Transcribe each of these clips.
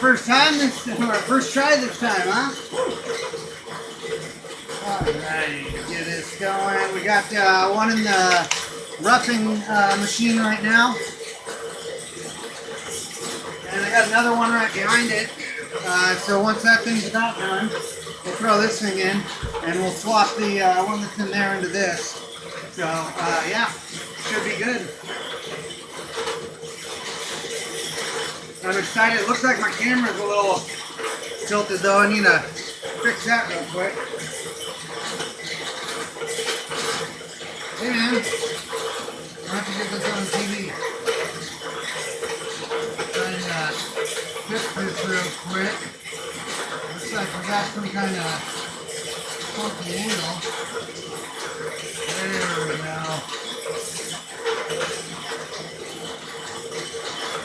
first time our first try this time, huh? Alrighty, get this going. We got one in the roughing machine right now. And I got another one right behind it. So once that thing's about done, we'll throw this thing in and we'll swap the one that's in there into this. So yeah, should be good. I'm excited. It looks like my camera's a little tilted though. I need to fix that real quick. Hey man, I have to get this on TV. Trying to fix this real quick. Looks like we got some kind of funky angle. There we go.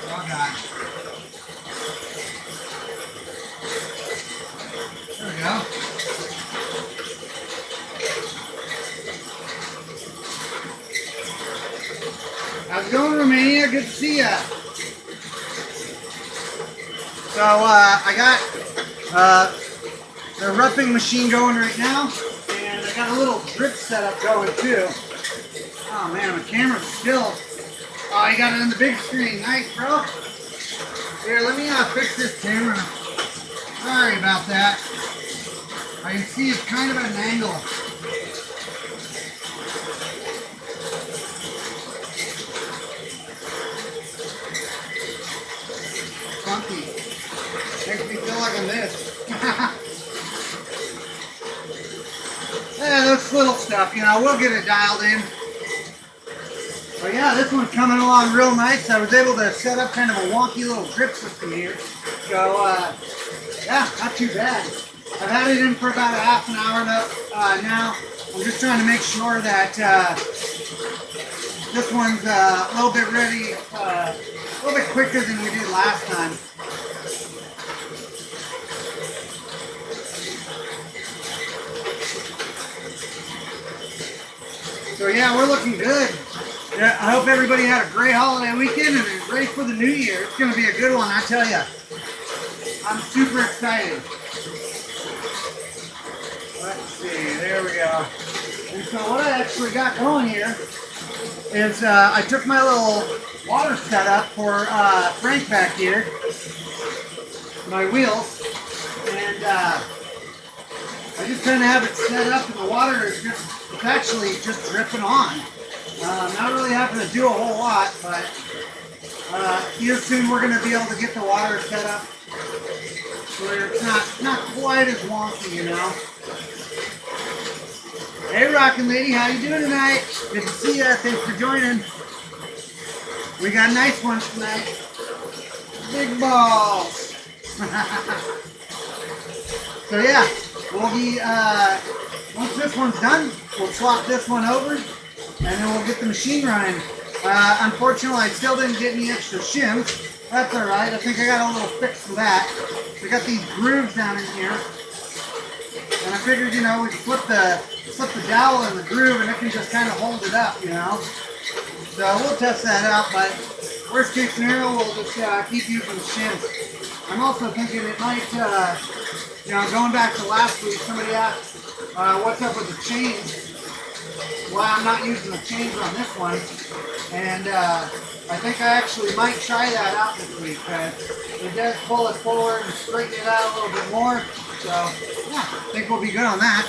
Oh god. There we go. How's it going, Romania? Good to see ya. So I got the roughing machine going right now, and I got a little drip setup going too. Oh man, my camera's still. Oh, you got it on the big screen. Nice, bro. Here, let me fix this camera. Sorry about that. I can see it's kind of at an angle. Funky. Makes me feel like I missed. Yeah, that's little stuff, you know, we'll get it dialed in. But yeah, this one's coming along real nice. I was able to set up kind of a wonky little drip system here. So, yeah, not too bad. I've had it in for about a half an hour now. I'm just trying to make sure that this one's a little bit ready, a little bit quicker than we did last time. So yeah, we're looking good. Yeah, I hope everybody had a great holiday weekend and is ready for the new year. It's going to be a good one, I tell you. I'm super excited. Let's see, there we go. And so what I actually got going here is I took my little water setup for Frank back here, my wheels, and I just kind of have it set up and the water is just, it's actually just dripping on. Not really having to do a whole lot, but here soon we're going to be able to get the water set up where it's not quite as wonky, you know. Hey, Rockin' Lady, how you doing tonight? Good to see you. Thanks for joining. We got nice ones tonight. Big balls. So yeah, we'll be once this one's done, we'll swap this one over, and then we'll get the machine running. Unfortunately, I still didn't get any extra shims. That's all right. I think I got a little fix for that. We got these grooves down in here, and I figured, you know, we could slip the dowel in the groove, and it can just kind of hold it up, you know. So we'll test that out. But worst case scenario, we'll just keep using the shims. I'm also thinking it might, you know, going back to last week, somebody asked what's up with the chains. Well, I'm not using the chains on this one, and I think I actually might try that out this week. It does pull it forward and straighten it out a little bit more, so yeah, I think we'll be good on that.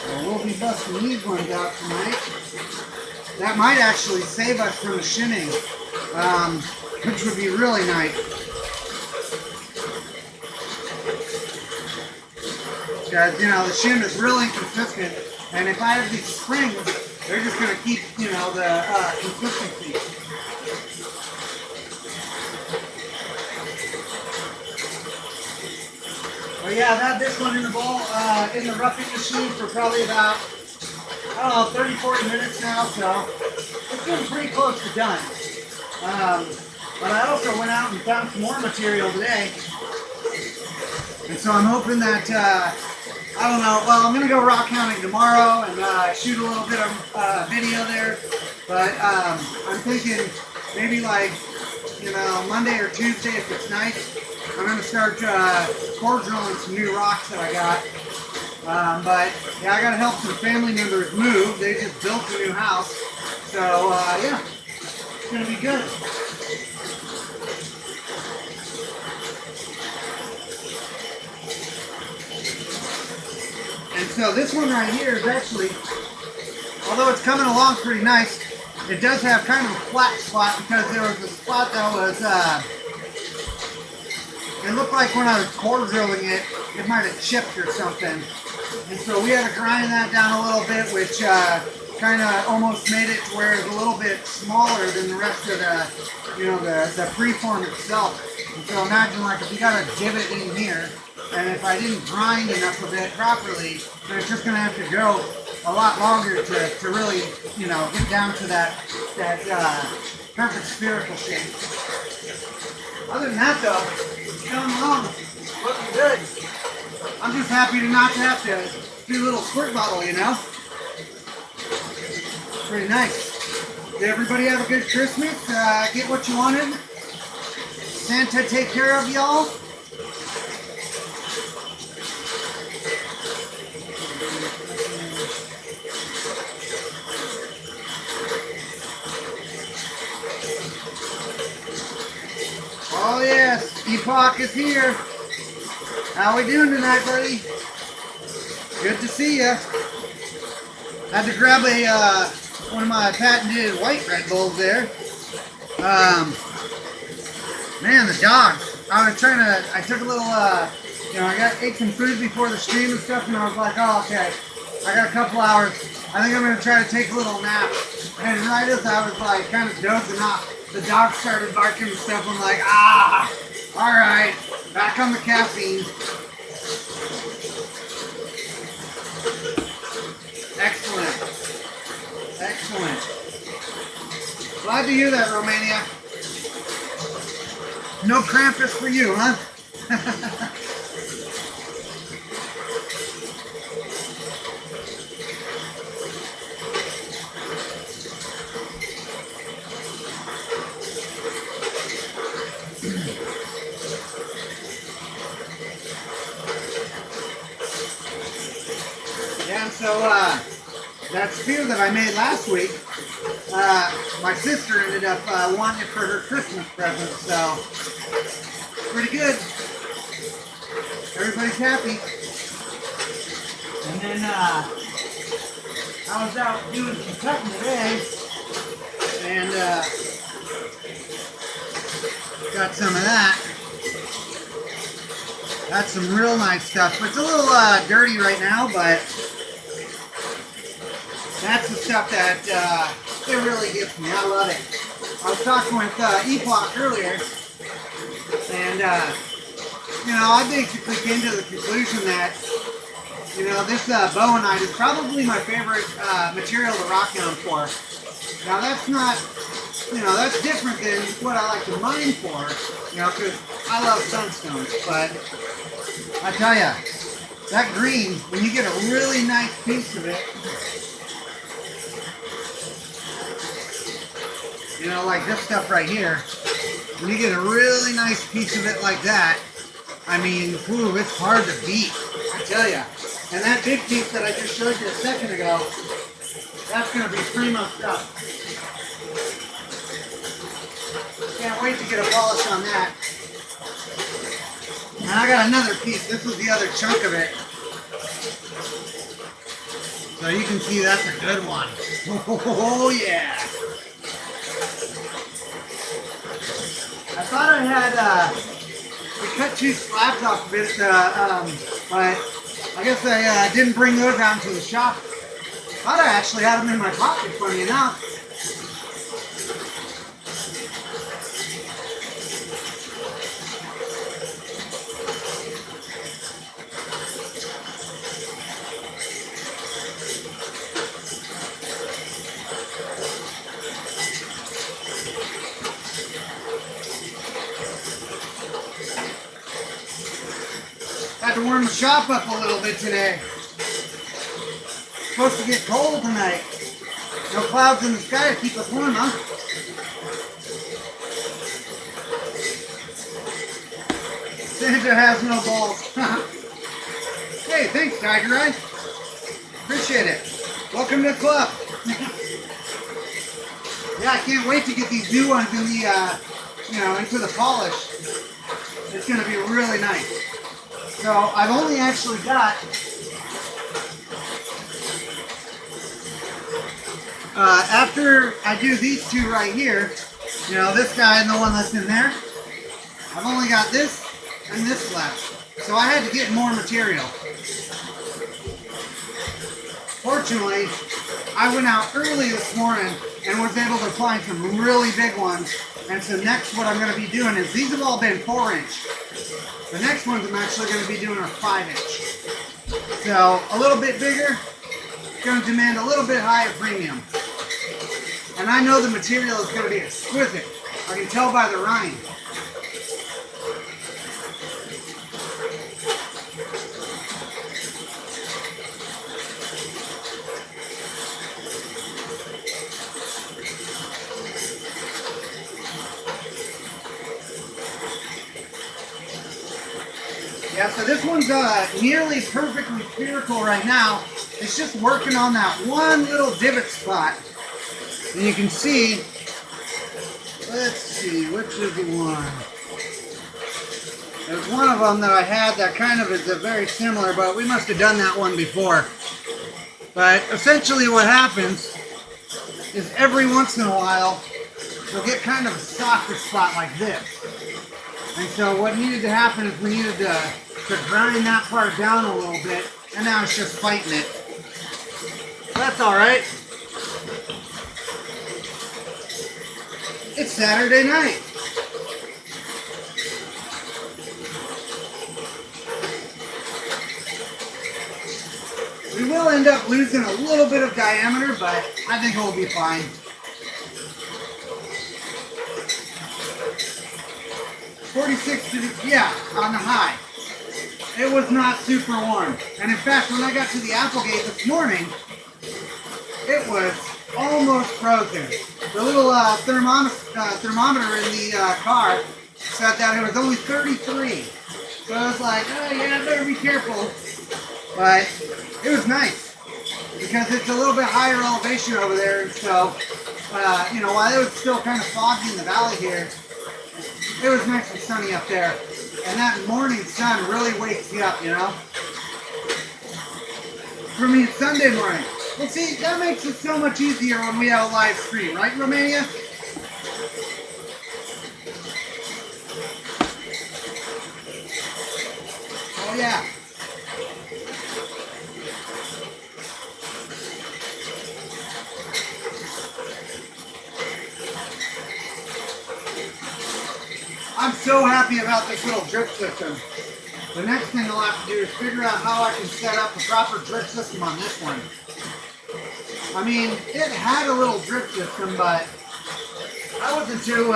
Well, we'll be busting these ones out tonight. That might actually save us from the shimming, which would be really nice. Because, you know, the shim is really inconsistent, and if I have these springs, they're just going to keep, you know, the consistency. But yeah, I've had this one in the bowl, in the roughing machine for probably about, I don't know, 30-40 minutes now, so it's getting pretty close to done. But I also went out and found some more material today, and so I'm hoping that, I don't know, well, I'm going to go rock hounding tomorrow and shoot a little bit of video there, But I'm thinking maybe like, Monday or Tuesday if it's nice, I'm going to start core drilling some new rocks that I got. But yeah, I got to help some family members move. They just built a new house. So yeah, it's going to be good. And so this one right here is actually, although it's coming along pretty nice, it does have kind of a flat spot because there was a spot that was, it looked like when I was core drilling it, it might have chipped or something. And so we had to grind that down a little bit, which kind of almost made it to where it's a little bit smaller than the rest of the preform itself. And so imagine like if you got a divot in here, and if I didn't grind enough of it properly, then it's just going to have to go a lot longer to really, get down to that perfect spherical shape. Other than that though, it's coming along, looking good. I'm just happy to not have to do a little squirt bottle, Pretty nice. Did everybody have a good Christmas? Get what you wanted? Santa take care of y'all? Oh yes, Epoch is here. How we doing tonight, buddy? Good to see you. Had to grab one of my patented white Red Bulls there. Man, the dogs. I took a little, ate some food before the stream and stuff, and I was like, oh, okay, I got a couple hours. I think I'm going to try to take a little nap. And right as I was like kind of dozing off, the dogs started barking and stuff. I'm like, all right, back on the caffeine. Excellent. Excellent. Glad to hear that, Romania. No Krampus for you, huh? Yeah, and so that spear that I made last week, my sister ended up wanting it for her Christmas present, so pretty good. Everybody's happy. And then I was out doing some cutting today, and got some of that. That's some real nice stuff. It's a little dirty right now, but that's the stuff that it really gets me. I love it. I was talking with Epoch earlier, and I basically came to the conclusion that this bowenite is probably my favorite material to rock down for. Now that's not, that's different than what I like to mine for, because I love sunstones. But I tell you, that green, when you get a really nice piece of it, like this stuff right here, when you get a really nice piece of it like that, I mean, ooh, it's hard to beat, I tell you. And that big piece that I just showed you a second ago, that's going to be primo stuff. Can't wait to get a polish on that. And I got another piece. This was the other chunk of it. So you can see that's a good one. Oh yeah. I thought I had, we cut 2 slabs off of it, but I guess I didn't bring those out to the shop. Thought I actually had them in my pocket, funny enough. Had to warm the shop up a little bit today. It's supposed to get cold tonight. No clouds in the sky to keep us warm, huh? Santa has no balls. Hey, thanks, Tiger Eye. Appreciate it. Welcome to the club. Yeah, I can't wait to get these new ones in the, into the polish. It's going to be really nice. So I've only actually got after I do these two right here, this guy and the one that's in there, I've only got this and this left. So I had to get more material. Fortunately, I went out early this morning and was able to find some really big ones. And so next what I'm going to be doing is, these have all been 4-inch. The next ones I'm actually going to be doing are 5-inch. So a little bit bigger, going to demand a little bit higher premium. And I know the material is going to be exquisite. I can tell by the rind. Yeah, so this one's nearly perfectly spherical right now. It's just working on that one little divot spot. And you can see, let's see, which is the one? There's one of them that I had that kind of is very similar, but we must have done that one before. But essentially what happens is every once in a while, you'll get kind of a softer spot like this. And so what needed to happen is we needed to grind that part down a little bit, and now it's just fighting it. That's alright. It's Saturday night. We will end up losing a little bit of diameter, but I think it will be fine. 46 degrees, yeah, on the high. It was not super warm. And in fact, when I got to the Applegate this morning, it was almost frozen. The little thermometer in the car said that it was only 33. So I was like, oh yeah, better be careful. But it was nice because it's a little bit higher elevation over there. And so, while it was still kind of foggy in the valley here, it was nice and sunny up there. And that morning sun really wakes you up, For me, it's Sunday morning. Well, see, that makes it so much easier when we have a live stream, right, Romania? Oh, yeah. I'm so happy about this little drip system. The next thing I'll have to do is figure out how I can set up a proper drip system on this one. I mean, it had a little drip system, but I wasn't too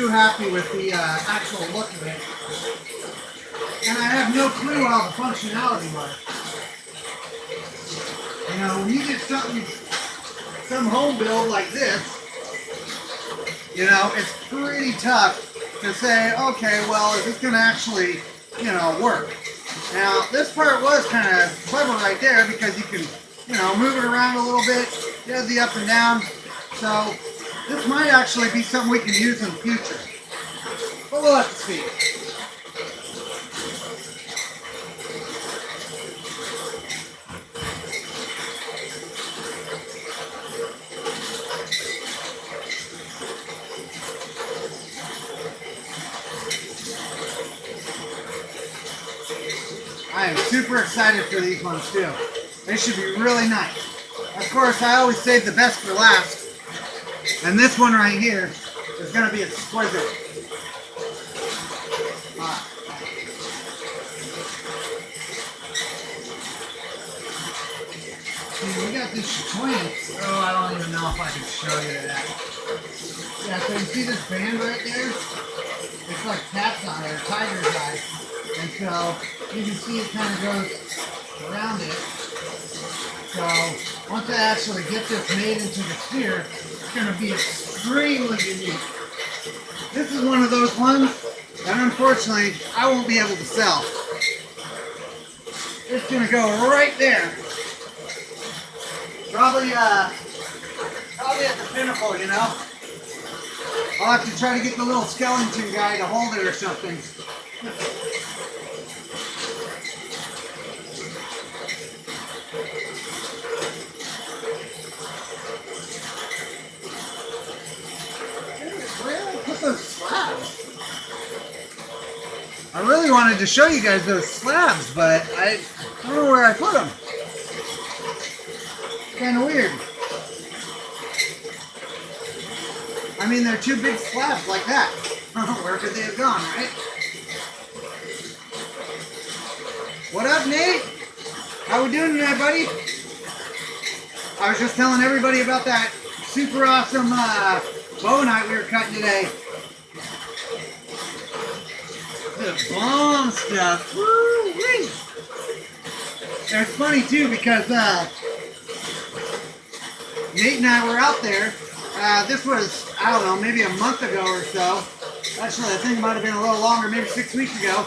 happy with the actual look of it. And I have no clue how the functionality was. When you get some home build like this, it's pretty tough to say, okay, well, is this going to actually, work? Now, this part was kind of clever right there because you can, move it around a little bit, get the up and down. So, this might actually be something we can use in the future. But we'll have to see. I am super excited for these ones too. They should be really nice. Of course, I always save the best for last. And this one right here is going to be exquisite. We got this twins. Oh, I don't even know if I can show you that. Yeah, so you see this band right there? It's like cat's eye or tiger's eye. And so you can see it kind of goes around it. So once I actually get this made into the sphere, it's going to be extremely unique. This is one of those ones that unfortunately I won't be able to sell. It's going to go right there. Probably at the pinnacle, you know. I'll have to try to get the little skeleton guy to hold it or something. Where did I put those slabs? I really wanted to show you guys those slabs, but I don't know where I put them. Kind of weird. I mean, they're two big slabs like that. Where could they have gone, right? What up, Nate? How we doing tonight, buddy? I was just telling everybody about that super awesome bow knife we were cutting today. The bomb stuff. Woo-wee. It's funny too because Nate and I were out there. This was, I don't know, maybe a month ago or so. Actually, I think it might have been a little longer, maybe 6 weeks ago.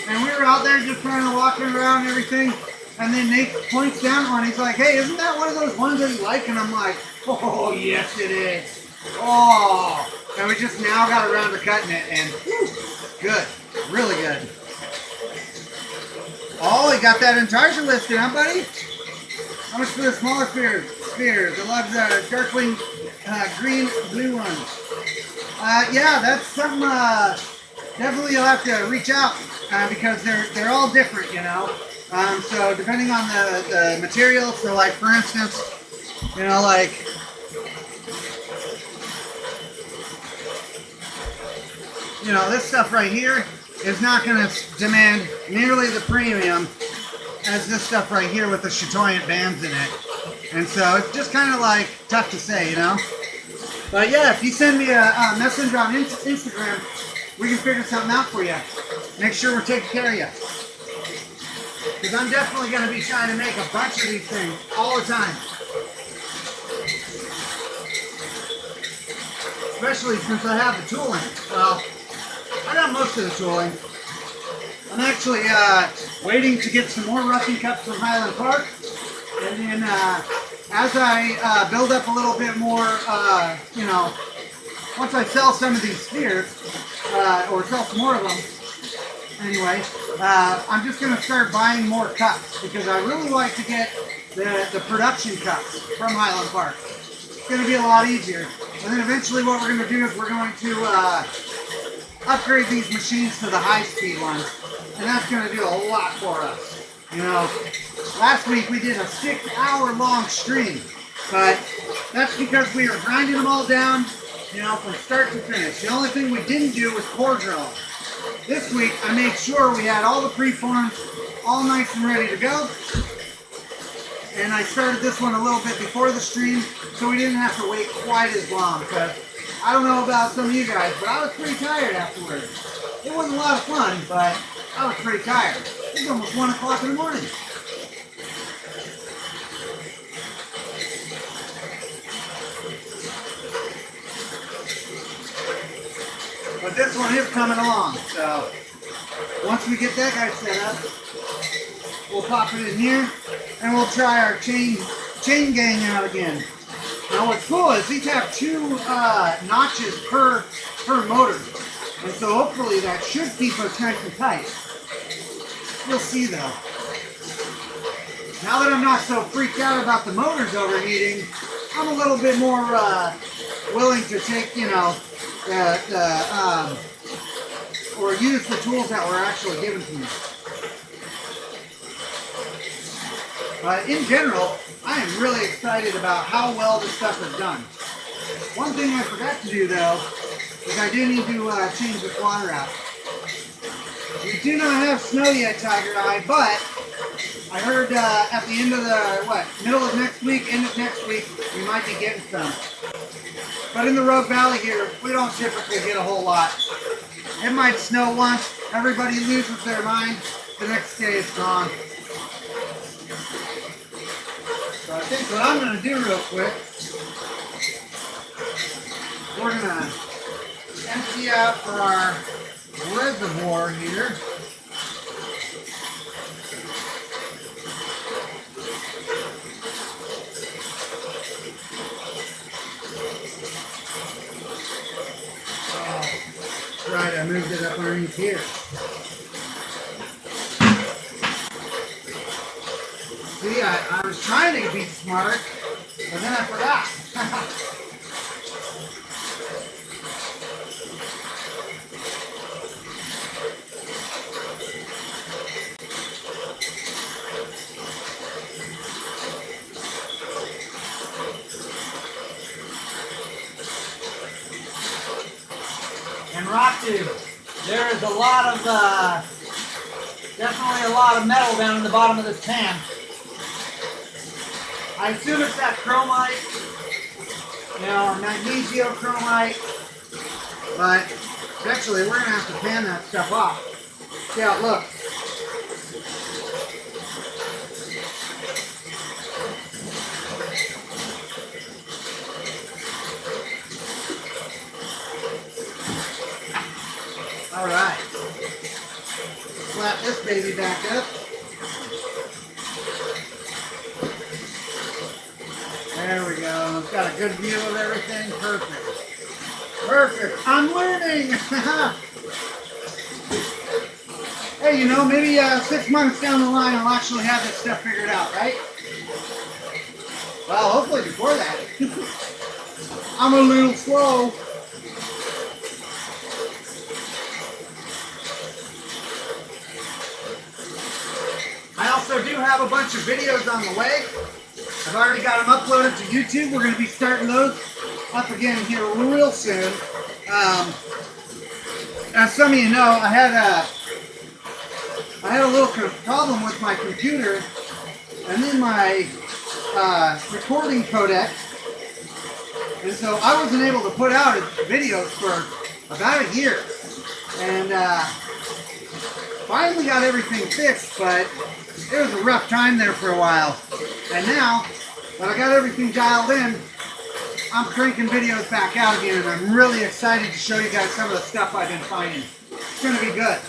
And we were out there just kind of walking around and everything. And then Nate points down one. He's like, hey, isn't that one of those ones that you like? And I'm like, oh, yes, it is. Oh. And we just now got around to cutting it. And whew, good. Really good. Oh, he got that intarsia listed, huh, buddy? How much for the smaller spheres? The large darkwing green, blue ones. Yeah, that's something. Definitely, you'll have to reach out because they're all different, you know. So depending on the material, so like for instance, you know, like this stuff right here is not going to demand nearly the premium as this stuff right here with the chatoyant bands in it. And so it's just kind of like tough to say, you know. But yeah, if you send me a message on Instagram, we can figure something out for you. Make sure we're taking care of you. Because I'm definitely going to be trying to make a bunch of these things all the time. Especially since I have the tooling. Well, I got most of the tooling. I'm actually waiting to get some more roughing cups from Highland Park. And then as I build up a little bit more, you know, once I sell some of these spheres, or sell some more of them, anyway, I'm just going to start buying more cups because I really like to get the production cups from Highland Park. It's going to be a lot easier. And then eventually what we're going to do is we're going to upgrade these machines to the high-speed ones. And that's going to do a lot for us. You know, last week we did a 6-hour-long stream, but that's because we were grinding them all down, you know, from start to finish. The only thing we didn't do was core drill. This week I made sure we had all the preforms all nice and ready to go. And I started this one a little bit before the stream, so we didn't have to wait quite as long. Because I don't know about some of you guys, but I was pretty tired afterwards. It wasn't a lot of fun, but I was pretty tired. It was almost 1 o'clock in the morning. But this one is coming along, so once we get that guy set up, we'll pop it in here, and we'll try our chain gang out again. Now what's cool is these have 2 notches per motor, and so hopefully that should keep us nice and tight. We'll see though. Now that I'm not so freaked out about the motors overheating, I'm a little bit more willing to take, you know, or use the tools that were actually given to me. But in general, I am really excited about how well this stuff is done. One thing I forgot to do though, is I do need to change the water out. We do not have snow yet, Tiger Eye, but I heard at the end of the, middle of next week, end of next week, we might be getting some. But in the Rogue Valley here, we don't typically get a whole lot. It might snow once, everybody loses their mind, the next day it's gone. So think what I'm going to do real quick, we're going to empty out our reservoir here. Oh, right, I moved it up underneath here. See, I was trying to be smart, but then I forgot. And Ratu, there is a lot of, definitely a lot of metal down in the bottom of this pan. I assume it's that chromite, you know, or magnesiochromite, but eventually we're going to have to pan that stuff off. See how it looks. Alright. Slap this baby back up. There we go. It's got a good view of everything. Perfect. Perfect. I'm learning. Hey, you know, maybe 6 months down the line I'll actually have this stuff figured out, right? Well, hopefully before that. I'm a little slow. I also do have a bunch of videos on the way. I've already got them uploaded to YouTube. We're going to be starting those up again here real soon. As some of you know, I had a little problem with my computer and then my recording codec, and so I wasn't able to put out videos for about a year. And finally got everything fixed, but it was a rough time there for a while. And now that I got everything dialed in, I'm cranking videos back out again, and I'm really excited to show you guys some of the stuff I've been finding. It's going to be good.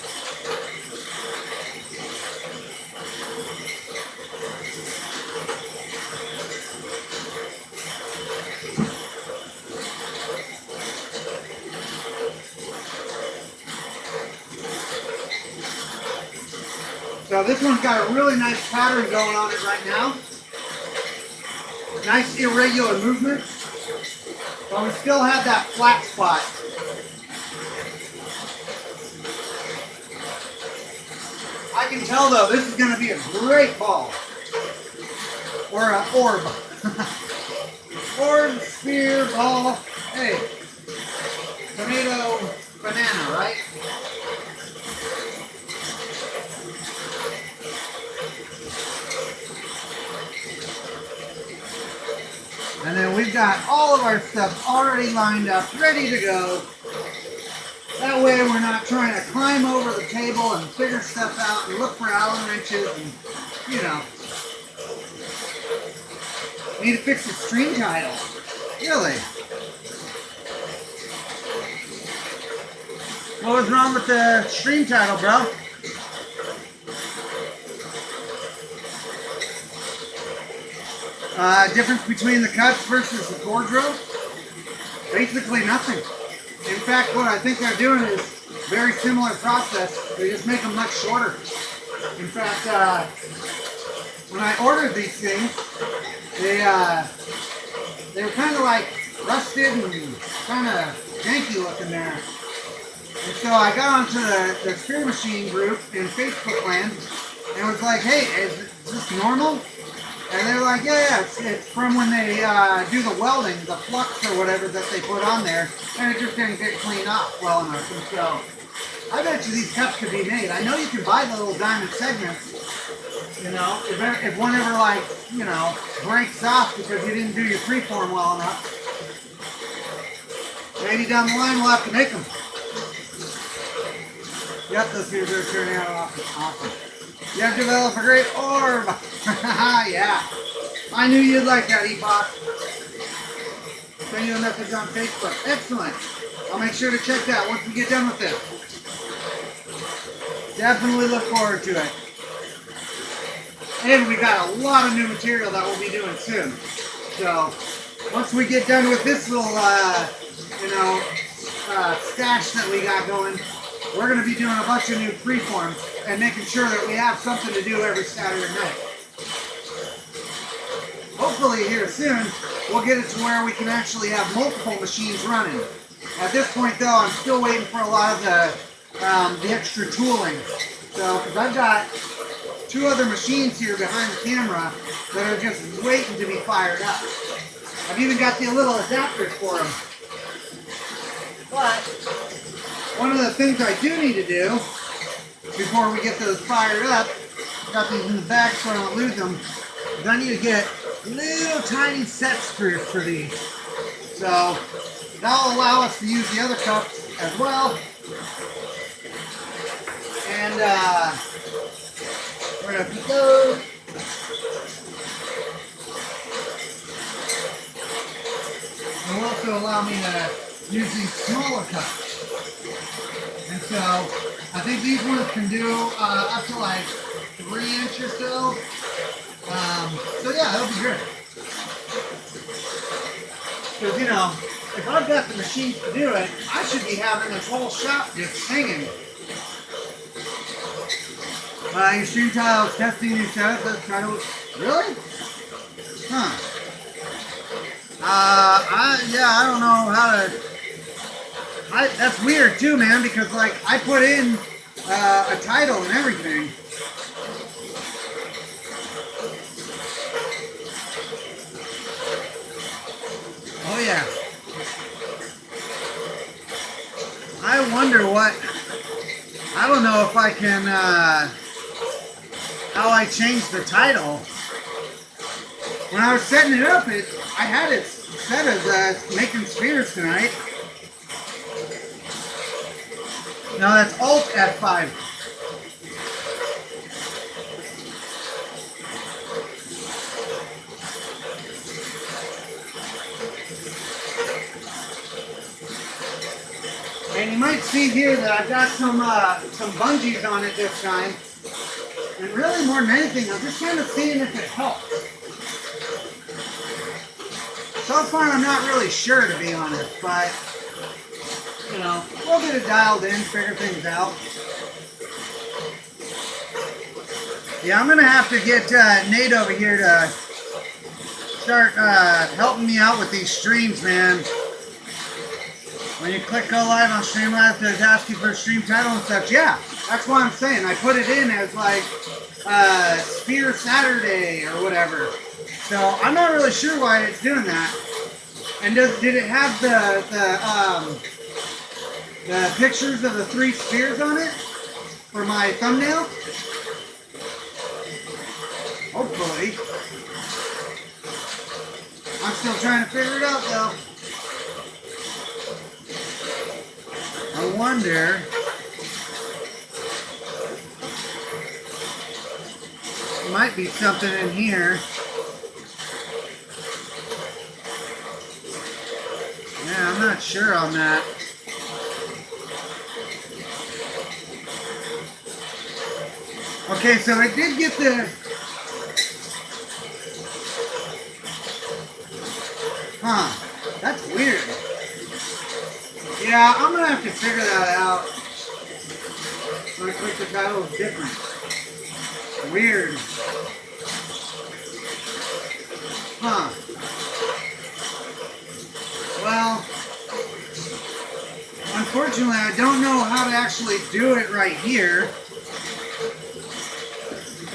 So this one's got a really nice pattern going on it right now. Nice irregular movement, but we still have that flat spot. I can tell though, this is going to be a great ball. Or an orb. Orb, sphere, ball. Hey, tomato, banana, right? And then we've got all of our stuff already lined up, ready to go. That way we're not trying to climb over the table and figure stuff out and look for Allen wrenches and, you know. Need to fix the string title. Really? What was wrong with the stream title, bro? Difference between the cuts versus the core drill? Basically nothing. In fact, what I think they're doing is very similar process. They just make them much shorter. In fact, when I ordered these things, they were kind of like rusted and kind of janky looking there. And so I got onto the Sphere Machine group in Facebook land and was like, hey, is this normal? And they're like, yeah, it's from when they do the welding, the flux or whatever that they put on there, and it just didn't get cleaned off well enough. And so I bet you these cups could be made. I know you can buy the little diamond segments, you know, if one ever, like, you know, breaks off because you didn't do your preform well enough. Maybe down the line we'll have to make them. Yep, those here are turning out awesome. You have developed a great orb. Yeah. I knew you'd like that, Epoch. Send you a message on Facebook. Excellent. I'll make sure to check that once we get done with this. Definitely look forward to it. And we got a lot of new material that we'll be doing soon. So once we get done with this little, stash that we got going, we're going to be doing a bunch of new freeforms and making sure that we have something to do every Saturday night. Hopefully here soon, we'll get it to where we can actually have multiple machines running. At this point though, I'm still waiting for a lot of the extra tooling. So, because I've got 2 other machines here behind the camera that are just waiting to be fired up. I've even got the little adapters for them. But one of the things I do need to do before we get those fired up, got these in the bag so I don't lose them, is I need to get little tiny set screws for these. So that'll allow us to use the other cups as well. And we're going to put those. It will also allow me to use these smaller cups. And so I think these ones can do up to like 3 inches or so. So yeah, that'll be great. Because, if I've got the machines to do it, I should be having this whole shop just singing. Your stream tiles, testing new setup, those titles. Really? Huh. I don't know how to... that's weird too, man, because like I put in a title and everything. Oh yeah. I wonder what, I don't know if I can, how I changed the title. When I was setting it up, I had it set as making spheres tonight. No, that's Alt F5. And you might see here that I've got some bungees on it this time. And really more than anything, I'm just kind of seeing if it helps. So far I'm not really sure, to be honest, but we'll get it dialed in, figure things out. Yeah, I'm going to have to get Nate over here to start helping me out with these streams, man. When you click go live on Streamlabs, does it ask you for a stream title and such? Yeah, that's what I'm saying. I put it in as like Sphere Saturday or whatever. So I'm not really sure why it's doing that. And did it have the pictures of the 3 spheres on it for my thumbnail? Hopefully. I'm still trying to figure it out though. I wonder. There might be something in here. Yeah, I'm not sure on that. Okay, so it did get the... Huh, that's weird. Yeah, I'm going to have to figure that out. When I click the title, it's different. Weird. Huh. Well, unfortunately, I don't know how to actually do it right here.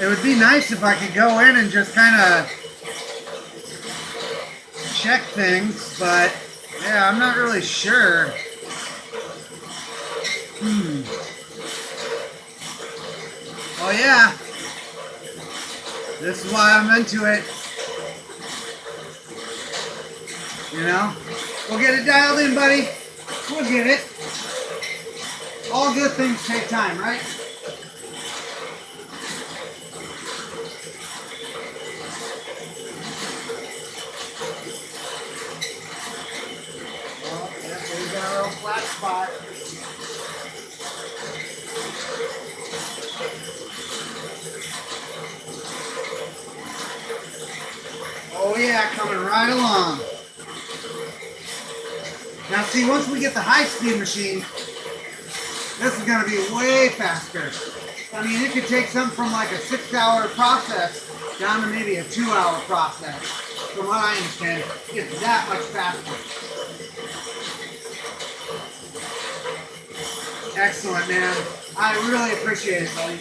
It would be nice if I could go in and just kind of check things, but yeah, I'm not really sure. Oh yeah. This is why I'm into it. We'll get it dialed in, buddy. We'll get it. All good things take time, right? spot. Oh yeah, coming right along. Now see, once we get the high-speed machine, this is going to be way faster. I mean, it could take something from like a 6-hour process down to maybe a 2-hour process. From what I understand, it's that much faster. Excellent, man. I really appreciate it, buddy.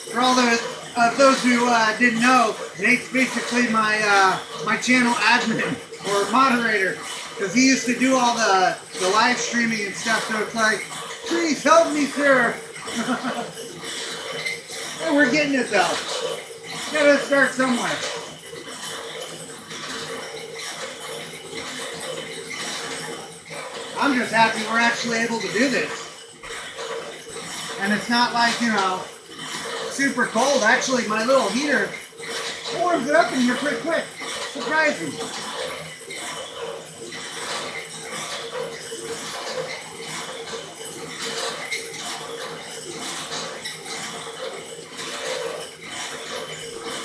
For all those who didn't know, Nate's basically my my channel admin or moderator, because he used to do all the live streaming and stuff. So it's like, please help me, sir. And we're getting it though. Gotta start somewhere. I'm just happy we're actually able to do this. And it's not like, you know, super cold. Actually, my little heater warms it up in here pretty quick. Surprising.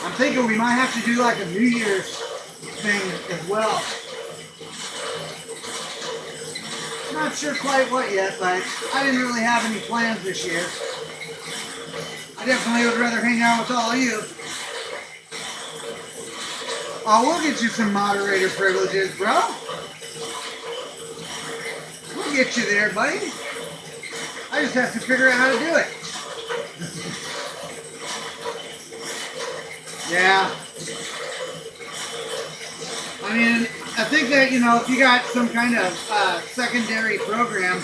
I'm thinking we might have to do like a New Year's thing as well. Not sure quite what yet, but I didn't really have any plans this year. I definitely would rather hang out with all of you. Oh, we'll get you some moderator privileges, bro. We'll get you there, buddy. I just have to figure out how to do it. Yeah. I mean, I think that, you know, if you got some kind of secondary program,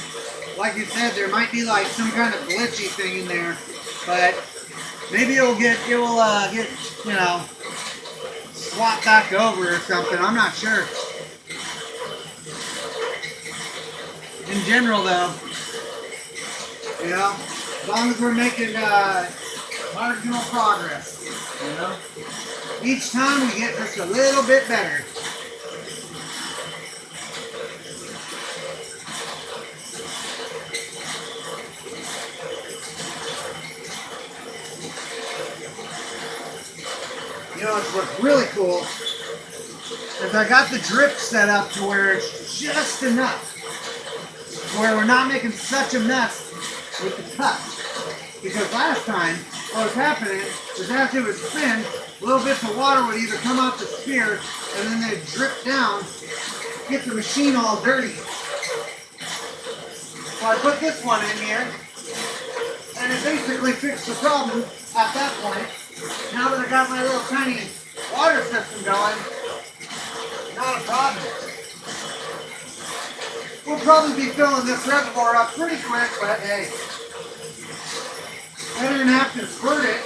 like you said, there might be like some kind of glitchy thing in there, but maybe it will get, you know, swapped back over or something. I'm not sure. In general, though, you know, as long as we're making marginal progress, you know, each time we get just a little bit better. You know, what's really cool is I got the drip set up to where it's just enough, where we're not making such a mess with the cup. Because last time, what was happening is as it would spin, little bits of water would either come out the spear and then they'd drip down, get the machine all dirty. So I put this one in here, and it basically fixed the problem at that point. Now that I got my little tiny water system going, not a problem. We'll probably be filling this reservoir up pretty quick, but hey, better than have to squirt it.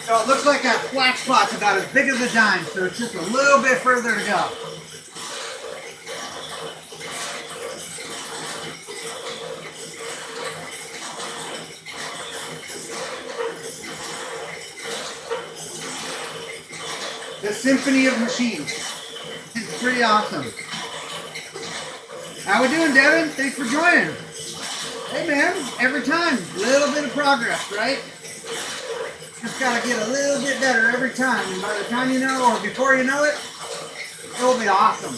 So it looks like that flat spot's about as big as a dime, so it's just a little bit further to go. The symphony of machines. It's pretty awesome. How we doing, Devin? Thanks for joining. Hey man, every time, a little bit of progress, right? Just gotta get a little bit better every time, and by the time you know, or before you know it, it'll be awesome.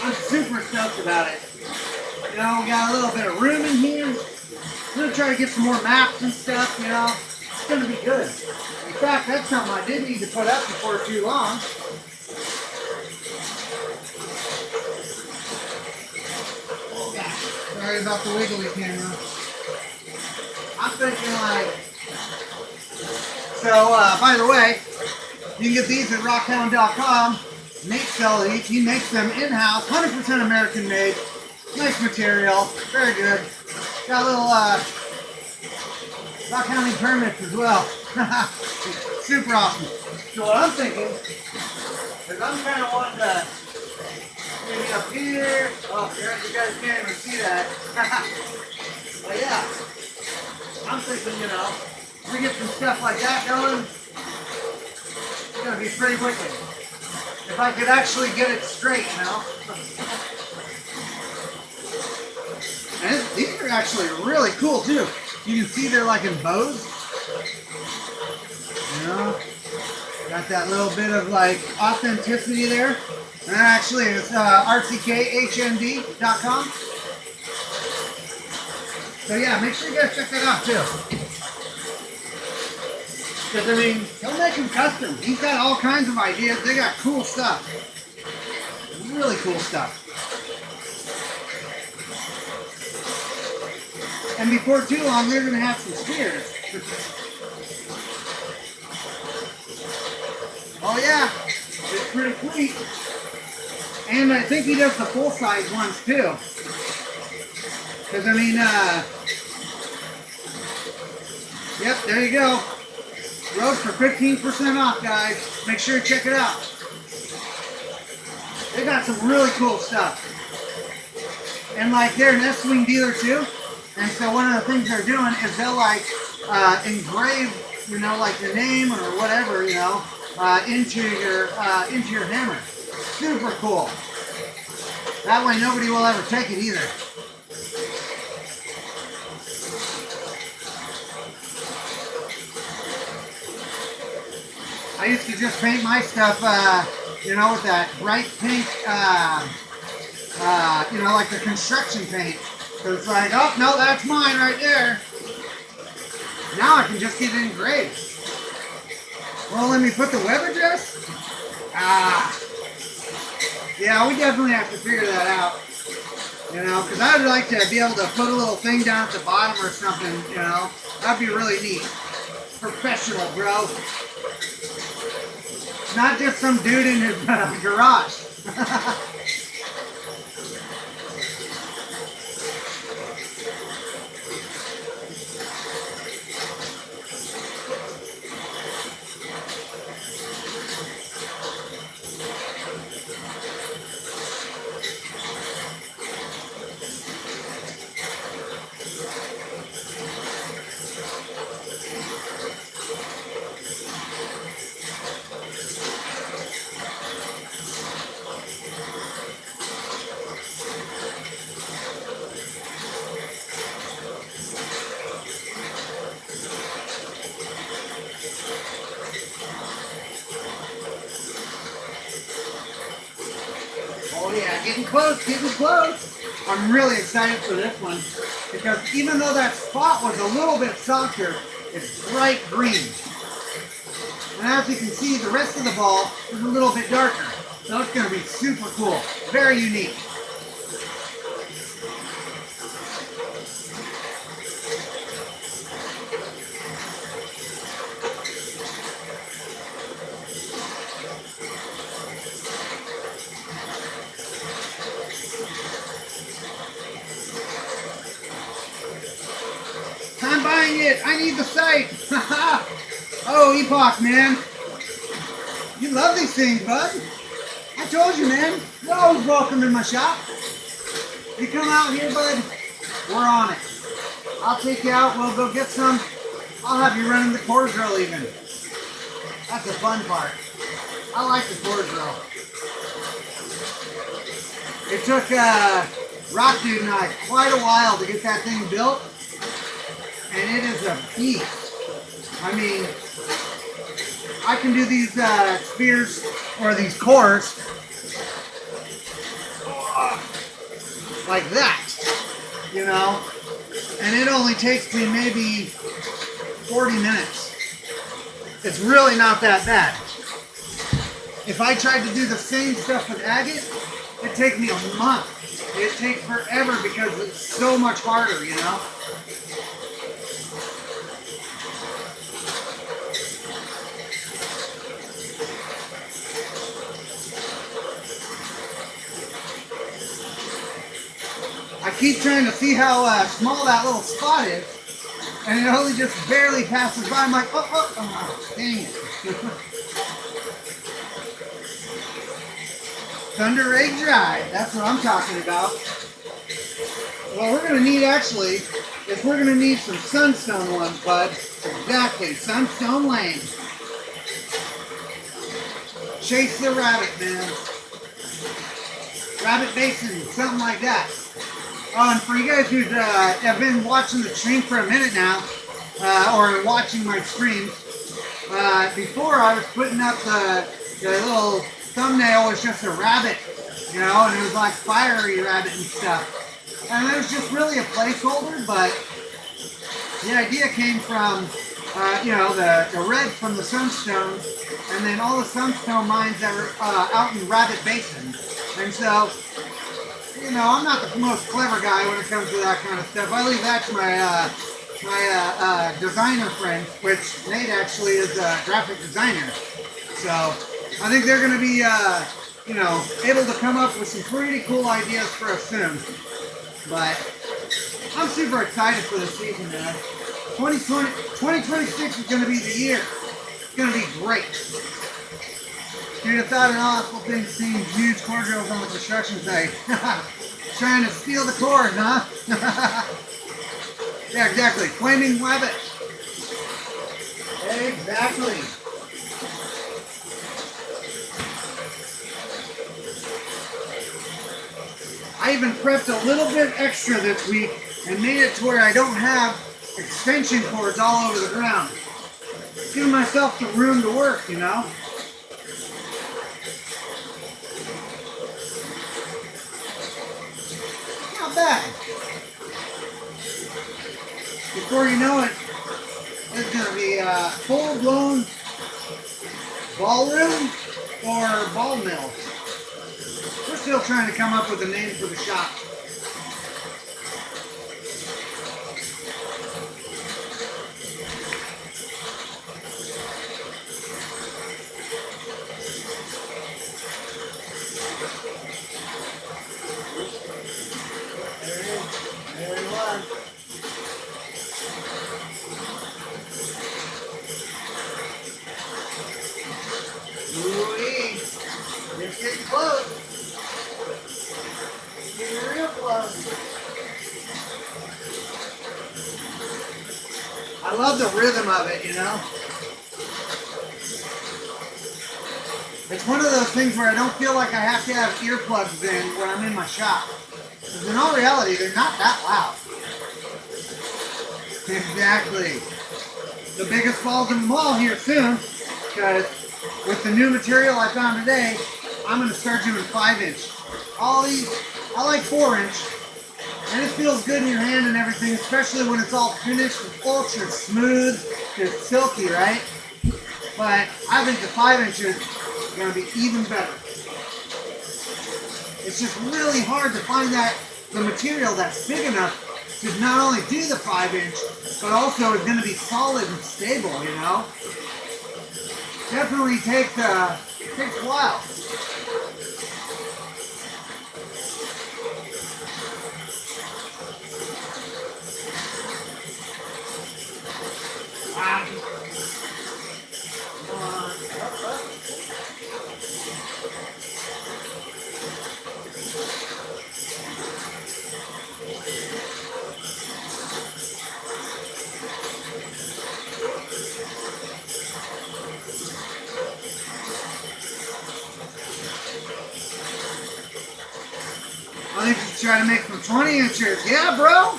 I'm super stoked about it. You know, we got a little bit of room in here. I'm gonna try to get some more maps and stuff, you know. It's gonna be good. In fact, that's something I did need to put up before too long. Oh, yeah. Sorry about the wiggly camera. I'm thinking like... So, by the way, you can get these at rockhound.com. Nate sells these. He makes them in-house, 100% American made. Nice material. Very good. Got a little rock hounding permits as well. Super awesome. So what I'm thinking is I'm kind of wanting to maybe up here. Oh, you guys can't even see that. But yeah, I'm thinking, you know, if we get some stuff like that going, it's gonna be pretty wicked. If I could actually get it straight, you know. And these are actually really cool too. You can see they're like in bows. You know, got that little bit of like authenticity there. And actually it's rckhnd.com. So yeah, make sure you guys check that out too. Because I mean, he'll make them custom. He's got all kinds of ideas. They got cool stuff. Really cool stuff. And before too long, they're going to have some spears. Oh yeah, it's pretty sweet. And I think he does the full-size ones too. Because I mean, yep, there you go. Rode for 15% off, guys. Make sure you check it out. They got some really cool stuff. And like they're an S-Wing dealer too. And so one of the things they're doing is they'll like engrave, you know, like the name or whatever, you know, into your hammer. Super cool. That way nobody will ever take it either. I used to just paint my stuff, you know, with that bright pink, you know, like the construction paint. So it's like, oh, no, that's mine right there. Now I can just get it engraved. Well, let me put the web address? Yeah, we definitely have to figure that out. You know, because I would like to be able to put a little thing down at the bottom or something, you know. That'd be really neat. Professional, bro. Not just some dude in his garage. Oh yeah, getting close, getting close. I'm really excited for this one because even though that spot was a little bit softer, it's bright green. And as you can see, the rest of the ball is a little bit darker. So it's going to be super cool. Very unique. I'm buying it. I need the site. Oh, Epoch, man. You love these things, bud. I told you, man. You're always welcome in my shop. You come out here, bud, we're on it. I'll take you out. We'll go get some. I'll have you running the core drill even. That's the fun part. I like the core drill. It took Rock Dude and I quite a while to get that thing built. And it is a beast. I mean, I can do these spears or these cores like that, you know, and it only takes me maybe 40 minutes. It's really not that bad. If I tried to do the same stuff with agate, it'd take me a month. It takes forever because it's so much harder, you know. I keep trying to see how small that little spot is, and it only just barely passes by. I'm like, oh, dang it. Thunder Egg Drive, that's what I'm talking about. Well, we're going to need actually is we're going to need some sunstone ones, bud. Exactly, sunstone lane. Chase the rabbit, man. Rabbit basin, something like that. Oh, and for you guys who have been watching the stream for a minute now, or watching my streams, before I was putting up the little thumbnail was just a rabbit, you know, and it was like fiery rabbit and stuff. And it was just really a placeholder, but the idea came from, you know, the red from the sunstone, and then all the sunstone mines that were out in Rabbit Basin. And so, you know, I'm not the most clever guy when it comes to that kind of stuff. I leave that to my designer friends, which Nate actually is a graphic designer. So I think they're going to be, you know, able to come up with some pretty cool ideas for us soon. But I'm super excited for this season, man. 2026 is going to be the year. It's going to be great. Dude, I thought an awful thing seeing huge core drills on the construction site. Trying to steal the cores, huh? Yeah, exactly. Flaming rabbit. Exactly. I even prepped a little bit extra this week and made it to where I don't have extension cords all over the ground. Giving myself the room to work, you know? Not bad. Before you know it, it's going to be a full-blown ballroom or ball mill. We're still trying to come up with a name for the shop. There he was. Ooh-wee. It's getting close. It's getting real close. I love the rhythm of it, you know? It's one of those things where I don't feel like I have to have earplugs in when I'm in my shop. Because in all reality, they're not that loud. Exactly. The biggest balls in the mall here soon, because with the new material I found today, I'm going to start doing 5-inch. All these, I like 4-inch, and it feels good in your hand and everything, especially when it's all finished and ultra smooth, it's silky, right? But I think the 5-inch is going to be even better. It's just really hard to find the material that's big enough to not only do the 5-inch, but also is going to be solid and stable, you know? Definitely takes a while. I think you should try to make some 20 inches. Yeah, bro.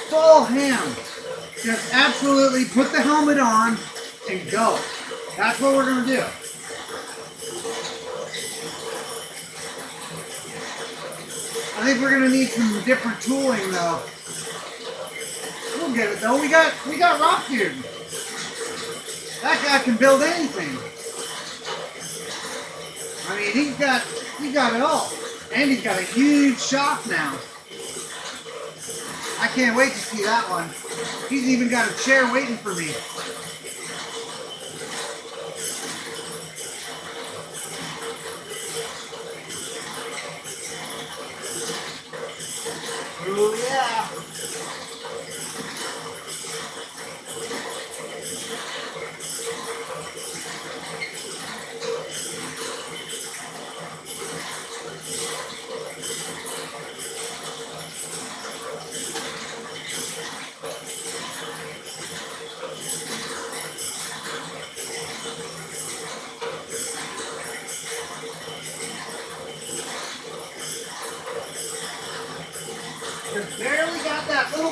Full ham. Just absolutely put the helmet on and go. That's what we're going to do. I think we're going to need some different tooling, though. We'll get it, though. We got Rock Dude. That guy can build anything. I mean, he got it all. And he's got a huge shop now. I can't wait to see that one. He's even got a chair waiting for me. Oh yeah.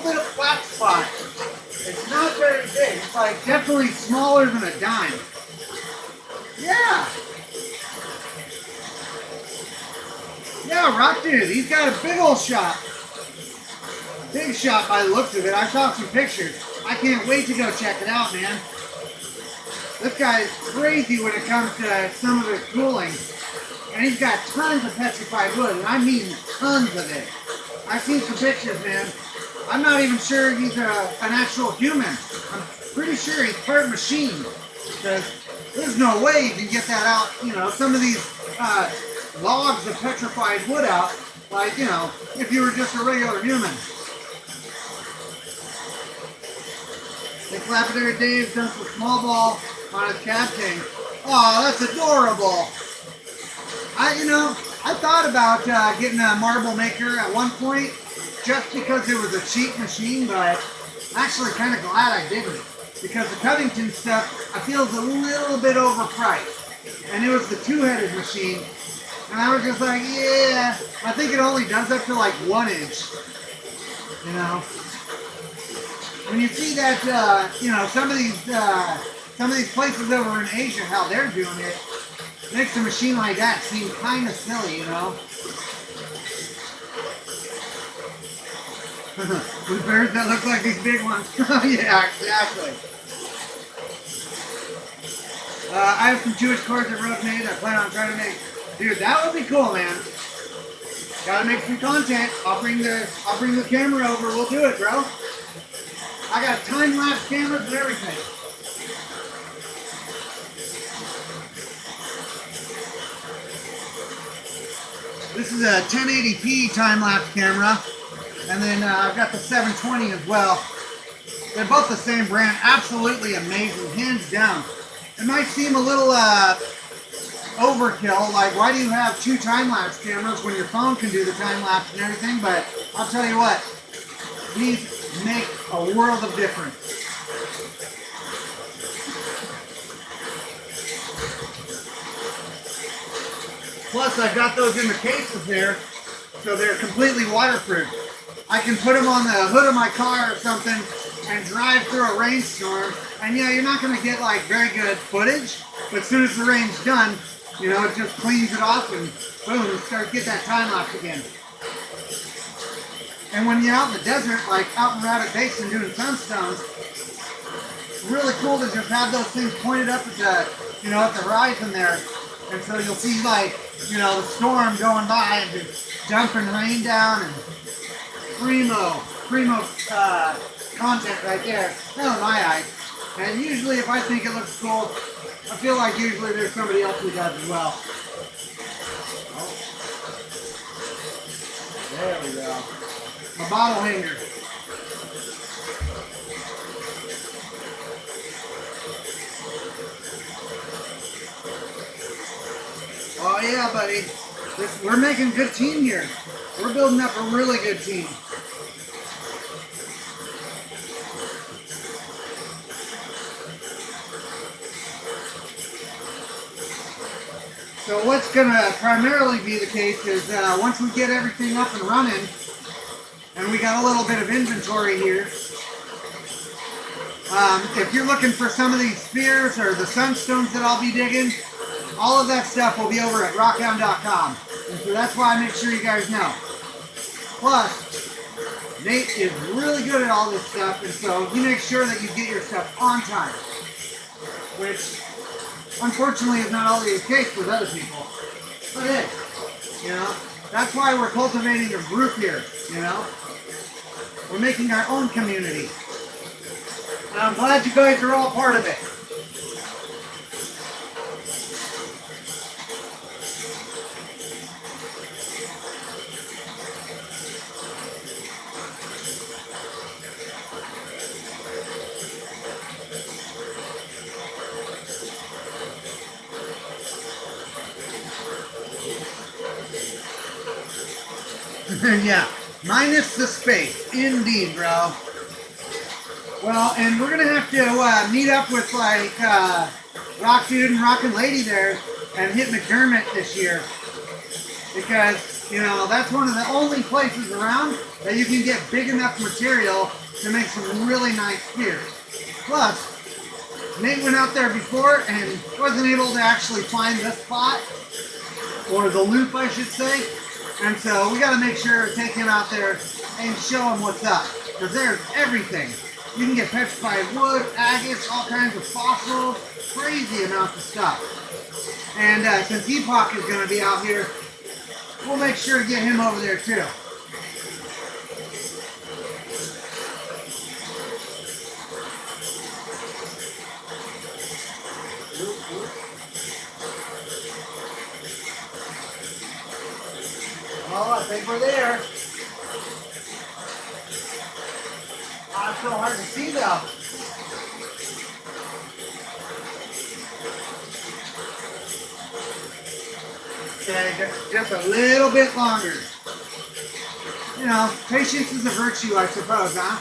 bit of flat spot. It's not very big. It's like definitely smaller than a dime. Yeah. Yeah, Rock Dude, he's got a big old shop. Big shop by the looks of it. I saw some pictures. I can't wait to go check it out, man. This guy's crazy when it comes to some of his tooling. And he's got tons of petrified wood, and I mean tons of it. I've seen some pictures, man. I'm not even sure he's an actual human. I'm pretty sure he's part machine. Because there's no way you can get that out, you know, some of these logs of petrified wood out, like, you know, if you were just a regular human. The Lapidary Dave's done some small ball on his cab tank. Oh, that's adorable. I thought about getting a marble maker at one point just because it was a cheap machine, but I'm actually kind of glad I didn't. Because the Covington stuff, I feel, is a little bit overpriced. And it was the two-headed machine. And I was just like, yeah, I think it only does up to like 1 inch. You know? When you see that, you know, some of these places over in Asia, how they're doing it, makes a machine like that seem kind of silly, you know? With birds that look like these big ones. Yeah, exactly. I have some Jewish cords that Rose made. I plan on trying to make. Dude, that would be cool, man. Gotta make some content. I'll bring the camera over. We'll do it, bro. I got time-lapse cameras and everything. This is a 1080p time-lapse camera. And then I've got the 720 as well. They're both the same brand. Absolutely amazing, hands down. It might seem a little overkill, like why do you have two time-lapse cameras when your phone can do the time-lapse and everything, but I'll tell you what, these make a world of difference. Plus, I've got those in the cases there, so they're completely waterproof. I can put them on the hood of my car or something and drive through a rainstorm. And yeah, you're not going to get like very good footage, but as soon as the rain's done, you know, it just cleans it off and boom, start get that time lapse again. And when you're out in the desert, like out in Rabbit Basin doing sunstones, it's really cool to just have those things pointed up at the, you know, at the horizon there. And so you'll see like, you know, the storm going by and just dumping rain down and primo content right there. That was my eyes. And usually if I think it looks cool, I feel like usually there's somebody else who does as well. Oh. There we go. My bottle hanger. Oh yeah, buddy. We're making a good team here. We're building up a really good team. So what's going to primarily be the case is once we get everything up and running, and we got a little bit of inventory here, if you're looking for some of these spheres or the sunstones that I'll be digging, all of that stuff will be over at rockhound.com. And so that's why I make sure you guys know. Plus, Nate is really good at all this stuff, and so he makes sure that you get your stuff on time. Which, unfortunately, is not always the case with other people. But hey, you know, that's why we're cultivating a group here, you know? We're making our own community. And I'm glad you guys are all part of it. Yeah, minus the space. Indeed, bro. Well, and we're going to have to meet up with, like, Rock Dude and Rockin' Lady there and hit McDermott this year. Because You know, that's one of the only places around that you can get big enough material to make some really nice spears. Plus, Nate went out there before and wasn't able to actually find this spot, or the loop I should say, and so we got to make sure to take him out there and show him what's up, because there's everything. You can get petrified wood, agates, all kinds of fossils, crazy amounts of stuff. And since Epoch is going to be out here, we'll make sure to get him over there too. Oh, I think we're there. Oh, it's so hard to see though. Okay, just a little bit longer. You know, patience is a virtue, I suppose, huh?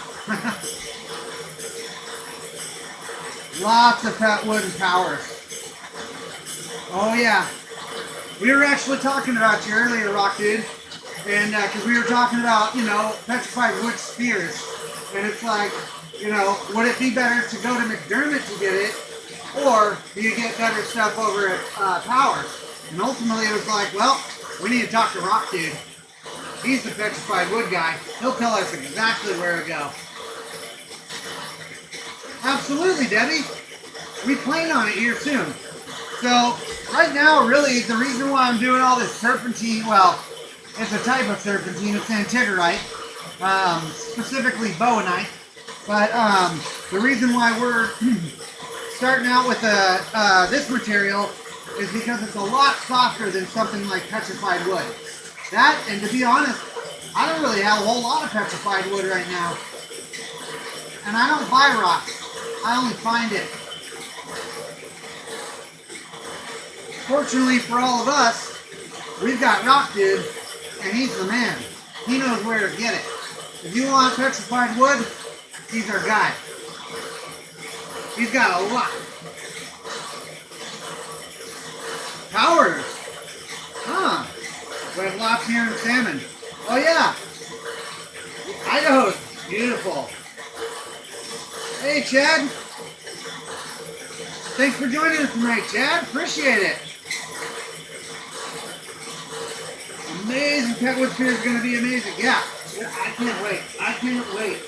Lots of pet wood and powers. Oh yeah. We were actually talking about you earlier, Rock Dude. And because we were talking about, you know, petrified wood spears. And it's like, you know, would it be better to go to McDermott to get it? Or do you get better stuff over at Powers? And ultimately it was like, well, we need to talk to Rock Dude. He's the petrified wood guy. He'll tell us exactly where to go. Absolutely, Debbie. We plan on it here soon. So, right now, really, the reason why I'm doing all this serpentine, well, it's a type of serpentine, it's antigerite, specifically bowenite. But the reason why we're starting out with this material is because it's a lot softer than something like petrified wood. That, and to be honest, I don't really have a whole lot of petrified wood right now. And I don't buy rocks. I only find it. Fortunately for all of us, we've got Rock Dude, and he's the man. He knows where to get it. If you want petrified wood, he's our guy. He's got a lot. Powers. Huh. We have lots here in salmon. Oh yeah. Idaho's beautiful. Hey Chad. Thanks for joining us tonight, Chad. Appreciate it. Amazing Petwood Spear is going to be amazing. Yeah, I can't wait. I can't wait.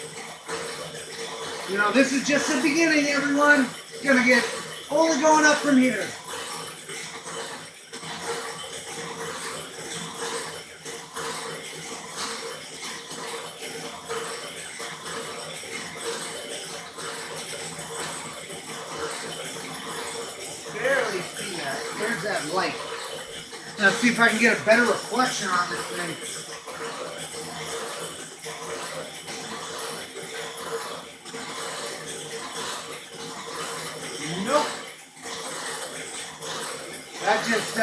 You know, this is just the beginning, everyone. It's going to get only going up from here. Barely see that. There's that light. Let's see if I can get a better reflection on this thing. Nope. That just,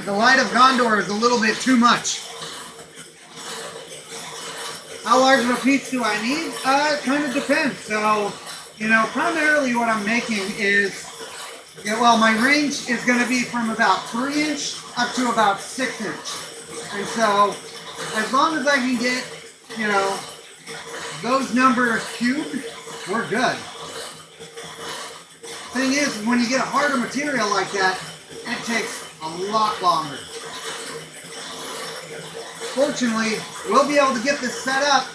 the light of Gondor is a little bit too much. How large of a piece do I need? It kind of depends. So, you know, primarily what I'm making is, yeah, well, my range is going to be from about 3-inch up to about 6-inch. And so, as long as I can get, you know, those numbers cubed, we're good. Thing is, when you get a harder material like that, it takes a lot longer. Fortunately, we'll be able to get this set up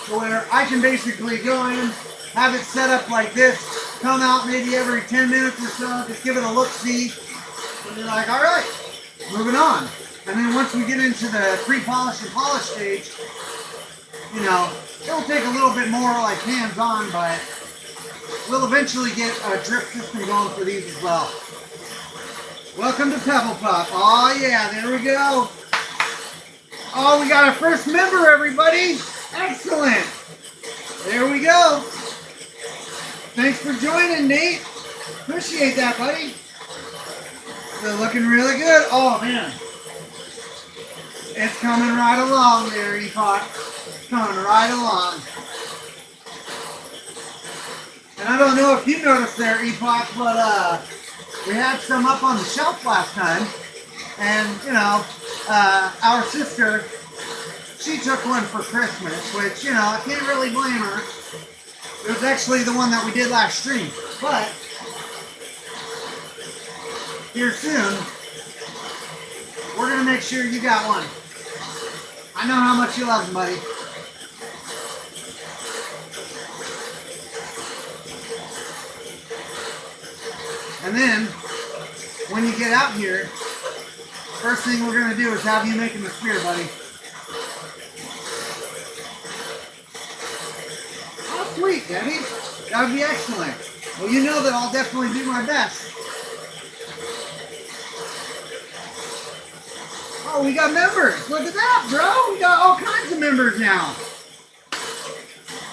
to where I can basically go in, have it set up like this, come out maybe every 10 minutes or so, just give it a look-see, and you're like, all right, moving on. And then once we get into the pre-polish and polish stage, you know, it'll take a little bit more like hands-on, but we'll eventually get a drip system going for these as well. Welcome to Pebble Pup. Oh yeah, there we go. Oh, we got our first member, everybody. Excellent. There we go. Thanks for joining, Nate. Appreciate that, buddy. They're looking really good. Oh, man. It's coming right along there, Epoch. Coming right along. And I don't know if you noticed there, Epoch, but we had some up on the shelf last time. And, you know, our sister, she took one for Christmas, which, you know, I can't really blame her. It was actually the one that we did last stream. But here soon, we're going to make sure you got one. I know how much you love them, buddy. And then, when you get out here, first thing we're going to do is have you making the spear, buddy. Oh, sweet, Debbie. That would be excellent. Well, you know that I'll definitely do my best. Oh, we got members. Look at that, bro. We got all kinds of members now.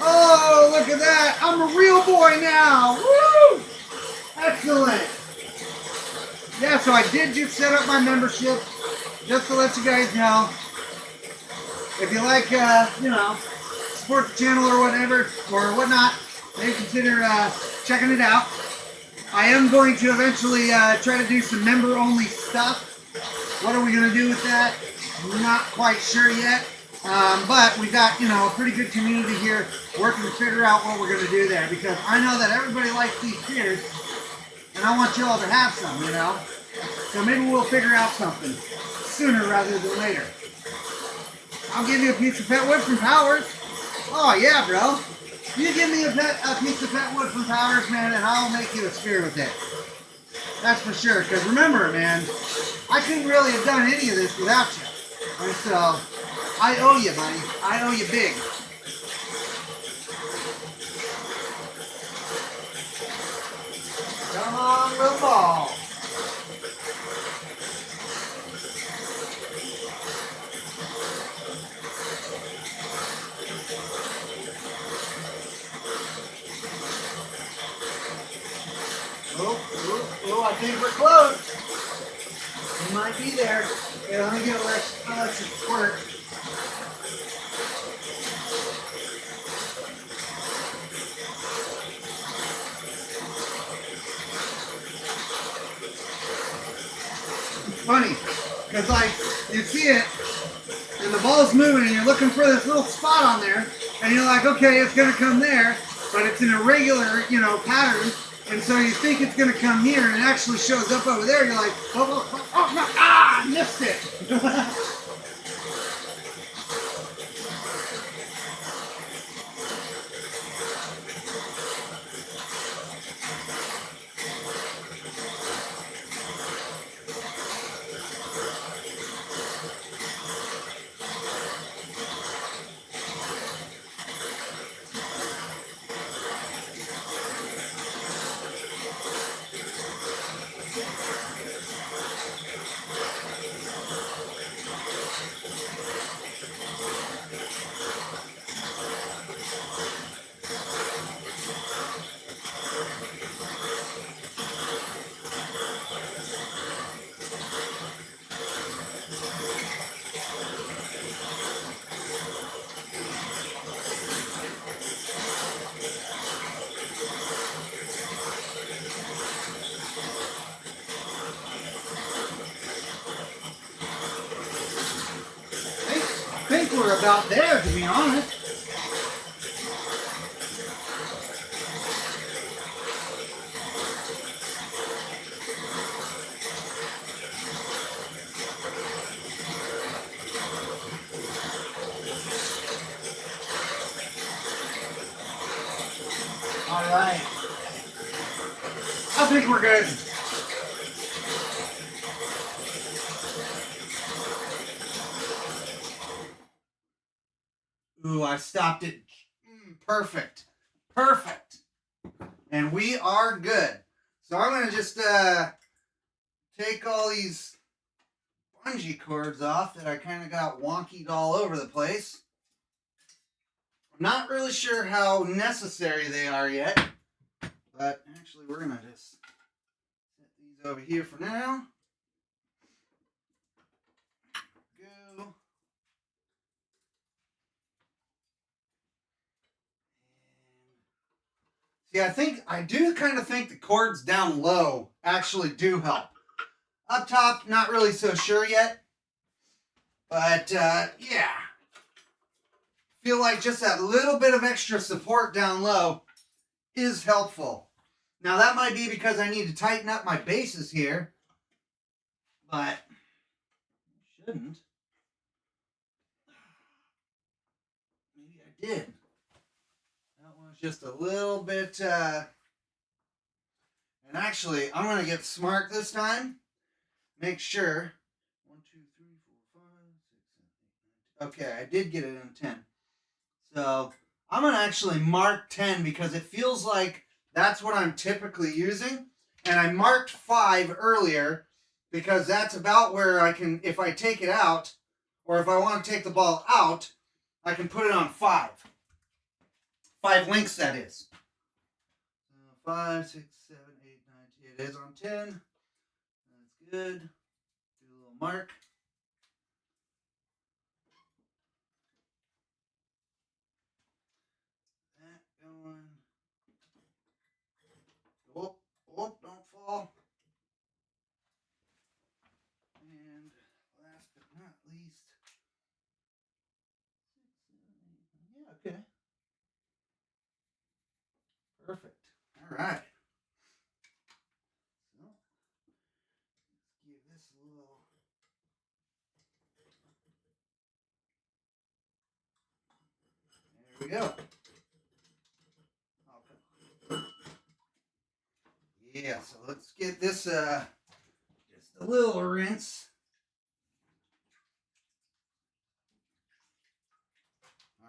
Oh, look at that. I'm a real boy now. Woo! Excellent. Yeah, so I did just set up my membership just to let you guys know. If you like, you know, support the channel or whatever, or whatnot, maybe consider checking it out. I am going to eventually try to do some member-only stuff. What are we going to do with that? Not quite sure yet. But we've got, you know, a pretty good community here working to figure out what we're going to do there. Because I know that everybody likes these spears, and I want you all to have some, you know. So maybe we'll figure out something sooner rather than later. I'll give you a piece of pet wood from Powers. Oh, yeah, bro. You give me a piece of pet wood from Powers, man, and I'll make you a spear with it. That's for sure. Because remember, man, I couldn't really have done any of this without you. And so, I owe you, buddy. I owe you big. Come on, little ball. Oh, I think we're close. We might be there. Okay, let me get a let you squirt. It's funny, because like, you see it, and the ball's moving, and you're looking for this little spot on there, and you're like, okay, it's going to come there, but it's an irregular, you know, pattern. And so you think it's going to come here, and it actually shows up over there. You're like, oh no, I missed it. I think we're about there, to be honest. All right. I think we're good. Ooh, I stopped it. Perfect. Perfect. And we are good. So I'm going to just take all these bungee cords off that I kind of got wonkied all over the place. I'm not really sure how necessary they are yet. But actually, we're going to just set these over here for now. Go. Yeah, I do kind of think the cords down low actually do help. Up top, not really so sure yet. But yeah, feel like just that little bit of extra support down low is helpful. Now that might be because I need to tighten up my bases here, but I shouldn't. Maybe I did. That one was just a little bit, and actually, I'm going to get smart this time. Make sure. 1, 2, 3, 4, 5, 6, 7, 8, 9, 10. Okay, I did get it in 10. So I'm going to actually mark 10 because it feels like that's what I'm typically using. And I marked 5 earlier because that's about where I can, if I take it out, or if I want to take the ball out, I can put it on 5. 5 links, that is. 5, 6, 7, 8, 9, 10. It is on 10. That's good. Do a little mark. That going. Oh, oh, don't fall. And last but not least, yeah, okay. Perfect. All right. So, let's give this a little. There we go. Okay. Yeah, so let's get this just a little rinse.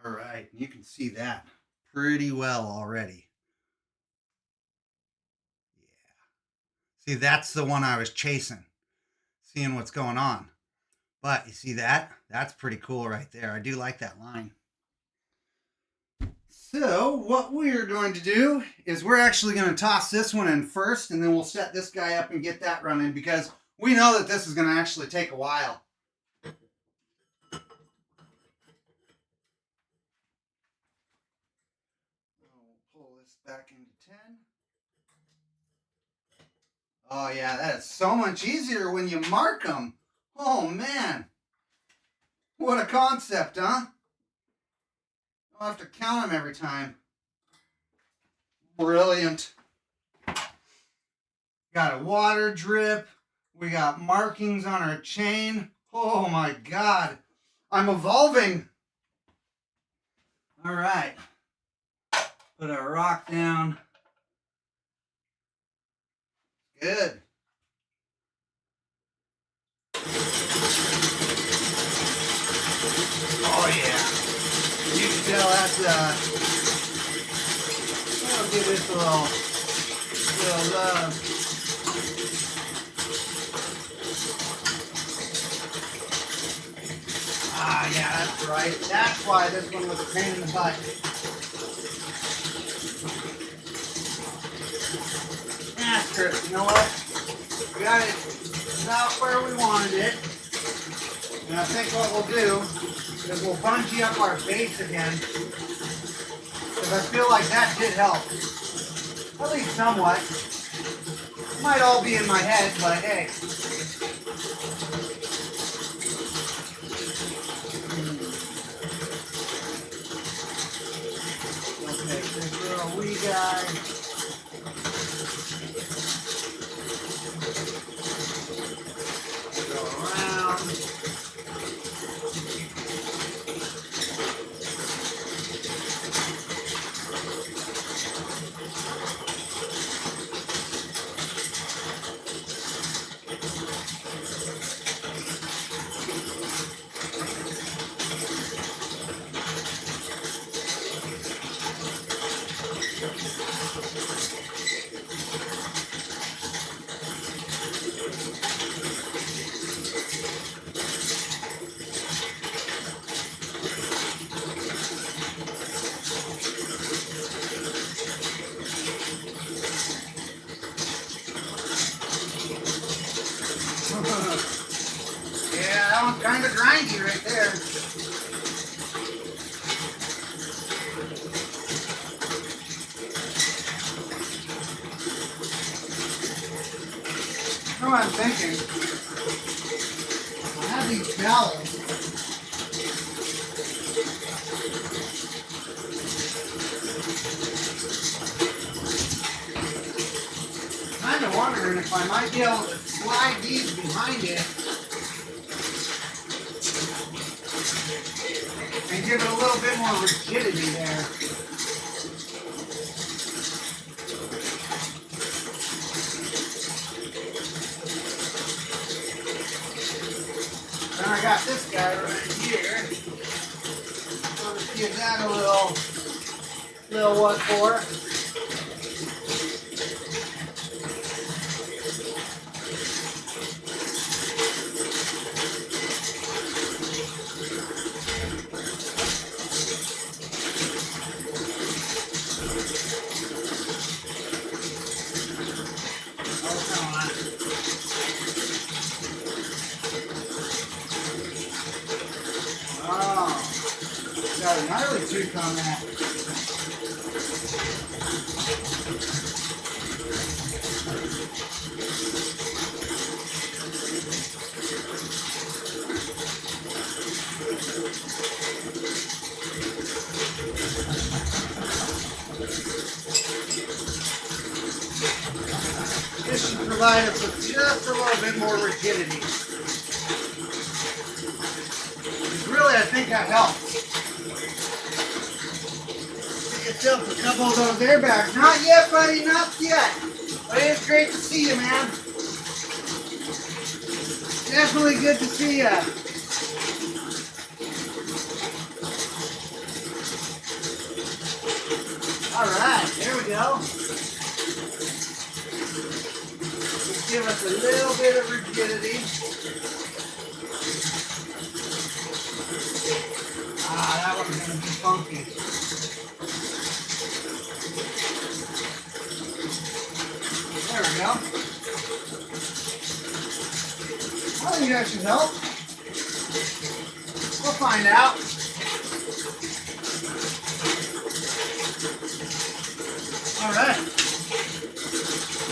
All right, you can see that pretty well already. Yeah. See, that's the one I was chasing, seeing what's going on. But you see that? That's pretty cool right there. I do like that line. So what we're going to do is we're actually going to toss this one in first, and then we'll set this guy up and get that running because we know that this is going to actually take a while. We'll pull this back into 10. Oh yeah, that is so much easier when you mark them. Oh man. What a concept, huh? I'll have to count them every time. Brilliant. Got a water drip. We got markings on our chain. Oh my God. I'm evolving. All right. Put our rock down. Good. Oh yeah. You can tell that's I'll give this a little love. Ah yeah, that's right. That's why this one was a pain in the butt. Yeah, Chris, you know what? We got it about where we wanted it. And I think what we'll do is we'll bungee up our base again. Because I feel like that did help. At least somewhat. It might all be in my head, but hey. Okay, this little wee guy. Go around. Yeah, that one's kind of grindy right there. You know what I'm thinking? I have these dowels. wondering if I might be able to slide these behind it and give it a little bit more rigidity there. Then I got this guy right here. So let's give that a little what for. Got a gnarly tooth on that. This should provide us with just a little bit more rigidity. Really, I think that helps. Get yourself a couple of those airbags. Not yet, buddy, not yet. But it is great to see you, man. Definitely good to see you. Alright, there we go. Just give us a little bit of rigidity. That one's going to be funky. There we go. I think that should help. We'll find out. Alright.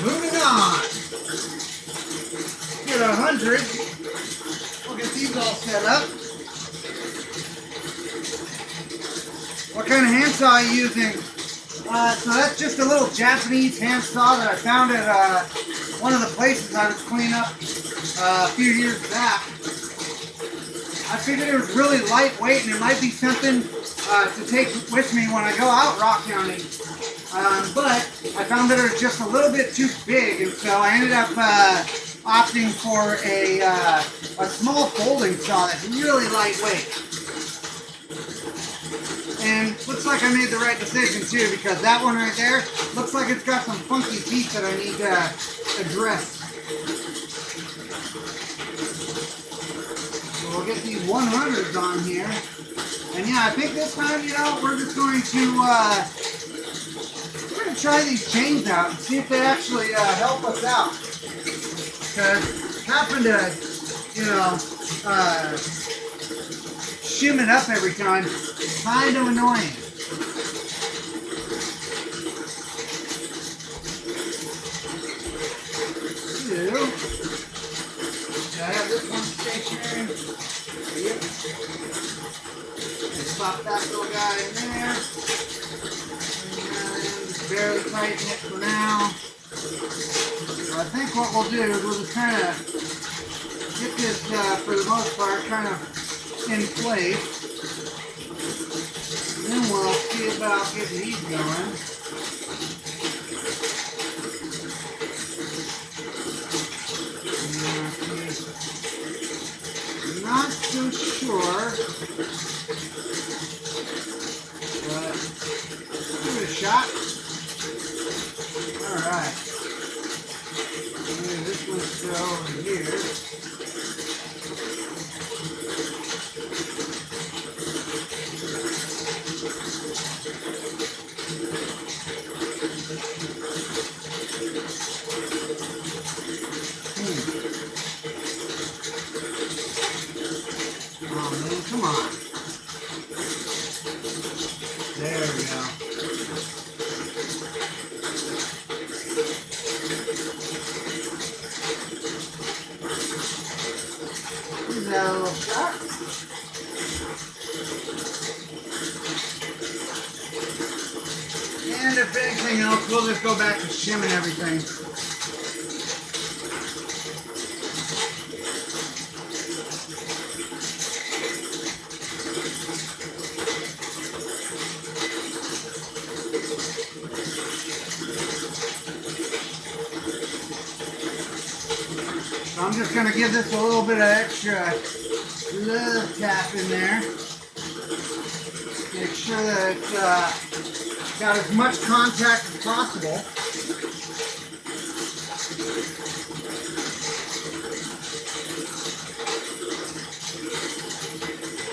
Moving on. Get 100. We'll get these all set up. What kind of handsaw are you using? So that's just a little Japanese handsaw that I found at one of the places I was cleaning up a few years back. I figured it was really lightweight and it might be something to take with me when I go out rock counting. But I found that it was just a little bit too big, and so I ended up opting for a small folding saw that's really lightweight. And looks like I made the right decision too, because that one right there looks like it's got some funky teeth that I need to address. So we'll get these 100s on here. And yeah, I think this time, we're just going to try these chains out and see if they actually help us out. Because having to, shim it up every time, kind of annoying. I have this one stationary. Yep. Just pop that little guy in there. And just barely tighten it for now. So I think what we'll do is we'll just kind of get this, for the most part, kind of in place. And then we'll see about getting these going. Not so sure, but give it a shot. Alright. This one's still over here. Oh man, come on. There we go. Here's that little shot. And if anything else, we'll just go back to shimming everything. So I'm just going to give this a little bit of extra love tap in there. Make sure that it's got as much contact as possible.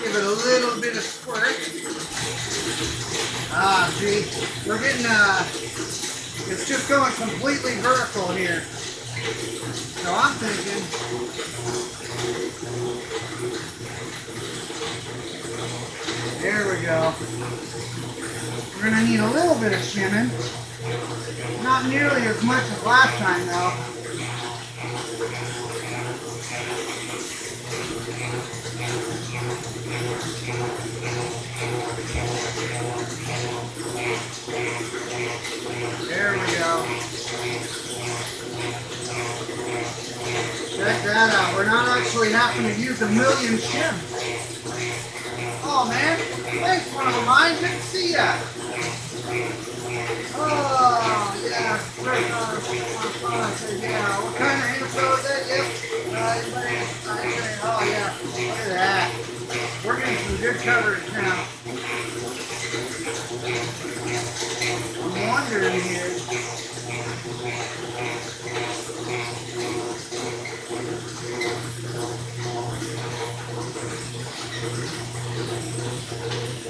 Give it a little bit of squirt. See, we're getting, it's just going completely vertical here. So I'm thinking, there we go. We're going to need a little bit of shimming. Not nearly as much as last time though. There we go. Check that out. We're not actually having to use a million shims. Oh man, thanks one of mine. Good to see ya. Oh yeah, yeah. What kind of info is that? Yep. Oh yeah. Look at that. We're getting some good coverage now. I'm wondering here.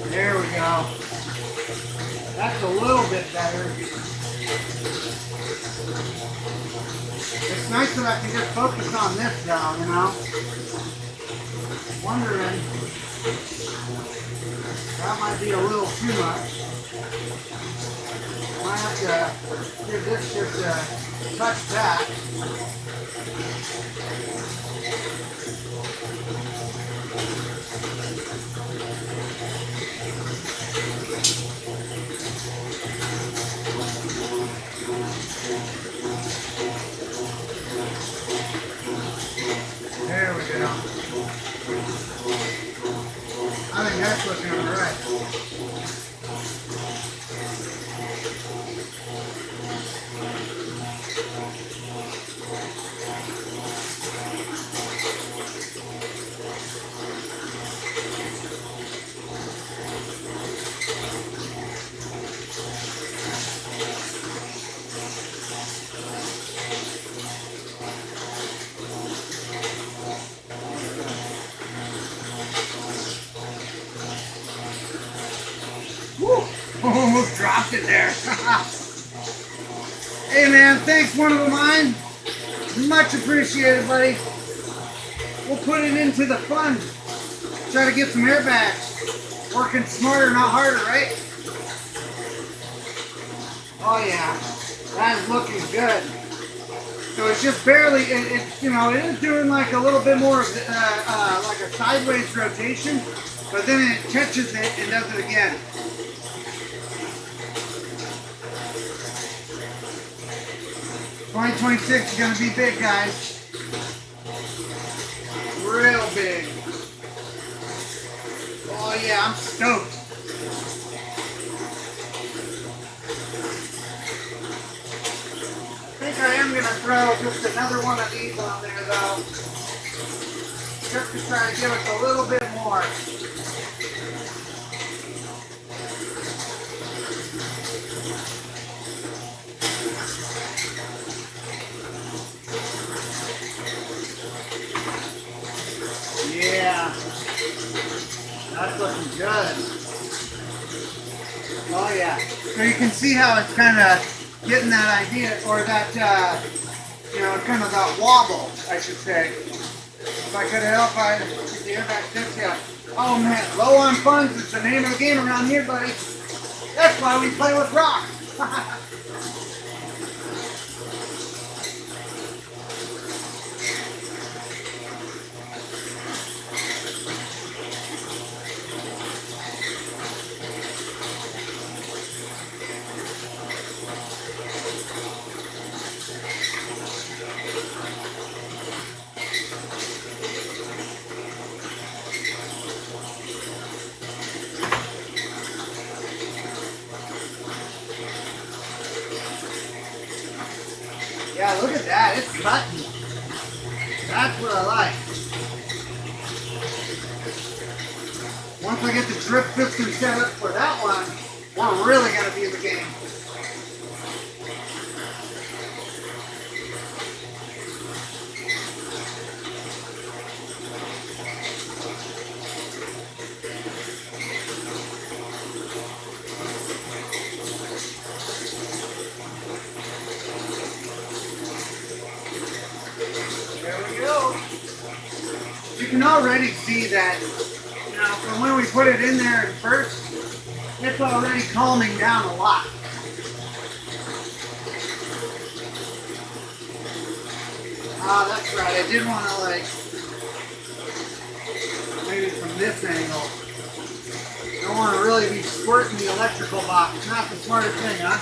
There we go. That's a little bit better. It's nice that I can just focus on this now, you know. Wondering, that might be a little too much. Might have to give this just a touch back. There we go. I think that's looking all right. Woo! Almost dropped it there. Hey man, thanks one of mine. Much appreciated, buddy. We'll put it into the fun. Try to get some airbags. Working smarter, not harder, right? Oh yeah, that is looking good. So it's just barely, you know, it is doing like a little bit more of like a sideways rotation, but then it catches it and does it again. '26 is going to be big, guys. Real big. Oh yeah, I'm stoked. I think I am going to throw just another one of these on there though. Just to try to give us a little bit more. Yeah, that's looking good. Oh yeah. So you can see how it's kind of getting that idea, or that, you know, kind of that wobble, I should say. If I could help, I'd get the airbag tips, yeah. Oh man, low on funds is the name of the game around here, buddy. That's why we play with rocks. Yeah, look at that. It's cutting. That's what I like. Once I get the drip piston set up for that one, we're really going to be in the game. There we go. You can already see that, you know, from when we put it in there at first, it's already calming down a lot. Ah, that's right. I did want to, like, maybe from this angle. Don't want to really be squirting the electrical box. Not the smartest thing, huh?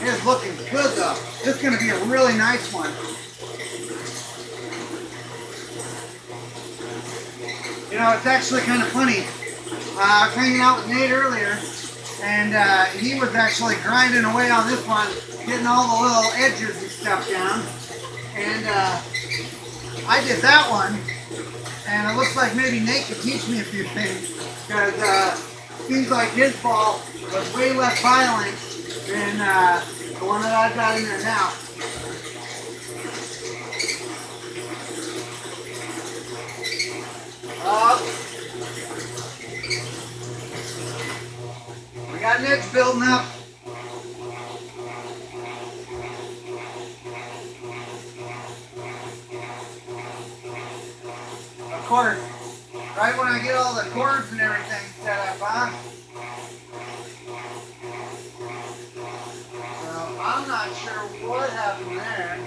It's looking good though. This is going to be a really nice one. You know, it's actually kind of funny. I was hanging out with Nate earlier, and he was actually grinding away on this one, getting all the little edges and stuff down. And I did that one, and it looks like maybe Nate could teach me a few things, because it seems like his ball was way less violent than the one that I've got in there now. We got an edge building up. Of course, right when I get all the cords and everything set up, huh? So I'm not sure what happened there.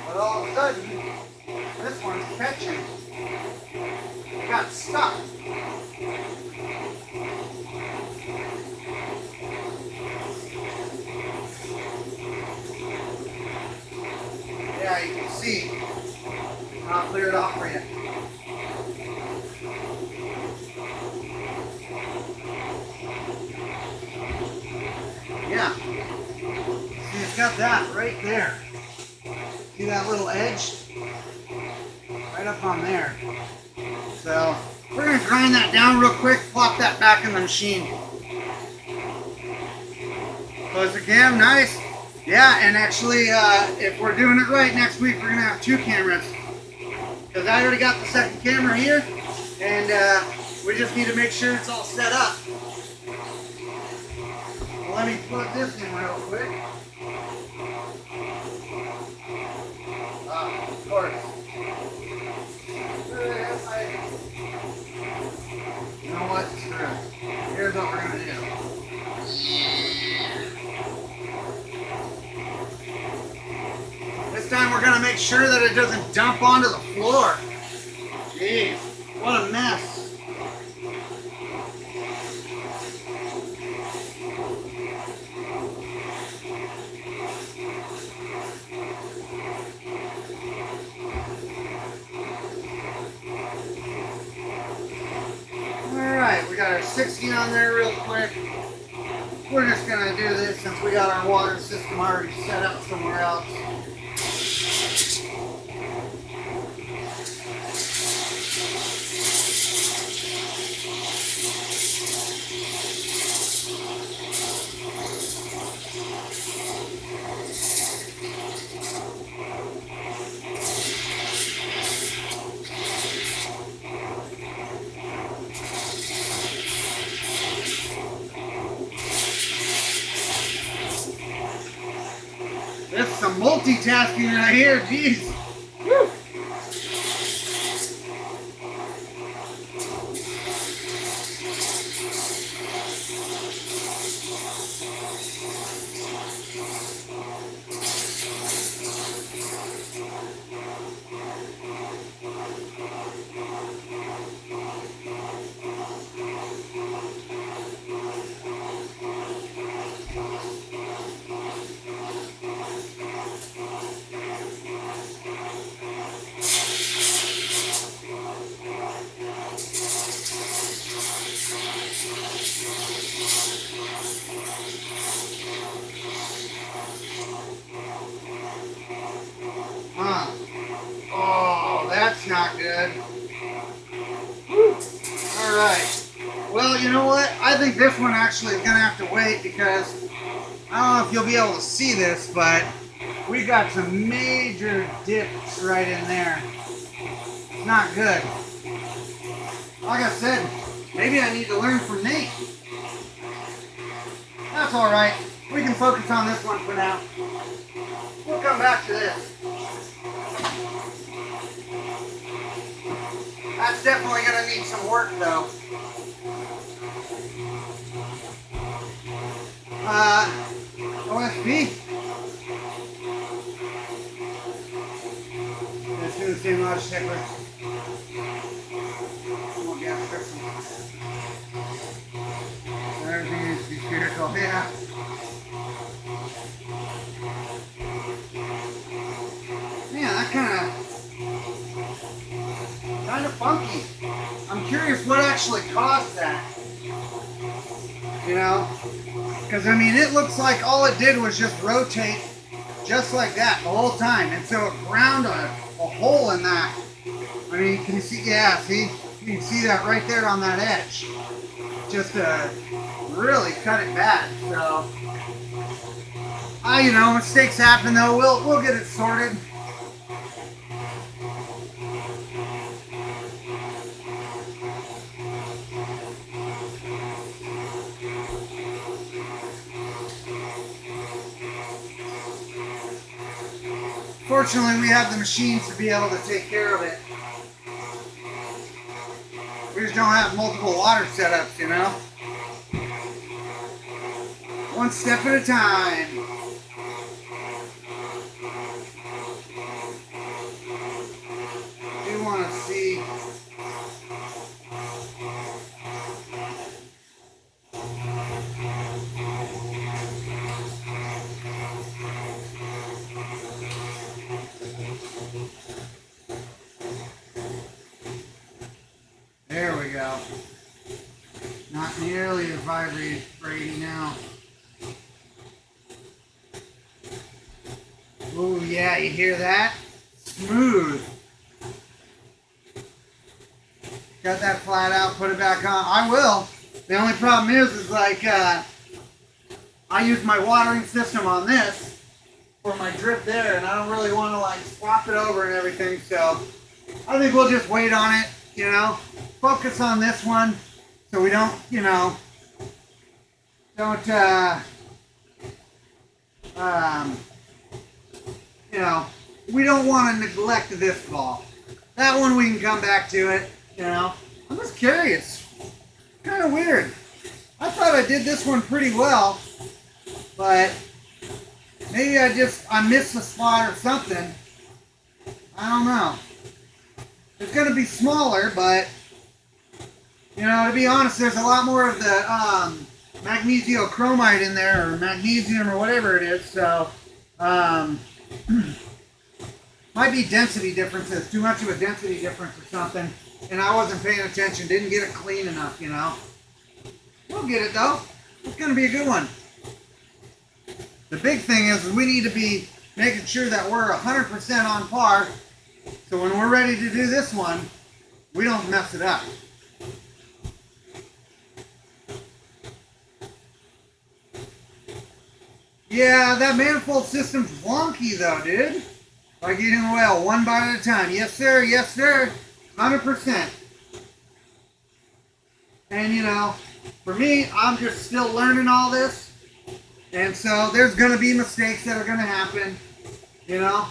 But all of a sudden, this one's catching. It got stuck. Yeah, you can see. I'll clear it off for you. Yeah. See, it's got that right there. See that little edge? Right up on there. So, we're going to grind that down real quick, plop that back in the machine. So it's again nice. Yeah, and actually, if we're doing it right, next week we're going to have 2 cameras. Because I already got the second camera here, and we just need to make sure it's all set up. Well, let me plug this in real quick. Of course. You know what? Screw it. Here's what we're going to do. This time we're going to make sure that it doesn't dump onto the floor. Jeez, what a mess. Alright, we got our 60 on there real quick. We're just going to do this since we got our water system already set up somewhere else. That's some multitasking right here, jeez. Woo. right. Well, you know what? I think this one actually is going to have to wait because I don't know if you'll be able to see this, but we got some major dips right in there. It's not good. Like I said, maybe I need to learn from Nate. That's all right. We can focus on this one for now. We'll come back to this. That's definitely going to need some work, though. OSB. Let's do the same large stickler. More gas strips. Everything needs to be spherical. Yeah. Man, that kind of funky. I'm curious what actually caused that. You know? Because, I mean, it looks like all it did was just rotate just like that the whole time. And so it ground a hole in that. I mean, can you see? Yeah, see? You can see that right there on that edge. Just really cut it bad. So, you know, mistakes happen though. We'll get it sorted. Fortunately, we have the machines to be able to take care of it. We just don't have multiple water setups, you know? One step at a time. Do want to see. There we go. Not nearly as vibrating now. Oh yeah, you hear that? Smooth. Got that flat out, put it back on. I will. The only problem is like, I use my watering system on this for my drip there, and I don't really want to like swap it over and everything, so I think we'll just wait on it, you know? Focus on this one so we don't, you know, you know, we don't want to neglect this ball. That one we can come back to it, you know. I'm just curious. Kind of weird. I thought I did this one pretty well, but maybe I missed a spot or something. I don't know. It's going to be smaller, but you know, to be honest, there's a lot more of the magnesiochromite in there, or magnesium, or whatever it is, so might be density differences, too much of a density difference or something, and I wasn't paying attention, didn't get it clean enough, you know. We'll get it, though. It's going to be a good one. The big thing is we need to be making sure that we're 100% on par, so when we're ready to do this one, we don't mess it up. Yeah, that manifold system's wonky though, dude. Like eating a whale, one bite at a time. Yes, sir. Yes, sir. 100%. And, you know, for me, I'm just still learning all this. And so there's going to be mistakes that are going to happen, you know.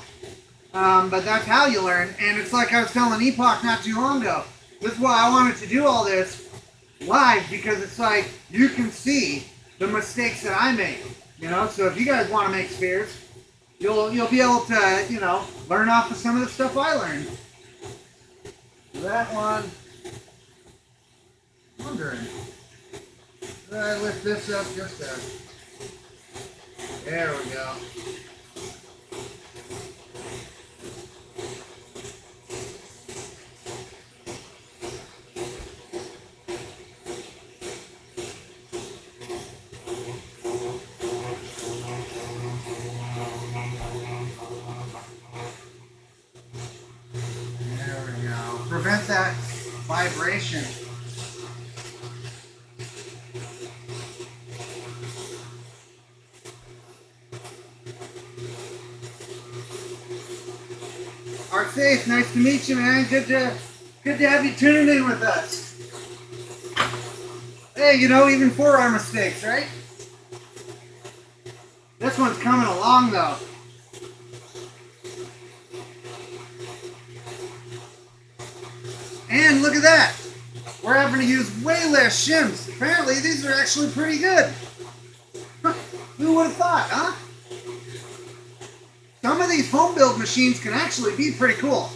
But that's how you learn. And it's like I was telling Epoch not too long ago. This is why I wanted to do all this live, because it's like you can see the mistakes that I make. You know, so if you guys want to make spheres, you'll be able to, you know, learn off of some of the stuff I learned. That one, I'm wondering, should I lift this up just a, there we go. Prevent that vibration. Art Safe, nice to meet you, man. Good to have you tuning in with us. Hey, you know, even 4 are mistakes, right? This one's coming along though. And look at that. We're having to use way less shims. Apparently these are actually pretty good. Who would have thought, huh? Some of these home build machines can actually be pretty cool.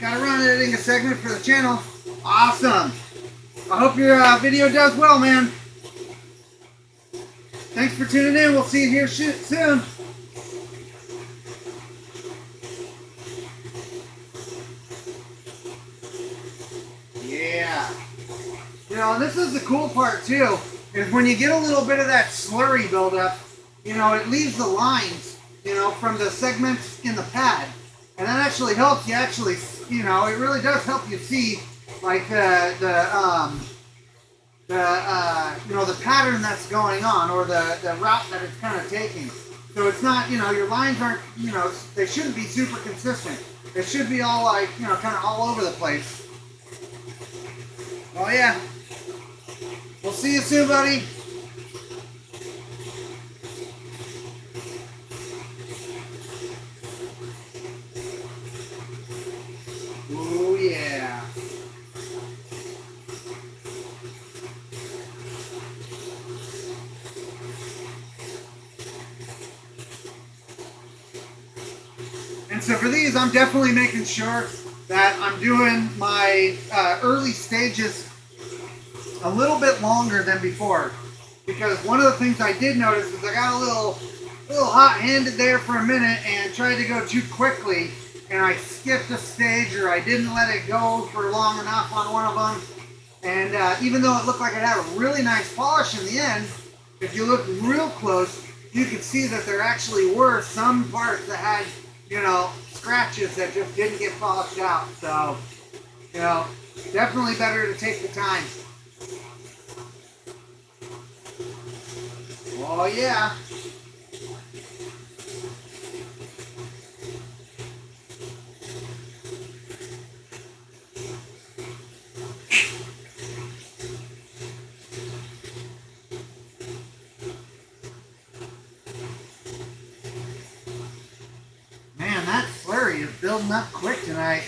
Got a run editing a segment for the channel. Awesome. I hope your video does well, man. Thanks for tuning in. We'll see you here soon. Yeah. You know, this is the cool part too, is when you get a little bit of that slurry buildup, you know, it leaves the lines, you know, from the segments in the pad. And that actually helps you actually, you know, it really does help you see like you know, the pattern that's going on, or the route that it's kind of taking. So it's not, you know, your lines aren't, you know, they shouldn't be super consistent. They should be all like, you know, kind of all over the place. Oh yeah. We'll see you soon, buddy. Oh yeah. And so for these, I'm definitely making sure that I'm doing my early stages a little bit longer than before. Because one of the things I did notice is I got a little hot-handed there for a minute and tried to go too quickly, and I skipped a stage, or I didn't let it go for long enough on one of them. And even though it looked like it had a really nice polish in the end, if you look real close, you could see that there actually were some parts that had, you know, scratches that just didn't get polished out. So, you know, definitely better to take the time. Oh yeah. Man, that slurry is building up quick tonight.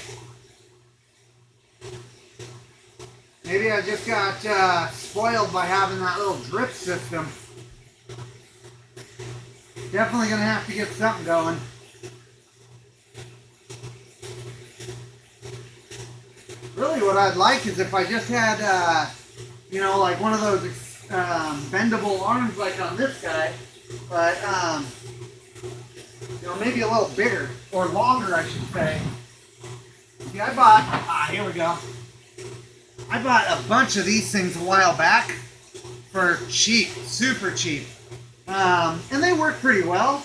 Maybe I just got spoiled by having that little drip system. Definitely gonna have to get something going. Really what I'd like is if I just had, you know, like one of those bendable arms like on this guy, but, you know, maybe a little bigger, or longer I should say. See, I bought, here we go. I bought a bunch of these things a while back for cheap, super cheap. And they work pretty well.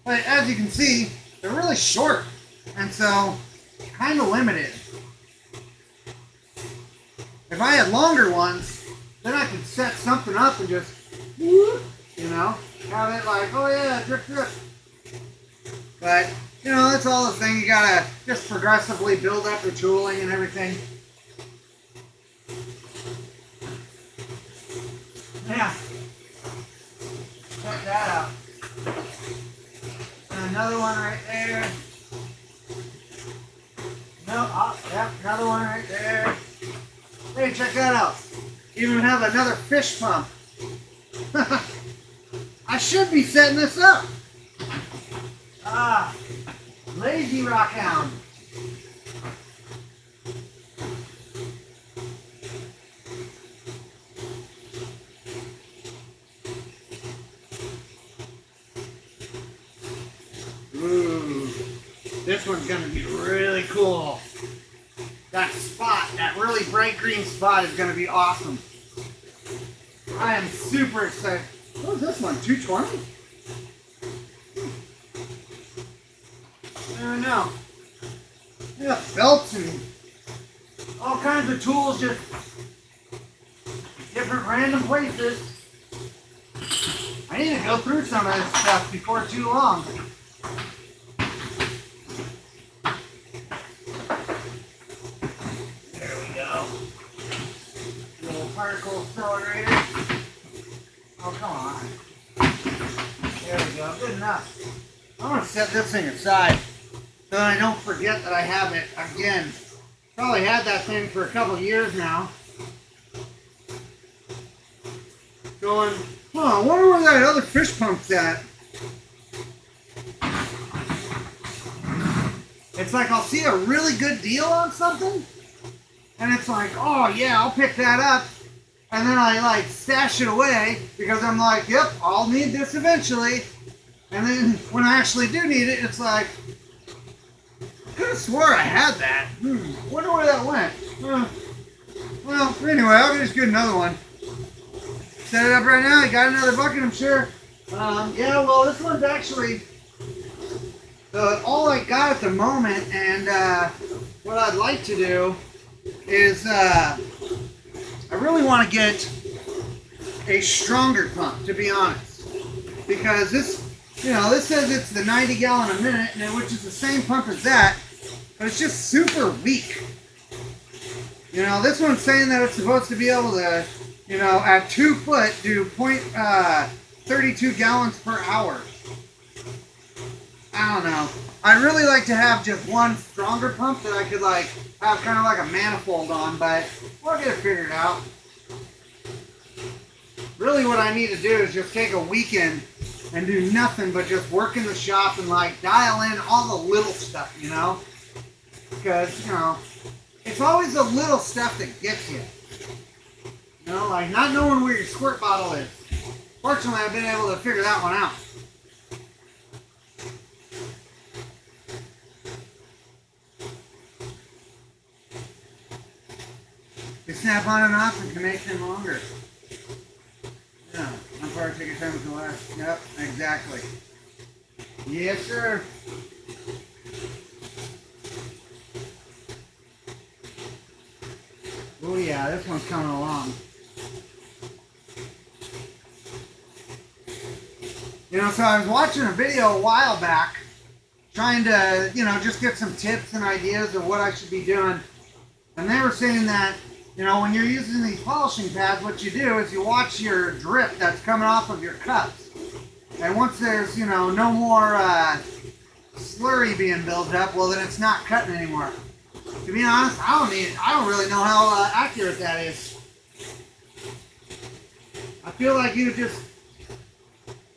But as you can see, they're really short. And so, kind of limited. If I had longer ones, then I could set something up and just, you know, have it like, oh yeah, drip, drip. But, you know, that's all the thing. You gotta just progressively build up your tooling and everything. Yeah. Check that out. And another one right there. No, oh, yep, another one right there. Hey, check that out. Even have another fish pump. I should be setting this up. Lazy rock hound. Ooh, this one's gonna be really cool. that spot, that really bright green spot is going to be awesome. I am super excited. What is this one, 220? I don't know. Yeah, belts and all kinds of tools, just different random places. I need to go through some of this stuff before too long. There we go. Little particle accelerator. Oh, come on. There we go. Good enough. I'm going to set this thing aside so that I don't forget that I have it again. Probably had that thing for a couple of years now. Going, oh, I wonder where that other fish pump's at. It's like I'll see a really good deal on something, and it's like, oh yeah, I'll pick that up. And then I like stash it away because I'm like, yep, I'll need this eventually. And then when I actually do need it, it's like, I could have swore I had that. Wonder where that went. Well, anyway, I'll just get another one. Set it up right now. I got another bucket, I'm sure. Yeah, well, this one's actually all I got at the moment, and what I'd like to do is I really want to get a stronger pump, to be honest, because this, you know, this says it's the 90 gallon a minute, which is the same pump as that, but it's just super weak. You know, this one's saying that it's supposed to be able to, you know, at 2 foot, do 0.32 gallons per hour. I don't know. I'd really like to have just one stronger pump that I could, like, have kind of like a manifold on, but we'll get it figured out. Really what I need to do is just take a weekend and do nothing but just work in the shop and, like, dial in all the little stuff, you know? Because, you know, it's always the little stuff that gets you. You know, like not knowing where your squirt bottle is. Fortunately, I've been able to figure that one out. They snap on and off and can make them longer. Yeah, how far take your time with the last? Yep, exactly. Yes, sir. Oh yeah, this one's coming along. You know, so I was watching a video a while back, trying to, you know, just get some tips and ideas of what I should be doing. And they were saying that, you know, when you're using these polishing pads, what you do is you watch your drip that's coming off of your cups. And once there's, you know, no more slurry being built up, well then it's not cutting anymore. To be honest, I don't really know how accurate that is. I feel like you just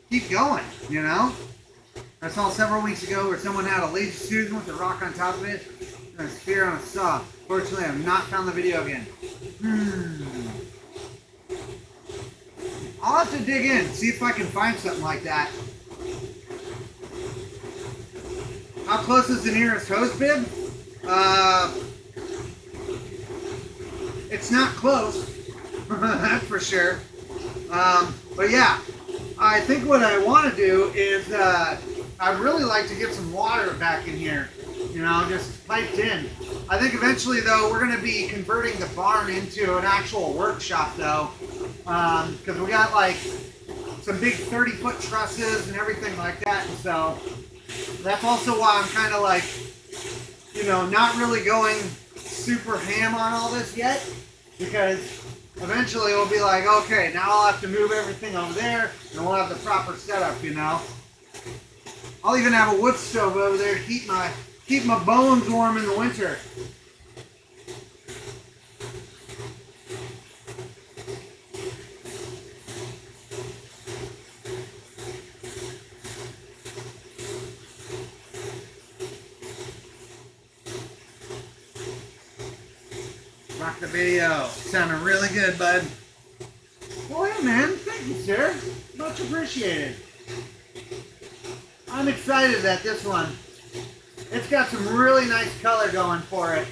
keep going, you know? I saw several weeks ago where someone had a lazy Susan with a rock on top of it and a spear on a saw. Fortunately, I have not found the video again. I'll have to dig in, see if I can find something like that. How close is the nearest hose bib? It's not close, that's for sure. But yeah, I think what I want to do is I'd really like to get some water back in here, you know, just piped in. I think eventually, though, we're going to be converting the barn into an actual workshop, though, because we got like some big 30-foot trusses and everything like that, and so that's also why I'm kind of like, you know, not really going super ham on all this yet, because eventually we'll be like, okay, now I'll have to move everything over there, and we'll have the proper setup, you know. I'll even have a wood stove over there to keep my bones warm in the winter. Rock the video. Sounding really good, bud. Well, hey, man. Thank you, sir. Much appreciated. I'm excited that this one, it's got some really nice color going for it.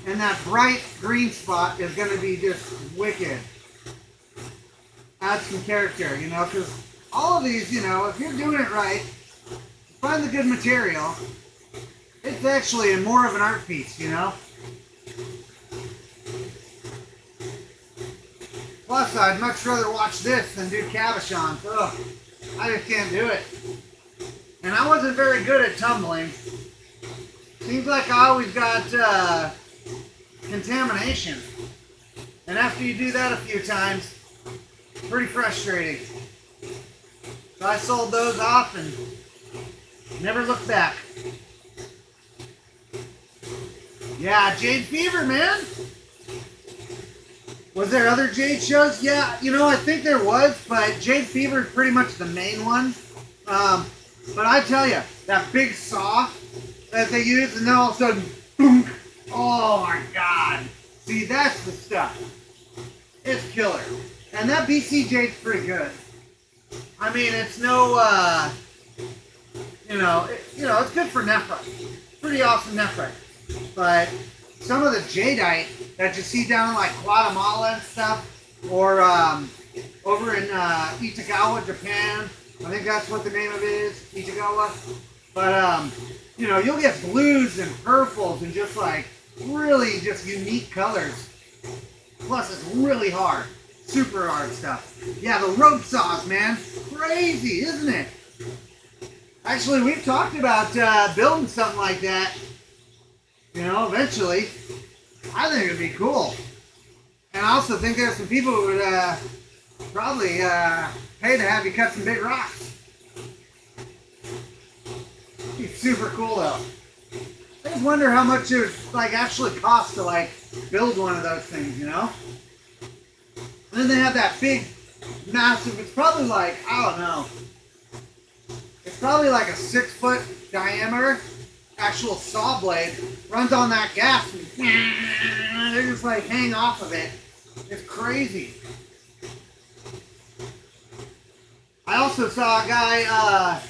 And that bright green spot is going to be just wicked. Add some character, you know, because all of these, you know, if you're doing it right, find the good material, it's actually more of an art piece, you know. Plus, I'd much rather watch this than do cabochons. Ugh, I just can't do it. And I wasn't very good at tumbling. Seems like I always got contamination. And after you do that a few times, pretty frustrating. So I sold those off and never looked back. Yeah, Jade Fever, man. Was there other Jade shows? Yeah, you know, I think there was, but Jade Fever is pretty much the main one. But I tell you, that big saw that they use, and then all of a sudden, boom! Oh my God! See, that's the stuff. It's killer. And that BC Jade's pretty good. I mean, it's no, it's good for nephrite. Pretty awesome nephrite. But some of the jadeite that you see down in like Guatemala and stuff, or over in Itagawa, Japan, I think that's what the name of it is, Itagawa. But you'll get blues and purples and just like really just unique colors. Plus, it's really hard. Super hard stuff. Yeah, the rope saws, man. Crazy, isn't it? Actually, we've talked about building something like that. You know, eventually. I think it'd be cool. And I also think there's some people who would probably pay to have you cut some big rocks. It'd be super cool, though. I just wonder how much it would like actually cost to like build one of those things, you know? And then they have that big, massive, it's probably like, I don't know. It's probably like a 6-foot diameter actual saw blade. Runs on that gas and they just like hang off of it. It's crazy. I also saw a guy,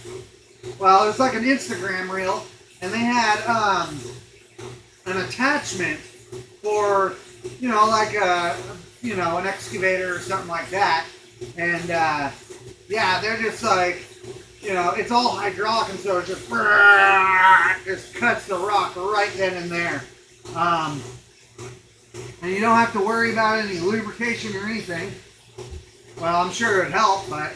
it was like an Instagram reel, and they had an attachment for, like an excavator or something like that. And they're just like, it's all hydraulic, and so it just cuts the rock right then and there. And you don't have to worry about any lubrication or anything. Well, I'm sure it'd help, but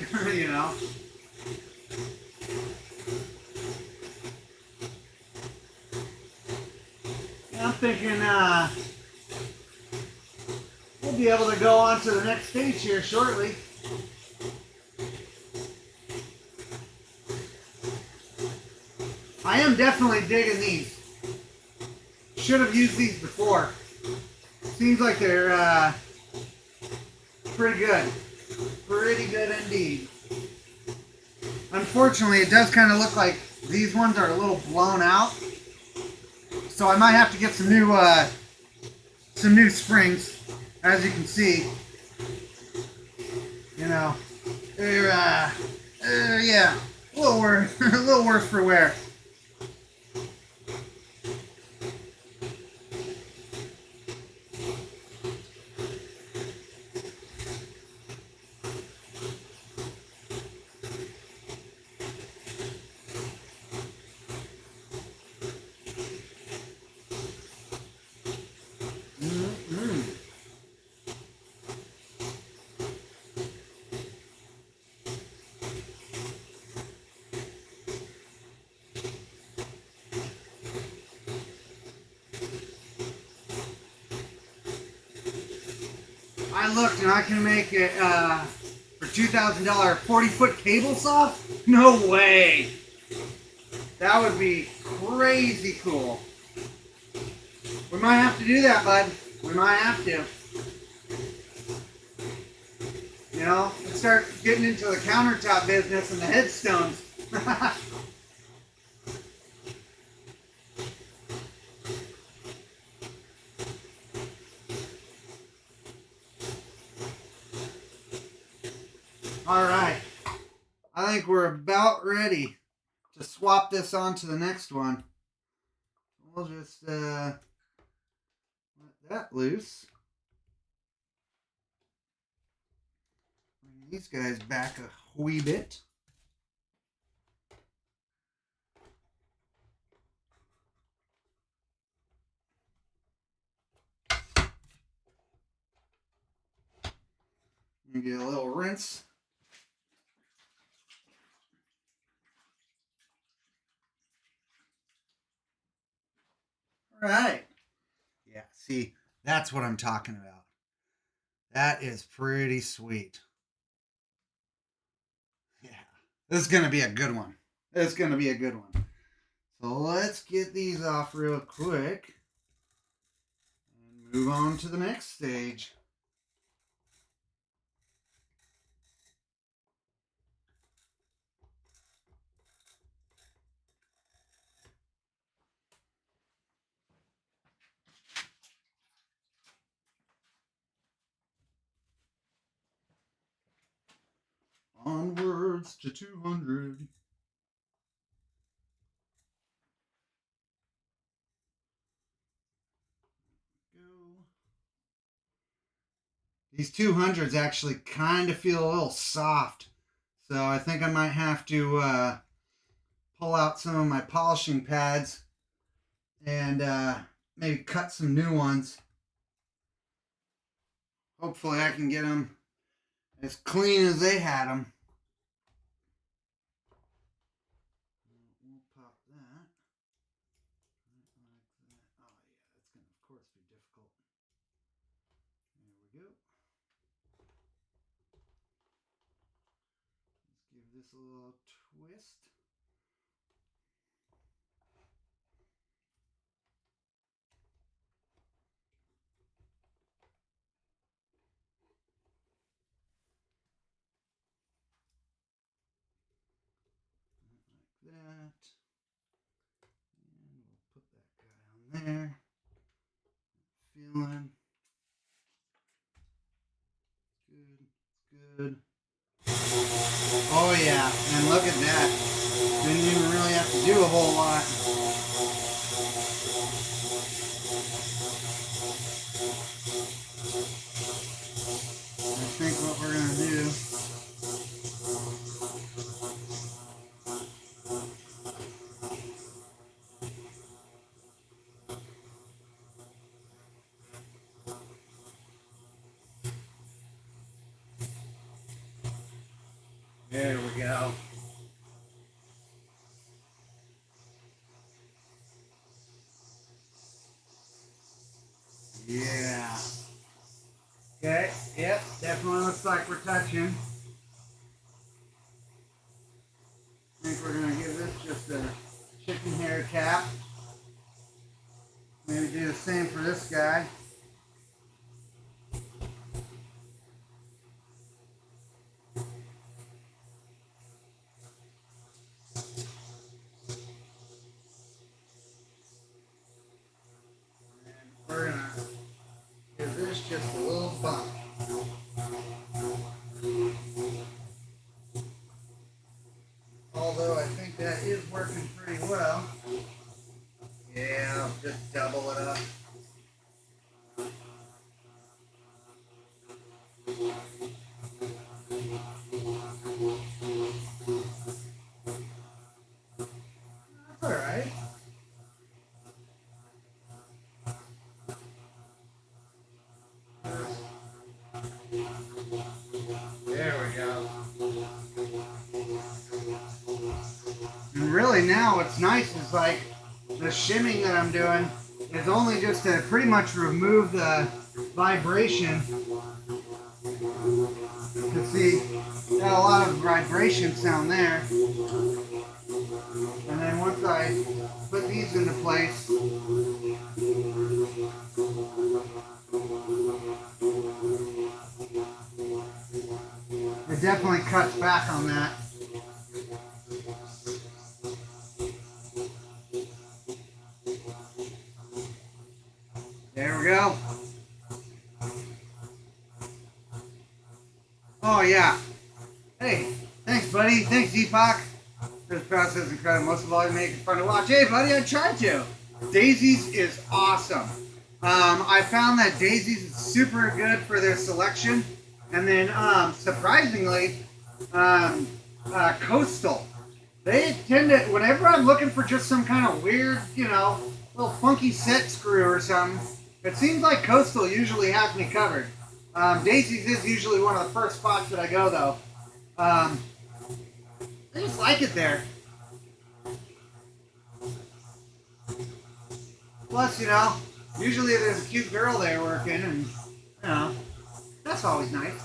I'm thinking we'll be able to go on to the next stage here shortly. I am definitely digging these. Should have used these before. Seems like they're pretty good. Pretty good indeed. Unfortunately, it does kind of look like these ones are a little blown out. So I might have to get some new springs. As you can see, they're a little worse for wear. I looked and I can make it for $2,000 40-foot cable saw? No way! That would be crazy cool. We might have to do that, bud. We might have to. Let's start getting into the countertop business and the headstones. Alright, I think we're about ready to swap this on to the next one. We'll just, that loose. Bring these guys back a wee bit. You get a little rinse. All right. Yeah, see, that's what I'm talking about. That is pretty sweet. Yeah, this is going to be a good one. It's going to be a good one. So let's get these off real quick and move on to the next stage. Onwards to 200. Go. These 200s actually kind of feel a little soft. So I think I might have to pull out some of my polishing pads and maybe cut some new ones. Hopefully I can get them as clean as they had them. We'll pop that. Like that. Oh yeah, that's going to of course be difficult. There we go. Let's give this a little twist. Like that. And we'll put that guy on there. Feeling good. Oh yeah, and look at that. Didn't even really have to do a whole lot. I think what we're gonna do. There we go. Yeah. Okay, yep, definitely looks like we're touching. I think we're gonna give this just a chicken hair tap. Maybe do the same for this guy. We're gonna give this just a little bump. Although I think that is working pretty well. Yeah, just double it up. That's alright. There we go. And really now what's nice is like the shimming that I'm doing is only just to pretty much remove the vibration. You can see got a lot of vibration sound there. And then once I put these into place, it definitely cuts back on that. There we go. Oh yeah. Hey, thanks buddy. Thanks Deepak. This process incredible. Most of all, you make it fun to watch. Hey buddy, I tried to. Daisy's is awesome. I found that Daisy's is super good for their selection, and then surprisingly, Coastal. They tend to, whenever I'm looking for just some kind of weird, little funky set screw or something, it seems like Coastal usually has me covered. Daisy's is usually one of the first spots that I go, though. I just like it there. Plus, usually there's a cute girl there working, and, that's always nice.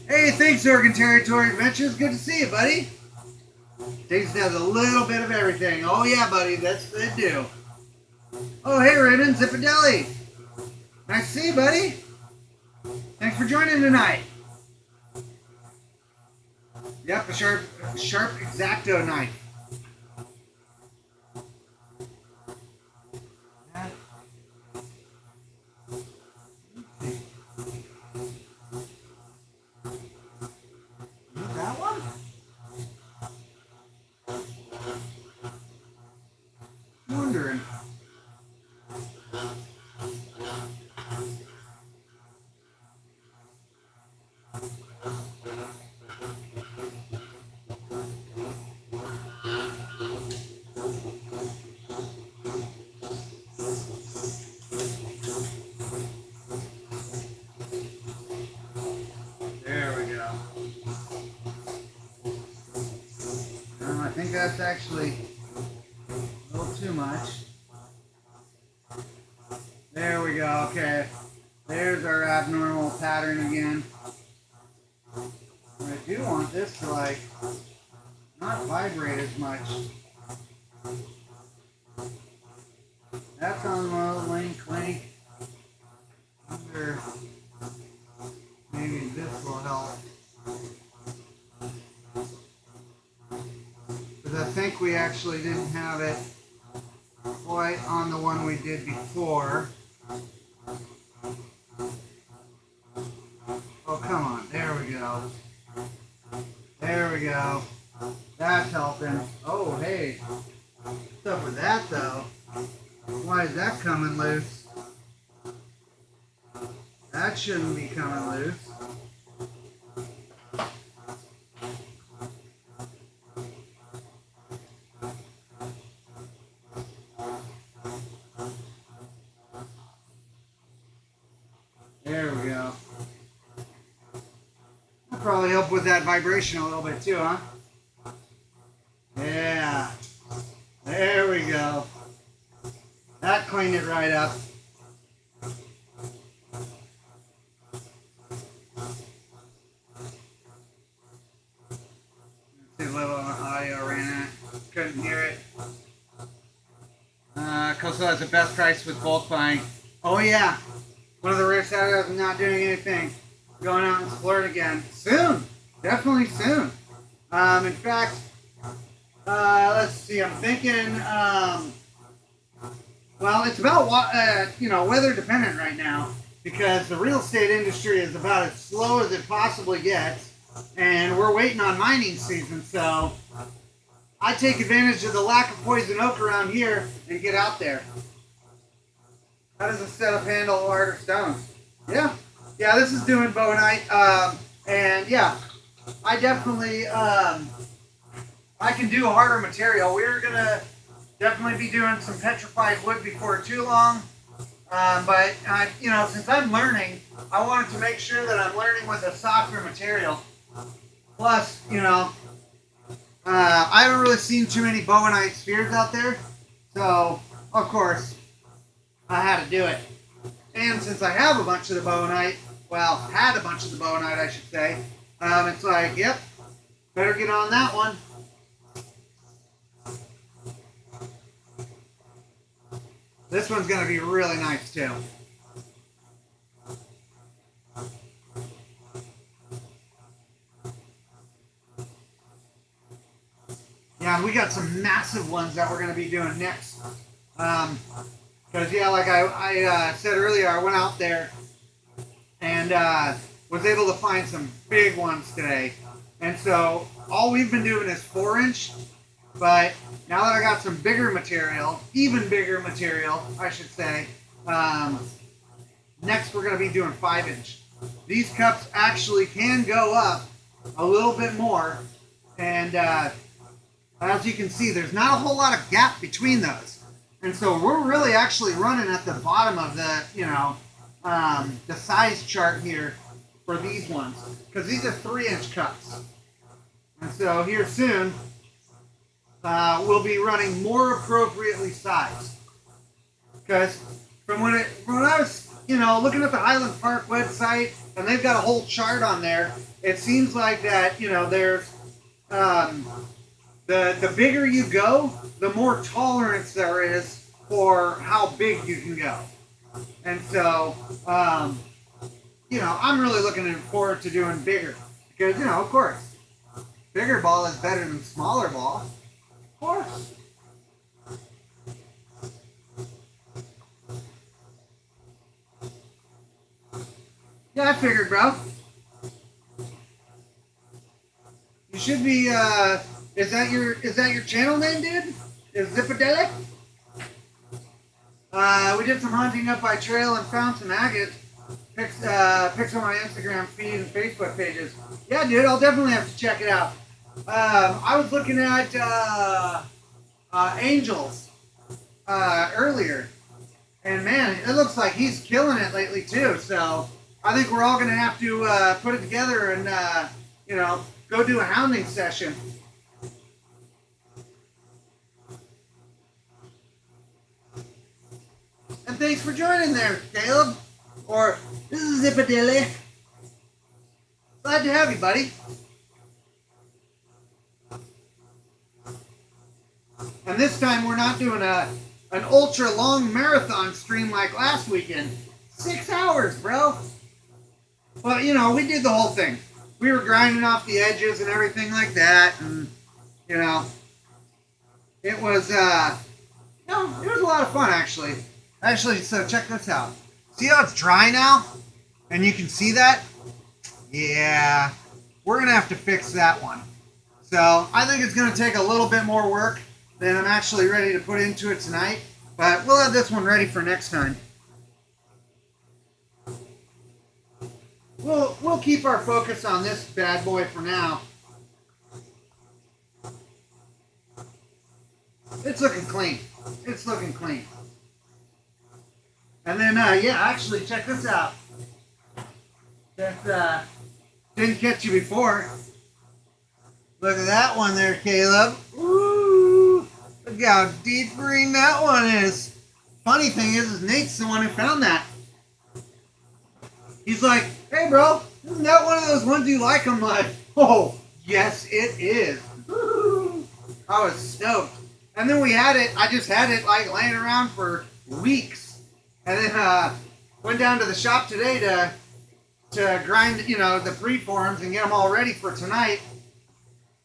Hey, thanks, Oregon Territory Adventures. Good to see you, buddy. Takes does a little bit of everything. Oh, yeah, buddy. That's what they do. Oh, hey, Raymond. Zipadelli. Nice to see you, buddy. Thanks for joining tonight. Yep, a sharp X-Acto knife. That one? Wondering. There we go. I think that's actually a little too much. There we go. Okay. There's our abnormal pattern again. I do want this to not vibrate as much. That's on low, link. Wonder maybe this will help. Because I think we actually didn't have it quite on the one we did before. Oh, come on. There we go. There we go. That's helping. Oh, hey. What's up with that, though? Why is that coming loose? That shouldn't be coming loose. There we go. That'll probably help with that vibration a little bit too, huh? Yeah. There we go. That cleaned it right up. See a little audio ran out. Couldn't hear it. Coastal has the best price with bulk buying. Oh yeah. One of the rare Saturdays I'm not doing anything. Going out and exploring again. Soon. Definitely soon. In fact, let's see, I'm thinking, well, it's about, weather dependent right now because the real estate industry is about as slow as it possibly gets, and we're waiting on mining season, so I take advantage of the lack of poison oak around here and get out there. How does a setup handle harder stones? Yeah, this is doing bowenite, and yeah, I definitely, I can do a harder material. We're gonna definitely be doing some petrified wood before too long, but since I'm learning, I wanted to make sure that I'm learning with a softer material. Plus, I haven't really seen too many bowenite spheres out there, so of course I had to do it. And since I have a bunch of the bowenite, had a bunch of the bowenite, I should say, it's like, yep, better get on that one. This one's going to be really nice too. Yeah, we got some massive ones that we're going to be doing next. Because, like I said earlier, I went out there and was able to find some big ones today. And so all we've been doing is 4-inch. But now that I got some bigger material, even bigger material, I should say, next we're going to be doing 5-inch. These cups actually can go up a little bit more, and as you can see, there's not a whole lot of gap between those. And so we're really actually running at the bottom of the, the size chart here for these ones, because these are 3-inch cups. And so here soon, we'll be running more appropriately sized. Because from when I was, looking at the Highland Park website, and they've got a whole chart on there, it seems like that, there's the bigger you go, the more tolerance there is for how big you can go. And so, I'm really looking forward to doing bigger. Because, of course, bigger ball is better than smaller ball. Of course. Yeah, I figured, bro. You should be, is that your channel name, dude? Is Zipadelic? We did some hunting up by trail and found some agates. Pics on my Instagram feed and Facebook pages. Yeah, dude, I'll definitely have to check it out. I was looking at Angels earlier, and man, it looks like he's killing it lately too. So I think we're all gonna have to put it together and go do a hounding session. And thanks for joining there, Caleb. Or this is Zipadilly. Glad to have you, buddy. And this time we're not doing an ultra long marathon stream like last weekend. 6 hours, bro. But we did the whole thing. We were grinding off the edges and everything like that, and it was it was a lot of fun actually. So check this out. See how it's dry now? And you can see that? Yeah, we're gonna have to fix that one. So I think it's gonna take a little bit more work than I'm actually ready to put into it tonight, but we'll have this one ready for next time. We'll keep our focus on this bad boy for now. It's looking clean. It's looking clean. And then, actually, check this out. That didn't catch you before. Look at that one there, Caleb. Ooh, look how deep green that one is. Funny thing is Nate's the one who found that. He's like, hey, bro, isn't that one of those ones you like? I'm like, oh, yes, it is. Woo. I was stoked. And then I just had it like laying around for weeks. And then went down to the shop today to grind, the preforms and get them all ready for tonight.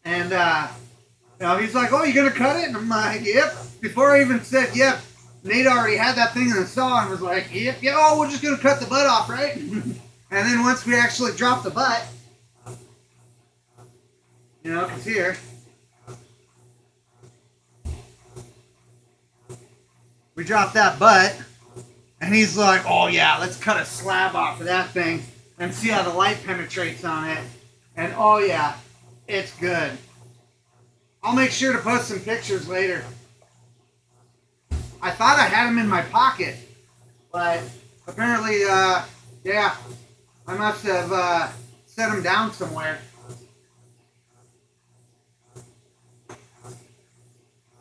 And, he's like, oh, you going to cut it? And I'm like, yep. Before I even said yep, Nate already had that thing in the saw and was like, yep, yeah, oh, we're just going to cut the butt off, right? And then once we actually dropped the butt, because here, we dropped that butt, and he's like, oh yeah, let's cut a slab off of that thing and see how the light penetrates on it. And oh yeah, it's good. I'll make sure to post some pictures later. I thought I had them in my pocket, but apparently, I must have set them down somewhere.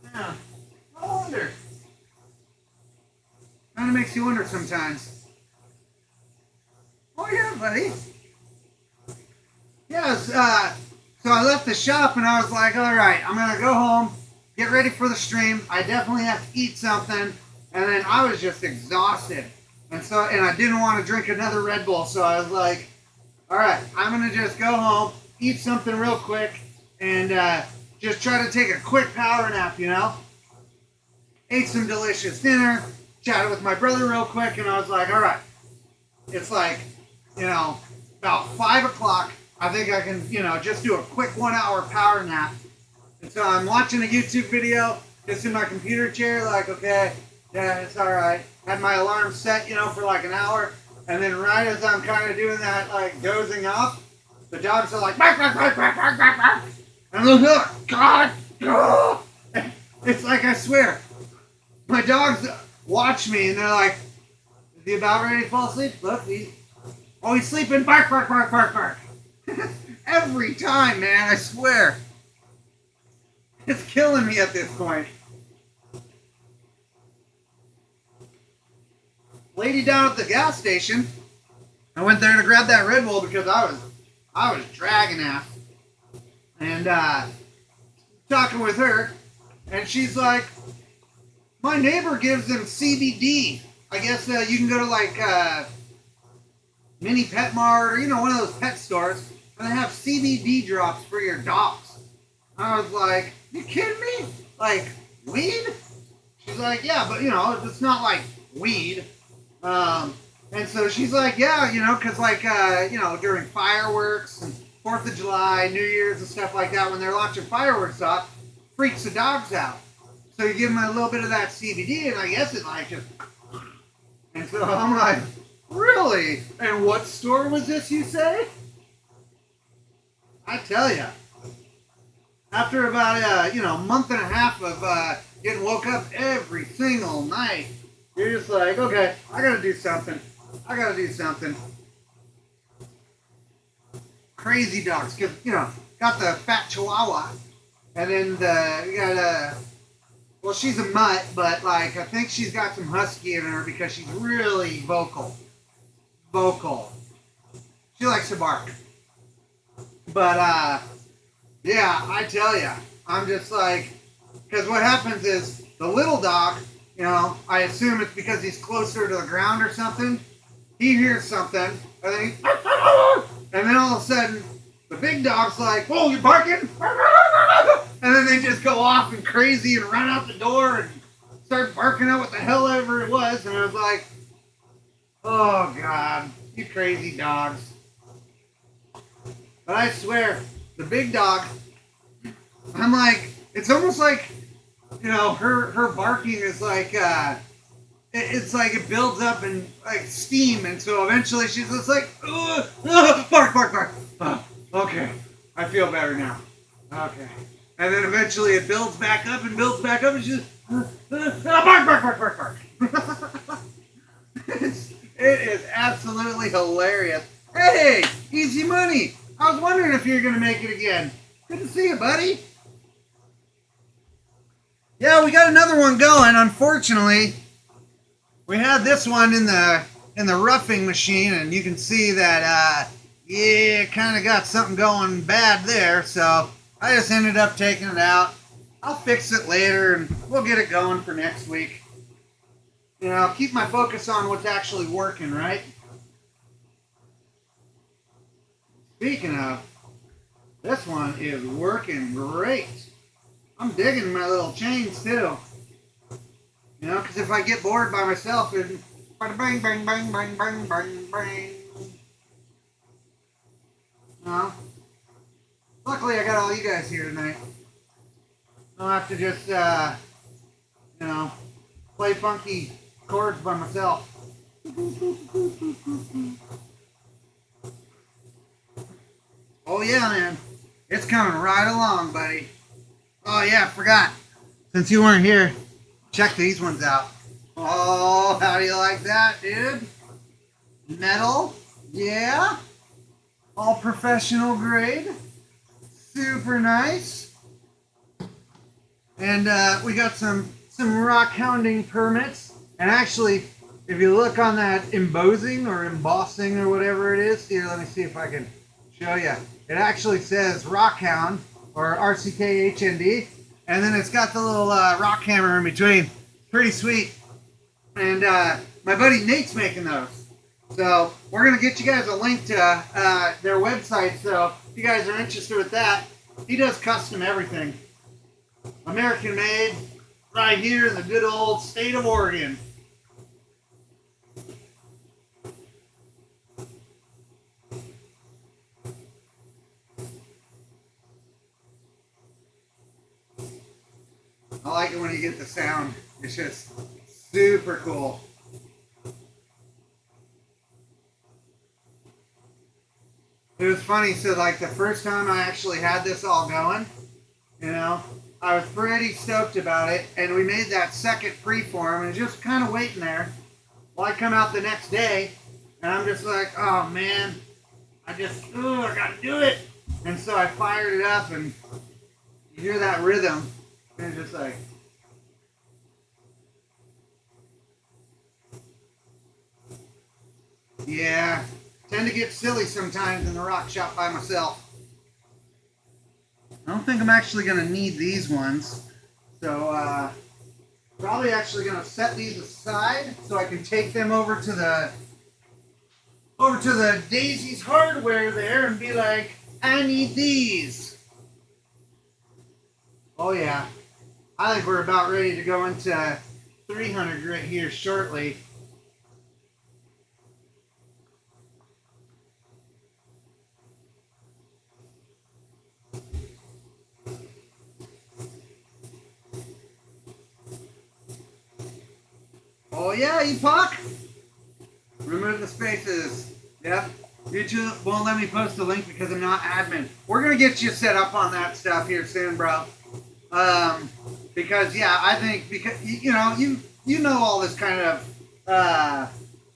Yeah, I wonder. Kind of makes you wonder sometimes. Oh yeah, buddy. Yeah, so I left the shop and I was like, all right, I'm gonna go home, get ready for the stream. I definitely have to eat something, and then I was just exhausted, and I didn't want to drink another Red Bull, so I was like, all right, I'm gonna just go home, eat something real quick, and just try to take a quick power nap, Ate some delicious dinner, chatted with my brother real quick, and I was like, all right, it's like, about 5 o'clock. I think I can, just do a quick 1 hour power nap. And so I'm watching a YouTube video just in my computer chair, like, okay, yeah, it's all right. Had my alarm set, you know, for like an hour. And then right as I'm kind of doing that, like dozing off, the dogs are like, bark, bark, bark, bark, bark, bark, bark. And I'm like, oh, God. Oh. It's like, I swear, my dogs watch me and they're like, is he about ready to fall asleep? Look, he's sleeping. Bark, bark, bark, bark, bark. Every time, man, I swear. It's killing me at this point. Lady down at the gas station, I went there to grab that Red Bull because I was dragging ass. And talking with her, and she's like, my neighbor gives them CBD. I guess you can go to like Mini Pet Mart or, you know, one of those pet stores, and they have CBD drops for your dogs. I was like, you kidding me? Like, weed? She's like, yeah, but, you know, it's not like weed. And so she's like, yeah, you know, because like, you know, during fireworks and 4th of July, New Year's and stuff like that, when they're launching fireworks off, freaks the dogs out. So you give them a little bit of that CBD, and I guess it like just... And so I'm like, really? And what store was this, you say? I tell you. After about, you know, a month and a half of getting woke up every single night, you're just like, okay, I gotta do something. I gotta do something. Crazy dogs, because, you know, got the fat chihuahua, and then you got well, she's a mutt, but like, I think she's got some husky in her because she's really vocal. She likes to bark. But, yeah, I tell ya, I'm just like, because what happens is, the little dog, you know, I assume it's because he's closer to the ground or something, he hears something, and then all of a sudden, the big dog's like, whoa, you're barking? And then they just go off and crazy and run out the door and start barking out what the hell ever it was. And I was like, oh, God, you crazy dogs. But I swear, the big dog, I'm like, it's almost like, you know, her barking is like, it's like it builds up and like steam, and so eventually she's just like, bark, bark, bark. Okay, I feel better now. Okay, and then eventually it builds back up and builds back up, and she's bark, bark, bark, bark, bark. It is absolutely hilarious. Hey, Easy Money. I was wondering if you're gonna make it again. Good to see you, buddy. Yeah, we got another one going. Unfortunately, we had this one in the roughing machine, and you can see that yeah, kind of got something going bad there. So I just ended up taking it out. I'll fix it later, and we'll get it going for next week. You know, I'll keep my focus on what's actually working, right? Speaking of, this one is working great. I'm digging my little chains too. You know, because if I get bored by myself, it's bang, bang, bang, bang, bang, bang, bang. No. Luckily, I got all you guys here tonight. I don't have to just, you know, play funky chords by myself. Oh yeah, man. It's coming right along, buddy. Oh yeah, forgot. Since you weren't here, check these ones out. Oh, how do you like that, dude? Metal, yeah. All professional grade. Super nice. And we got some rock hounding permits. And actually, if you look on that embossing or embossing or whatever it is, here, let me see if I can show you. It actually says Rock Hound or RCKHND, and then it's got the little rock hammer in between. Pretty sweet. And my buddy Nate's making those. So we're going to get you guys a link to their website, so if you guys are interested with that, he does custom everything. American made, right here in the good old state of Oregon. I like it when you get the sound. It's just super cool. It was funny, so like the first time I actually had this all going, you know, I was pretty stoked about it, and we made that second preform and just kind of waiting there. Well, I come out the next day, and I'm just like, oh man, I gotta do it. And so I fired it up, and you hear that rhythm, and it's just like, yeah, tend to get silly sometimes in the rock shop by myself. I don't think I'm actually gonna need these ones, so probably actually gonna set these aside so I can take them over to the Daisy's Hardware there and be like, I need these. Oh yeah, I think we're about ready to go into 300 right here shortly. Oh yeah, Epoch! Remove the spaces. Yep. YouTube won't let me post the link because I'm not admin. We're gonna get you set up on that stuff here soon, bro. Because yeah, I think because you know all this kind of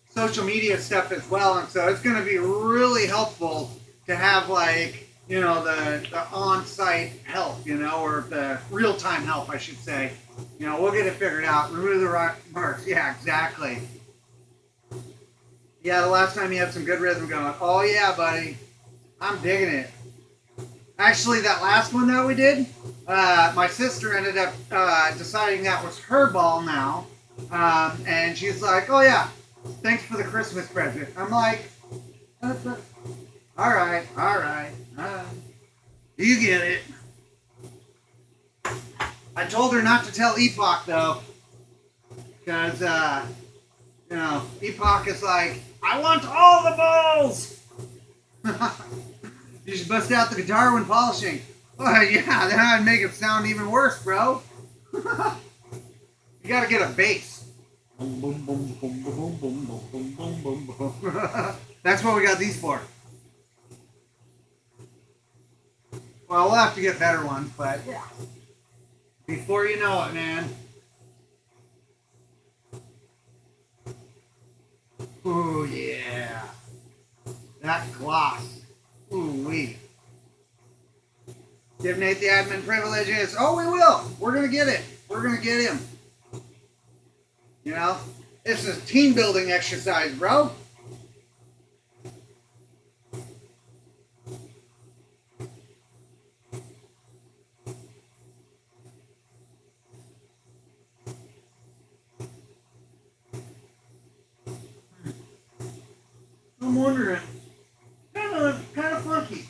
social media stuff as well, and so it's gonna be really helpful to have like the on-site help, or the real-time help, I should say. We'll get it figured out. Remove the marks. Yeah, exactly. Yeah, the last time you had some good rhythm going. Oh yeah, buddy. I'm digging it. Actually, that last one that we did, my sister ended up deciding that was her ball now. And she's like, oh yeah, thanks for the Christmas present. I'm like, all right. You get it. I told her not to tell Epoch though, because Epoch is like, I want all the balls. You should bust out the guitar when polishing. Oh yeah, then I'd make it sound even worse, bro. You gotta get a bass. That's what we got these for. Well, we'll have to get better ones, but yeah. Before you know it, man. Ooh, yeah. That gloss. Ooh, wee. Give Nate the admin privileges. Oh, we will. We're going to get it. We're going to get him. It's a team building exercise, bro. I'm wondering, kind of funky.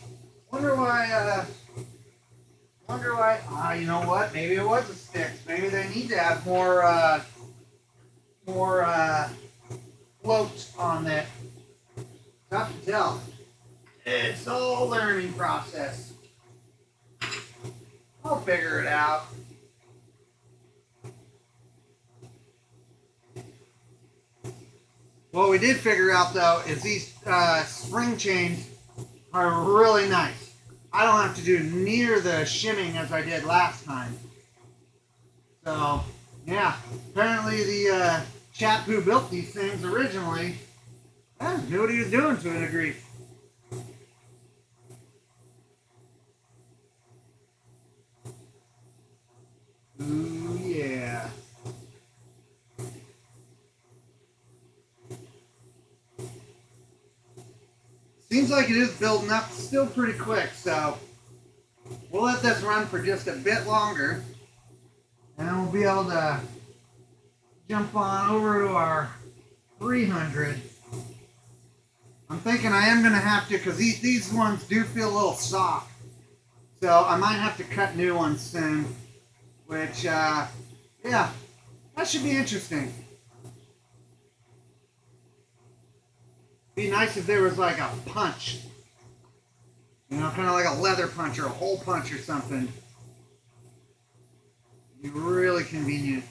Wonder why. You know what? Maybe it was a Styx. Maybe they need to have more float on that. Tough to tell. It's all a learning process. I'll figure it out. What we did figure out though is these spring chains are really nice. I don't have to do near the shimming as I did last time. So yeah, apparently the chap who built these things originally knew what he was doing to a degree. Ooh yeah. Seems like it is building up still pretty quick, so we'll let this run for just a bit longer, and then we'll be able to jump on over to our 300. I'm thinking I am going to have to, because these ones do feel a little soft, so I might have to cut new ones soon, which, yeah, that should be interesting. Be nice if there was like a punch, kind of like a leather punch or a hole punch or something. Be really convenient.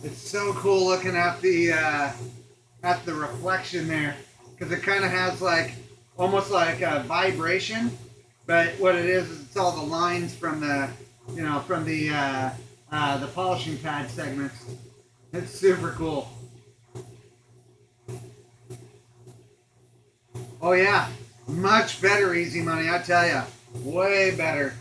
It's so cool looking at the reflection there, because it kind of has like almost like a vibration, but what it is it's all the lines from the the polishing pad segments. It's super cool. Oh yeah, much better Easy Money, I tell you, way better.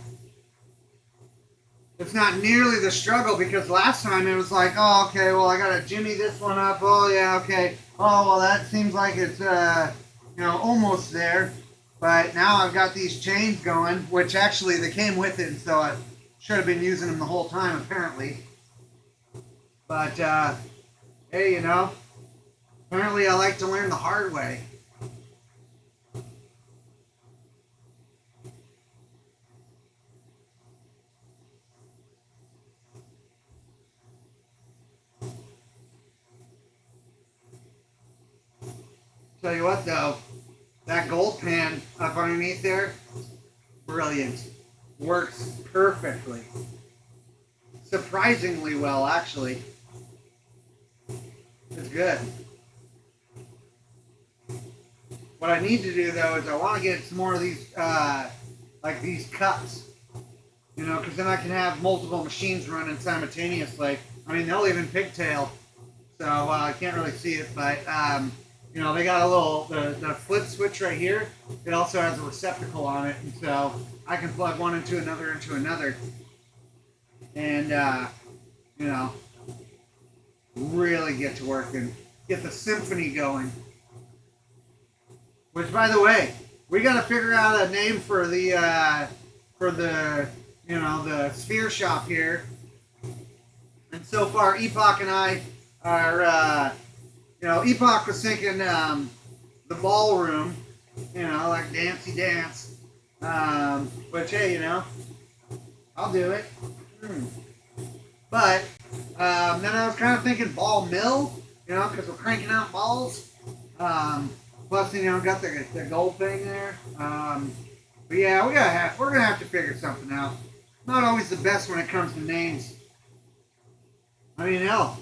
It's not nearly the struggle, because last time it was like, oh, okay, well, I gotta jimmy this one up. Oh, yeah, okay. Oh, well, that seems like it's, almost there. But now I've got these chains going, which actually they came with it, so I should have been using them the whole time, apparently. But, hey, apparently I like to learn the hard way. Tell you what, though, that gold pan up underneath there, brilliant. Works perfectly. Surprisingly well, actually. It's good. What I need to do, though, is I want to get some more of these, like these cups. Because then I can have multiple machines running simultaneously. I mean, they'll even pigtail. So I can't really see it, but they got a little the flip switch right here. It also has a receptacle on it, and so I can plug one into another, and really get to work and get the symphony going. Which, by the way, we got to figure out a name for the the sphere shop here. And so far, Epoch and I are. Epoch was thinking the ballroom, like Dancey Dance. But hey, I'll do it. But then I was kind of thinking ball mill, because we're cranking out balls. Plus, got the gold thing there. But yeah, we're gonna have to figure something out. Not always the best when it comes to names. I mean, hell.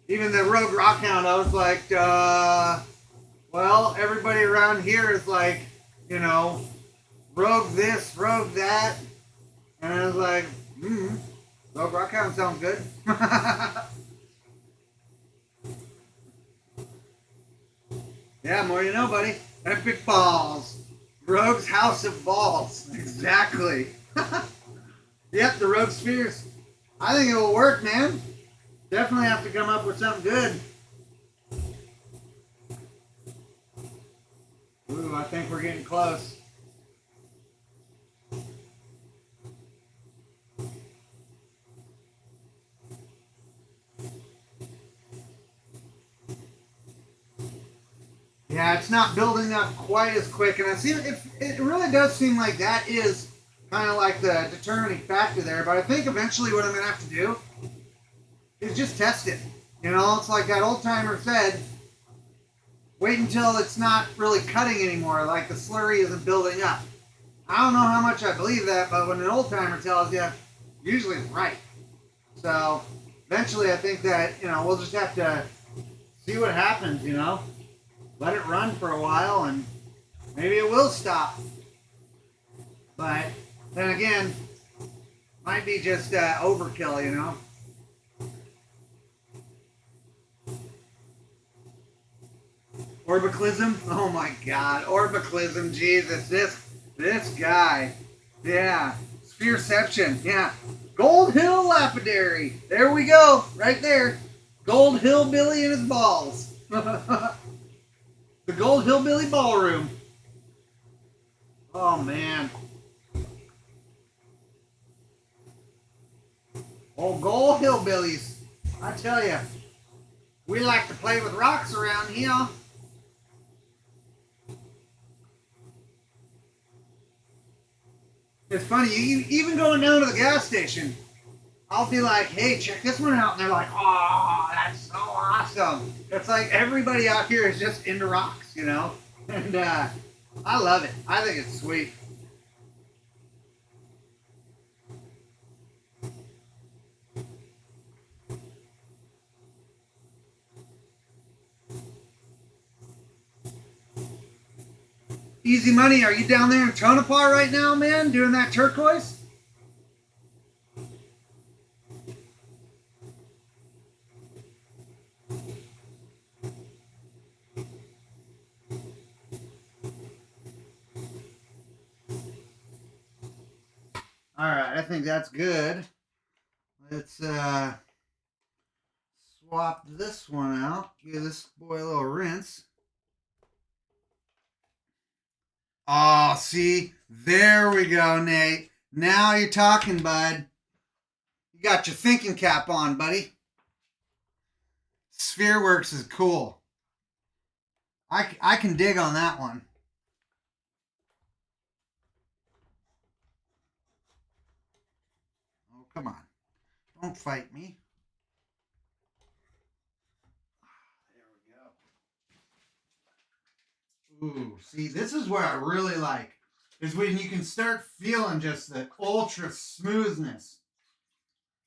Even the Rogue Rockhound, I was like, well, everybody around here is like, Rogue this, Rogue that. And I was like, Rogue Rockhound sounds good. Yeah, more you know, buddy. Epic balls. Rogue's House of Balls. Exactly. Yep, the Rogue Spheres. I think it will work, man. Definitely have to come up with something good. Ooh, I think we're getting close. Yeah, it's not building up quite as quick, and it really does seem like that is kind of like the determining factor there. But I think eventually what I'm going to have to do is just test it. It's like that old timer said, wait until it's not really cutting anymore, like the slurry isn't building up. I don't know how much I believe that, but when an old timer tells you, usually it's right. So eventually I think that, we'll just have to see what happens, Let it run for a while and maybe it will stop. But then again, might be just overkill, Orbicalism? Oh my god. Orbicalism, Jesus. This guy. Yeah. Sphereception. Yeah. Gold Hill Lapidary. There we go. Right there. Gold Hillbilly in his balls. The Gold Hillbilly Ballroom. Oh man. Oh, Gold Hillbillies. I tell you. We like to play with rocks around here. It's funny, even going down to the gas station, I'll be like, hey, check this one out. And they're like, oh, that's so awesome. It's like everybody out here is just into rocks, you know? And I love it. I think it's sweet. Easy Money, are you down there in Tonopah right now, man, doing that turquoise? All right, I think that's good. Let's swap this one out. Give this boy a little rinse. Oh, see? There we go, Nate. Now you're talking, bud. You got your thinking cap on, buddy. Sphereworks is cool. I can dig on that one. Oh, come on. Don't fight me. There we go. Ooh, see, this is where I really like, is when you can start feeling just the ultra smoothness.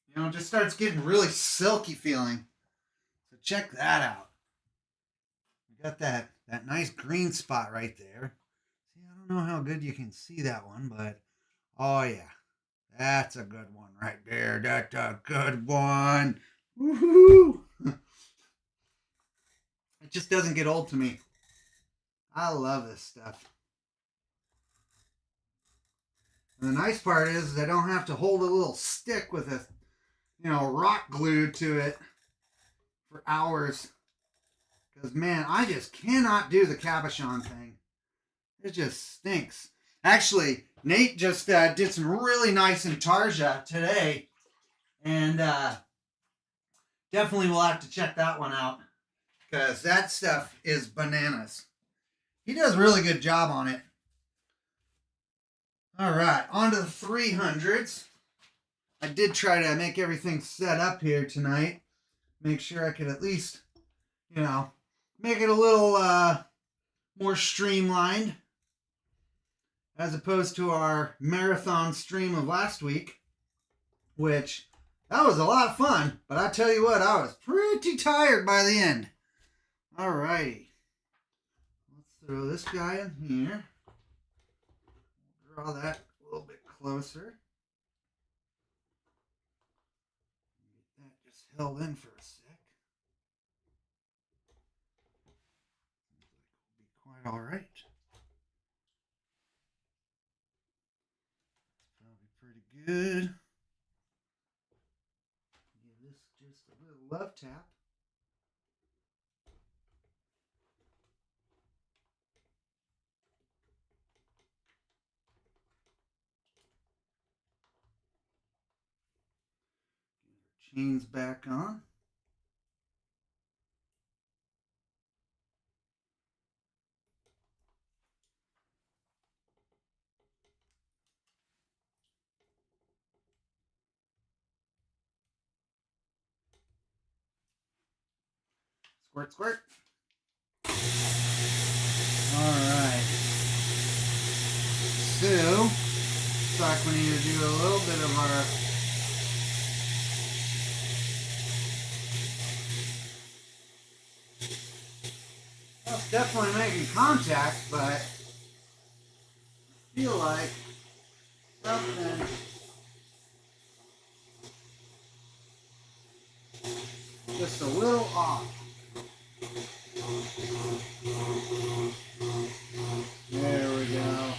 You know, it just starts getting really silky feeling. So check that out. You got that nice green spot right there. See, I don't know how good you can see that one, but oh yeah. That's a good one right there. That's a good one. Woohoo! It just doesn't get old to me. I love this stuff. And the nice part is I don't have to hold a little stick with a, rock glued to it for hours. Because, man, I just cannot do the cabochon thing. It just stinks. Actually, Nate just did some really nice intarsia today. And definitely we'll have to check that one out. Because that stuff is bananas. He does a really good job on it. All right, on to the 300s. I did try to make everything set up here tonight. Make sure I could at least, make it a little more streamlined. As opposed to our marathon stream of last week. Which, that was a lot of fun. But I tell you what, I was pretty tired by the end. Alrighty. Let's throw this guy in here. Draw that a little bit closer. Get that just held in for a sec. Seems like it'll be quite alright. Probably pretty good. Give this just a little love tap. Chains back on. Squirt, squirt. All right. So, looks like we need to do a little bit of our definitely making contact, but I feel like something just a little off. There we go.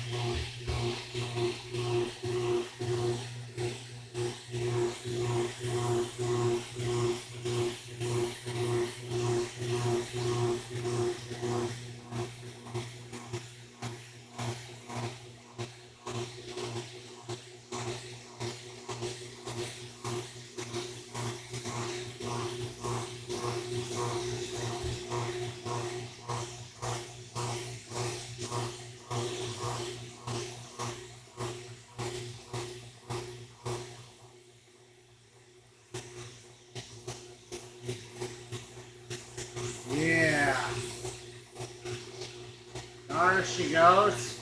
she goes.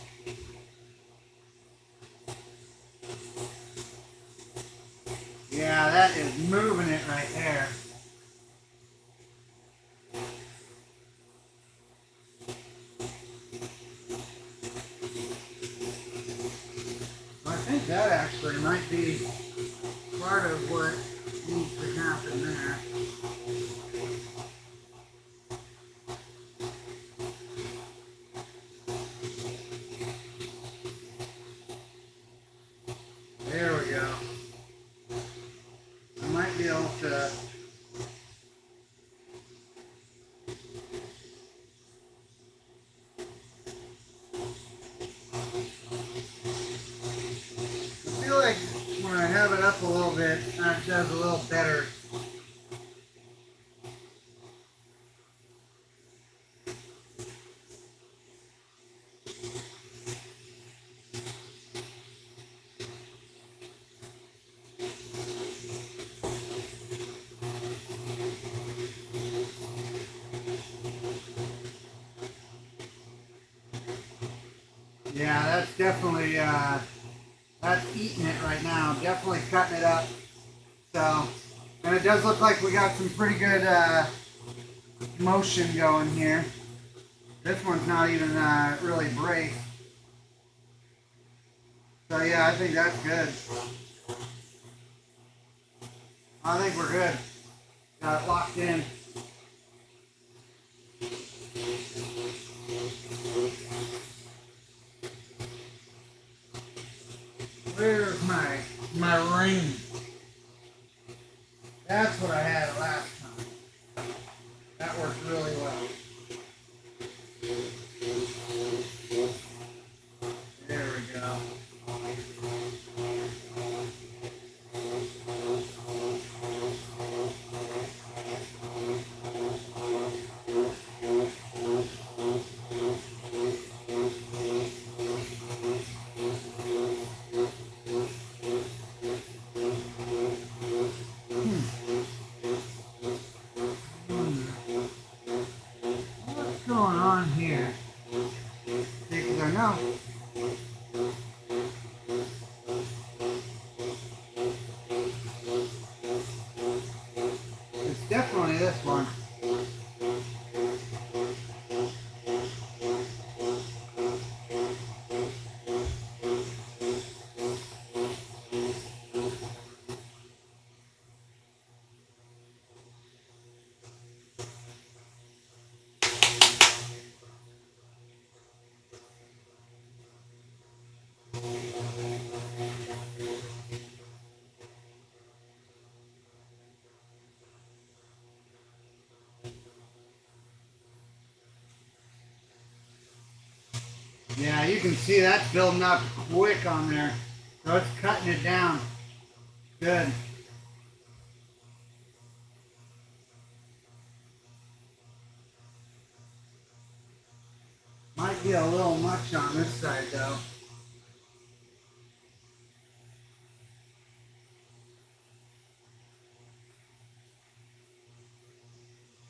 Yeah, that is moving it right there. I think that actually might be part of what needs to happen there. There we go. I might be able to. I feel like when I have it up a little bit, that does a little better. Yeah, that's definitely, that's eating it right now. Definitely cutting it up. So, and it does look like we got some pretty good motion going here. This one's not even really braced. So yeah, I think that's good. I think we're good. Got it locked in. Where's my ring? That's what I had last time. That worked really well. There we go. What's going on here? Because I know. It's definitely this one. Yeah, you can see that's building up quick on there. So it's cutting it down. Good. Might be a little much on this side though.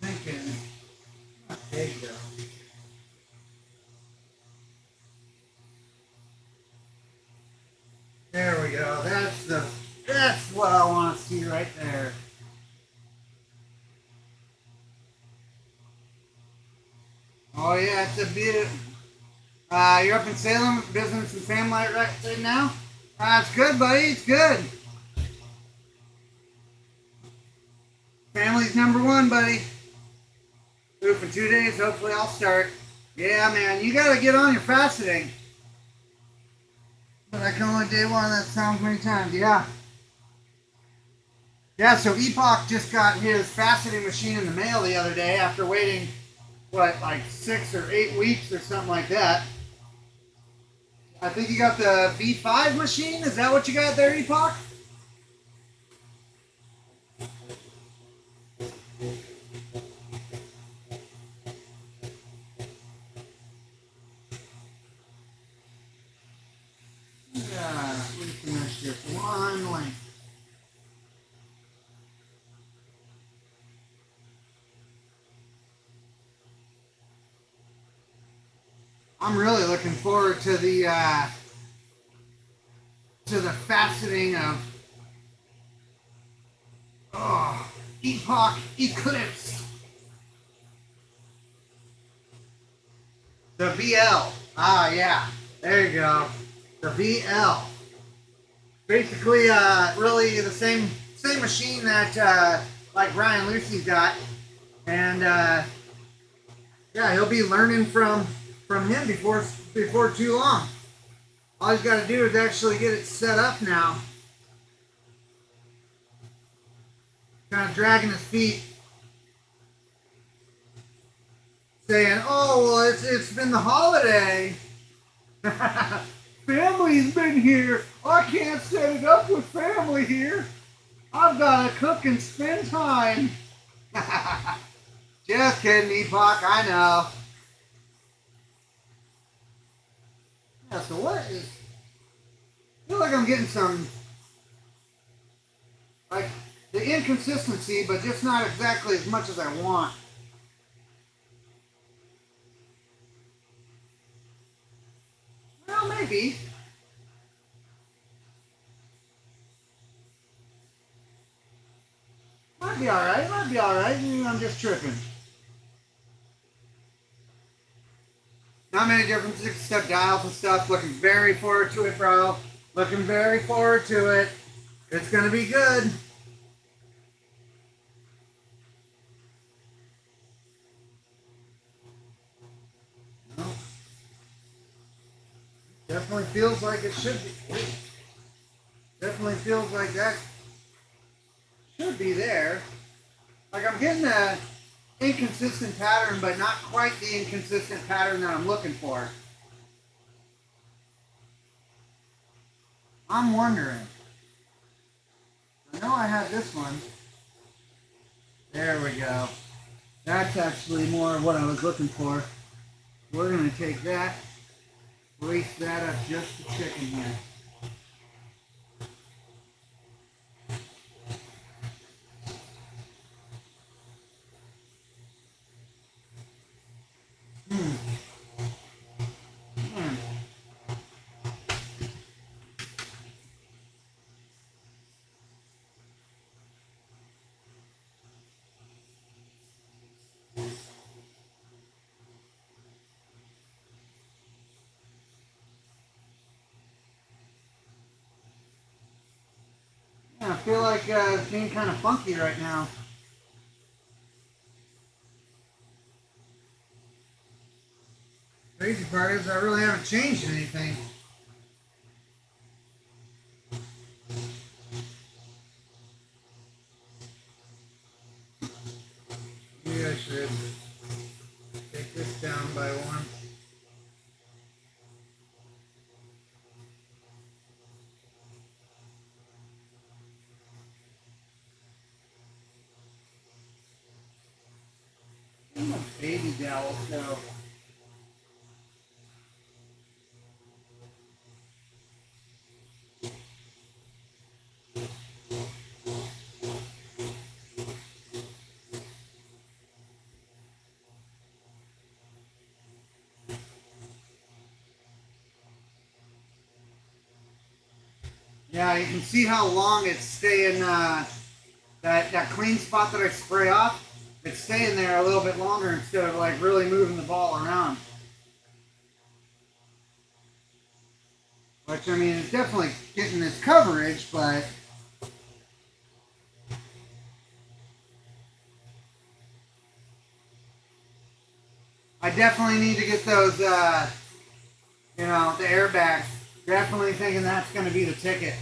Thinking, there you go. There we go. That's what I want to see right there. Oh yeah, it's a beaut. You're up in Salem, business and family right now. It's good, buddy. It's good. Family's number one, buddy. Ooh, for 2 days. Hopefully, I'll start. Yeah, man. You gotta get on your faceting. But I can only do one that sounds many times. Yeah. Yeah, so Epoch just got his faceting machine in the mail the other day after waiting, what, like 6 or 8 weeks or something like that. I think you got the V5 machine. Is that what you got there, Epoch? Yeah, we finished just one length. I'm really looking forward to the faceting of Epoch Eclipse. The VL. Ah, yeah. There you go. The VL. Basically, really the same machine that like Ryan Lucy's got, and yeah, he'll be learning from him before too long. All he's got to do is actually get it set up now. Kind of dragging his feet, saying, "Oh, well, it's been the holiday. Family's been here. I can't set it up with family here. I've got to cook and spend time." Just kidding, Epoch. I know. Yeah. So what is? I feel like I'm getting some like the inconsistency, but just not exactly as much as I want. Well, maybe. Might be alright. Might be alright. Maybe I'm just tripping. Not many different 6-step dials and stuff. Looking very forward to it, bro. Looking very forward to it. It's going to be good. Well, definitely feels like it should be. Definitely feels like that should be there. Like I'm getting a inconsistent pattern, but not quite the inconsistent pattern that I'm looking for. I'm wondering. I know I had this one. There we go. That's actually more of what I was looking for. We're going to take that, brace that up just a second here. Yeah, I feel like it's being kind of funky right now. Crazy part is I really haven't changed anything. Maybe I should take this down by one. I'm a baby dowel, so. Yeah, you can see how long it's staying, that clean spot that I spray off, it's staying there a little bit longer instead of like really moving the ball around. Which, I mean, it's definitely getting this coverage, but I definitely need to get those, you know, the airbags. Definitely thinking that's going to be the ticket.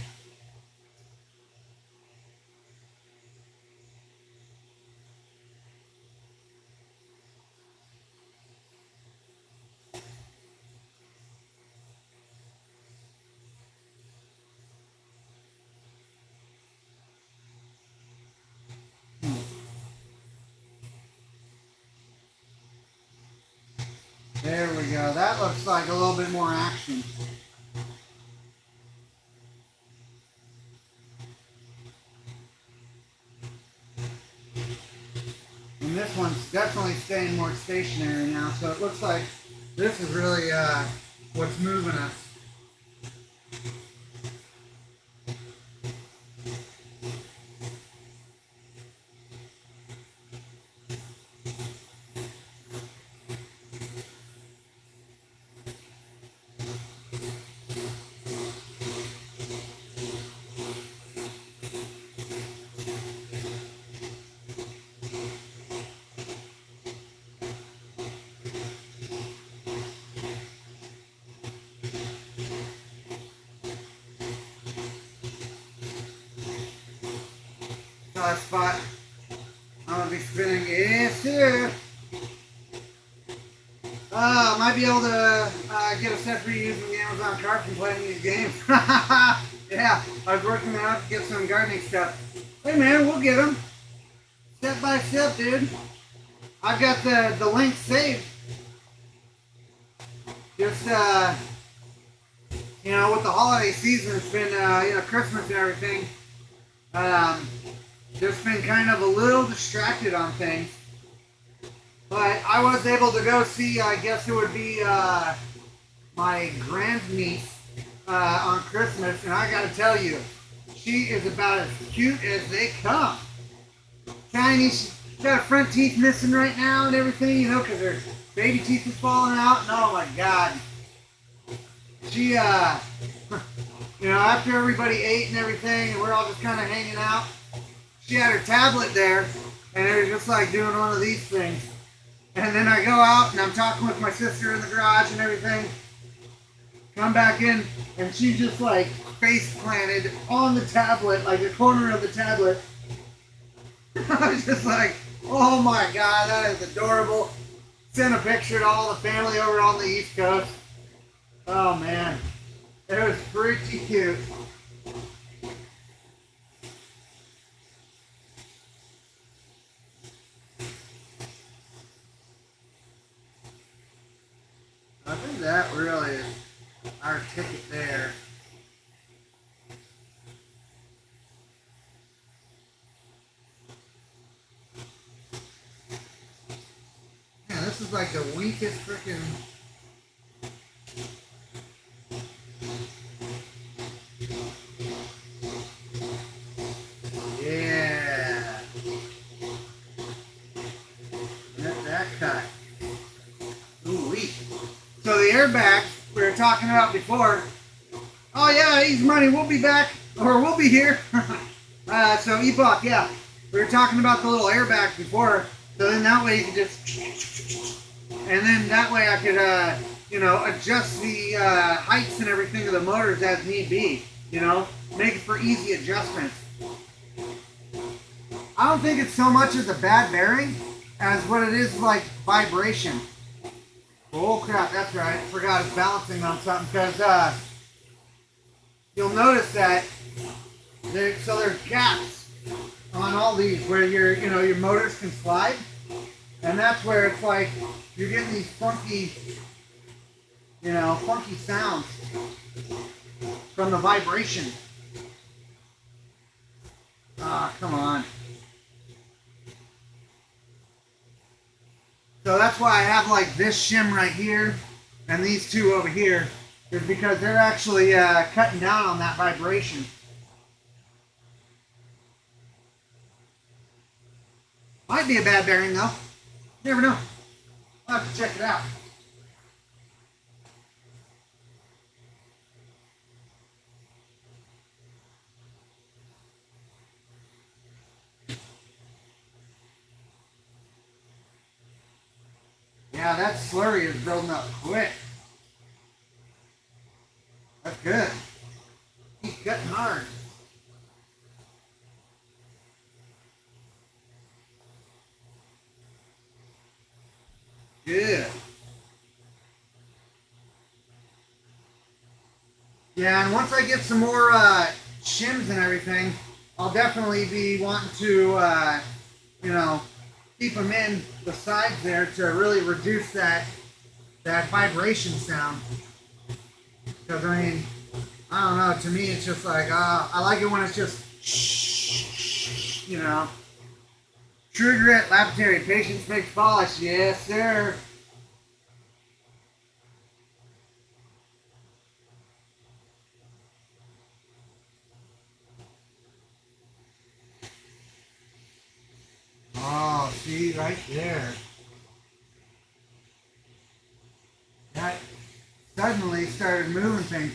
There we go. That looks like a little bit more action. And this one's definitely staying more stationary now, so it looks like This is really what's moving us. Spot. I'm gonna be spinning. Yes, sir. Might be able to get a set for you using the Amazon cart from playing these games. Yeah, I was working out to get some gardening stuff. Hey man, we'll get them. Step by step, dude. I've got the link saved. Just, you know, with the holiday season, it's been, you know, Christmas and everything. Just been kind of a little distracted on things. But I was able to go see, I guess it would be my grandniece on Christmas. And I gotta tell you, she is about as cute as they come. Tiny, she's got her front teeth missing right now and everything, you know, because her baby teeth is falling out. And oh my God. She, you know, after everybody ate and everything, and we're all just kind of hanging out, she had her tablet there, and it was just like doing one of these things. And then I go out, and I'm talking with my sister in the garage and everything. Come back in, and she just like face planted on the tablet, like the corner of the tablet. I was just like, oh my God, that is adorable. Sent a picture to all the family over on the East Coast. Oh man, it was pretty cute. I think that really is our ticket there. Man, this is like the weakest freaking. Yeah. Get that cut. Ooh-wee. So the airbags we were talking about before. Oh yeah, easy money. We'll be back, or we'll be here. So Epoch, yeah, we were talking about the little airbags before. So then that way you could just, and then that way I could, you know, adjust the heights and everything of the motors as need be. You know, make it for easy adjustments. I don't think it's so much as a bad bearing as what it is like vibration. Oh crap, that's right. I forgot it's balancing on something because you'll notice that there's gaps on all these where your motors can slide, and that's where it's like you're getting these funky sounds from the vibration. Ah, come on. So that's why I have like this shim right here and these two over here, is because they're actually cutting down on that vibration. Might be a bad bearing though. You never know. I'll have to check it out. Yeah, that slurry is building up quick. That's good. He's cutting hard. Good. Yeah, and once I get some more shims and everything, I'll definitely be wanting to, keep them in the sides there to really reduce that vibration sound. Because I mean, I don't know. To me, it's just like I like it when it's just True Grit, Laboratory, Patience makes polish. Yes, sir. see right there. That suddenly started moving things.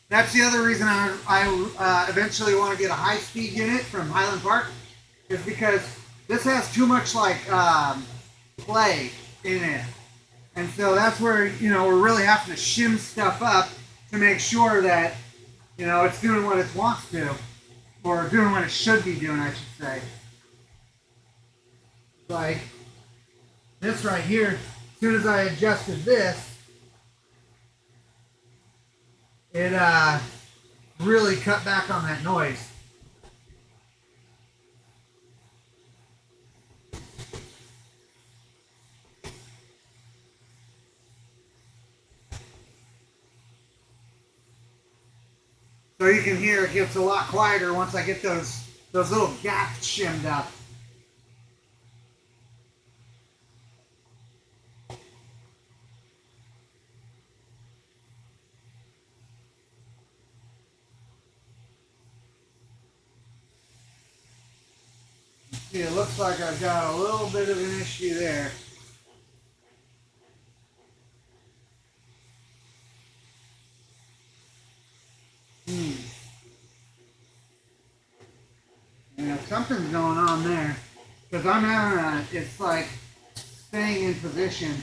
That's the other reason I eventually want to get a high-speed unit from Highland Park, is because this has too much like play in it, and so that's where we're really having to shim stuff up to make sure that it's doing what it wants to, or doing what it should be doing, I should say. Like this right here, as soon as I adjusted this, it really cut back on that noise. So you can hear it gets a lot quieter once I get those little gaps shimmed up. See, it looks like I've got a little bit of an issue there. Yeah, something's going on there. Because I'm having it's like staying in position.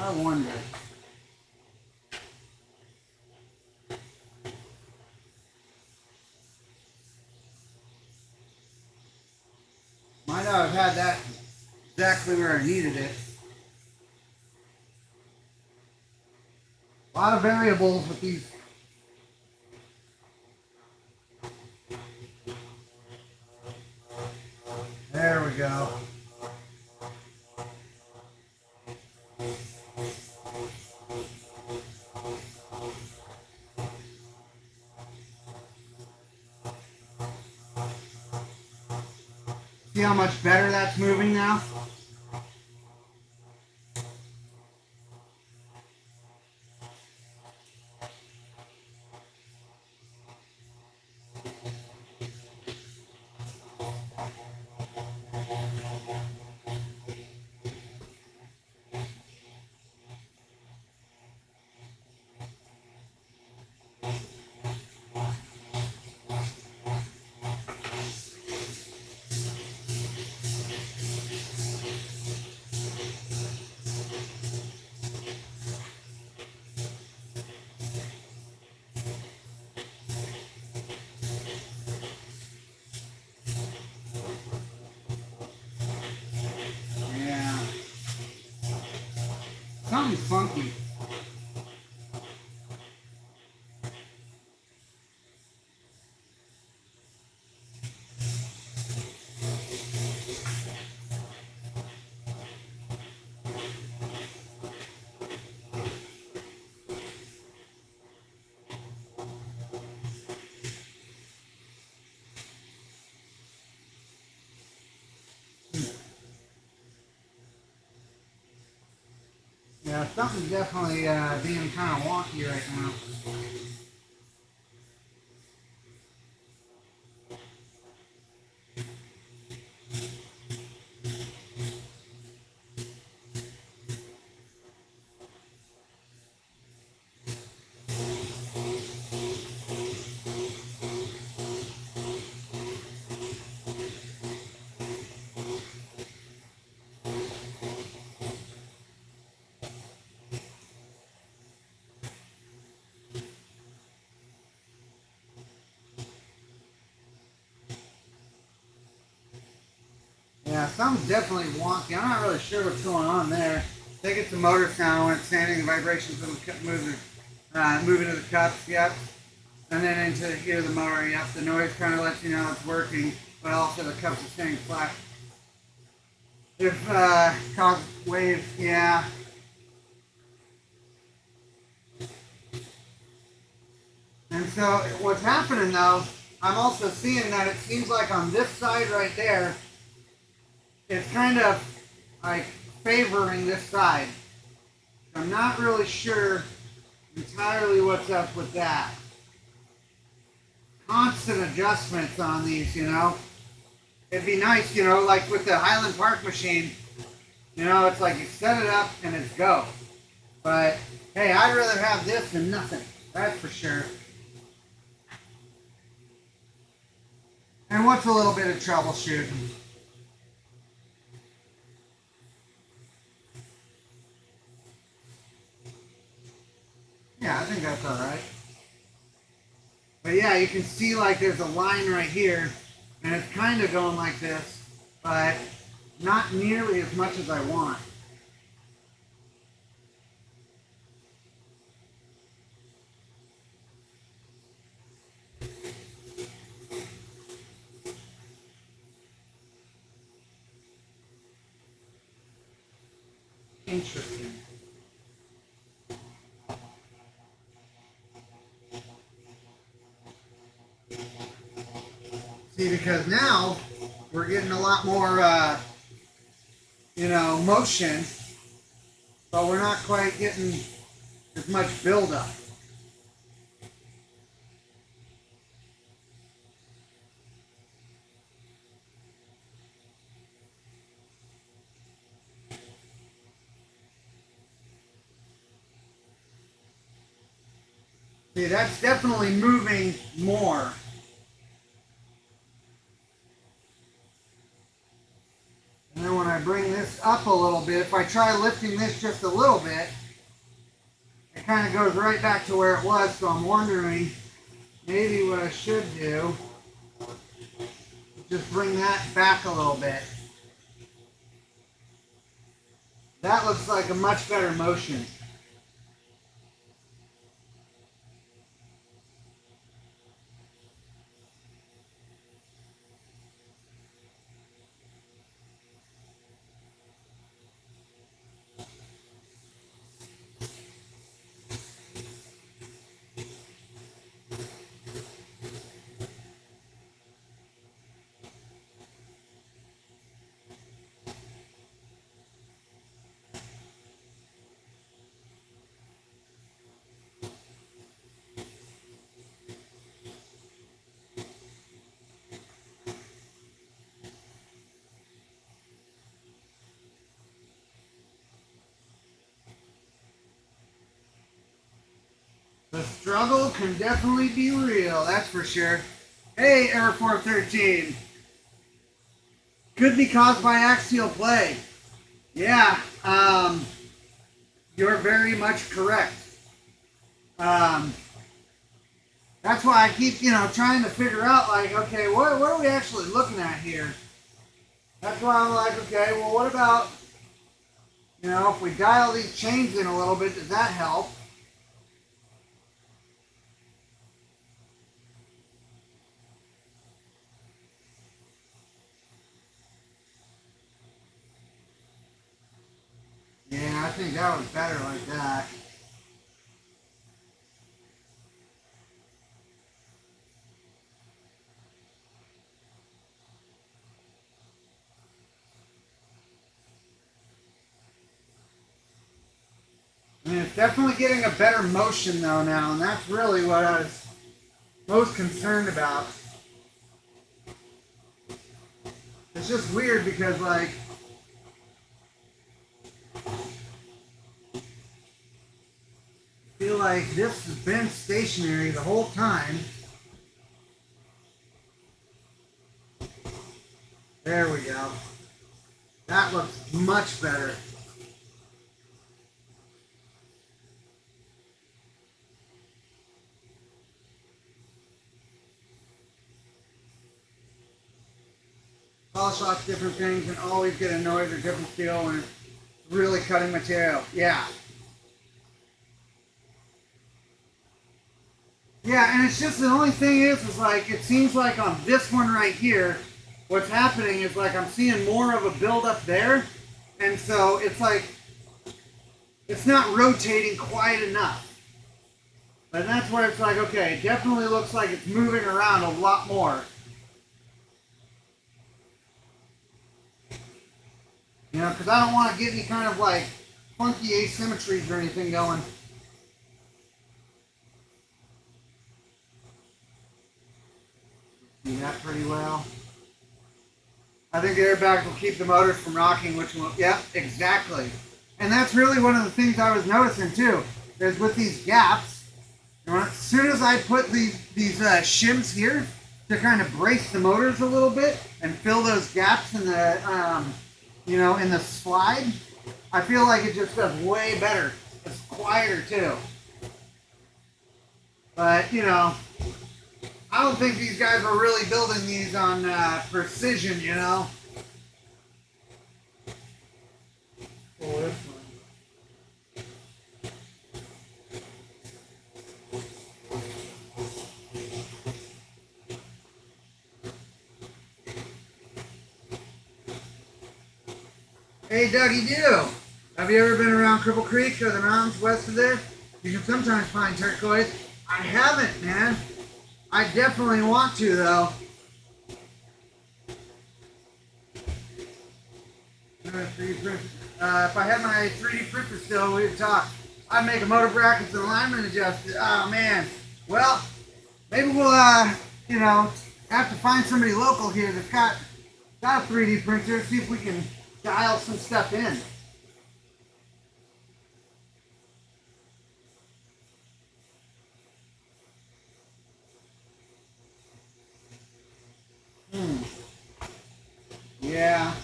I wonder. Might not have had that exactly where I needed it. A lot of variables with these. There we go. See how much better that's moving now? Yeah. Something's funky. Yeah, something's definitely being kind of wonky right now. Yeah, something's definitely wonky. I'm not really sure what's going on there. I think it's the motor sound when it's sending the vibrations from the cup moving to the cups, yep. And then into here the motor, yep. The noise kind of lets you know it's working, but also the cups are staying flat. If cause wave, yeah. And so what's happening though, I'm also seeing that it seems like on this side right there, it's kind of like favoring this side. I'm not really sure entirely what's up with that. Constant adjustments on these, you know. It'd be nice, you know, like with the Highland Park machine, you know, it's like you set it up and it's go. But hey, I'd rather have this than nothing. That's for sure. And what's a little bit of troubleshooting? Yeah, I think that's all right. But yeah, you can see like there's a line right here, and it's kind of going like this, but not nearly as much as I want. Interesting. See, because now we're getting a lot more, you know, motion, but we're not quite getting as much buildup. See, that's definitely moving more. And then when I bring this up a little bit, if I try lifting this just a little bit, it kind of goes right back to where it was. So I'm wondering, maybe what I should do is just bring that back a little bit. That looks like a much better motion. The struggle can definitely be real, that's for sure. Hey, Air 413. Could be caused by axial play. Yeah, you're very much correct. That's why I keep, you know, trying to figure out, like, okay, what are we actually looking at here? That's why I'm like, okay, well, what about, you know, if we dial these chains in a little bit, does that help? Yeah, I think that was better like that. I mean, it's definitely getting a better motion though now, and that's really what I was most concerned about. It's just weird because, like, I feel like this has been stationary the whole time. There we go. That looks much better. Polish off different things and always get a noise or different feel when it's really cutting material. Yeah. Yeah, and it's just the only thing is like it seems like on this one right here, what's happening is like I'm seeing more of a buildup there, and so it's like it's not rotating quite enough. And that's where it's like, okay, it definitely looks like it's moving around a lot more. You know, because I don't want to get any kind of like funky asymmetries or anything going. See that pretty well. I think the airbags will keep the motors from rocking, which will, yep, exactly. And that's really one of the things I was noticing too, is with these gaps, you know, as soon as I put these shims here to kind of brace the motors a little bit and fill those gaps in the, you know, in the slide, I feel like it just does way better. It's quieter too. But, you know, I don't think these guys were really building these on precision, you know. Pull this one. Hey, Dougie Doo. Have you ever been around Cripple Creek or the mountains west of there? You can sometimes find turquoise. I haven't, man. I definitely want to, though. If I had my 3D printer still, we'd talk. I'd make a motor brackets and alignment adjusted. Oh, man. Well, maybe we'll, you know, have to find somebody local here that's got a 3D printer, see if we can dial some stuff in. Yeah,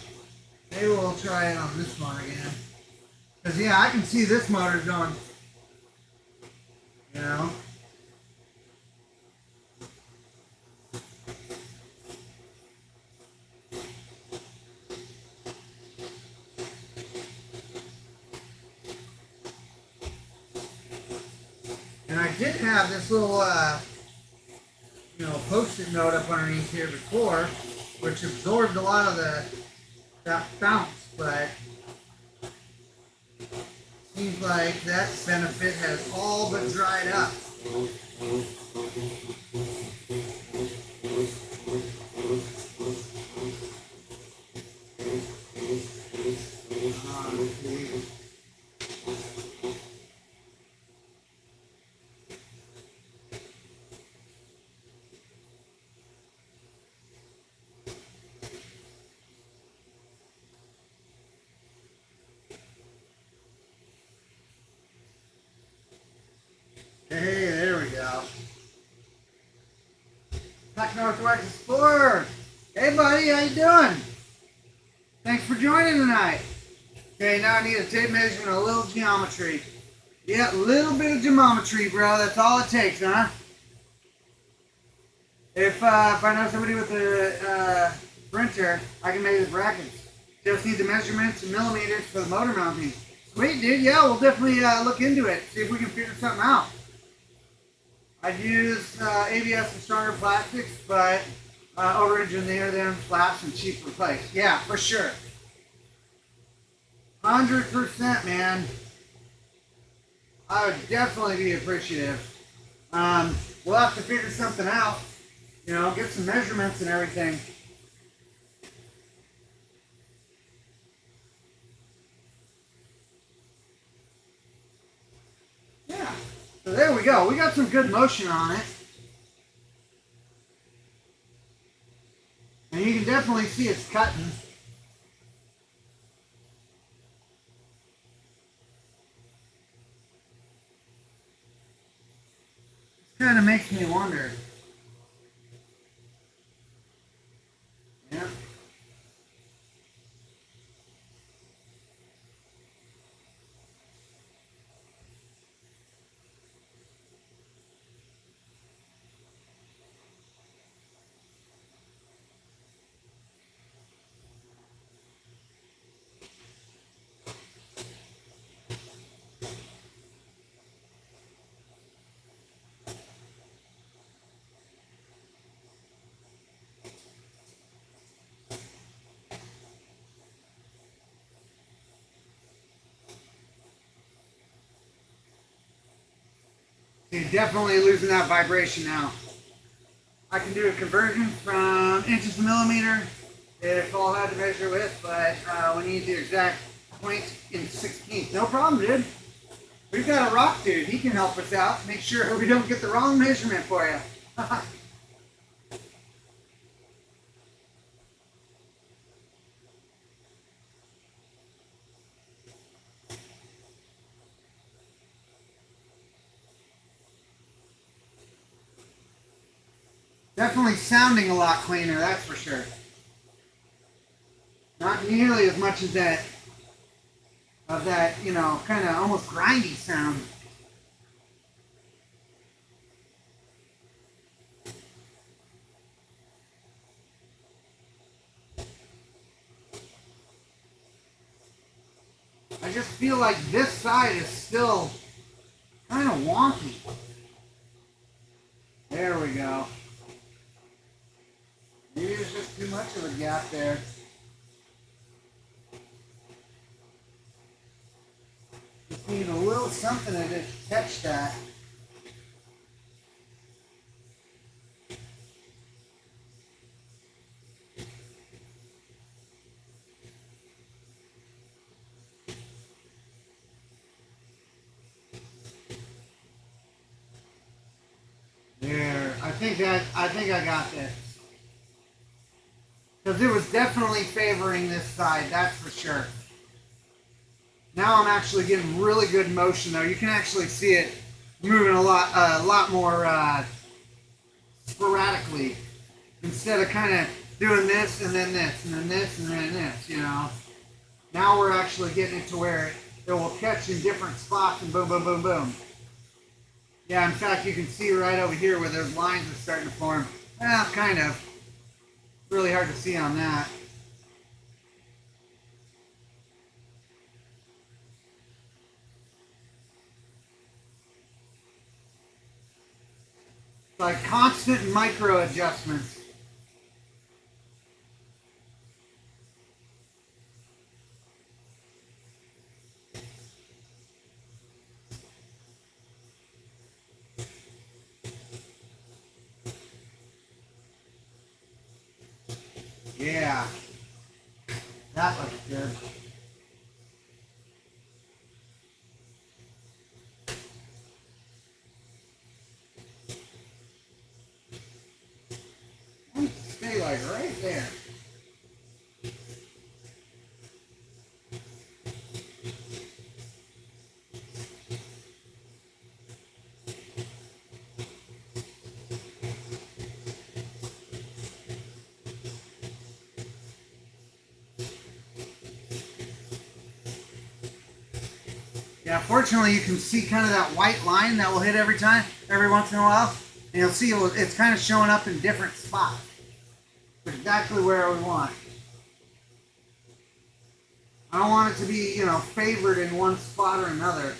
maybe we'll try it on this one again. Because, yeah, I can see this motor going, you know. And I did have this little, you know, post-it note up underneath here before, which absorbed a lot of that bounce, but seems like that benefit has all but dried up. Hey, there we go. Pac Northwest Explorer. Hey, buddy, how you doing? Thanks for joining tonight. Okay, now I need a tape measure and a little geometry. Yeah, a little bit of geometry, bro. That's all it takes, huh? If I know somebody with a printer, I can make the brackets. Just need the measurements and millimeters for the motor mounting. Sweet, dude. Yeah, we'll definitely look into it. See if we can figure something out. I'd use ABS and stronger plastics, but over-engineer them, flash, and cheap to replace. Yeah, for sure. 100%, man. I would definitely be appreciative. We'll have to figure something out. You know, get some measurements and everything. Yeah. So there we go. We got some good motion on it. And you can definitely see it's cutting. This kind of makes me wonder. Yeah. You're definitely losing that vibration now. I can do a conversion from inches to millimeter if all had to measure with, but we need the exact point in 16th. No problem, dude. We've got a rock dude. He can help us out. Make sure we don't get the wrong measurement for you. Definitely sounding a lot cleaner, that's for sure. Not nearly as much as that, you know, kind of almost grindy sound. I just feel like this side is still kind of wonky. There we go. Maybe there's just too much of a gap there. Just need a little something to just catch that. There, I think I got this. Because it was definitely favoring this side, that's for sure. Now I'm actually getting really good motion though. You can actually see it moving a lot more sporadically instead of kind of doing this and then this and then this and then this, you know. Now we're actually getting it to where it will catch in different spots and boom, boom, boom, boom. Yeah, in fact, you can see right over here where those lines are starting to form. Well, kind of. Really hard to see on that. It's like constant micro adjustments. Yeah, that looks good. Stay like right there. Yeah, fortunately you can see kind of that white line that will hit every once in a while. And you'll see it's kind of showing up in different spots. Exactly where we want. I don't want it to be, you know, favored in one spot or another.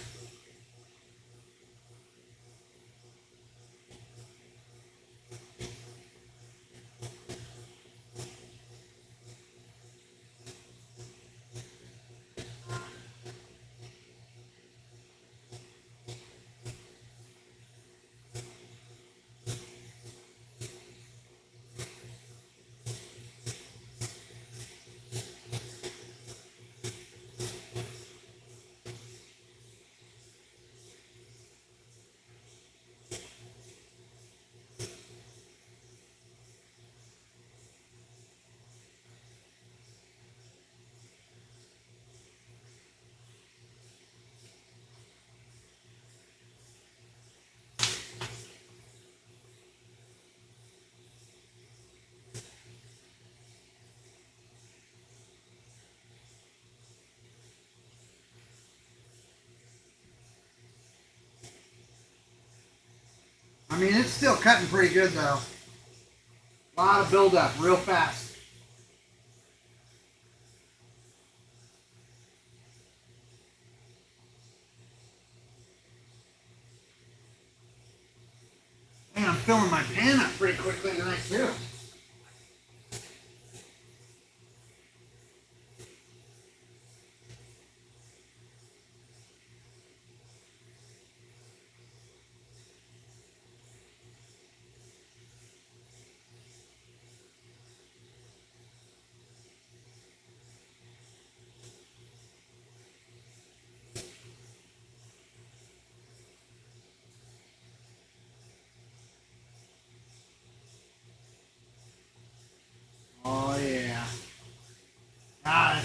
I mean, it's still cutting pretty good though. A lot of buildup, real fast. And I'm filling my pan up pretty quickly tonight too.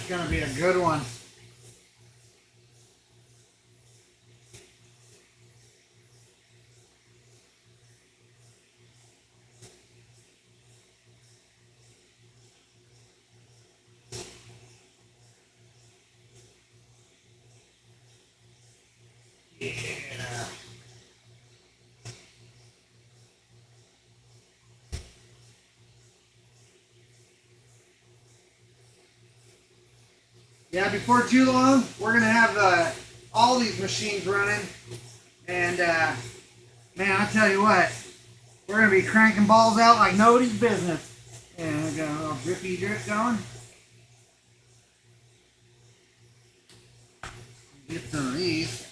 is going to be a good one. Yeah. Yeah, before too long, we're going to have all these machines running. And, man, I tell you what, we're going to be cranking balls out like nobody's business. And we got a little drippy drip going. Get some of these.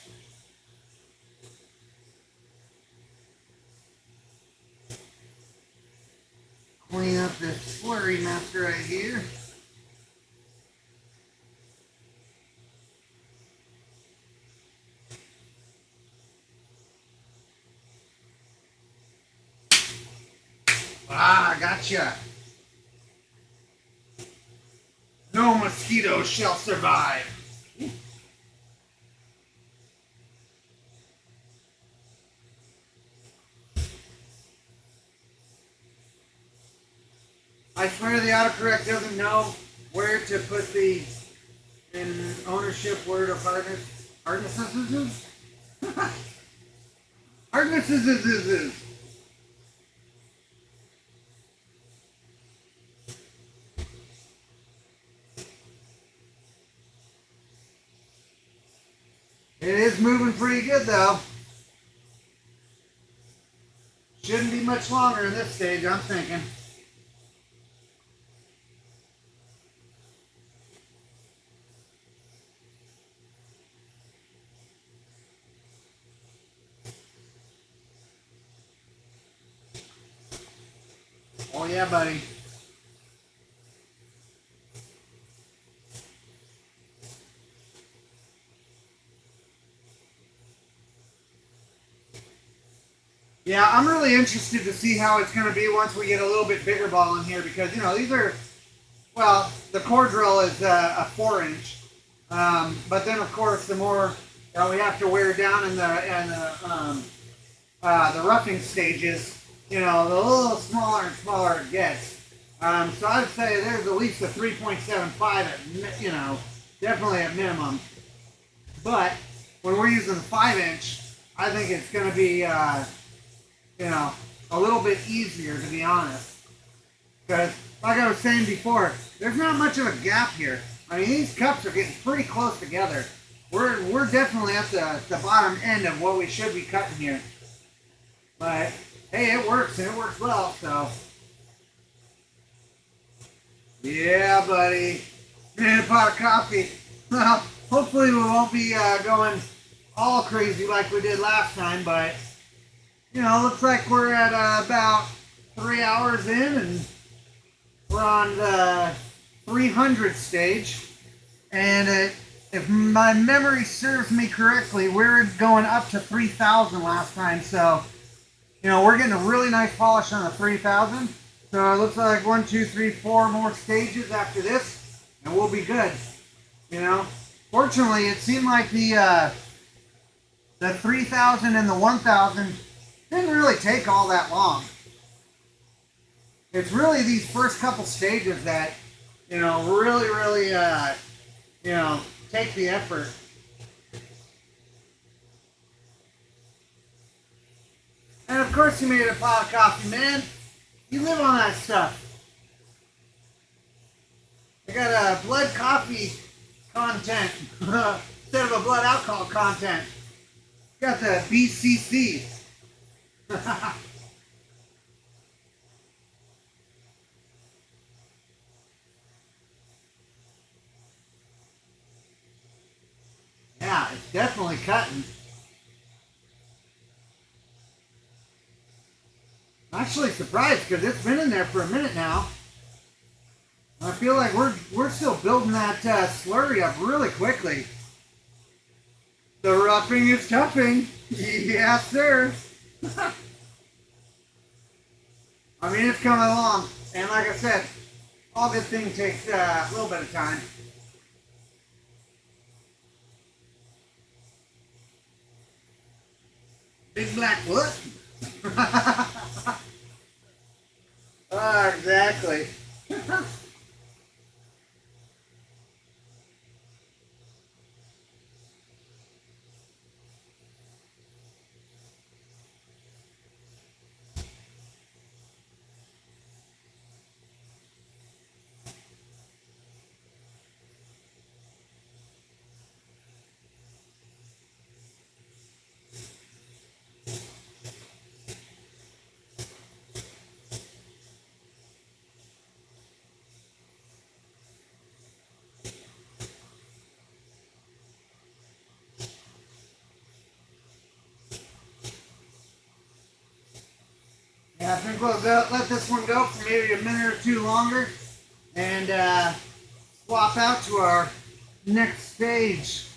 Clean up this slurry mess right here. Ah, gotcha. No mosquito shall survive. I swear the autocorrect doesn't know where to put the in ownership word of hardness. Hardnesses? Hardnesses. It is moving pretty good though. Shouldn't be much longer in this stage, I'm thinking. Oh yeah, buddy. Yeah, I'm really interested to see how it's going to be once we get a little bit bigger ball in here because, you know, these are, well, the core drill is a 4-inch. But then, of course, the more we have to wear down in the roughing stages, you know, the little smaller and smaller it gets. So I'd say there's at least a 3.75 at, you know, definitely at minimum. But when we're using the 5-inch, I think it's going to be, you know, a little bit easier, to be honest. Because, like I was saying before, there's not much of a gap here. I mean, these cups are getting pretty close together. We're definitely at the bottom end of what we should be cutting here. But, hey, it works, and it works well, so. Yeah, buddy. Man, a pot of coffee. Well, hopefully we won't be going all crazy like we did last time, but, you know, looks like we're at about 3 hours in, and we're on the 300 stage. And if my memory serves me correctly, we're going up to 3,000 last time, so, you know, we're getting a really nice polish on the 3,000. So it looks like 1, 2, 3, 4 more stages after this, and we'll be good. You know, fortunately, it seemed like the 3,000 and the 1,000 didn't really take all that long. It's really these first couple stages that, you know, really, you know, take the effort. And of course, you made a pot of coffee, man. You live on that stuff. I got a blood coffee content instead of a blood alcohol content. Got the BCC. Yeah, it's definitely cutting. I'm actually surprised because it's been in there for a minute now. I feel like we're still building that slurry up really quickly. The roughing is toughing. Yes, sir. I mean, it's coming along. And like I said, all good things take a little bit of time. Big black what? Oh, exactly. Yeah, I think we'll let this one go for maybe a minute or two longer and swap out to our next stage,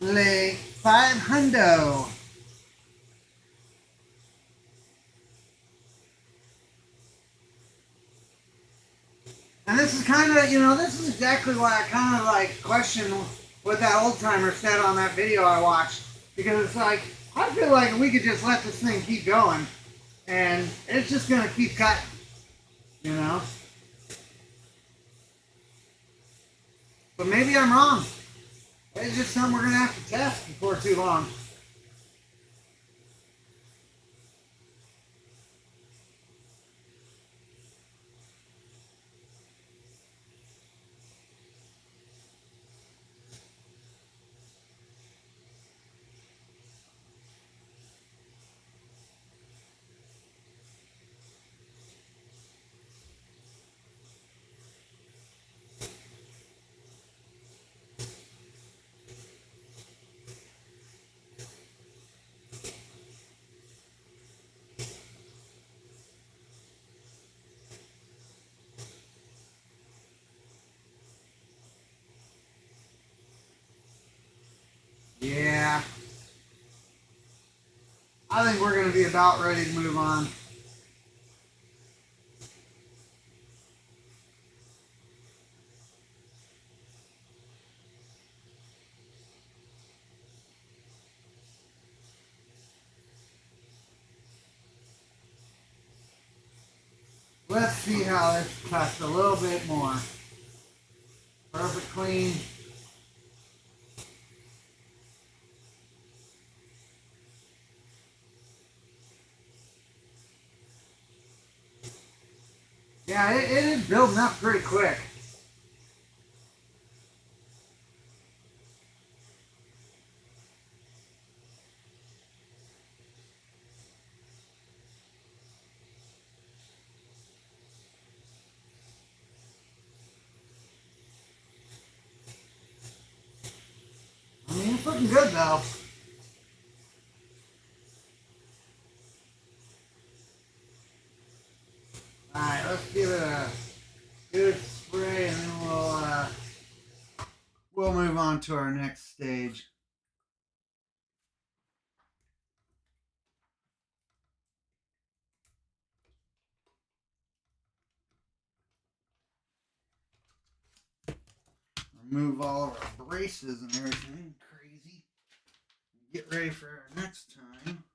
Le 500. And this is kind of, this is exactly why I kind of like question what that old timer said on that video I watched. Because it's like, I feel like we could just let this thing keep going and it's just going to keep cutting, you know? But maybe I'm wrong. It's just something we're going to have to test before too long. Yeah. I think we're going to be about ready to move on. Let's see how this cuts a little bit more. Perfect clean. Yeah, it is building up pretty quick. I mean, it's looking good though. Alright, let's give it a good spray and then we'll move on to our next stage. Remove all of our braces and everything. Crazy. Get ready for our next time.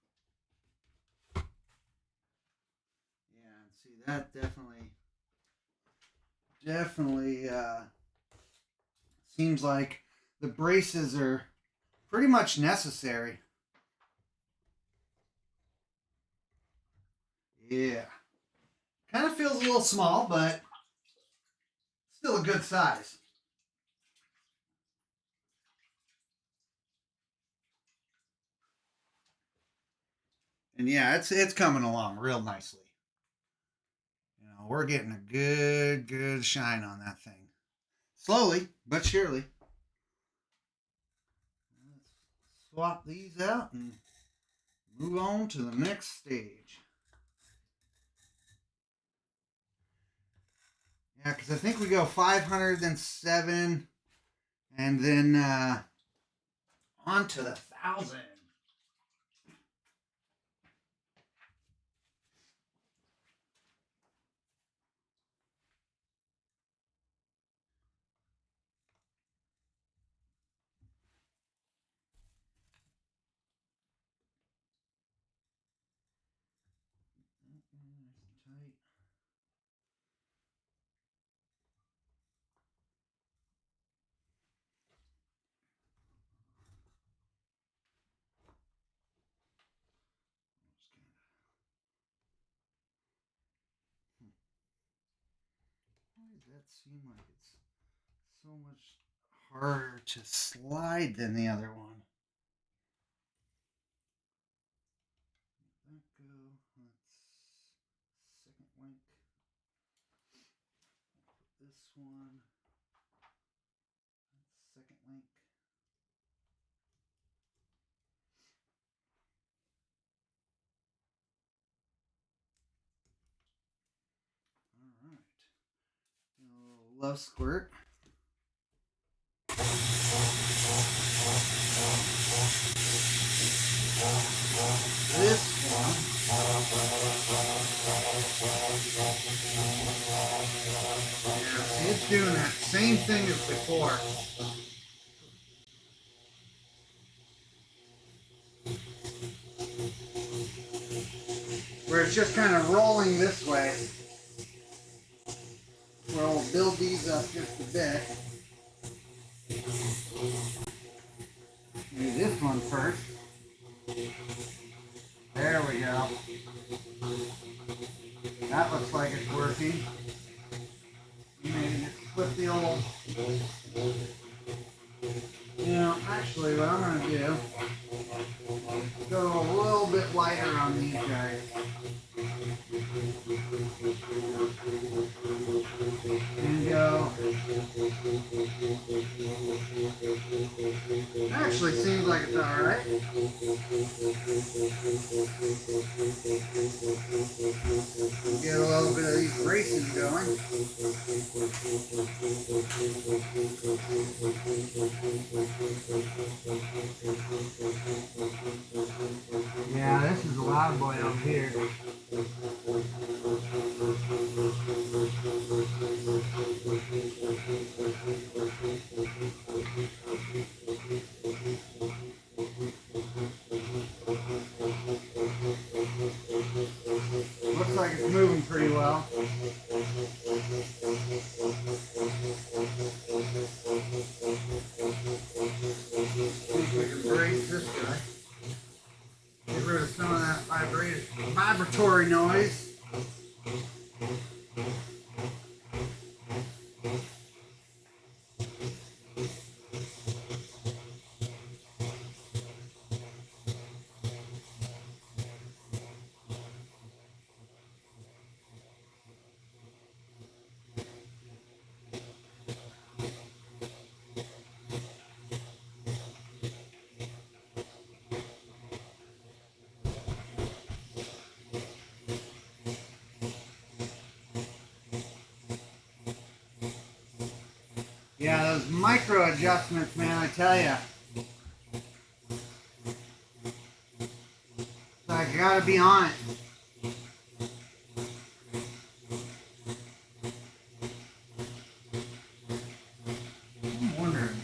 Yeah, see that definitely seems like the braces are pretty much necessary. Yeah. Kind of feels a little small, but still a good size. And yeah, it's coming along real nicely. We're getting a good shine on that thing. Slowly, but surely. Let's swap these out and move on to the next stage. Yeah, because I think we go 500, then 7, and then on to the 1,000. tight. Why does that seem like it's so much harder to slide than the other one? Let that go. That's second link. Put this one. That's second link. All right. Love squirt. This one. Yeah, it's doing that same thing as before. Where it's just kind of rolling this way. Where we'll build these up just a bit. Do this one first. There we go. That looks like it's working. Maybe just flip the old. You know, actually what I'm going to do, go a little bit lighter on these guys. And go. Actually seems like it's alright. Get a little bit of these braces going. Yeah, this is a loud boy over here. Looks like it's moving pretty well. See if we can brace this guy. Get rid of some of that vibratory noise. Yeah, those micro adjustments, man, I tell ya. So I gotta be on it. I'm wondering.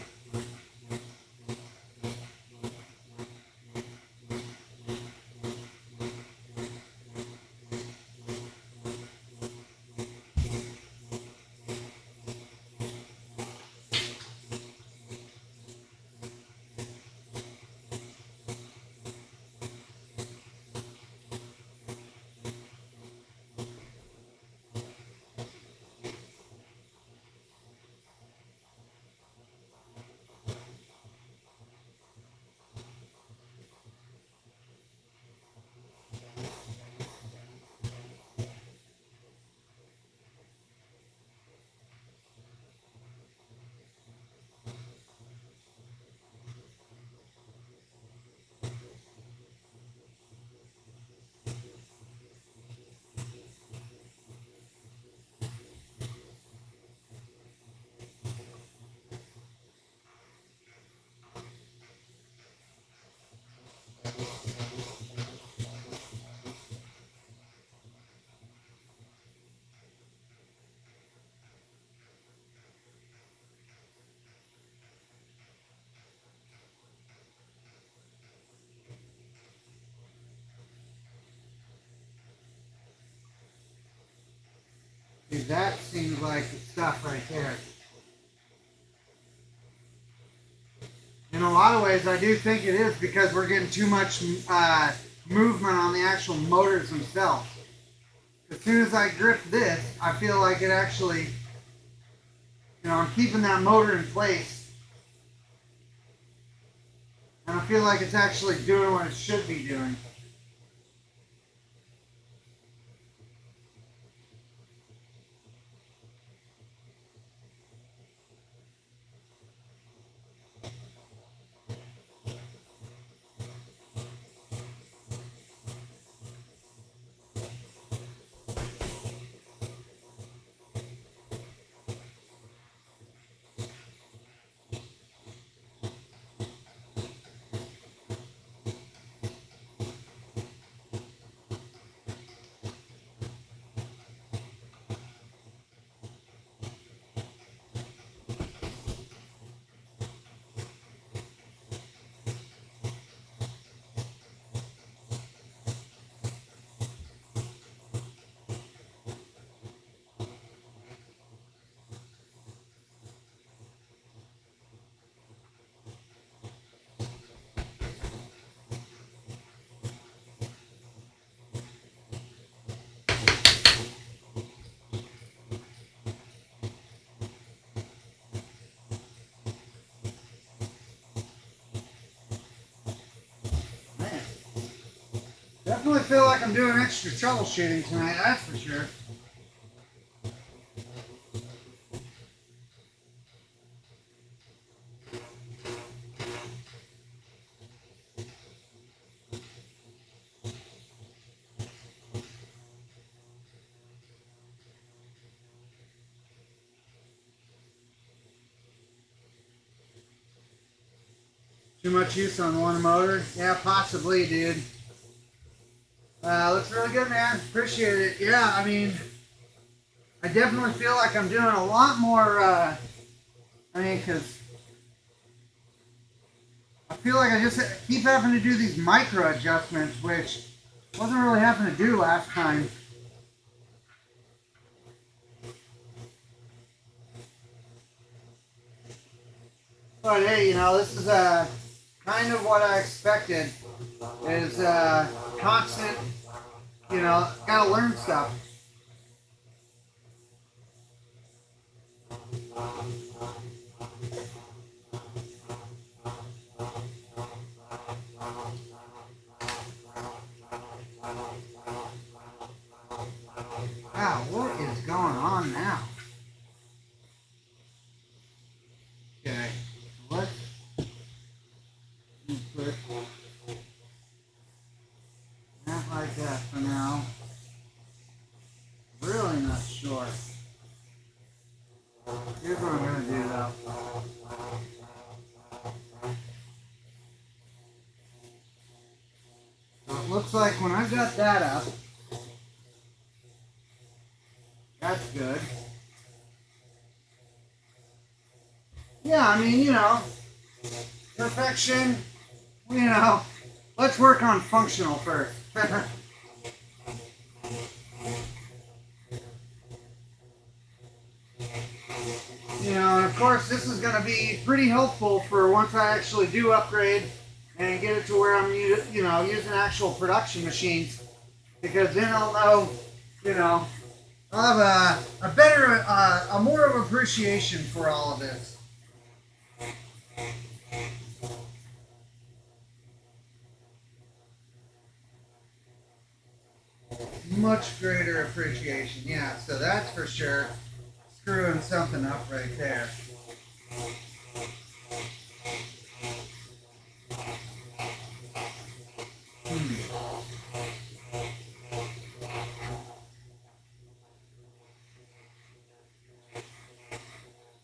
because that seems like the stuff right there. In a lot of ways, I do think it is because we're getting too much movement on the actual motors themselves. As soon as I grip this, I feel like it actually, I'm keeping that motor in place. And I feel like it's actually doing what it should be doing. Man, definitely feel like I'm doing extra troubleshooting tonight, that's for sure. Too much use on one motor? Yeah, possibly, dude. Looks really good, man. Appreciate it. Yeah, I mean, I definitely feel like I'm doing a lot more, because I feel like I just keep having to do these micro adjustments, which wasn't really having to do last time. But hey, this is kind of what I expected. Is constant, gotta learn stuff. Wow, what is going on now? Okay, let's put that like that for now. Really not sure. Here's what I'm gonna do though. So it looks like when I've got that up, that's good. Yeah, I mean, perfection, let's work on functional first. And of course, this is going to be pretty helpful for once I actually do upgrade and get it to where I'm, using actual production machines, because then I'll know, I'll have a better, a more of appreciation for all of this. Much greater appreciation, yeah. So that's for sure. Screwing something up right there.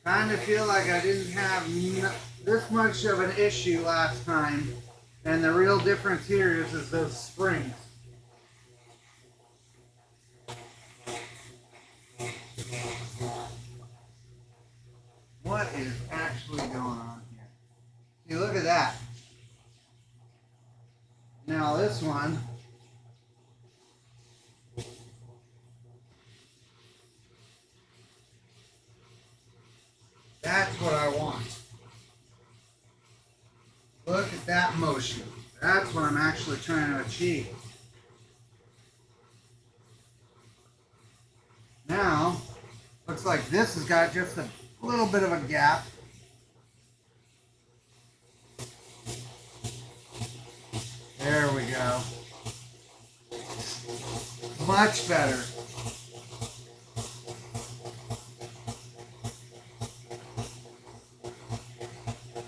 Kind of feel like I didn't have this much of an issue last time, and the real difference here is those springs. What is actually going on here? See, look at that. Now this one, That's what I want. Look at that motion. That's what I'm actually trying to achieve. Now, looks like this has got just a little bit of a gap. There we go. Much better.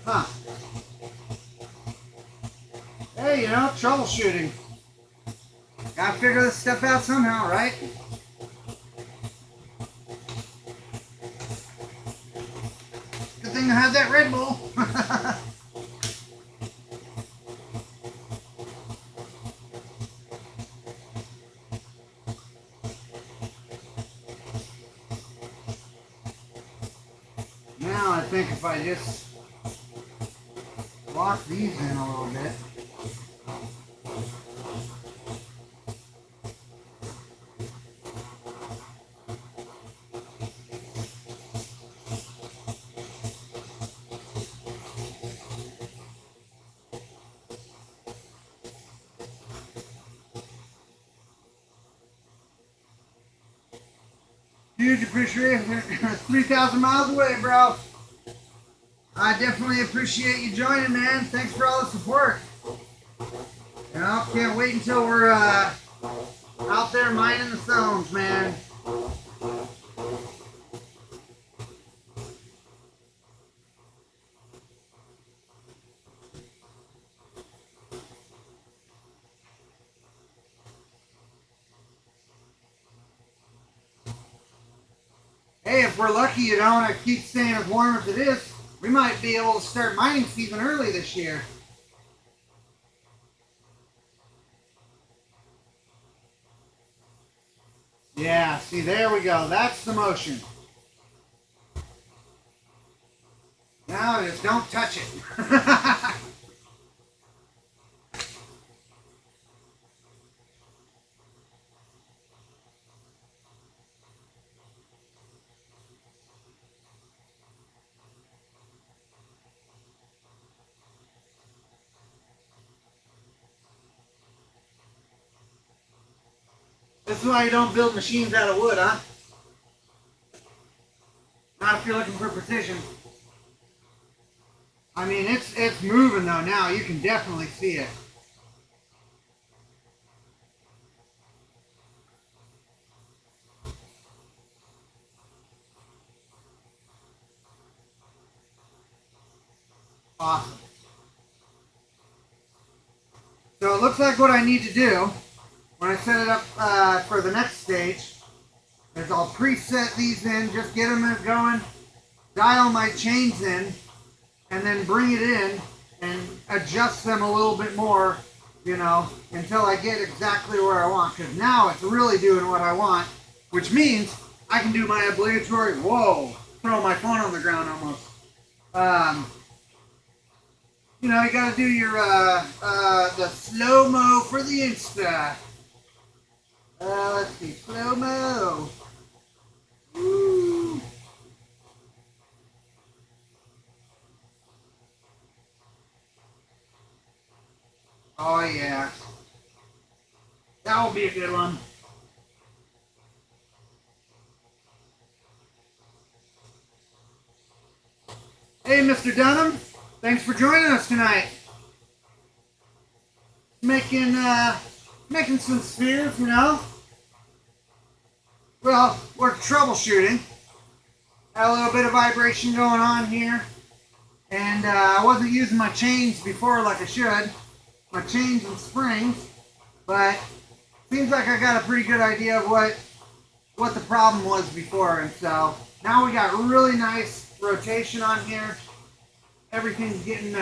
Huh. Hey, you know, troubleshooting. Gotta figure this stuff out somehow, right? Good thing to have that Red Bull. Now I think if I just lock these in a little bit. Huge appreciation. 3,000 miles away, bro. I definitely appreciate you joining, man. Thanks for all the support. You know, can't wait until we're out there mining the stones, man. Hey, if we're lucky, you know, and it keeps staying as warm as it is, we might be able to start mining season early this year. Yeah, see, there we go. That's the motion. Now just don't touch it. This is why you don't build machines out of wood, huh? Not if you're looking for precision. I mean, it's moving though now. You can definitely see it. Awesome. So it looks like what I need to do when I set it up for the next stage is I'll preset these in, just get them going, dial my chains in, and then bring it in and adjust them a little bit more, you know, until I get exactly where I want. Because now it's really doing what I want, which means I can do my obligatory, whoa, throw my phone on the ground almost. You know, you gotta do your, the slow-mo for the Insta. Let's see, slow-mo. Woo. Oh, yeah. That will be a good one. Hey, Mr. Dunham. Thanks for joining us tonight. Making some spheres, you know. Well, we're troubleshooting. Had a little bit of vibration going on here. And I wasn't using my chains before like I should. My chains and springs. But seems like I got a pretty good idea of what the problem was before. And so now we got really nice rotation on here. Everything's getting,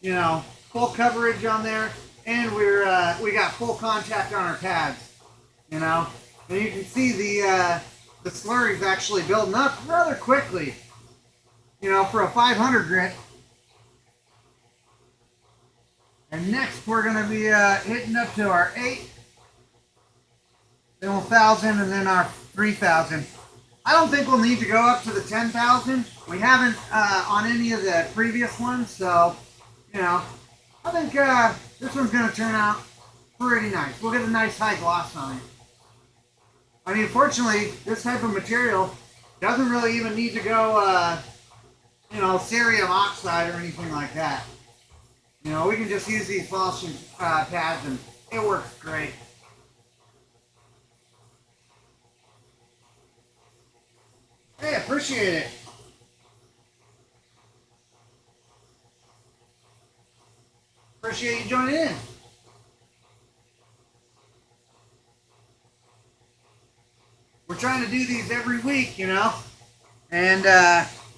you know, full coverage on there. And we got full contact on our pads, you know. And you can see the slurry's actually building up rather quickly, you know, for a 500 grit. And next we're going to be hitting up to our 8, then 1,000, and then our 3,000. I don't think we'll need to go up to the 10,000. We haven't on any of the previous ones, so you know, I think this one's going to turn out pretty nice. We'll get a nice high gloss on it. I mean, fortunately, this type of material doesn't really even need to go, you know, cerium oxide or anything like that. You know, we can just use these polishing pads and it works great. Hey, appreciate it. Appreciate you joining in. We're trying to do these every week, you know. And,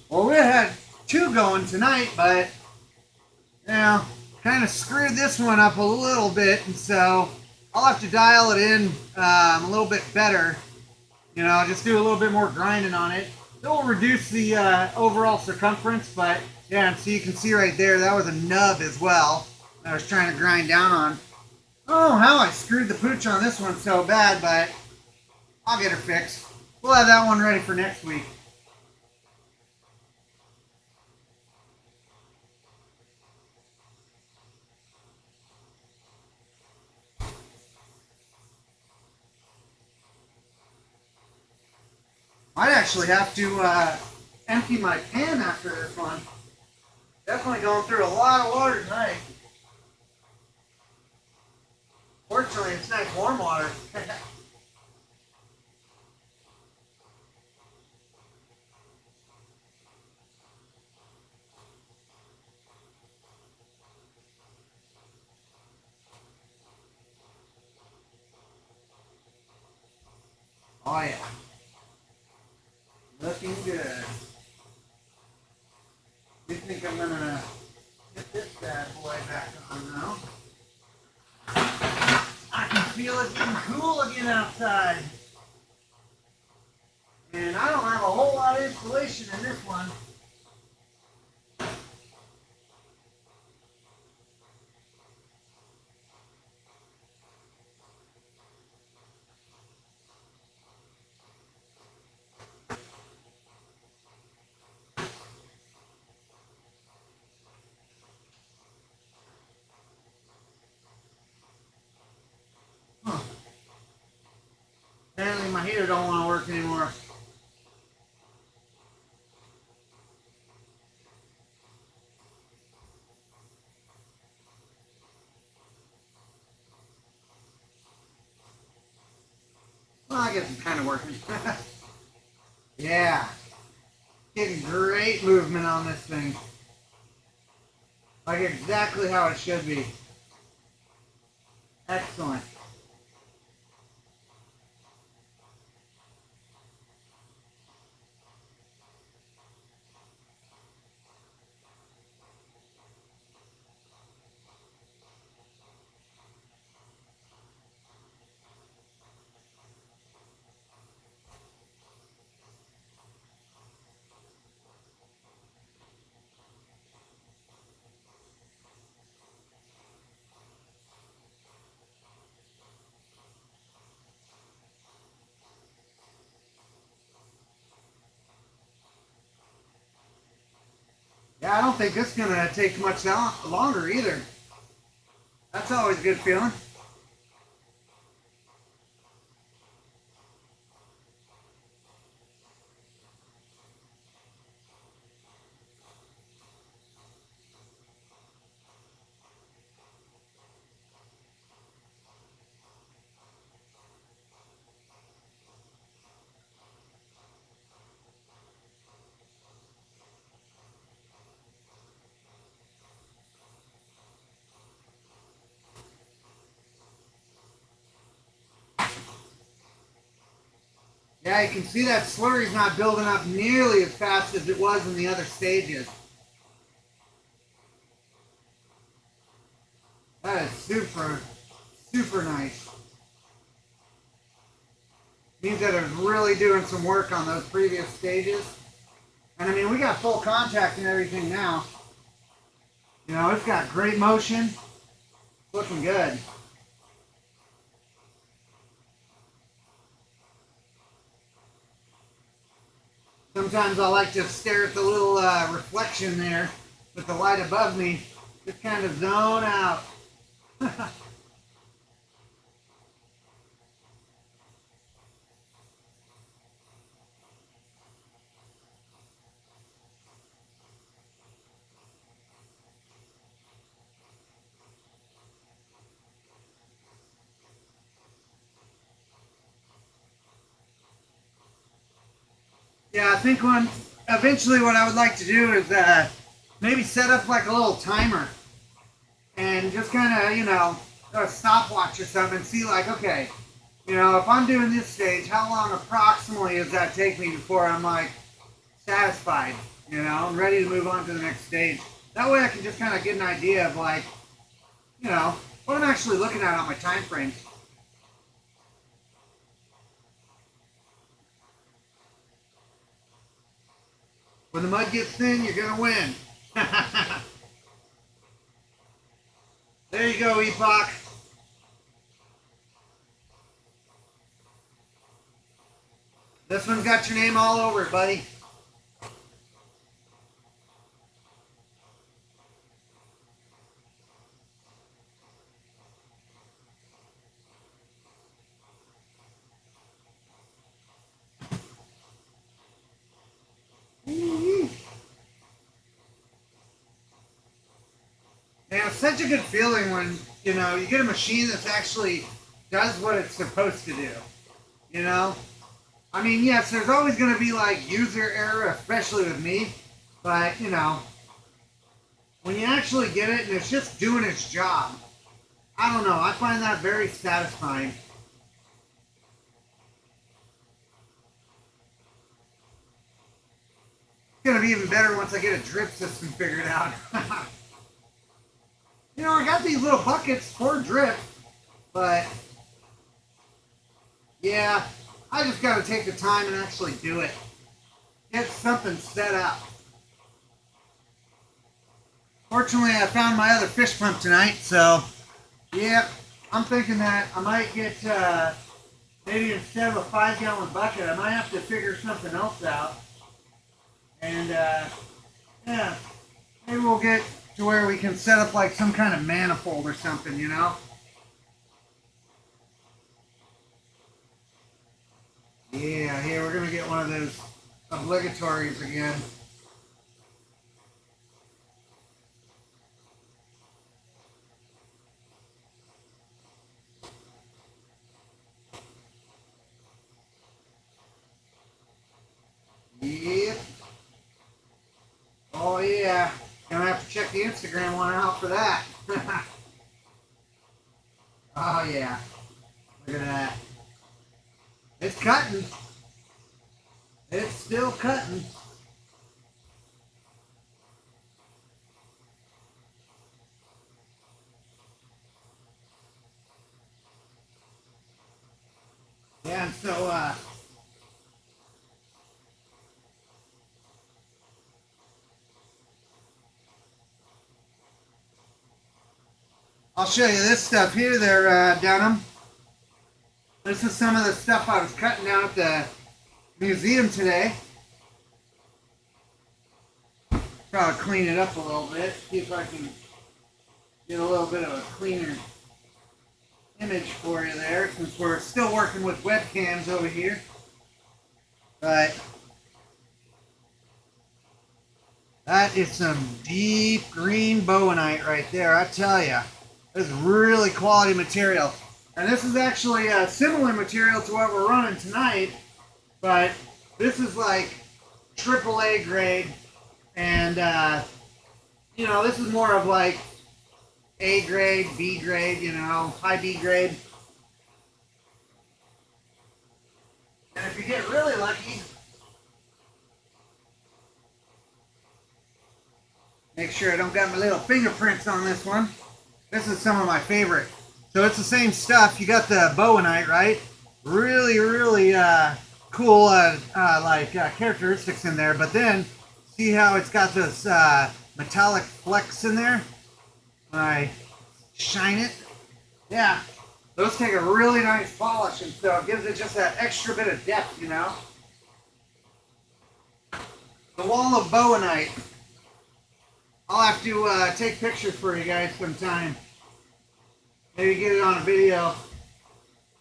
well, we had 2 going tonight, but, you know, kind of screwed this one up a little bit. And so I'll have to dial it in a little bit better. You know, just do a little bit more grinding on it. It will reduce the overall circumference, but yeah, and so you can see right there, that was a nub as well that I was trying to grind down on. Oh, how I screwed the pooch on this one so bad, but I'll get her fixed. We'll have that one ready for next week. Might actually have to empty my pan after this one. Definitely going through a lot of water tonight. Fortunately, it's nice warm water. Oh yeah. Looking good. You think I'm gonna get this bad boy back on now? I can feel it getting cool again outside. And I don't have a whole lot of insulation in this one. Huh. Apparently my heater don't want to work anymore. Well, I guess it's kind of working. Yeah. Getting great movement on this thing. Like exactly how it should be. Excellent. Yeah, I don't think it's gonna take much longer either. That's always a good feeling. Yeah, you can see that slurry's not building up nearly as fast as it was in the other stages. That is super, super nice. Means that it's really doing some work on those previous stages. And I mean, we got full contact and everything now. You know, it's got great motion. It's looking good. Sometimes I like to stare at the little reflection there with the light above me, just kind of zone out. Yeah, I think eventually what I would like to do is maybe set up like a little timer and just kind of, a stopwatch or something and see like, okay, if I'm doing this stage, how long approximately does that take me before I'm like satisfied, and ready to move on to the next stage. That way I can just kind of get an idea of like, what I'm actually looking at on my time frame. When the mud gets thin, you're going to win. There you go, Epoch. This one's got your name all over it, buddy. Man, it's such a good feeling when, you get a machine that actually does what it's supposed to do. I mean, yes, there's always going to be like user error, especially with me. But, when you actually get it and it's just doing its job, I don't know. I find that very satisfying. It's going to be even better once I get a drip system figured out. I got these little buckets for drip, but yeah, I just got to take the time and actually do it. Get something set up. Fortunately, I found my other fish pump tonight, so yeah, I'm thinking that I might get maybe instead of a 5-gallon bucket, I might have to figure something else out. And yeah, maybe we'll get to where we can set up like some kind of manifold or something, Yeah, here we're gonna get one of those obligatories again. Yep. Oh yeah. Gonna have to check the Instagram one out for that. Oh yeah. Look at that. It's cutting. It's still cutting. Yeah, and so I'll show you this stuff here there, Dunham. This is some of the stuff I was cutting down at the museum today. Probably clean it up a little bit, see if I can get a little bit of a cleaner image for you there, since we're still working with webcams over here. But that is some deep green bowenite right there, I tell you. This is really quality material. And this is actually a similar material to what we're running tonight, but this is like AAA grade, and this is more of like A grade, B grade, high B grade. And if you get really lucky, make sure I don't got my little fingerprints on this one. This is some of my favorite. So it's the same stuff. You got the bowenite, right? Really, really cool characteristics in there. But then, see how it's got this metallic flecks in there? When I shine it? Yeah. Those take a really nice polish, and so it gives it just that extra bit of depth, The wall of bowenite. I'll have to take pictures for you guys sometime. Maybe get it on a video.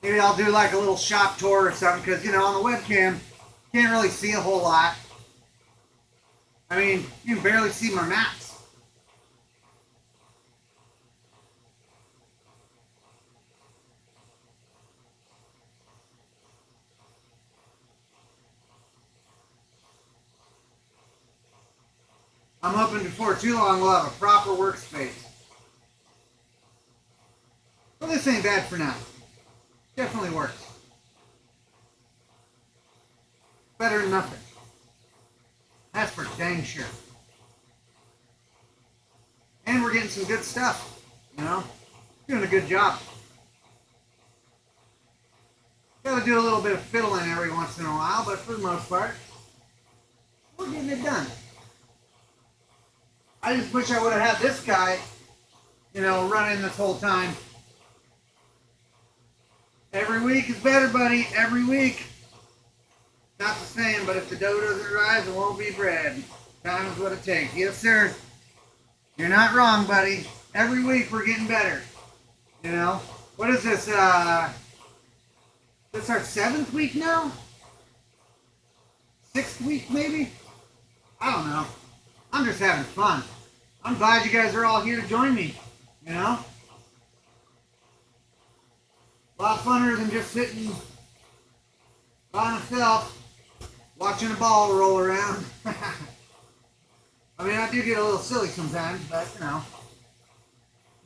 Maybe I'll do like a little shop tour or something, because, you know, on the webcam, you can't really see a whole lot. I mean, you can barely see my maps. I'm hoping before too long we'll have a proper workspace. Well, this ain't bad for now. Definitely works. Better than nothing. That's for dang sure. And we're getting some good stuff, you know? Doing a good job. Gotta do a little bit of fiddling every once in a while, but for the most part, we're getting it done. I just wish I would have had this guy, you know, running this whole time. Every week is better, buddy. Every week. Not the same, but if the dough doesn't rise, it won't be bread. Time is what it takes. Yes, sir. You're not wrong, buddy. Every week we're getting better. You know? What is this? This our 7th week now? 6th week, maybe? I don't know. I'm just having fun. I'm glad you guys are all here to join me. You know? A lot funner than just sitting by myself watching a ball roll around. I mean, I do get a little silly sometimes, but, you know,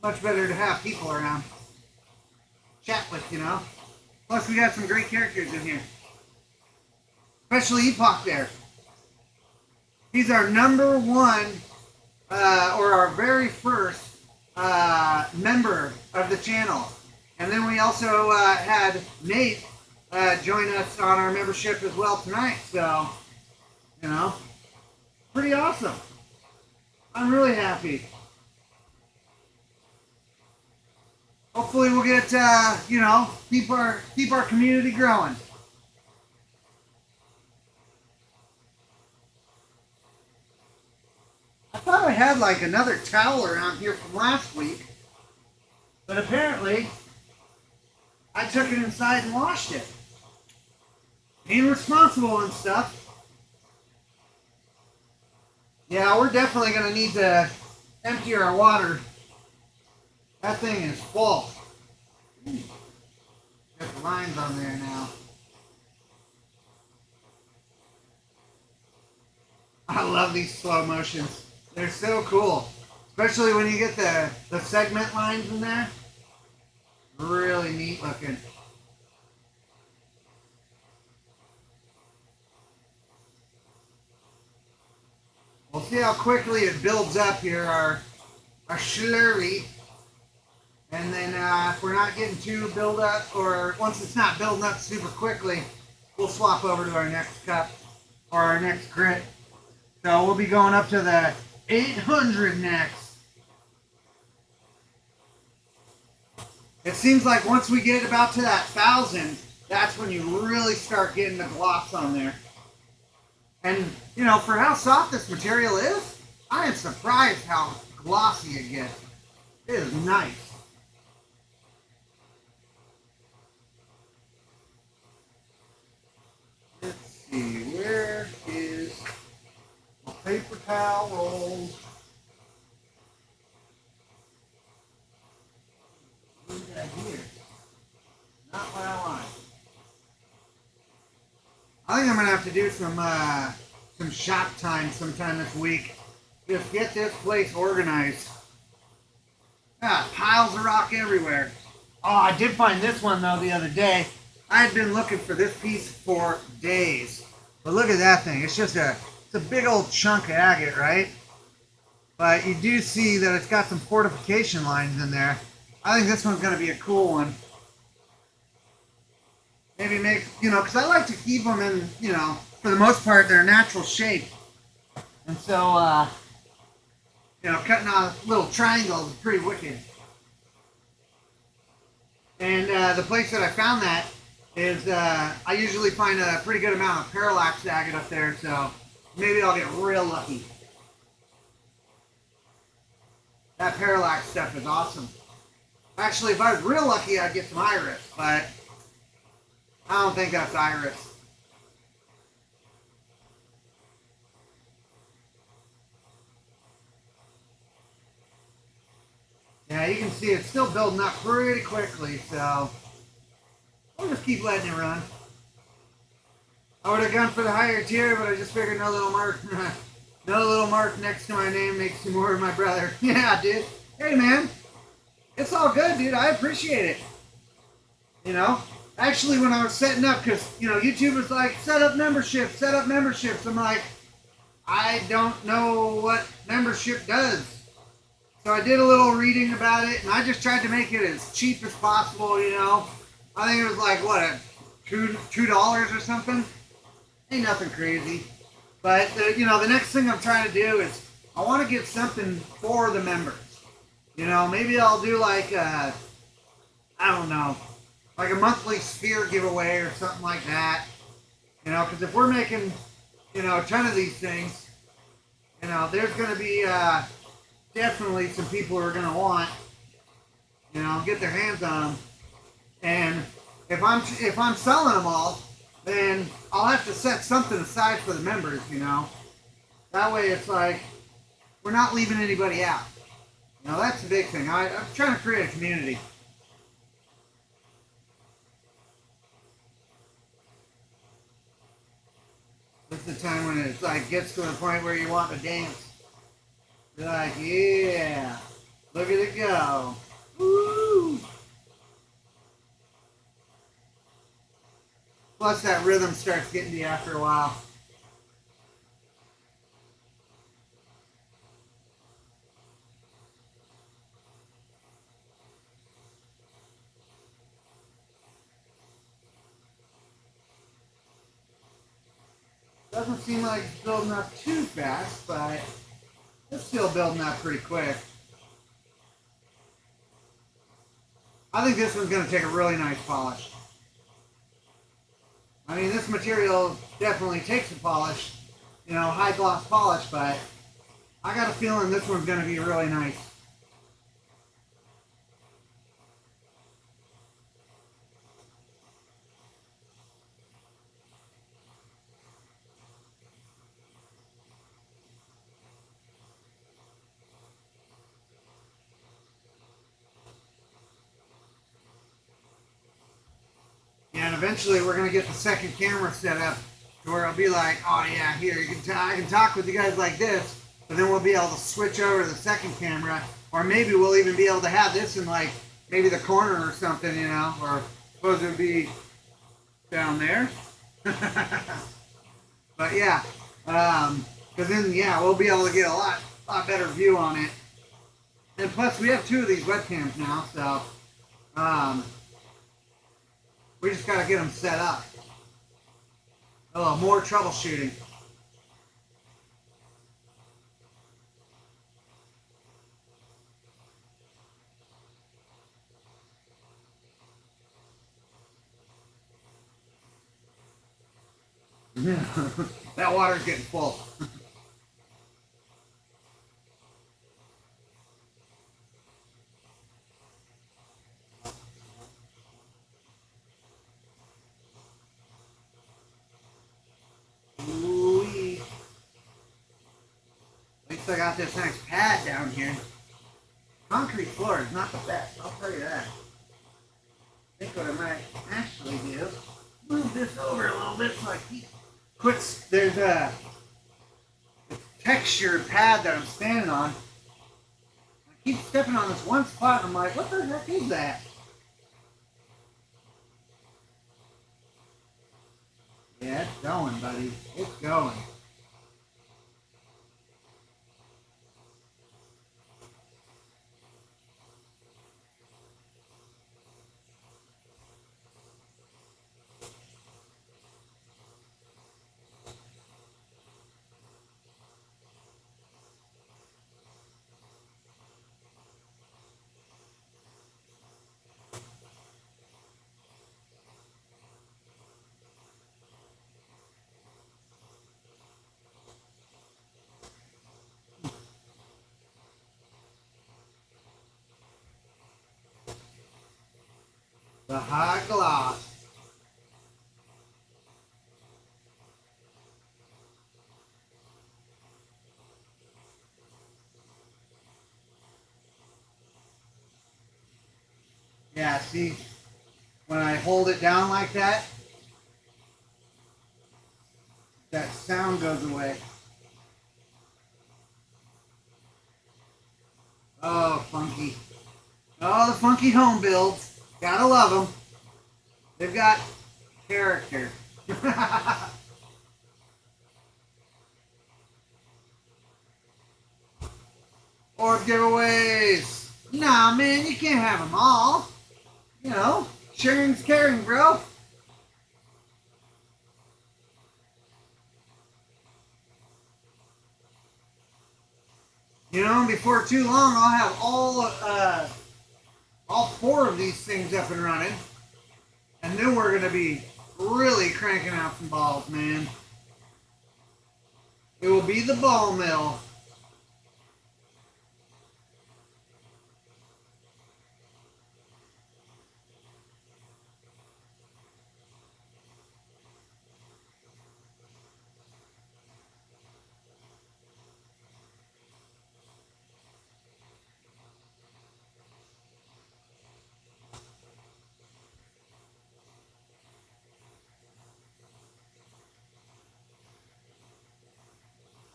much better to have people around. Chat with, you know. Plus, we got some great characters in here. Especially Epoch there. He's our number one, or our very first member of the channel. And then we also had Nate join us on our membership as well tonight. So, you know, pretty awesome. I'm really happy. Hopefully we'll get, you know, keep our community growing. I thought I had like another towel around here from last week, but apparently I took it inside and washed it. Being responsible and stuff. Yeah, we're definitely going to need to empty our water. That thing is full. Got the lines on there now. I love these slow motions. They're so cool. Especially when you get the segment lines in there. Really neat looking. We'll see how quickly it builds up here, our slurry. And then if we're not getting too build up, or once it's not building up super quickly, we'll swap over to our next cup or our next grit. So we'll be going up to the 800 next. It seems like once we get about to that 1,000, that's when you really start getting the gloss on there. And, you know, for how soft this material is, I am surprised how glossy it gets. It is nice. Let's see, where is my paper towel roll? What's that here? Not what I want. I think I'm gonna have to do some shop time sometime this week. Just get this place organized. Ah, piles of rock everywhere. Oh, I did find this one though the other day. I had been looking for this piece for days. But look at that thing. It's just it's a big old chunk of agate, right? But you do see that it's got some fortification lines in there. I think this one's gonna be a cool one. Maybe make, you know, because I like to keep them in, you know, for the most part, their natural shape. And so, you know, cutting out little triangles is pretty wicked. And the place that I found that is, I usually find a pretty good amount of parallax agate up there, so Maybe I'll get real lucky. That parallax stuff is awesome. Actually, if I was real lucky, I'd get some iris, but I don't think that's iris. Yeah, you can see it's still building up pretty quickly, so we'll just keep letting it run. I would have gone for the higher tier, but I just figured no little mark, no little mark next to my name makes me more of my brother. Yeah, dude. Hey, man. It's all good, dude. I appreciate it. You know? Actually, when I was setting up, because, you know, YouTube was like, set up memberships. I'm like, I don't know what membership does. So I did a little reading about it, and I just tried to make it as cheap as possible, you know? I think it was like, what, $2 or something? Ain't nothing crazy. But, you know, the next thing I'm trying to do is I want to get something for the members. You know, maybe I'll do like, I don't know, like a monthly sphere giveaway or something like that. You know, because if we're making, you know, a ton of these things, you know, there's going to be definitely some people who are going to want, you know, get their hands on them. And if I'm selling them all, then I'll have to set something aside for the members, you know. That way it's like we're not leaving anybody out. You know, that's the big thing. I'm trying to create a community. This is the time when it like gets to a point where you want to dance. You're like, yeah, look at it go. Woo! Plus that rhythm starts getting to you after a while. Doesn't seem like it's building up too fast, but it's still building up pretty quick. I think this one's going to take a really nice polish. I mean, this material definitely takes a polish, you know, high gloss polish, but I got a feeling this one's going to be really nice. And eventually we're gonna get the second camera set up to where it'll be like, oh yeah, here you can I can talk with you guys like this, but then we'll be able to switch over to the second camera, or maybe we'll even be able to have this in like maybe the corner or something, you know, or suppose it would be down there. But yeah, because then yeah, we'll be able to get a lot better view on it. And plus we have two of these webcams now, so we just got to get them set up. A little more troubleshooting. That water's getting full. Ooh-wee. At least I got this nice pad down here. Concrete floor is not the best, I'll tell you that. I think what I might actually do, move this over a little bit so I keep puts there's a textured pad that I'm standing on. I keep stepping on this one spot and I'm like, what the heck is that? Yeah, it's going, buddy. It's going. The high gloss. Yeah, see, when I hold it down like that, that sound goes away. Oh, funky. Oh, the funky home builds. Gotta love them. They've got character. Orb giveaways. Nah, man, you can't have them all. You know, sharing's caring, bro. You know, before too long, I'll have all four of these things up and running, and then we're gonna be really cranking out some balls, man. It will be the ball mill.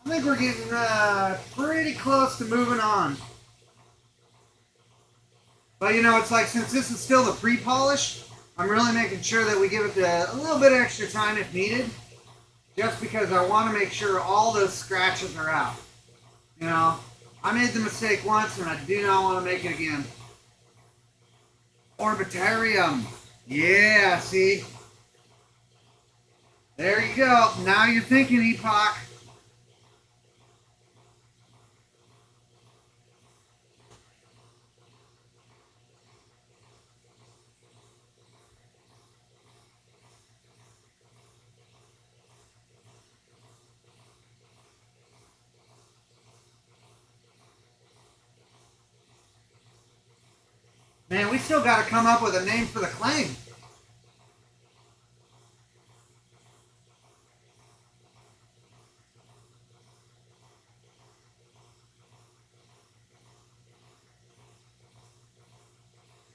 I think we're getting pretty close to moving on. But you know, it's like since this is still the pre-polish, I'm really making sure that we give it a little bit extra time if needed, just because I want to make sure all those scratches are out. You know, I made the mistake once and I do not want to make it again. Orbitarium. Yeah, see? There you go. Now you're thinking, Epoch. Man, we still got to come up with a name for the claim.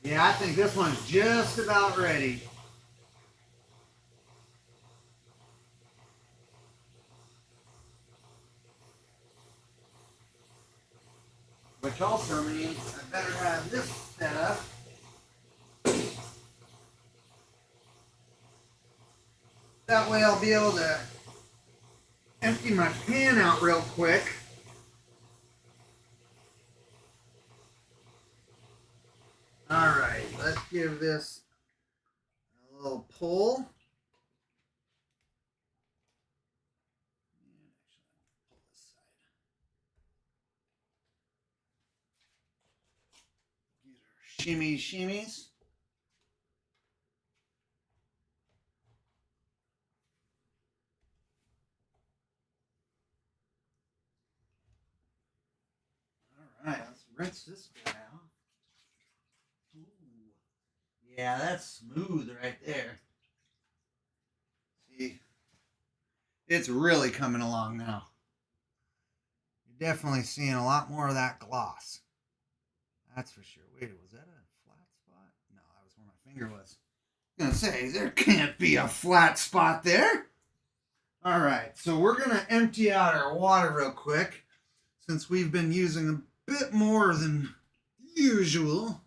Yeah, I think this one's just about ready. Which also means I better have this set up. That way I'll be able to empty my pan out real quick. Alright, let's give this a little pull. Shimmies, shimmies. Alright, let's rinse this guy out. Ooh. Yeah, that's smooth right there. See, it's really coming along now. You're definitely seeing a lot more of that gloss. That's for sure. Wait, was that a flat spot? No, that was where my finger was. I was gonna say, there can't be a flat spot there. All right, so we're gonna empty out our water real quick since we've been using a bit more than usual.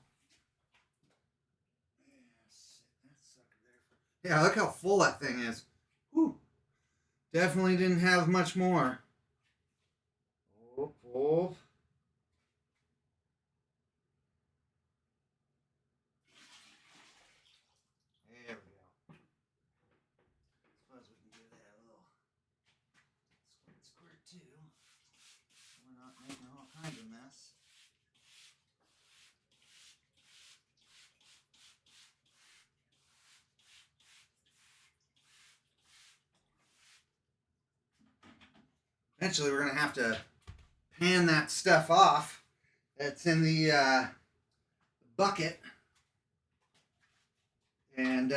Yeah, look how full that thing is. Whew. Definitely didn't have much more. Oh, oh. There we go. Suppose we can give that a little squirt too. We're not making all kinds of mess. Eventually, we're gonna have to pan that stuff off that's in the bucket. and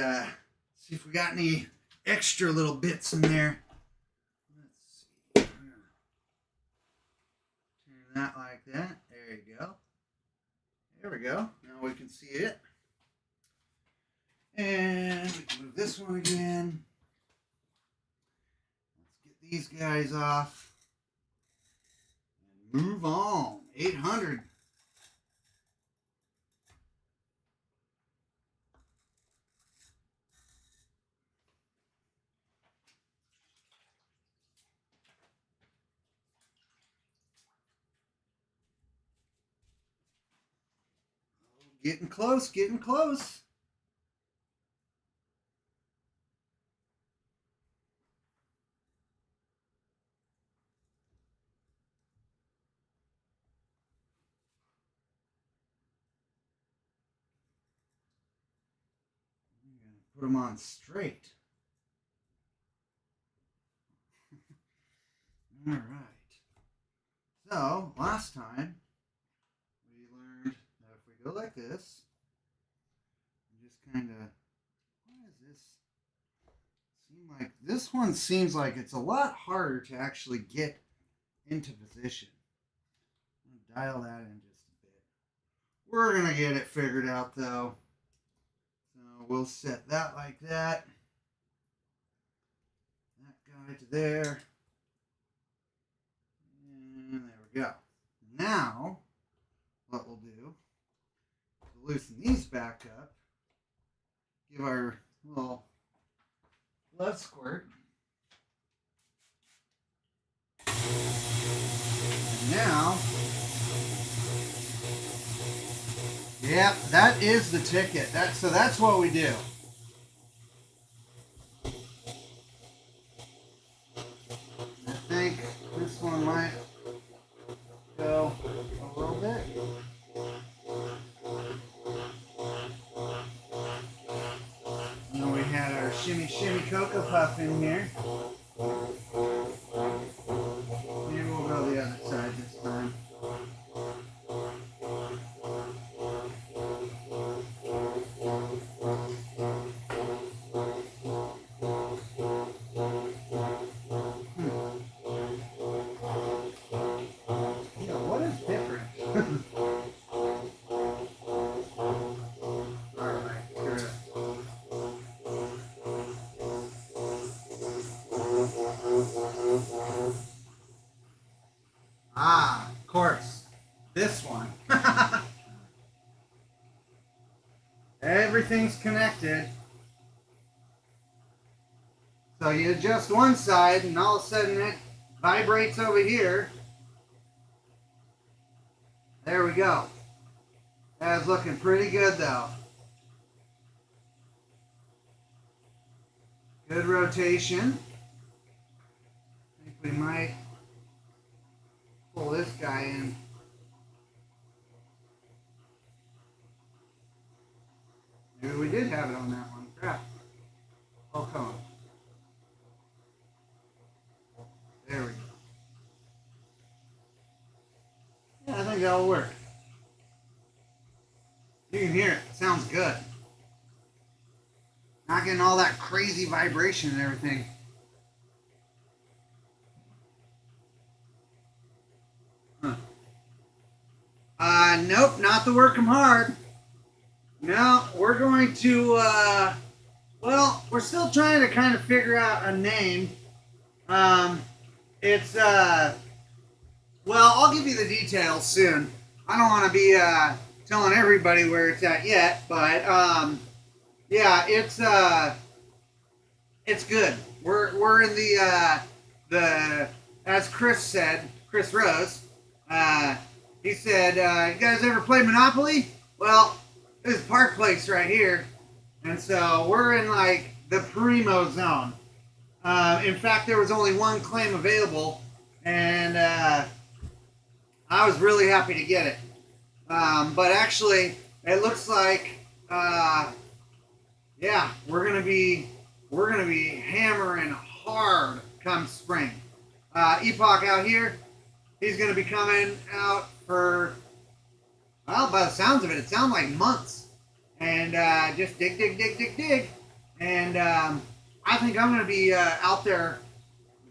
see if we got any extra little bits in there. Let's see. Turn that like that. There you go. There we go. Now we can see it. And we can move this one again. Let's get these guys off. And move on. 800. Getting close, getting close. Put them on straight. All right. So, last time, we learned that if we go like this, and just kind of, what is this? This one seems like it's a lot harder to actually get into position. I'm going to dial that in just a bit. We're going to get it figured out, though. So we'll set that like that. That guy to there. And there we go. Now, what we'll do is loosen these back up. Give our little love squirt. And now, yep, that is the ticket. So that's what we do. I think this one might go a little bit. And then we had our shimmy shimmy Cocoa Puff in here. Maybe we'll go the other side this time. Ah, of course. This one. Everything's connected. So you adjust one side and all of a sudden it vibrates over here. There we go. That's looking pretty good though. Good rotation. I think we might pull this guy in. Maybe we did have it on that one. Crap. Oh, come on. There we go. Yeah, I think that'll work. You can hear it. It sounds good. Not getting all that crazy vibration and everything. Nope, not the work 'em hard. No, we're going to, well, we're still trying to kind of figure out a name. It's, well, I'll give you the details soon. I don't want to be, telling everybody where it's at yet, but, yeah, it's good. We're in the, as Chris said, Chris Rose, he said, you guys ever play Monopoly? Well, this is Park Place right here. And so we're in like the primo zone. In fact, there was only one claim available. And I was really happy to get it. But actually, it looks like, yeah, we're gonna be hammering hard come spring. Epoch out here, he's gonna be coming out for, well, by the sounds of it, it sounds like months. and just dig, dig, dig, dig, dig. And I think I'm going to be out there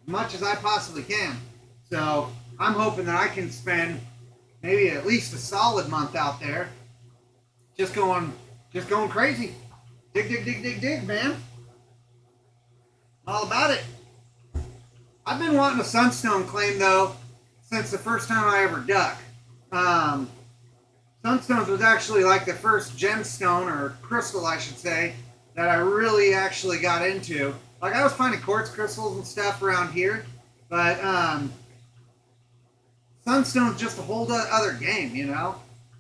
as much as I possibly can. So I'm hoping that I can spend maybe at least a solid month out there, just going crazy. Dig, dig, dig, dig, dig, man. All about it. I've been wanting a sunstone claim though since the first time I ever dug. Sunstones was actually like the first gemstone or crystal, I should say, that I really actually got into. Like I was finding quartz crystals and stuff around here, but sunstone's just a whole other game, you know.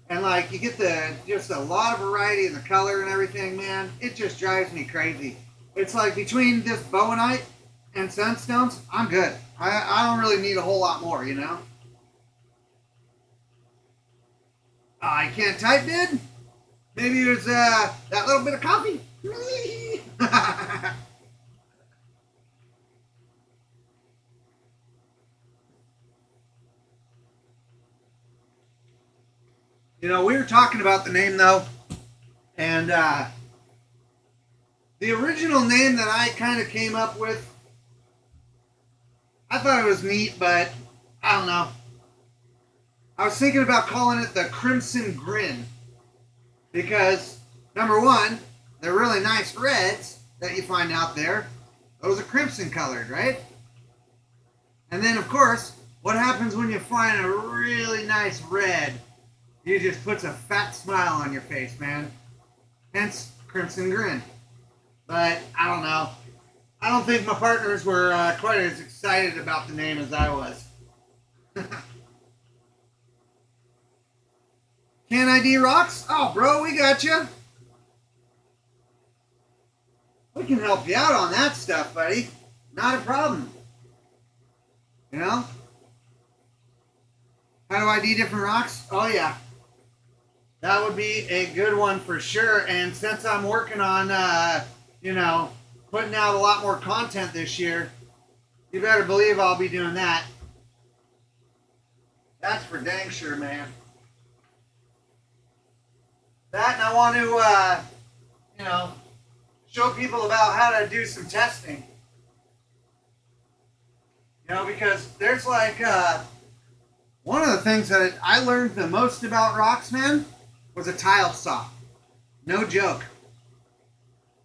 And like you get just a lot of variety in the color and everything, man. It just drives me crazy. It's like between this bowenite and sunstones, I'm good. I don't really need a whole lot more, you know. I can't type, dude. Maybe there's that little bit of coffee. You know, we were talking about the name though, and the original name that I kind of came up with, I thought it was neat, but I don't know. I was thinking about calling it the Crimson Grin because, number one, they're really nice reds that you find out there. Those are crimson colored, right? And then, of course, what happens when you find a really nice red? You just puts a fat smile on your face, man. Hence, Crimson Grin. But, I don't know. I don't think my partners were quite as excited about the name as I was. Can ID Rocks? Oh, bro, we got you. We can help you out on that stuff, buddy. Not a problem. You know? How do I ID different rocks? Oh, yeah. That would be a good one for sure. And since I'm working on, you know, putting out a lot more content this year, you better believe I'll be doing that. That's for dang sure, man. That, and I want to, you know, show people about how to do some testing. You know, because there's like, one of the things that I learned the most about rocks, man, was a tile saw. No joke.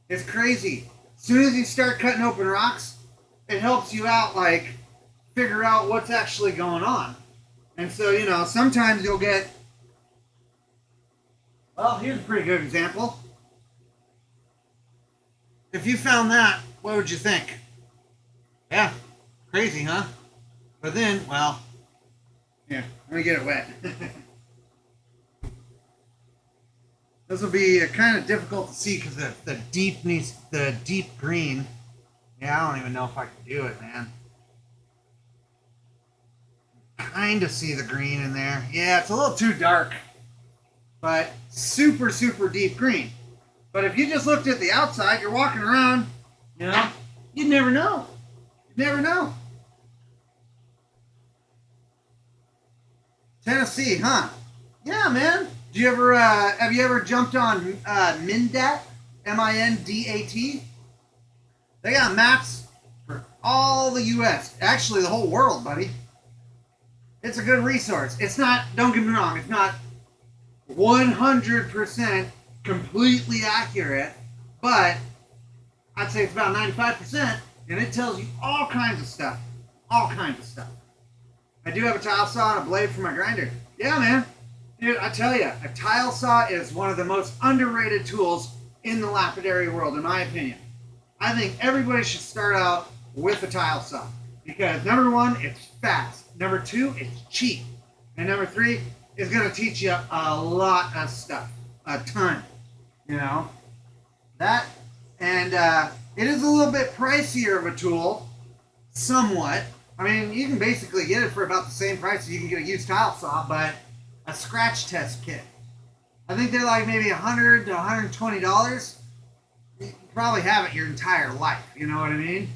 It's crazy. As soon as you start cutting open rocks, it helps you out, like, figure out what's actually going on. And so, you know, sometimes you'll get, well, here's a pretty good example. If you found that, what would you think? Yeah, crazy, huh? But then, well, yeah, let me get it wet. This will be kind of difficult to see because the deep green. Yeah, I don't even know if I can do it, man. Kind of see the green in there. Yeah, it's a little too dark, but super, super deep green. But if you just looked at the outside, you're walking around, you know, you'd never know. You'd never know. Tennessee, huh? Yeah, man. Do you ever have you ever jumped on Mindat? Mindat? They got maps for all the U.S. Actually, the whole world, buddy. It's a good resource. It's not. Don't get me wrong. It's not 100% completely accurate, but I'd say it's about 95%, and it tells you all kinds of stuff. All kinds of stuff. I do have a tile saw and a blade for my grinder. Yeah, man. Dude, I tell you, a tile saw is one of the most underrated tools in the lapidary world, in my opinion. I think everybody should start out with a tile saw because number one, it's fast. Number two, it's cheap. And number three, it's going to teach you a lot of stuff. A ton. You know? That, and it is a little bit pricier of a tool, somewhat. I mean, you can basically get it for about the same price as you can get a used tile saw, but a scratch test kit. I think they're like maybe $100 to $120. You can probably have it your entire life, you know what I mean?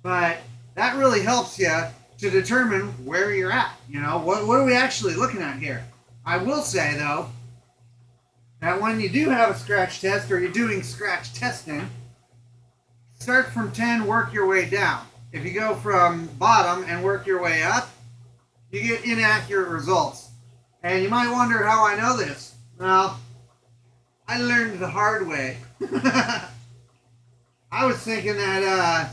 But that really helps you to determine where you're at. You know, what are we actually looking at here? I will say, though, that when you do have a scratch test or you're doing scratch testing, start from 10, work your way down. If you go from bottom and work your way up, you get inaccurate results. And you might wonder how I know this. Well, I learned the hard way. I was thinking that,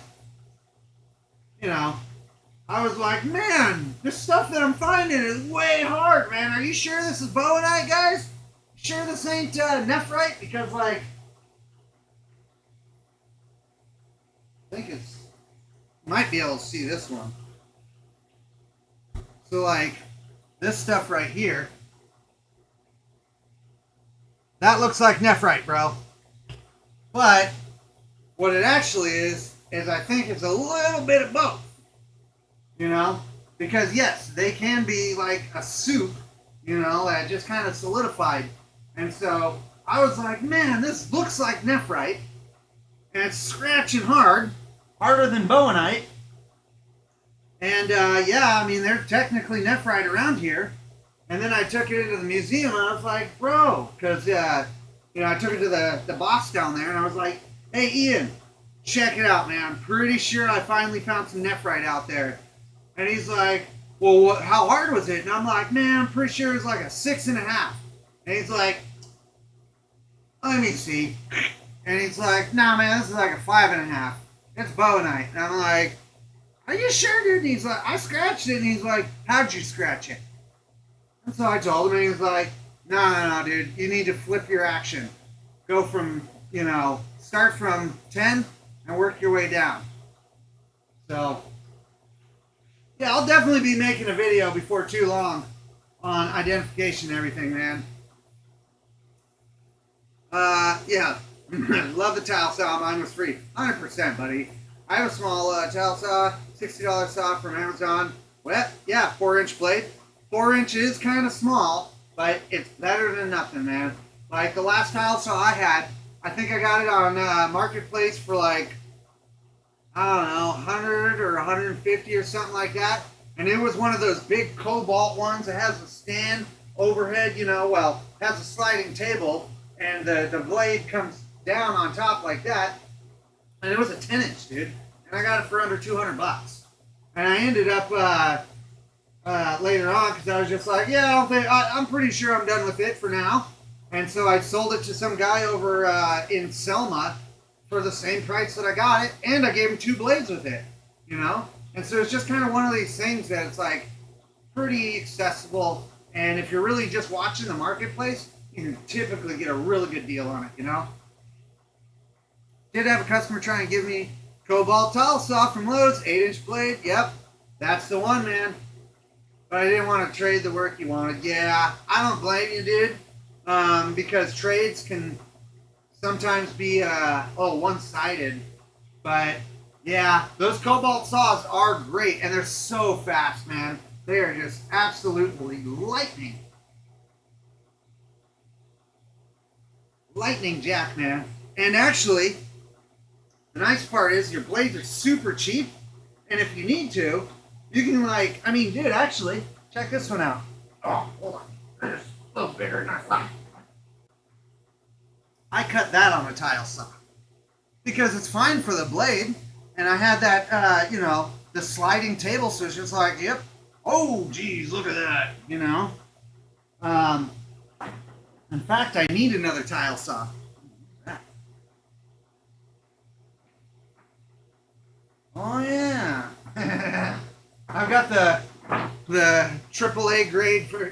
I was like, man, this stuff that I'm finding is way hard, man. Are you sure this is bowenite, guys? Sure this ain't nephrite? Because, like, I think it's, might be able to see this one. So, like, this stuff right here, that looks like nephrite, bro. But what it actually is I think it's a little bit of both. You know? Because, yes, they can be like a soup, that just kind of solidified. And so I was like, man, this looks like nephrite. And it's scratching hard, harder than bowenite. And, yeah, I mean, they're technically nephrite around here. And then I took it into the museum, and I was like, bro, because, I took it to the boss down there, and I was like, hey, Ian, check it out, man. I'm pretty sure I finally found some nephrite out there. And he's like, well, how hard was it? And I'm like, man, I'm pretty sure it was like a 6.5. And he's like, let me see. And he's like, nah, man, this is like a 5.5. It's bowenite. And I'm like, are you sure, dude? And he's like, I scratched it. And he's like, how'd you scratch it? And so I told him, and he's like, no, dude. You need to flip your action. Go from, start from 10 and work your way down. So, yeah, I'll definitely be making a video before too long on identification and everything, man. Yeah. Love the tile saw. Mine was free. 100%, buddy. I have a small tile saw, $60 saw from Amazon. Well, yeah, 4-inch blade. 4 inches, kind of small, but it's better than nothing, man. Like the last tile saw I had, I think I got it on Marketplace for like, I don't know, 100 or 150 or something like that. And it was one of those big Cobalt ones that has a stand overhead, has a sliding table, and the blade comes down on top like that. And it was a 10-inch, dude. And I got it for under $200. And I ended up later on, because I was just like, yeah, I'm pretty sure I'm done with it for now. And so I sold it to some guy over in Selma for the same price that I got it, and I gave him 2 blades with it, And so it's just kind of one of these things that it's like pretty accessible, and if you're really just watching the marketplace, you can typically get a really good deal on it, Did have a customer try and give me Cobalt tile saw from Lowe's, 8-inch blade. Yep, that's the one, man. But I didn't want to trade the work you wanted. Yeah, I don't blame you, dude. Because trades can sometimes be one-sided. But yeah, those Cobalt saws are great, and they're so fast, man. They are just absolutely lightning. Lightning jack, man. And actually, the nice part is your blades are super cheap, and if you need to, you can dude, actually, check this one out. Oh, hold on. It's a little bigger than I thought. I cut that on a tile saw because it's fine for the blade, and I had that, the sliding table, so it's just like, yep. Oh, geez, look at that, In fact, I need another tile saw. Oh, yeah. I've got the AAA grade for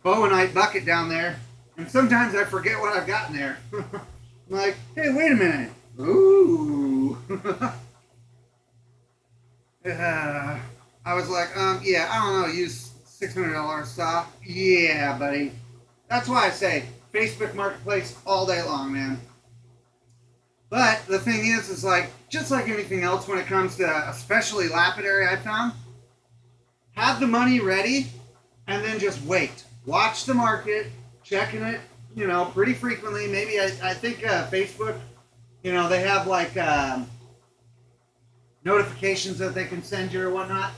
bowenite bucket down there, and sometimes I forget what I've got in there. I'm like, hey, wait a minute. Ooh. I was like, yeah, I don't know, use $600 saw. Yeah, buddy. That's why I say Facebook Marketplace all day long, man. But the thing is like, just like anything else when it comes to especially lapidary, I found, have the money ready and then just wait. Watch the market, checking it, pretty frequently. Maybe I think Facebook, they have like notifications that they can send you or whatnot.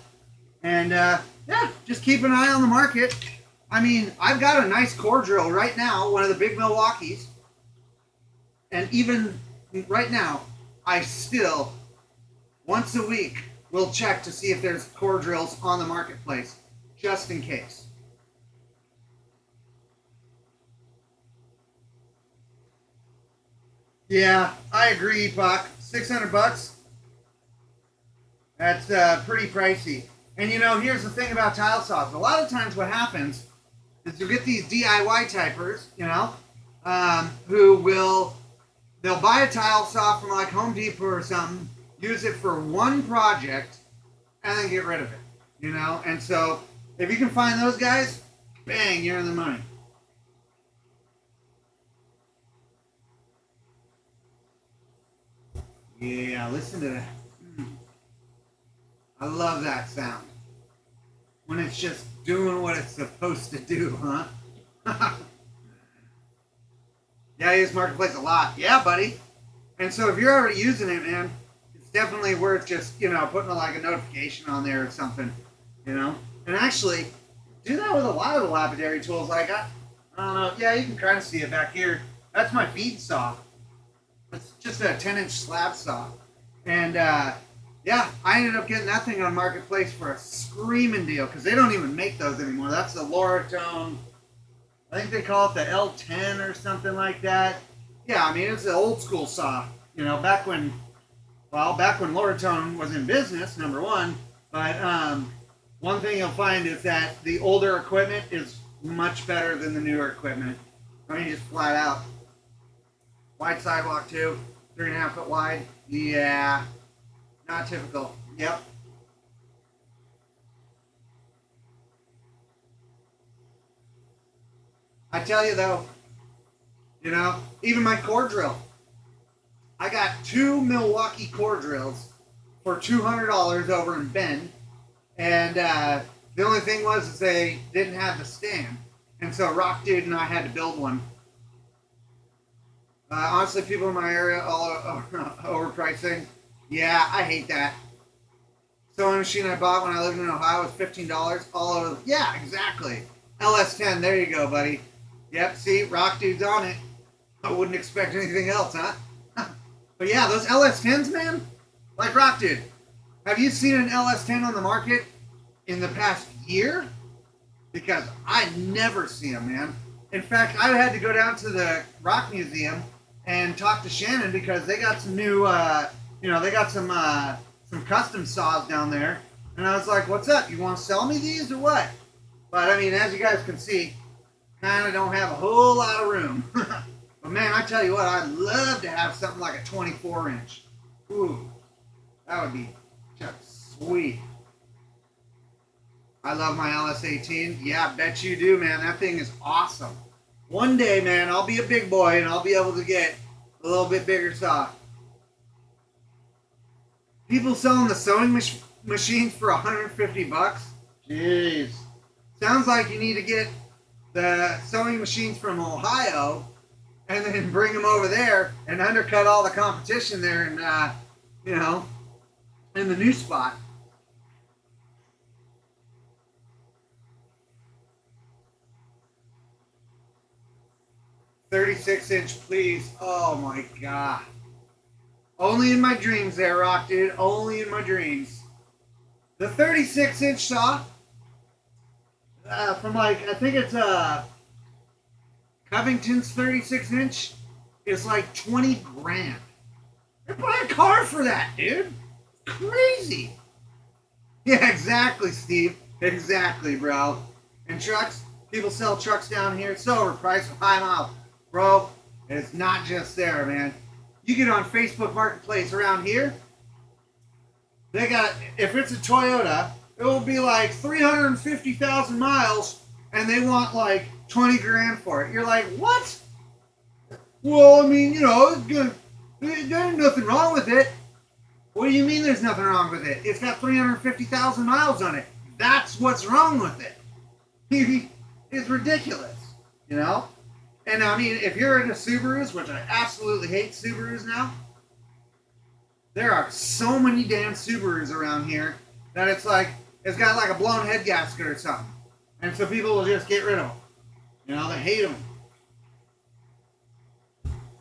And yeah, just keep an eye on the market. I mean, I've got a nice core drill right now, one of the big Milwaukees. And even right now, I still, once a week, will check to see if there's core drills on the marketplace, just in case. Yeah, I agree, Puck. $600. That's pretty pricey. And you know, here's the thing about tile saws. A lot of times, what happens is you get these DIY typers, you know, who will they'll buy a tile saw from like Home Depot or something, use it for one project, and then get rid of it. You know, and so if you can find those guys, bang, you're in the money. Yeah, listen to that. I love that sound. When it's just doing what it's supposed to do, huh? Yeah, I use Marketplace a lot. Yeah, buddy. And so if you're already using it, man, it's definitely worth just, you know, putting like a notification on there or something, you know? And actually, do that with a lot of the lapidary tools. Like, I don't know. Yeah, you can kind of see it back here. That's my feed saw. It's just a 10-inch slab saw. And, yeah, I ended up getting that thing on Marketplace for a screaming deal because they don't even make those anymore. That's the Loratone. I think they call it the L10 or something like that. Yeah, I mean, it's an old school saw. You know, back when Loratone was in business, number one. But one thing you'll find is that the older equipment is much better than the newer equipment. I mean, just flat out. Wide sidewalk too, 3.5 foot wide. Yeah, not typical. Yep. I tell you though, you know, even my core drill. I got two Milwaukee core drills for $200 over in Bend, and the only thing was is they didn't have the stand, and so Rock Dude and I had to build one. Honestly, people in my area all overpricing. Yeah, I hate that. Sewing machine I bought when I lived in Ohio was $15 all over. Yeah, exactly. LS10. There you go, buddy. Yep. See, Rock Dude's on it. I wouldn't expect anything else, huh? But yeah, those LS10s, man. Like Rock Dude. Have you seen an LS10 on the market in the past year? Because I never see them, man. In fact, I had to go down to the Rock Museum and talk to Shannon because they got some new, they got some custom saws down there. And I was like, "What's up? You want to sell me these or what?" But I mean, as you guys can see, kind of don't have a whole lot of room. But man, I tell you what, I'd love to have something like a 24-inch. Ooh, that would be just sweet. I love my LS18. Yeah, I bet you do, man. That thing is awesome. One day, man, I'll be a big boy and I'll be able to get a little bit bigger saw. People selling the sewing machines for 150 bucks. Jeez. Sounds like you need to get the sewing machines from Ohio and then bring them over there and undercut all the competition there and, in the new spot. 36-inch, please. Oh my god. Only in my dreams there, Rock Dude. Only in my dreams. The 36-inch saw, from like, I think it's Covington's 36-inch, is like 20 grand. They buy a car for that, dude. Crazy. Yeah, exactly, Steve. Exactly, bro. And trucks, people sell trucks down here. It's so overpriced with high miles. Bro, it's not just there, man. You get on Facebook Marketplace around here, they got, if it's a Toyota, it will be like 350,000 miles, and they want like 20 grand for it. You're like, what? Well, I mean, there ain't nothing wrong with it. What do you mean there's nothing wrong with it? It's got 350,000 miles on it. That's what's wrong with it. It's ridiculous, you know? And I mean, if you're into Subarus, which I absolutely hate Subarus now, there are so many damn Subarus around here that it's like, it's got like a blown head gasket or something. And so people will just get rid of them. You know, they hate them.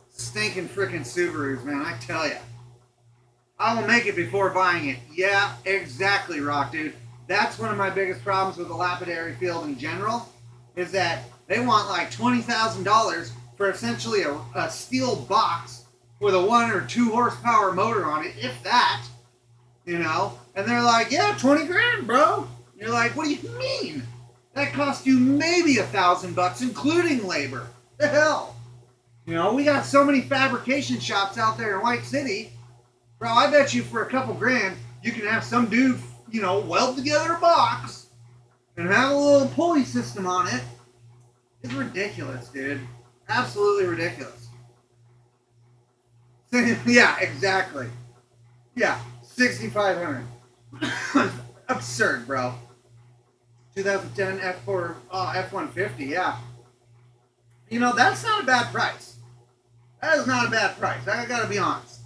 Stinking freaking Subarus, man, I tell ya. I will make it before buying it. Yeah, exactly, Rock Dude. That's one of my biggest problems with the lapidary field in general, is that they want like $20,000 for essentially a steel box with a 1 or 2 horsepower motor on it, if that, you know. And they're like, yeah, 20 grand, bro. And you're like, what do you mean? That cost you maybe $1,000, including labor. The hell? You know, we got so many fabrication shops out there in White City. Bro, I bet you for a couple grand, you can have some dude, you know, weld together a box and have a little pulley system on it. It's ridiculous, dude. Absolutely ridiculous. Yeah, exactly. Yeah, 6,500. Absurd, bro. 2010 F4, F-150, yeah. You know, that's not a bad price. That is not a bad price. I gotta be honest.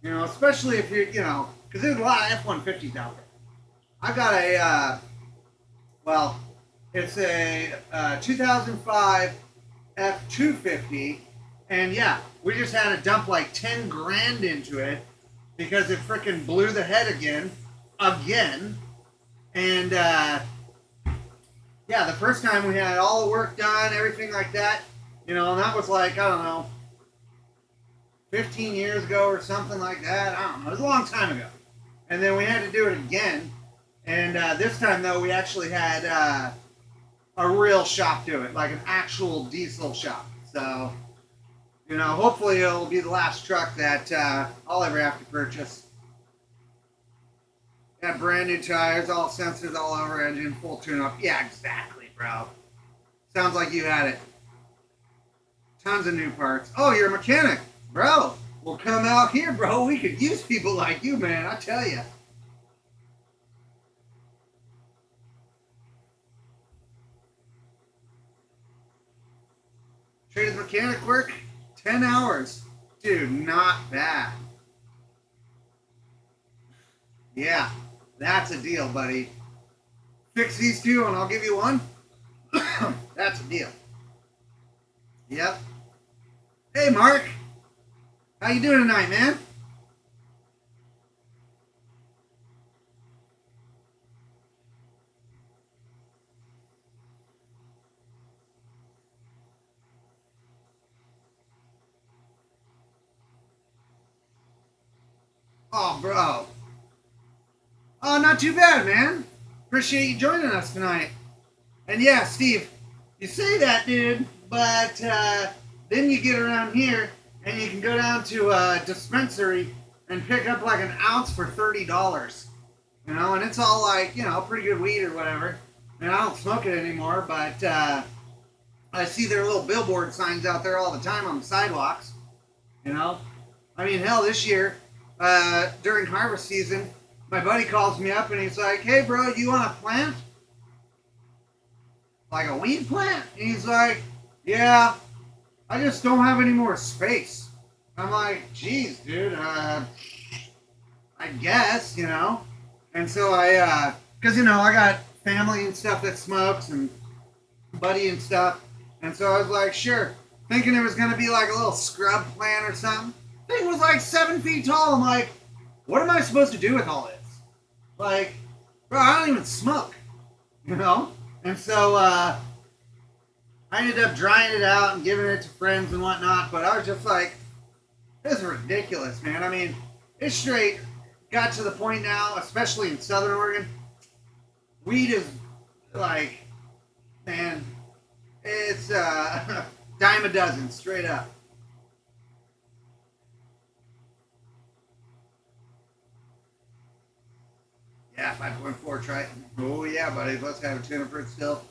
You know, especially if you're, you know, because there's a lot of F-150s out there. I've got a, well, it's a 2005 F-250, and yeah, we just had to dump like 10 grand into it because it freaking blew the head again. And, yeah, the first time we had all the work done, everything like that, you know, and that was like, I don't know, 15 years ago or something like that. I don't know. It was a long time ago. And then we had to do it again. And this time, though, we actually had a real shop do it, like an actual diesel shop. So, you know, hopefully it'll be the last truck that I'll ever have to purchase. Got brand new tires, all sensors all over, engine, full tune-up. Yeah, exactly, bro. Sounds like you had it. Tons of new parts. Oh, you're a mechanic. Bro, we'll come out here, bro. We could use people like you, man. I tell you. Traded mechanic work, 10 hours. Dude, not bad. Yeah, that's a deal, buddy. Fix these two and I'll give you one. That's a deal. Yep. Hey, Mark. How you doing tonight, man? Oh, bro. Oh, not too bad, man. Appreciate you joining us tonight. And yeah, Steve, you say that, dude, but then you get around here and you can go down to a dispensary and pick up like an ounce for $30. You know, and it's all like, you know, pretty good weed or whatever. And I don't smoke it anymore, but I see their little billboard signs out there all the time on the sidewalks. You know, I mean, hell, this year during harvest season, my buddy calls me up and he's like, "Hey, bro, you want a plant? Like a weed plant?" And he's like, "Yeah, I just don't have any more space." I'm like, "Geez, dude, I guess, you know." And so because, you know, I got family and stuff that smokes and buddy and stuff. And so I was like, sure. Thinking it was going to be like a little scrub plant or something. Thing was like 7 feet tall. I'm like, what am I supposed to do with all this? Like, bro, I don't even smoke, you know? And so I ended up drying it out and giving it to friends and whatnot. But I was just like, this is ridiculous, man. I mean, it's straight got to the point now, especially in Southern Oregon, weed is like, man, it's dime a dozen, straight up. Yeah, 5.4 Triton. Oh yeah, buddy. Let's have a tuner for it still.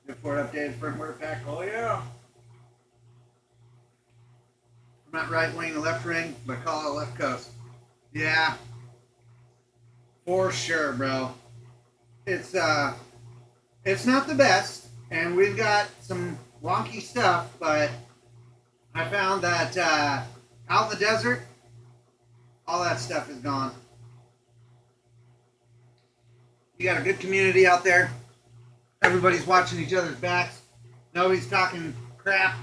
Before updated firmware pack. Oh yeah. I'm not right wing, left ring, but call it left coast. Yeah. For sure, bro. It's not the best, and we've got some wonky stuff, but I found that out in the desert, all that stuff is gone. You got a good community out there. everybody's watching each other's backs. Nobody's talking crap.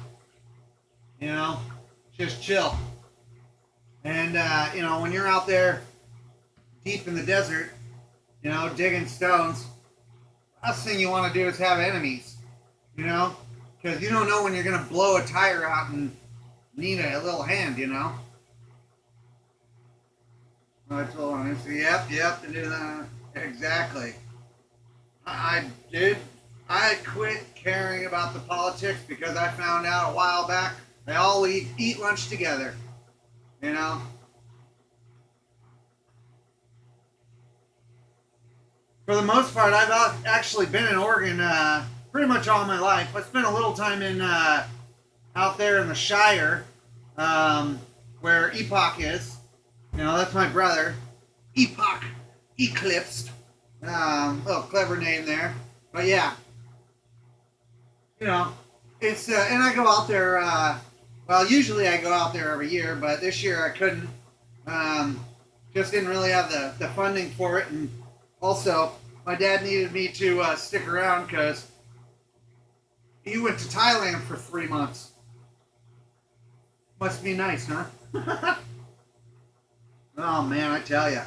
You know, just chill. And you know, when you're out there deep in the desert, you know, digging stones, last thing you want to do is have enemies. You know, because you don't know when you're gonna blow a tire out and need a little hand. You know. I told him, yep, to do that. Exactly. I did. I quit caring about the politics because I found out a while back they all eat lunch together. You know. For the most part, I've actually been in Oregon pretty much all my life. I spent a little time in out there in the Shire, where Epoch is. You know, that's my brother. Epoch Eclipsed. Little clever name there. But yeah. You know, it's, and I go out there, well, usually I go out there every year, but this year I couldn't. Just didn't really have the funding for it. And also, my dad needed me to stick around because he went to Thailand for 3 months. Must be nice, huh? Oh man, I tell ya.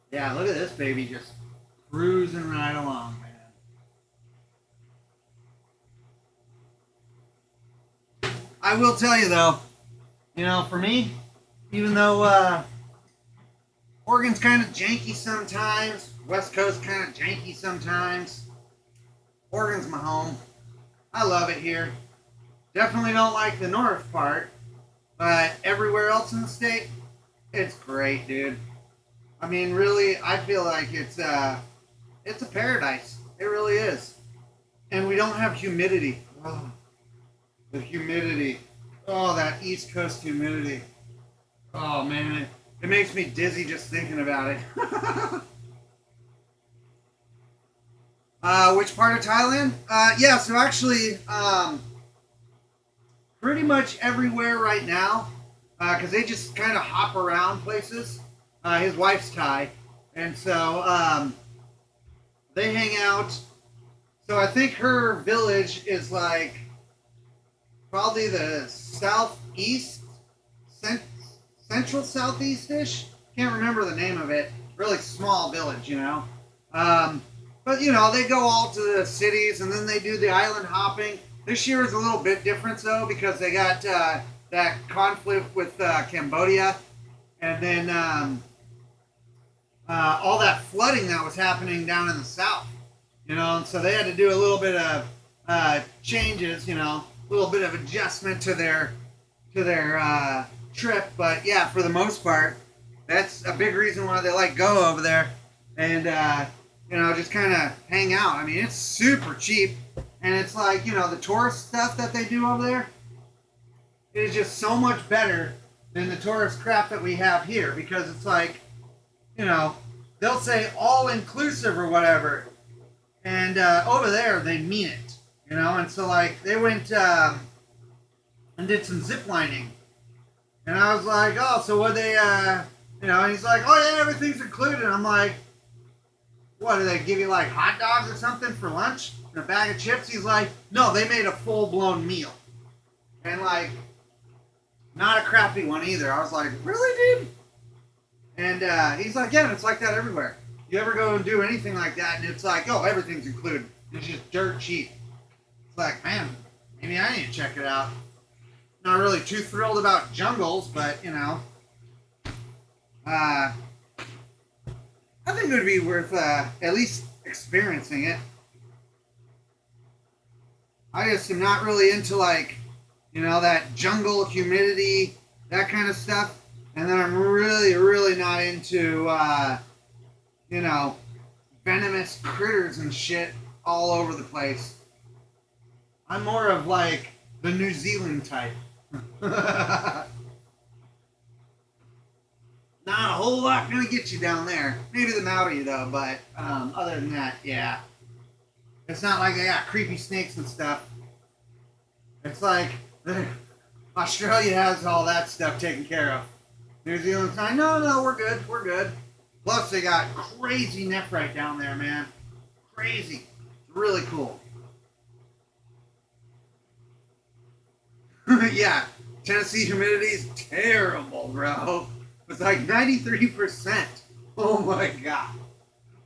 Yeah, look at this baby just cruising right along, man. I will tell you though, you know, for me, even though Oregon's kind of janky sometimes, West Coast kind of janky sometimes, Oregon's my home. I love it here. Definitely don't like the north part. But everywhere else in the state, it's great, dude. I mean, really, I feel like it's a paradise. It really is. And we don't have humidity. Oh, the humidity. Oh, that East Coast humidity. Oh, man. It makes me dizzy just thinking about it. Which part of Thailand? Yeah, so actually, pretty much everywhere right now, because they just kind of hop around places. His wife's Thai, and so they hang out. So I think her village is like probably the southeast, central southeast-ish. Can't remember the name of it. Really small village, you know. But you know, they go all to the cities, and then they do the island hopping. This year is a little bit different, though, because they got that conflict with Cambodia, and then all that flooding that was happening down in the south, you know, and so they had to do a little bit of changes, you know, a little bit of adjustment to their trip. But yeah, for the most part, that's a big reason why they like go over there and you know, just kind of hang out. I mean, it's super cheap. And it's like, you know, the tourist stuff that they do over there is just so much better than the tourist crap that we have here. Because it's like, you know, they'll say all inclusive or whatever. And over there, they mean it. You know, and so like they went and did some zip lining. And I was like, oh, so what they, you know, and he's like, oh yeah, everything's included. And I'm like, what, do they give you like hot dogs or something for lunch? And a bag of chips? He's like, no, they made a full-blown meal. And like, not a crappy one either. I was like, really, dude? And he's like, yeah, it's like that everywhere. You ever go and do anything like that, and it's like, oh, everything's included. It's just dirt cheap. It's like, man, maybe I need to check it out. Not really too thrilled about jungles, but, you know. I think it would be worth at least experiencing it. I just am not really into, like, you know, that jungle humidity, that kind of stuff. And then I'm really, really not into, you know, venomous critters and shit all over the place. I'm more of, like, the New Zealand type. Not a whole lot gonna get you down there. Maybe the Maori, though, but other than that, yeah. It's not like they got creepy snakes and stuff. It's like Australia has all that stuff taken care of. New Zealand's like, no, we're good, we're good. Plus, they got crazy nephrite down there, man. Crazy. Really cool. Yeah, Tennessee humidity is terrible, bro. It's like 93%. Oh my god.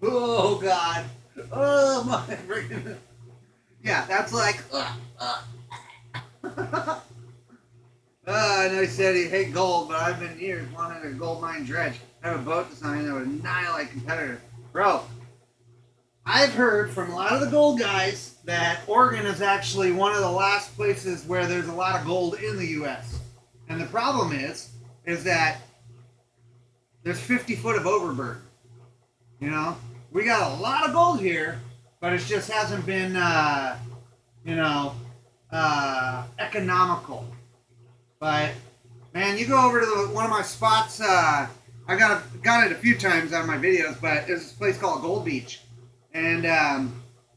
Oh god. Oh my freaking. Yeah, that's like. I know he said he hate gold, but I've been years wanting a gold mine dredge. I have a boat design that would annihilate competitors. Bro, I've heard from a lot of the gold guys that Oregon is actually one of the last places where there's a lot of gold in the U.S. And the problem is that there's 50 foot of overburden. You know, we got a lot of gold here, but it just hasn't been, economical. But man, you go over to one of my spots. I got it a few times on my videos, but there's this place called Gold Beach, and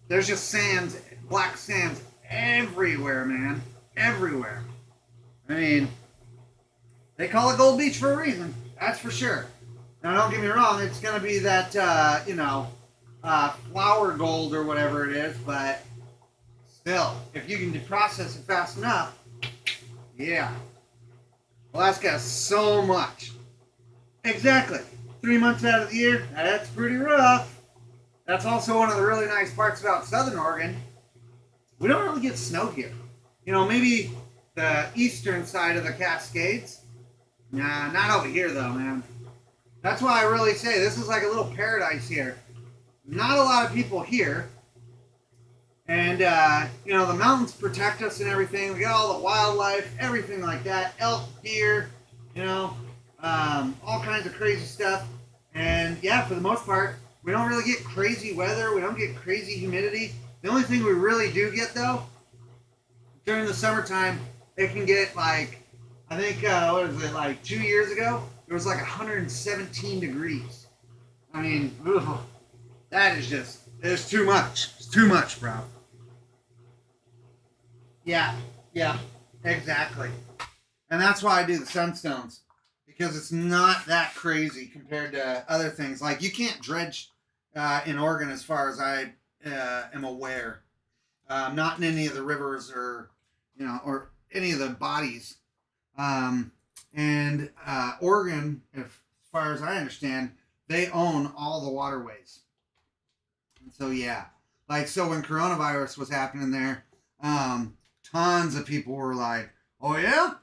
there's just sands, black sands everywhere, man, everywhere. I mean, they call it Gold Beach for a reason. That's for sure. Now, don't get me wrong; it's gonna be that flour gold or whatever it is, but still, if you can process it fast enough, yeah. Alaska so much. Exactly. 3 months out of the year, that's pretty rough. That's also one of the really nice parts about Southern Oregon. We don't really get snow here. You know, maybe the eastern side of the Cascades. Nah, not over here though, man. That's why I really say this is like a little paradise here. Not a lot of people here. And, the mountains protect us and everything. We got all the wildlife, everything like that. Elk, deer, all kinds of crazy stuff. And, yeah, for the most part, we don't really get crazy weather. We don't get crazy humidity. The only thing we really do get, though, during the summertime, it can get like, I think, what is it, like 2 years ago? It was like 117 degrees. I mean, ugh, that is just, it's too much. It's too much, bro. Yeah, exactly. And that's why I do the sunstones because it's not that crazy compared to other things. Like you can't dredge in Oregon, as far as I am aware. Not in any of the rivers or any of the bodies. And Oregon, as far as I understand, they own all the waterways. And so yeah, like so when coronavirus was happening there, tons of people were like, "Oh yeah,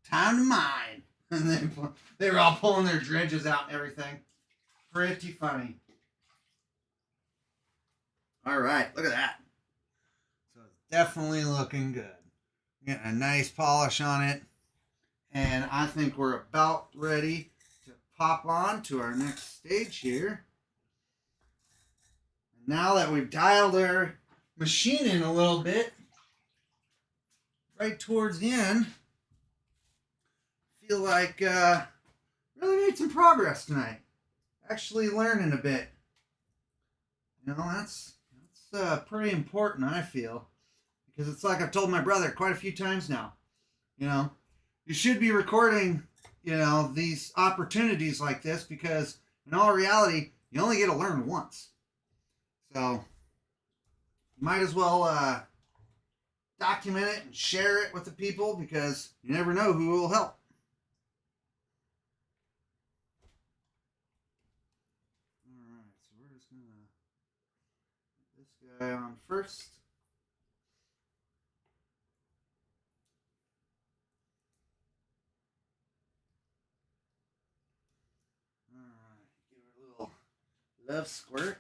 time to mine," and they were all pulling their dredges out and everything. Pretty funny. All right, look at that. So it's definitely looking good. Getting a nice polish on it, and I think we're about ready to pop on to our next stage here. And now that we've dialed our machine in a little bit, right towards the end, feel like really made some progress tonight. Actually learning a bit. That's pretty important, I feel, because it's like I've told my brother quite a few times now. You should be recording, these opportunities like this because in all reality, you only get to learn once. So you might as well document it and share it with the people because you never know who will help. Alright, so we're just going to put this guy on first. Alright, give it a little love squirt.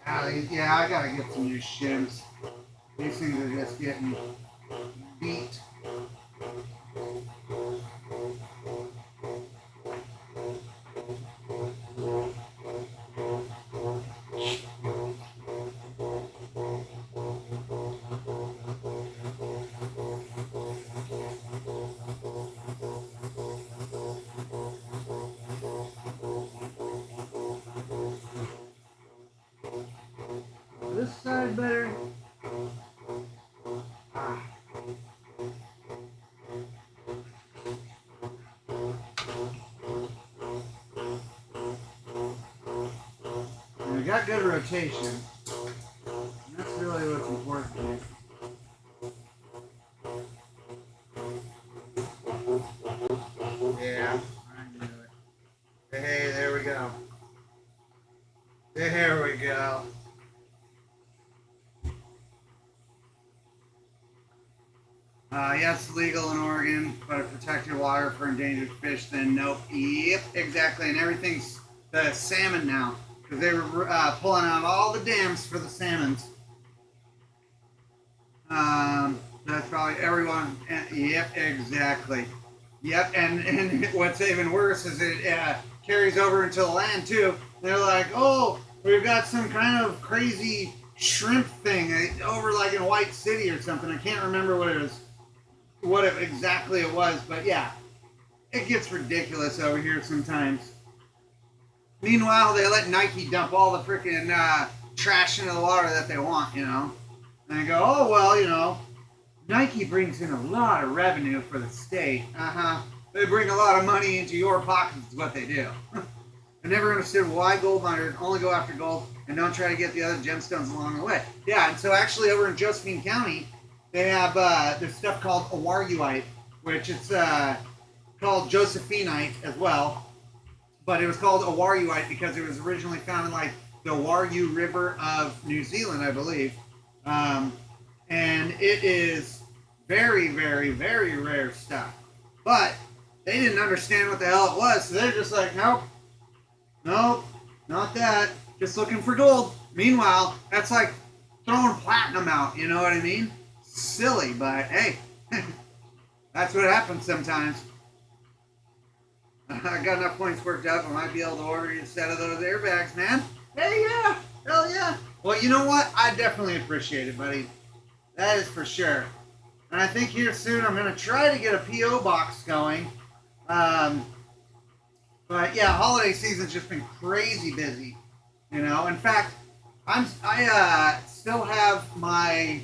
Yeah, I gotta get some new shims. These things are just getting beat. This side better. Ah. And we got good rotation. And that's really what's important. Yeah, I knew it. Hey, there we go. There we go. Yeah, it's legal in Oregon, but it protected water for endangered fish. Then nope. Yep, exactly. And everything's the salmon now because they were pulling out all the dams for the salmons. That's probably everyone. Yep, exactly. Yep, and what's even worse is it carries over into the land too. They're like, oh, we've got some kind of crazy shrimp thing over like in White City or something. I can't remember what it was, exactly it was, but yeah, it gets ridiculous over here sometimes. Meanwhile, they let Nike dump all the freaking trash into the water that they want, you know. And they go, oh well, you know, Nike brings in a lot of revenue for the state. They bring a lot of money into your pockets, is what they do. I never understood why gold miners only go after gold and don't try to get the other gemstones along the way. Yeah, and so actually over in Josephine County, they have this stuff called awaruite, which it's called Josephinite as well. But it was called awaruite because it was originally found in like the Wairau River of New Zealand, I believe. And it is very, very, very rare stuff. But they didn't understand what the hell it was, so they're just like, nope, nope, not that. Just looking for gold. Meanwhile, that's like throwing platinum out, you know what I mean? Silly, but hey, that's what happens sometimes. I got enough points worked up, I might be able to order you a set of those airbags, man. Hey, yeah, hell yeah. Well, you know what? I definitely appreciate it, buddy. That is for sure. And I think here soon I'm going to try to get a P.O. box going. But yeah, holiday season's just been crazy busy. You know, in fact, I still have my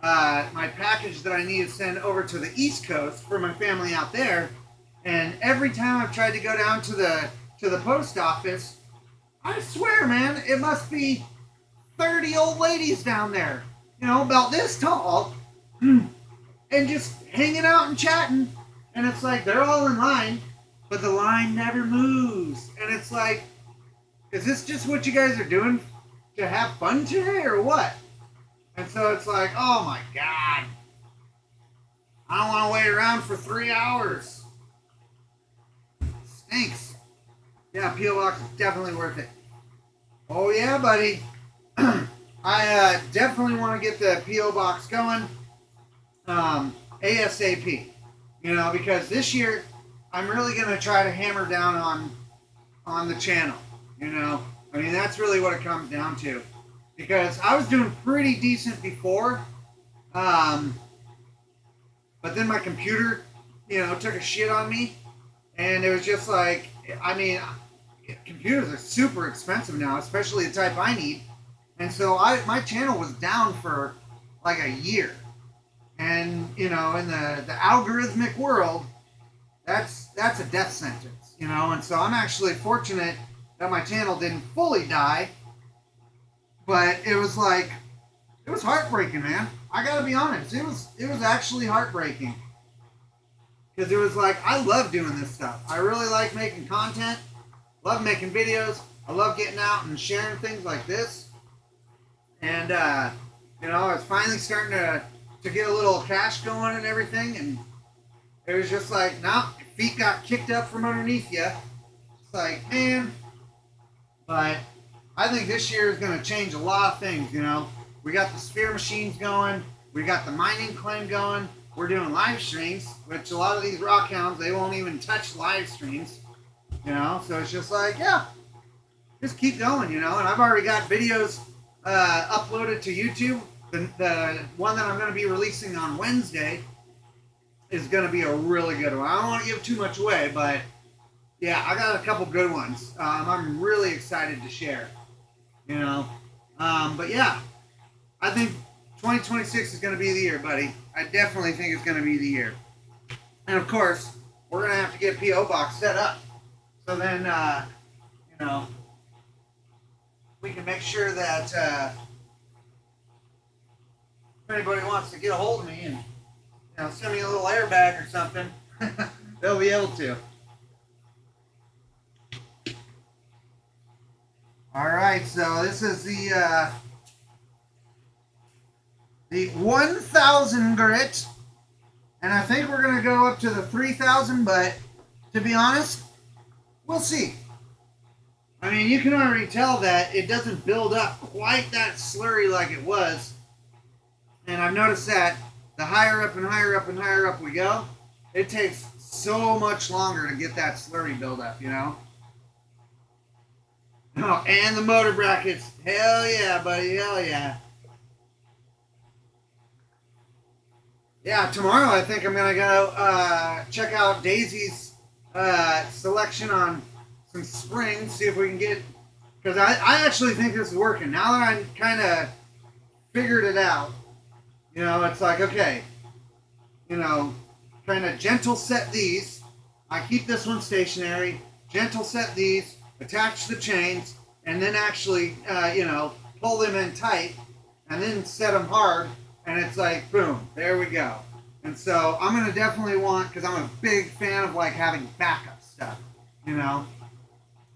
my package that I need to send over to the East Coast for my family out there. And every time I've tried to go down to the post office, I swear, man, it must be 30 old ladies down there, you know, about this tall, and just hanging out and chatting. And it's like they're all in line, but the line never moves. And it's like, is this just what you guys are doing to have fun today or what? And so it's like, oh my God, I don't want to wait around for 3 hours. Stinks. Yeah, P.O. Box is definitely worth it. Oh yeah, buddy. I definitely want to get the P.O. Box going ASAP. You know, because this year I'm really going to try to hammer down on the channel. You know, I mean, that's really what it comes down to. Because I was doing pretty decent before, but then my computer, you know, took a shit on me. And it was just like, I mean, computers are super expensive now, especially the type I need. And so my channel was down for like a year. And, you know, in the algorithmic world, that's a death sentence, you know. And so I'm actually fortunate that my channel didn't fully die. But it was like, it was heartbreaking, man. I gotta be honest. It was actually heartbreaking. Because it was like, I love doing this stuff. I really like making content. Love making videos. I love getting out and sharing things like this. And, you know, I was finally starting to get a little cash going and everything. And it was just like, nah, your feet got kicked up from underneath you. It's like, man. But I think this year is going to change a lot of things. You know, we got the sphere machines going, we got the mining claim going. We're doing live streams, which a lot of these rock hounds, they won't even touch live streams. You know, so it's just like, yeah, just keep going. You know, and I've already got videos uploaded to YouTube. The one that I'm going to be releasing on Wednesday is going to be a really good one. I don't want to give too much away, but yeah, I got a couple good ones. I'm really excited to share. You know, but yeah, I think 2026 is going to be the year, buddy. I definitely think it's going to be the year. And of course, we're going to have to get P.O. Box set up. So then, you know, we can make sure that if anybody wants to get a hold of me and, you know, send me a little airbag or something, they'll be able to. All right, so this is the 1,000 grit, and I think we're gonna go up to the 3,000. But to be honest, we'll see. I mean, you can already tell that it doesn't build up quite that slurry like it was, and I've noticed that the higher up and higher up and higher up we go, it takes so much longer to get that slurry buildup. You know. Oh, and the motor brackets. Hell yeah, buddy. Hell yeah. Yeah, tomorrow I think I'm going to go check out Daisy's selection on some springs, see if we can get... Because I actually think this is working. Now that I kind of figured it out, you know, it's like, okay, you know, kind of gentle set these. I keep this one stationary. Gentle set these. Attach the chains, and then actually, you know, pull them in tight, and then set them hard, and it's like, boom, there we go. And so I'm going to definitely want, because I'm a big fan of, like, having backup stuff, you know.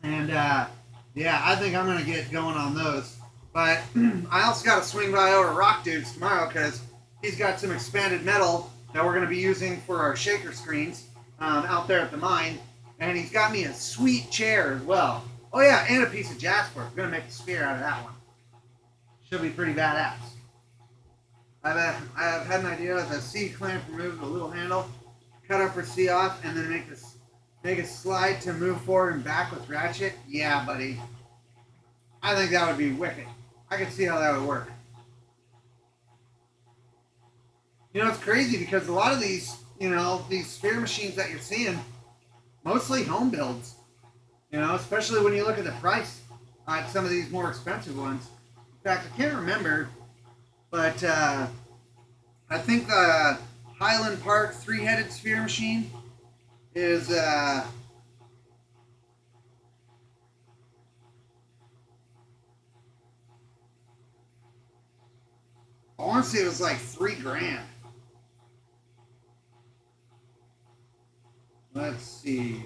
And, yeah, I think I'm going to get going on those. But I also got to swing by over Rock Dudes tomorrow, because he's got some expanded metal that we're going to be using for our shaker screens out there at the mine. And he's got me a sweet chair as well. Oh yeah, and a piece of jasper. I'm going to make a spear out of that one. Should be pretty badass. I've had an idea with a C-clamp, remove the little handle, cut up or C off, and then make a slide to move forward and back with ratchet. Yeah, buddy. I think that would be wicked. I could see how that would work. You know, it's crazy because a lot of these, you know, these spear machines that you're seeing, mostly home builds, you know, especially when you look at the price on some of these more expensive ones. In fact, I can't remember, but I think the Highland Park three-headed spear machine is I want to say it was like $3,000. Let's see.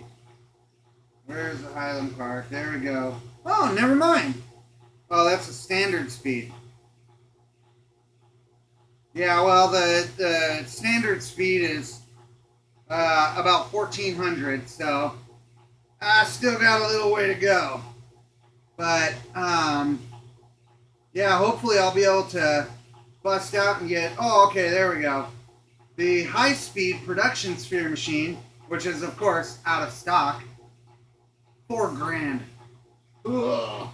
Where's the Highland Park? There we go. Oh, never mind. Oh, that's a standard speed. Yeah, well, the standard speed is about 1,400, so I still got a little way to go. But, yeah, hopefully I'll be able to bust out and get... Oh, okay, there we go. The high-speed production sphere machine, which is, of course, out of stock. $4,000. Ugh.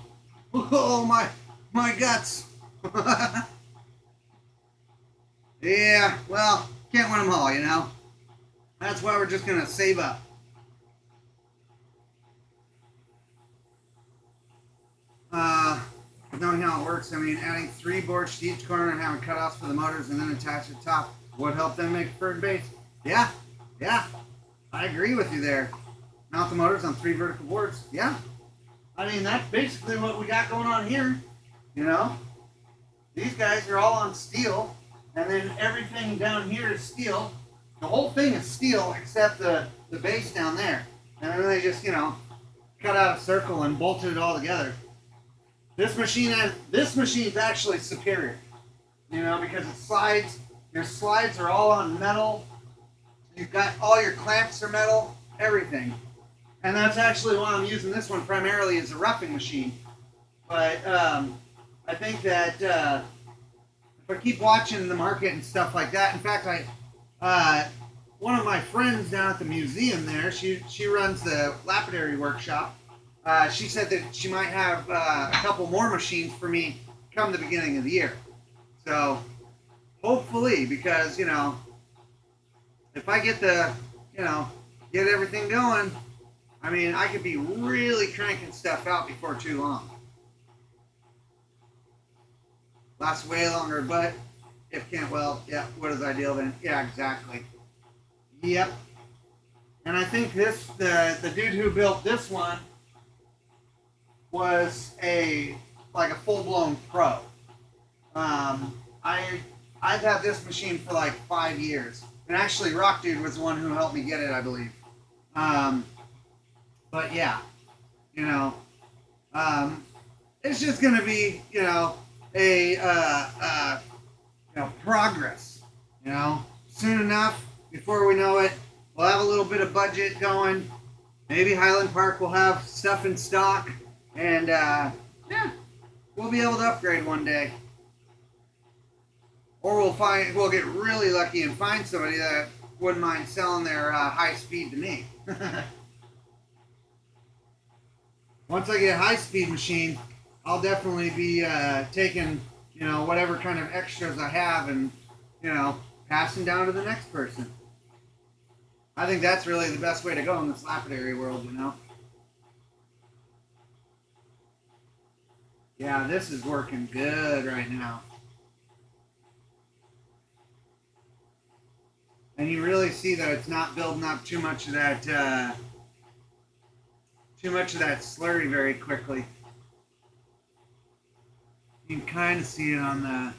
Oh, my guts. Yeah, well, can't win them all, you know. That's why we're just going to save up. Knowing how it works, I mean, adding 3 boards to each corner and having cutoffs for the motors and then attach the top would help them make preferred base. Yeah, I agree with you there. Mount the motors on 3 vertical boards. Yeah. I mean, that's basically what we got going on here. You know? These guys are all on steel, and then everything down here is steel. The whole thing is steel except the base down there. And then they just, you know, cut out a circle and bolted it all together. This machine's actually superior. You know, because it slides. Your slides are all on metal. You've got all your clamps are metal, everything. And that's actually why I'm using this one primarily as a roughing machine. But I think that if I keep watching the market and stuff like that, in fact, one of my friends down at the museum there, she runs the lapidary workshop. She said that she might have a couple more machines for me come the beginning of the year. So hopefully, because if I get get everything going, I mean, I could be really cranking stuff out before too long. Lasts way longer, but if can't, well, yeah, what is ideal then? Yeah, exactly. Yep. And I think the dude who built this one was a full blown pro. I've had this machine for like 5 years, and actually Rock Dude was the one who helped me get it, I believe. Um, but yeah, you know, um, it's just gonna be a progress. Soon enough, before we know it, we'll have a little bit of budget going. Maybe Highland Park will have stuff in stock, and yeah, we'll be able to upgrade one day. Or we'll get really lucky and find somebody that wouldn't mind selling their high speed to me. Once I get a high speed machine, I'll definitely be taking whatever kind of extras I have and passing down to the next person. I think that's really the best way to go in this lapidary world. Yeah, this is working good right now. And you really see that it's not building up too much of that slurry very quickly. You can kind of see it on the.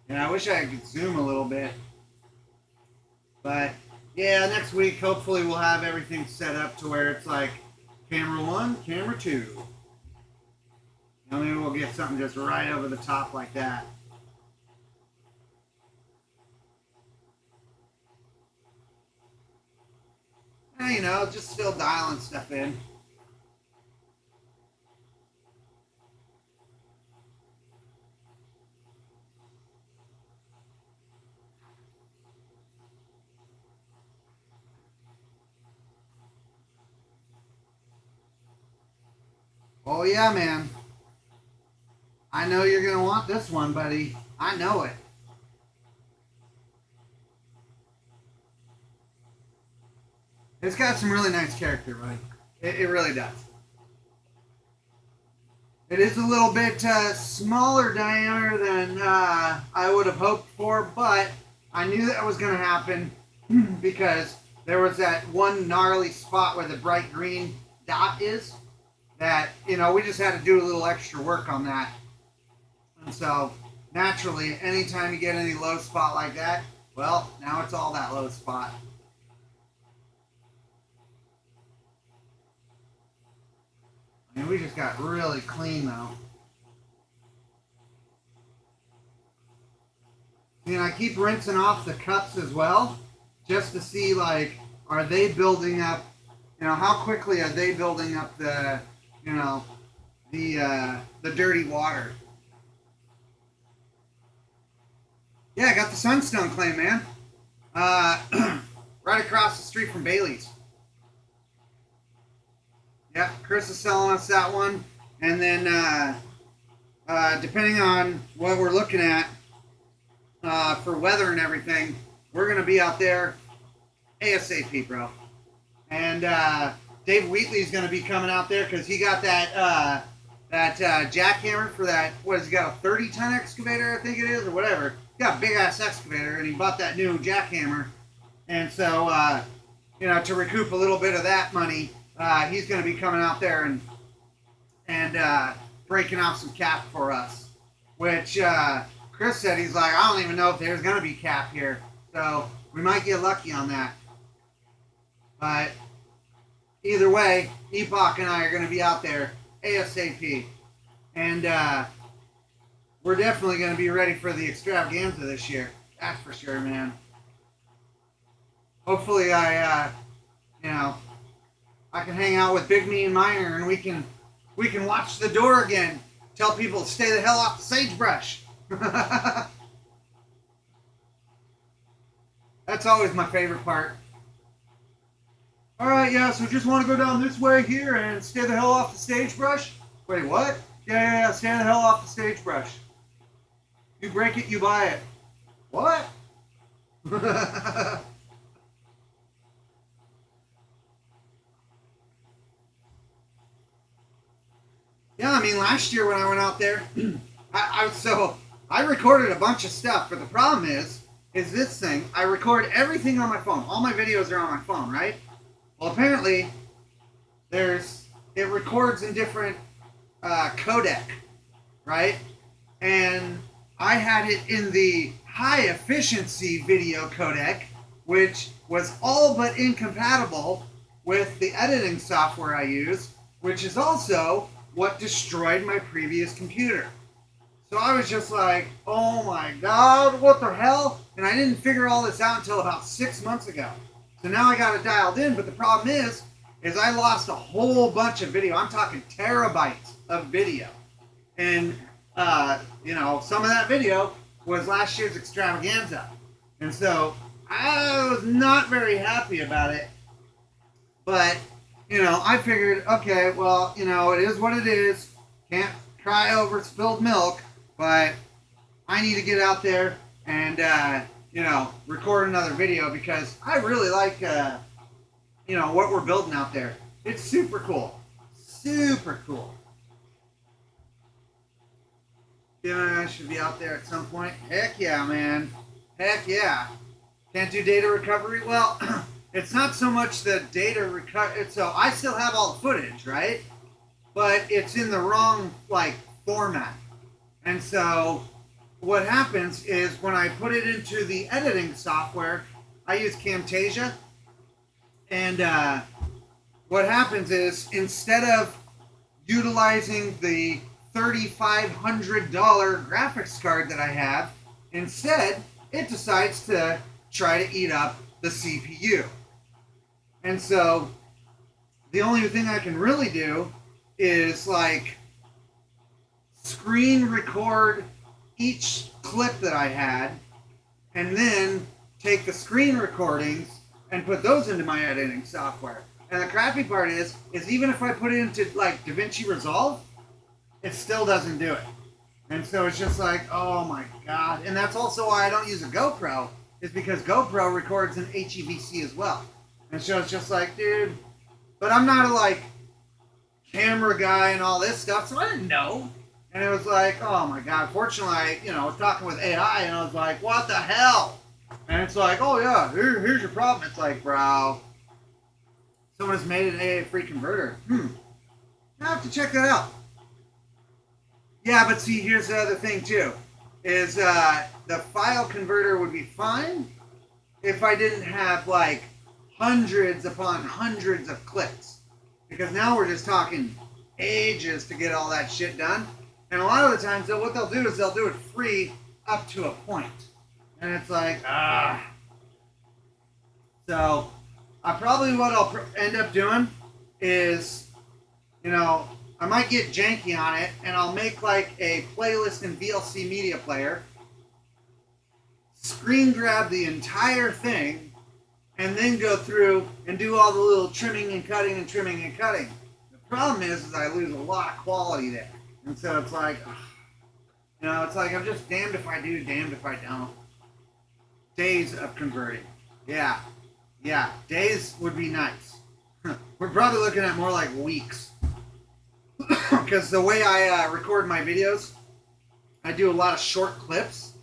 Yeah, I wish I could zoom a little bit, but yeah, next week hopefully we'll have everything set up to where it's like camera 1, camera 2. Maybe we'll get something just right over the top like that. Just still dialing stuff in. Oh yeah, man. I know you're gonna want this one, buddy. I know it. It's got some really nice character, buddy. It really does. It is a little bit smaller diameter than I would have hoped for, but I knew that was going to happen because there was that one gnarly spot where the bright green dot is that, we just had to do a little extra work on that. And so, naturally, anytime you get any low spot like that, well, now it's all that low spot. I mean, we just got really clean, though. And I keep rinsing off the cups as well, just to see, like, are they building up, how quickly are they building up the, the dirty water. Yeah, I got the Sunstone clay, man. Right across the street from Bailey's. Yep, Chris is selling us that one. And then, depending on what we're looking at for weather and everything, we're going to be out there ASAP, bro. And Dave Wheatley's going to be coming out there because he got that jackhammer for that. What has he got? A 30-ton excavator, I think it is, or whatever. He got a big ass excavator, and he bought that new jackhammer. And so, to recoup a little bit of that money, he's going to be coming out there and breaking off some cap for us. Which Chris said he's like, I don't even know if there's going to be cap here, so we might get lucky on that. But either way, Epoch and I are going to be out there ASAP, and we're definitely going to be ready for the extravaganza this year. That's for sure, man. Hopefully, I can hang out with Big Me and Miner, and we can we can watch the door again. Tell people to stay the hell off the sagebrush. That's always my favorite part. Alright, yeah, so just want to go down this way here and stay the hell off the sagebrush? Wait, what? Yeah, stay the hell off the sagebrush. You break it, you buy it. What? Yeah, I mean, last year when I went out there, I recorded a bunch of stuff, but the problem is this thing, I record everything on my phone. All my videos are on my phone, right? Well, apparently, it records in different codec, right? And I had it in the high efficiency video codec, which was all but incompatible with the editing software I use, which is also what destroyed my previous computer. So I was just like, oh my God, what the hell? And I didn't figure all this out until about 6 months ago. So now I got it dialed in, but the problem is I lost a whole bunch of video. I'm talking terabytes of video. And, some of that video was last year's extravaganza. And so I was not very happy about it. But, I figured, okay, well, it is what it is. Can't cry over spilled milk. But I need to get out there and, record another video because I really like, what we're building out there. It's super cool. Super cool. I should be out there at some point. Heck yeah, man. Heck yeah. Can't do data recovery? Well, it's not so much the data recovery. So I still have all the footage, right? But it's in the wrong, format. And so what happens is when I put it into the editing software, I use Camtasia. And what happens is instead of utilizing the $3,500 graphics card that I have, instead it decides to try to eat up the CPU. And so the only thing I can really do is screen record each clip that I had and then take the screen recordings and put those into my editing software. And the crappy part is even if I put it into DaVinci Resolve, it still doesn't do it. And so it's just oh my God. And that's also why I don't use a GoPro, is because GoPro records in HEVC as well. And so it's just dude, but I'm not a camera guy and all this stuff, so I didn't know. And it was oh my God. Fortunately, I was talking with AI and I was like, what the hell? And it's oh yeah, here's your problem. It's bro, someone has made an AA-free converter. I have to check that out. Yeah, but see, here's the other thing too, is the file converter would be fine if I didn't have hundreds upon hundreds of clicks. Because now we're just talking ages to get all that shit done. And a lot of the times, what they'll do is they'll do it free up to a point. And it's So, what I'll end up doing is, I might get janky on it, and I'll make a playlist in VLC Media Player, screen grab the entire thing, and then go through and do all the little trimming and cutting and trimming and cutting. The problem is I lose a lot of quality there. And so it's I'm just damned if I do, damned if I don't. Days of converting. Yeah, days would be nice. We're probably looking at more weeks. Because the way I record my videos, I do a lot of short clips,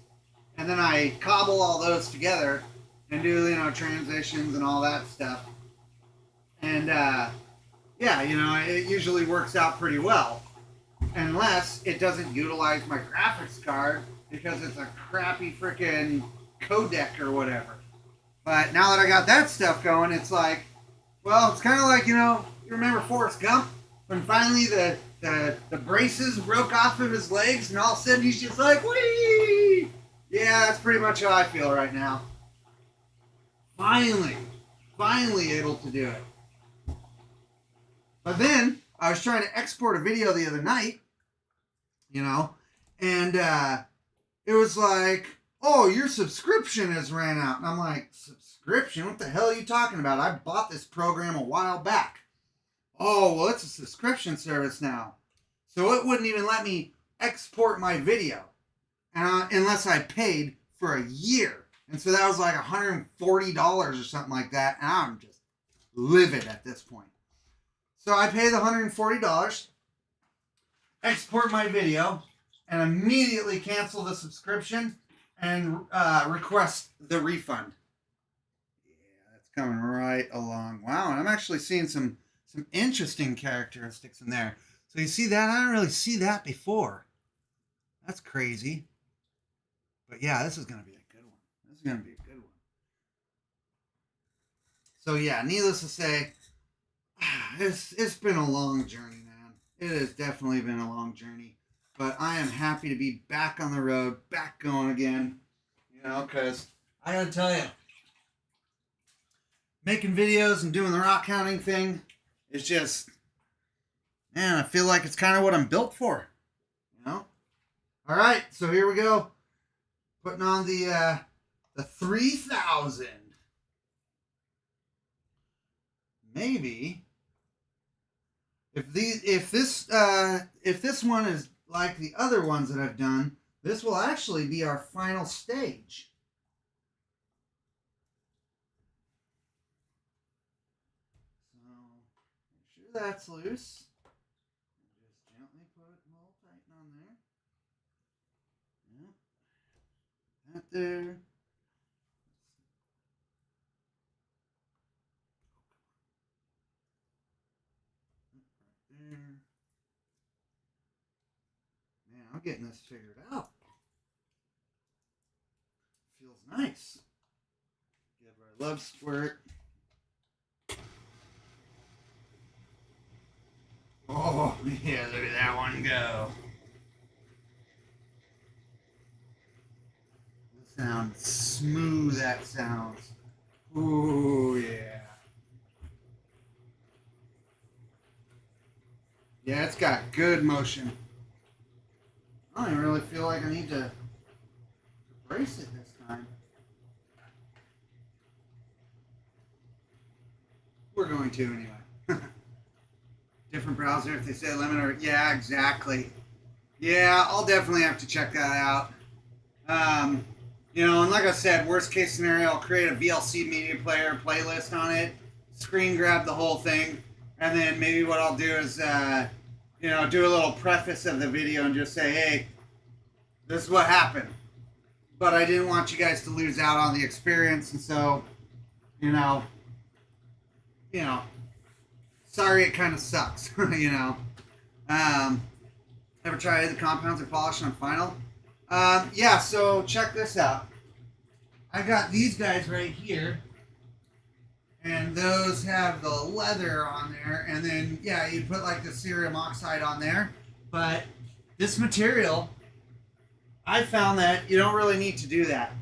and then I cobble all those together and do, transitions and all that stuff. And, it usually works out pretty well. Unless it doesn't utilize my graphics card because it's a crappy freaking codec or whatever. But now that I got that stuff going, it's it's kind of you remember Forrest Gump? When finally the braces broke off of his legs and all of a sudden he's just whee! Yeah, that's pretty much how I feel right now. Finally able to do it. But then I was trying to export a video the other night, you know, and it was like, oh, your subscription has ran out. And I'm like, subscription? What the hell are you talking about? I bought this program a while back. Oh, well, it's a subscription service now. So it wouldn't even let me export my video unless I paid for a year. And so that was like $140 or something like that. And I'm just livid at this point. So I pay the $140, export my video, and immediately cancel the subscription and request the refund. Yeah, that's coming right along. Wow, and I'm actually seeing some interesting characteristics in there. So you see that? I don't really see that before. That's crazy. But yeah, this is going to be a good one. This is going to be a good one. So yeah, needless to say, it's been a long journey, man. It has definitely been a long journey. But I am happy to be back on the road, back going again. You know, because I got to tell you, making videos and doing the rock hounding thing is just, man, I feel like it's kind of what I'm built for. You know? All right, so here we go. Putting on the 3000. Maybe if this one is like the other ones that I've done, this will actually be our final stage. So make sure that's loose. Just gently put a little tighten on there. Yep. That there. There. Man, I'm getting this figured out. Feels nice. Give our love squirt. Oh, yeah, look at that one go. Listen how smooth that sounds. Ooh, yeah. Yeah, it's got good motion. I don't even really feel like I need to brace it this time. We're going to anyway. Different browser if they say limiter. Yeah, exactly. Yeah, I'll definitely have to check that out. You know, and like I said, worst case scenario, I'll create a VLC media player playlist on it, screen grab the whole thing, and then maybe what I'll do is, you know, do a little preface of the video and just say, hey, this is what happened. But I didn't want you guys to lose out on the experience, and so, you know, sorry it kind of sucks, you know. Ever try the compounds or polish on final? Yeah, so check this out. I got these guys right here, and those have the leather on there, and then, yeah, you put like the cerium oxide on there, but this material, I found that you don't really need to do that.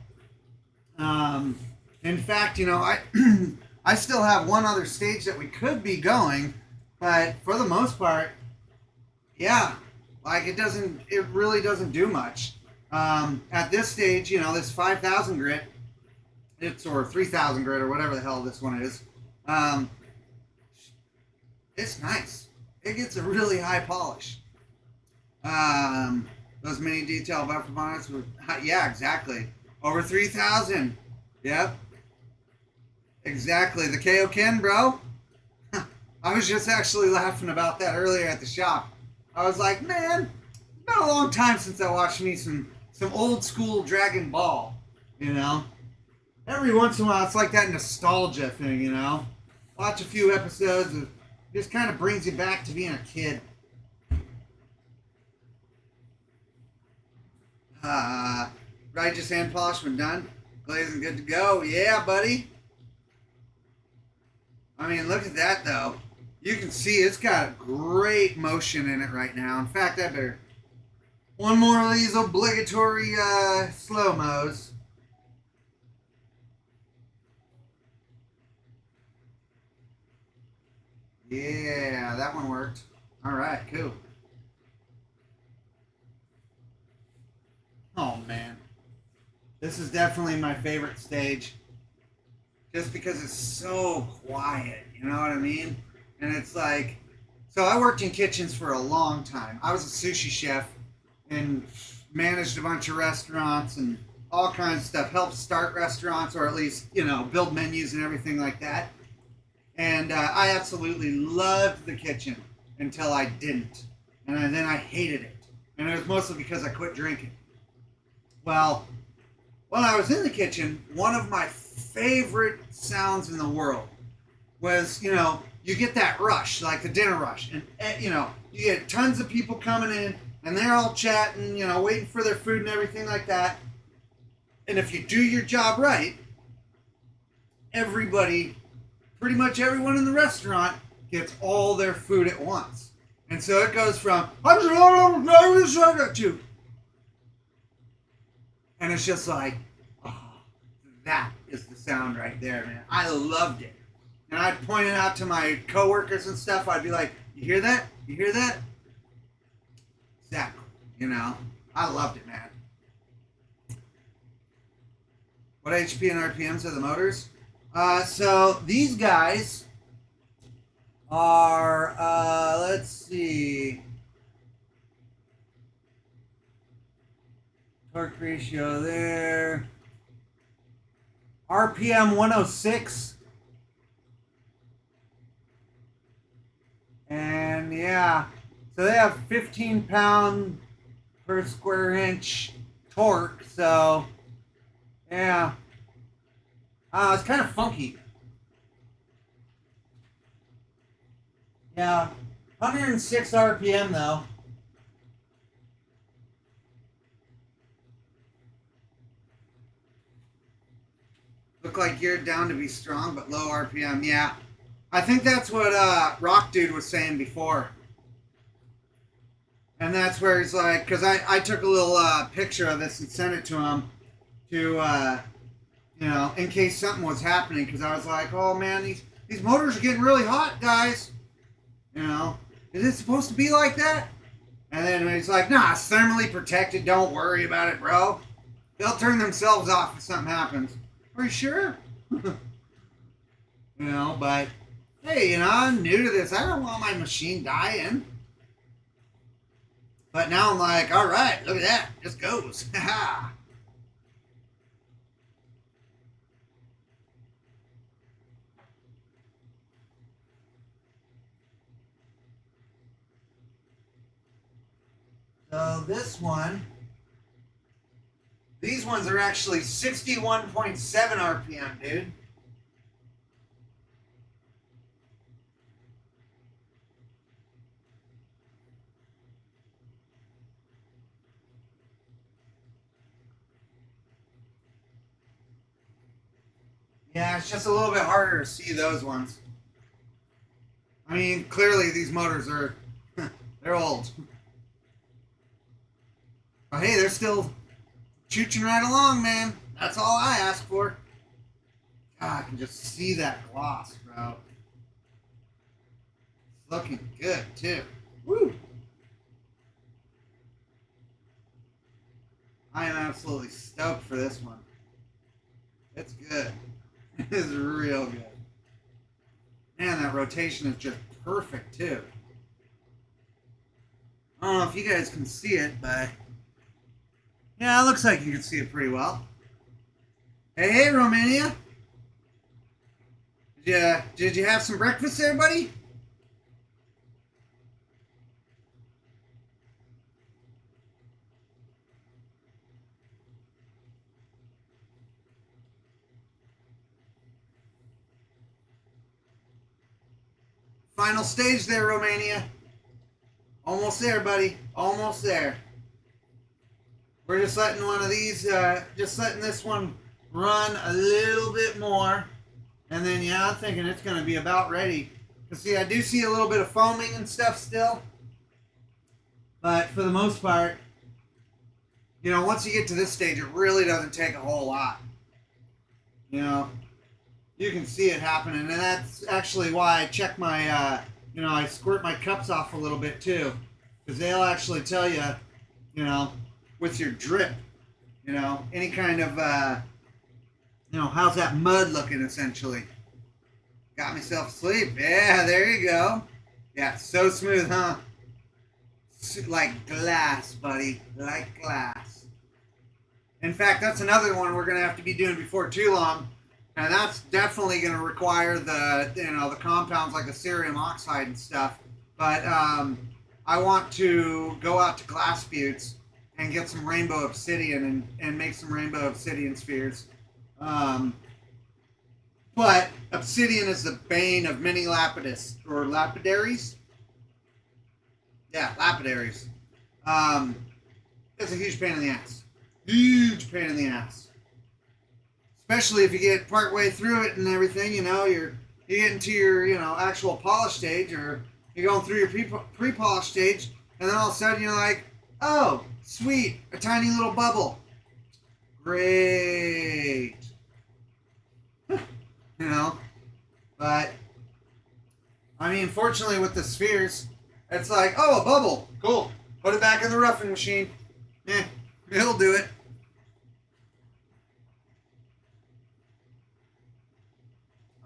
In fact, you know, I still have one other stage that we could be going, but for the most part, yeah, like it really doesn't do much. At this stage, you know, this 5,000 grit, or 3,000 grit or whatever the hell this one is, it's nice. It gets a really high polish. Those mini detail buffer bonnets were, yeah, exactly. Over 3,000. Yep. Exactly. The Kaioken, bro. I was just actually laughing about that earlier at the shop. I was like, man, it's been a long time since I watched me some old school Dragon Ball, you know? Every once in a while, it's like that nostalgia thing, you know? Watch a few episodes, it just kind of brings you back to being a kid. Righteous hand polish when done. Glazing good to go. Yeah, buddy. I mean, look at that, though. You can see it's got great motion in it right now. In fact, I better... One more of these obligatory slow-mos. Yeah, that one worked. All right, cool. Oh man, this is definitely my favorite stage, just because it's so quiet. You know what I mean? And it's like, so I worked in kitchens for a long time. I was a sushi chef and managed a bunch of restaurants and all kinds of stuff. Helped start restaurants, or at least build menus and everything like that. And I absolutely loved the kitchen until I didn't, and then I hated it. And it was mostly because I quit drinking. Well, when I was in the kitchen, one of my favorite sounds in the world was, you get that rush, like the dinner rush. And, you get tons of people coming in, and they're all chatting, waiting for their food and everything like that. And if you do your job right, everybody, pretty much everyone in the restaurant, gets all their food at once. And so it goes from, and it's just like, oh, that is the sound right there, man. I loved it. And I'd point it out to my coworkers and stuff. I'd be like, you hear that? You hear that? Exactly. I loved it, man. What HP and RPMs are the motors? So these guys are, let's see. Torque ratio there. RPM 106. And yeah, so they have 15 pound per square inch torque. So yeah, it's kind of funky. Yeah, 106 RPM though. Look like you're down to be strong, but low RPM. Yeah, I think that's what Rock Dude was saying before. And that's where he's like, because I took a little picture of this and sent it to him to, in case something was happening. Because I was like, oh man, these motors are getting really hot, guys. Is it supposed to be like that? And then he's like, nah, it's thermally protected. Don't worry about it, bro. They'll turn themselves off if something happens. Are you sure? But hey, I'm new to this. I don't want my machine dying. But now I'm like, all right, look at that. Just goes. So this one, these ones are actually 61.7 RPM, dude. Yeah, it's just a little bit harder to see those ones. I mean, clearly these motors are, they're old. But hey, they're still chooching right along, man. That's all I ask for. God, I can just see that gloss, bro. It's looking good, too. Woo! I am absolutely stoked for this one. It's good. It is real good. Man, that rotation is just perfect, too. I don't know if you guys can see it, but yeah, it looks like you can see it pretty well. Hey, Romania. Did you have some breakfast there, buddy? Final stage there, Romania. Almost there, buddy. Almost there. We're just letting one of these, just letting this one run a little bit more. And then, yeah, I'm thinking it's going to be about ready. Because, see, I do see a little bit of foaming and stuff still. But for the most part, once you get to this stage, it really doesn't take a whole lot. You can see it happening. And that's actually why I check my I squirt my cups off a little bit too, because they'll actually tell you, with your drip, any kind of, how's that mud looking essentially. Got myself asleep. Yeah, there you go. Yeah, so smooth, huh? Like glass, buddy. Like glass. In fact, that's another one we're going to have to be doing before too long. And that's definitely going to require the compounds like the cerium oxide and stuff. But I want to go out to Glass Buttes and get some rainbow obsidian and make some rainbow obsidian spheres. But obsidian is the bane of many lapidus or lapidaries. Yeah, lapidaries. It's a huge pain in the ass. Huge pain in the ass. Especially if you get part way through it and everything, you get into your, actual polish stage, or you're going through your pre-polish stage, and then all of a sudden you're like, oh, sweet, a tiny little bubble. Great. But, I mean, fortunately with the spheres, it's like, oh, a bubble. Cool. Put it back in the roughing machine. It'll do it.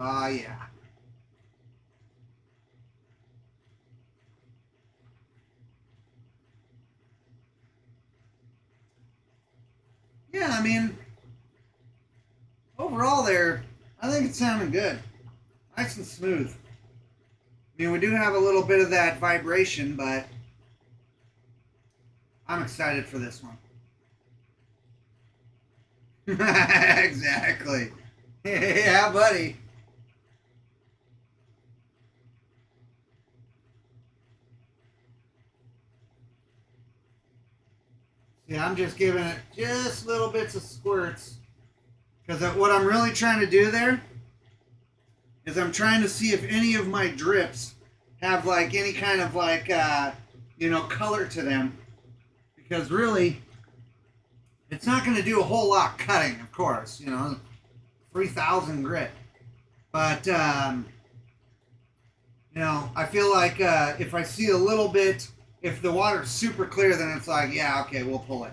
Yeah. Yeah, I mean, overall I think it's sounding good. Nice and smooth. I mean, we do have a little bit of that vibration, but I'm excited for this one. Exactly. Yeah, buddy. Yeah, I'm just giving it just little bits of squirts. Because what I'm really trying to do there is I'm trying to see if any of my drips have like any kind of like, color to them. Because really, it's not going to do a whole lot cutting, of course, 3,000 grit. But, I feel like if I see a little bit, if the water's super clear, then it's like, yeah, okay, we'll pull it.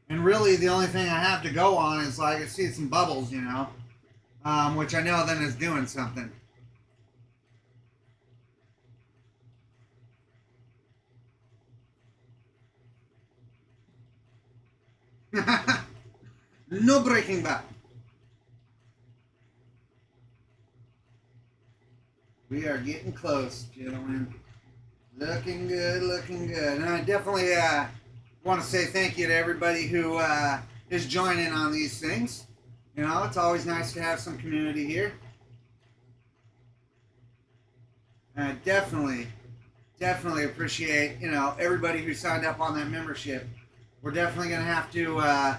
And really, the only thing I have to go on is like, I see some bubbles, which I know then is doing something. No breaking back. We are getting close, gentlemen. Looking good, looking good. And I definitely want to say thank you to everybody who is joining on these things. It's always nice to have some community here. And I definitely appreciate, everybody who signed up on that membership. We're definitely going to have to,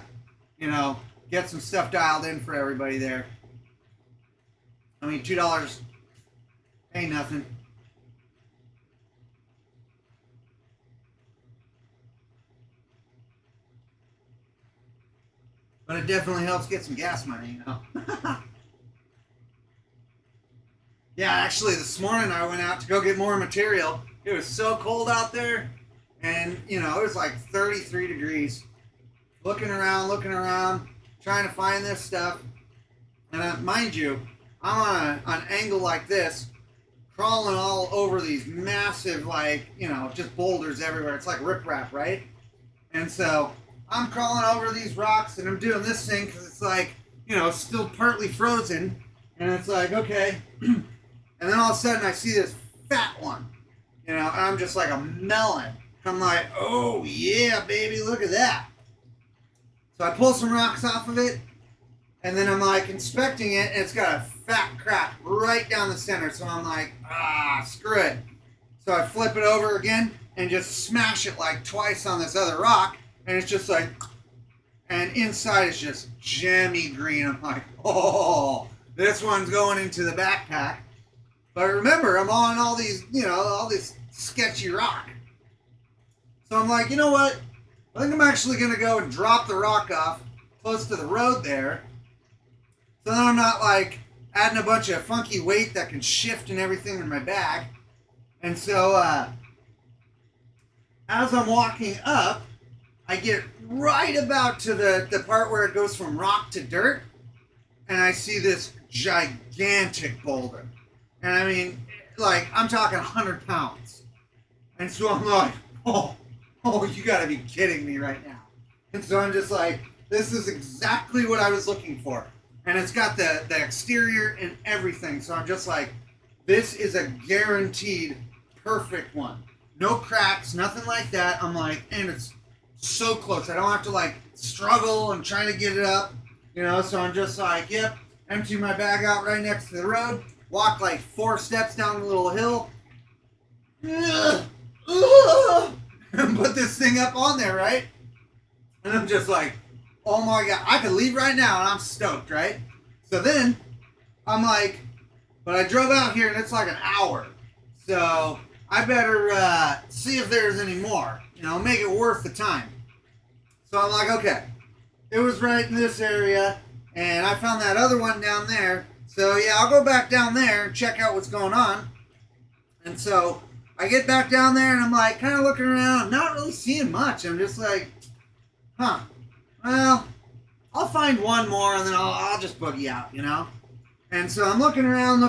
get some stuff dialed in for everybody there. I mean, $2 ain't nothing. But it definitely helps get some gas money, Yeah, actually, this morning I went out to go get more material. It was so cold out there, and, it was like 33 degrees. Looking around, trying to find this stuff. And mind you, I'm on an angle like this, crawling all over these massive, just boulders everywhere. It's like riprap, right? And so I'm crawling over these rocks, and I'm doing this thing because it's like, still partly frozen. And it's like, okay. And then all of a sudden I see this fat one, and I'm just like a melon. I'm like, oh yeah, baby, look at that. So I pull some rocks off of it, and then I'm like inspecting it, and it's got a fat crack right down the center. So I'm like, screw it. So I flip it over again and just smash it like twice on this other rock, and it's just like, and inside is just gemmy green. I'm like, oh, this one's going into the backpack. But remember, I'm on all these, all this sketchy rock. So I'm like, you know what? I think I'm actually going to go and drop the rock off close to the road there. So then I'm not like adding a bunch of funky weight that can shift and everything in my bag. And so as I'm walking up, I get right about to the part where it goes from rock to dirt, and I see this gigantic boulder. And I mean, like, I'm talking 100 pounds. And so I'm like, oh, you gotta be kidding me right now. And so I'm just like, this is exactly what I was looking for. And it's got the exterior and everything. So I'm just like, this is a guaranteed perfect one. No cracks, nothing like that. I'm like, and it's so close. I don't have to like struggle and try to get it up, you know. So I'm just like, yep, empty my bag out right next to the road, walk like 4 steps down the little hill, and put this thing up on there, right? And I'm just like, oh my God, I could leave right now, and I'm stoked, right? So then I'm like, but I drove out here and it's like an hour, so I better see if there's any more, you know, make it worth the time. So I'm like, okay, it was right in this area, and I found that other one down there. So yeah, I'll go back down there and check out what's going on. And so I get back down there, and I'm like, kind of looking around. I'm not really seeing much. I'm just like, huh, well, I'll find one more, and then I'll just boogie out, you know? And so I'm looking around,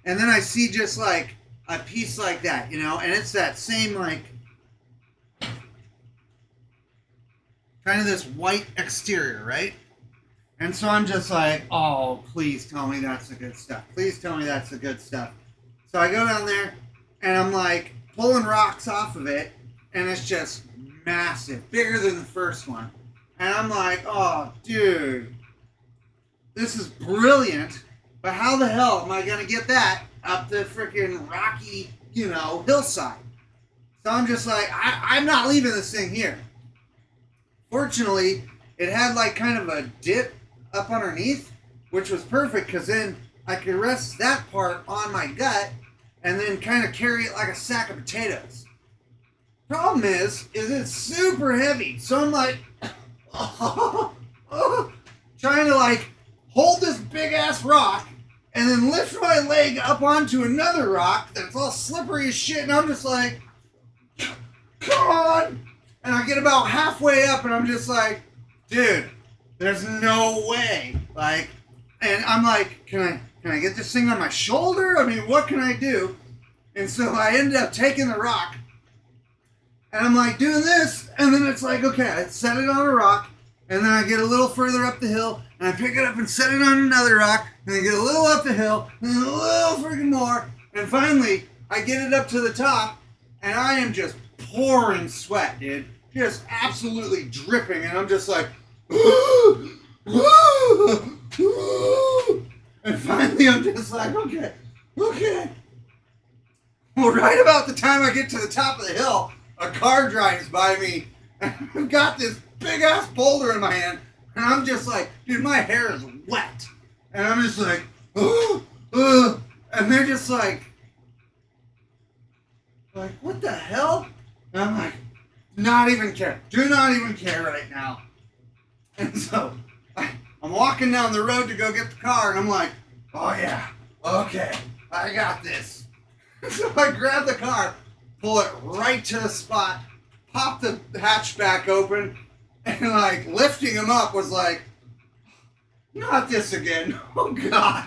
and then I see just like a piece like that, you know? And it's that same like, kind of this white exterior, right? And so I'm just like, oh, please tell me that's the good stuff. Please tell me that's the good stuff. So I go down there, and I'm like pulling rocks off of it, and it's just massive, bigger than the first one. And I'm like, oh, dude, this is brilliant, but how the hell am I going to get that up the freaking rocky, you know, hillside? So I'm just like, I'm not leaving this thing here. Fortunately, it had like kind of a dip up underneath, which was perfect because then I could rest that part on my gut and then kind of carry it like a sack of potatoes. Problem is it's super heavy. So I'm like, trying to like hold this big ass rock and then lift my leg up onto another rock that's all slippery as shit. And I'm just like, come on. And I get about halfway up, and I'm just like, dude, there's no way. Like, and I'm like, can I get this thing on my shoulder? I mean, what can I do? And so I ended up taking the rock, and I'm like doing this, and then it's like, okay, I set it on a rock, and then I get a little further up the hill, and I pick it up and set it on another rock, and I get a little up the hill, and then a little freaking more, and finally I get it up to the top, and I am just pouring sweat, dude. Just absolutely dripping, and I'm just like, and finally I'm just like, okay. Well, right about the time I get to the top of the hill, a car drives by me, and I've got this big ass boulder in my hand, and I'm just like, dude, my hair is wet, and I'm just like, and they're just like, what the hell? And I'm like, not even care. Do not even care right now. And so I'm walking down the road to go get the car, and I'm like, oh yeah, okay, I got this. So I grab the car, pull it right to the spot, pop the hatchback open, and like lifting him up was like, not this again. Oh God.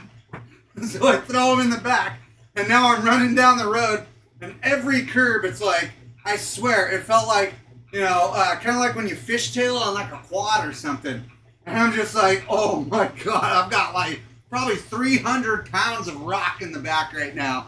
So I throw him in the back, and now I'm running down the road, and every curb it's like, I swear, it felt like, you know, kind of like when you fishtail on like a quad or something. And I'm just like, oh my God, I've got like probably 300 pounds of rock in the back right now.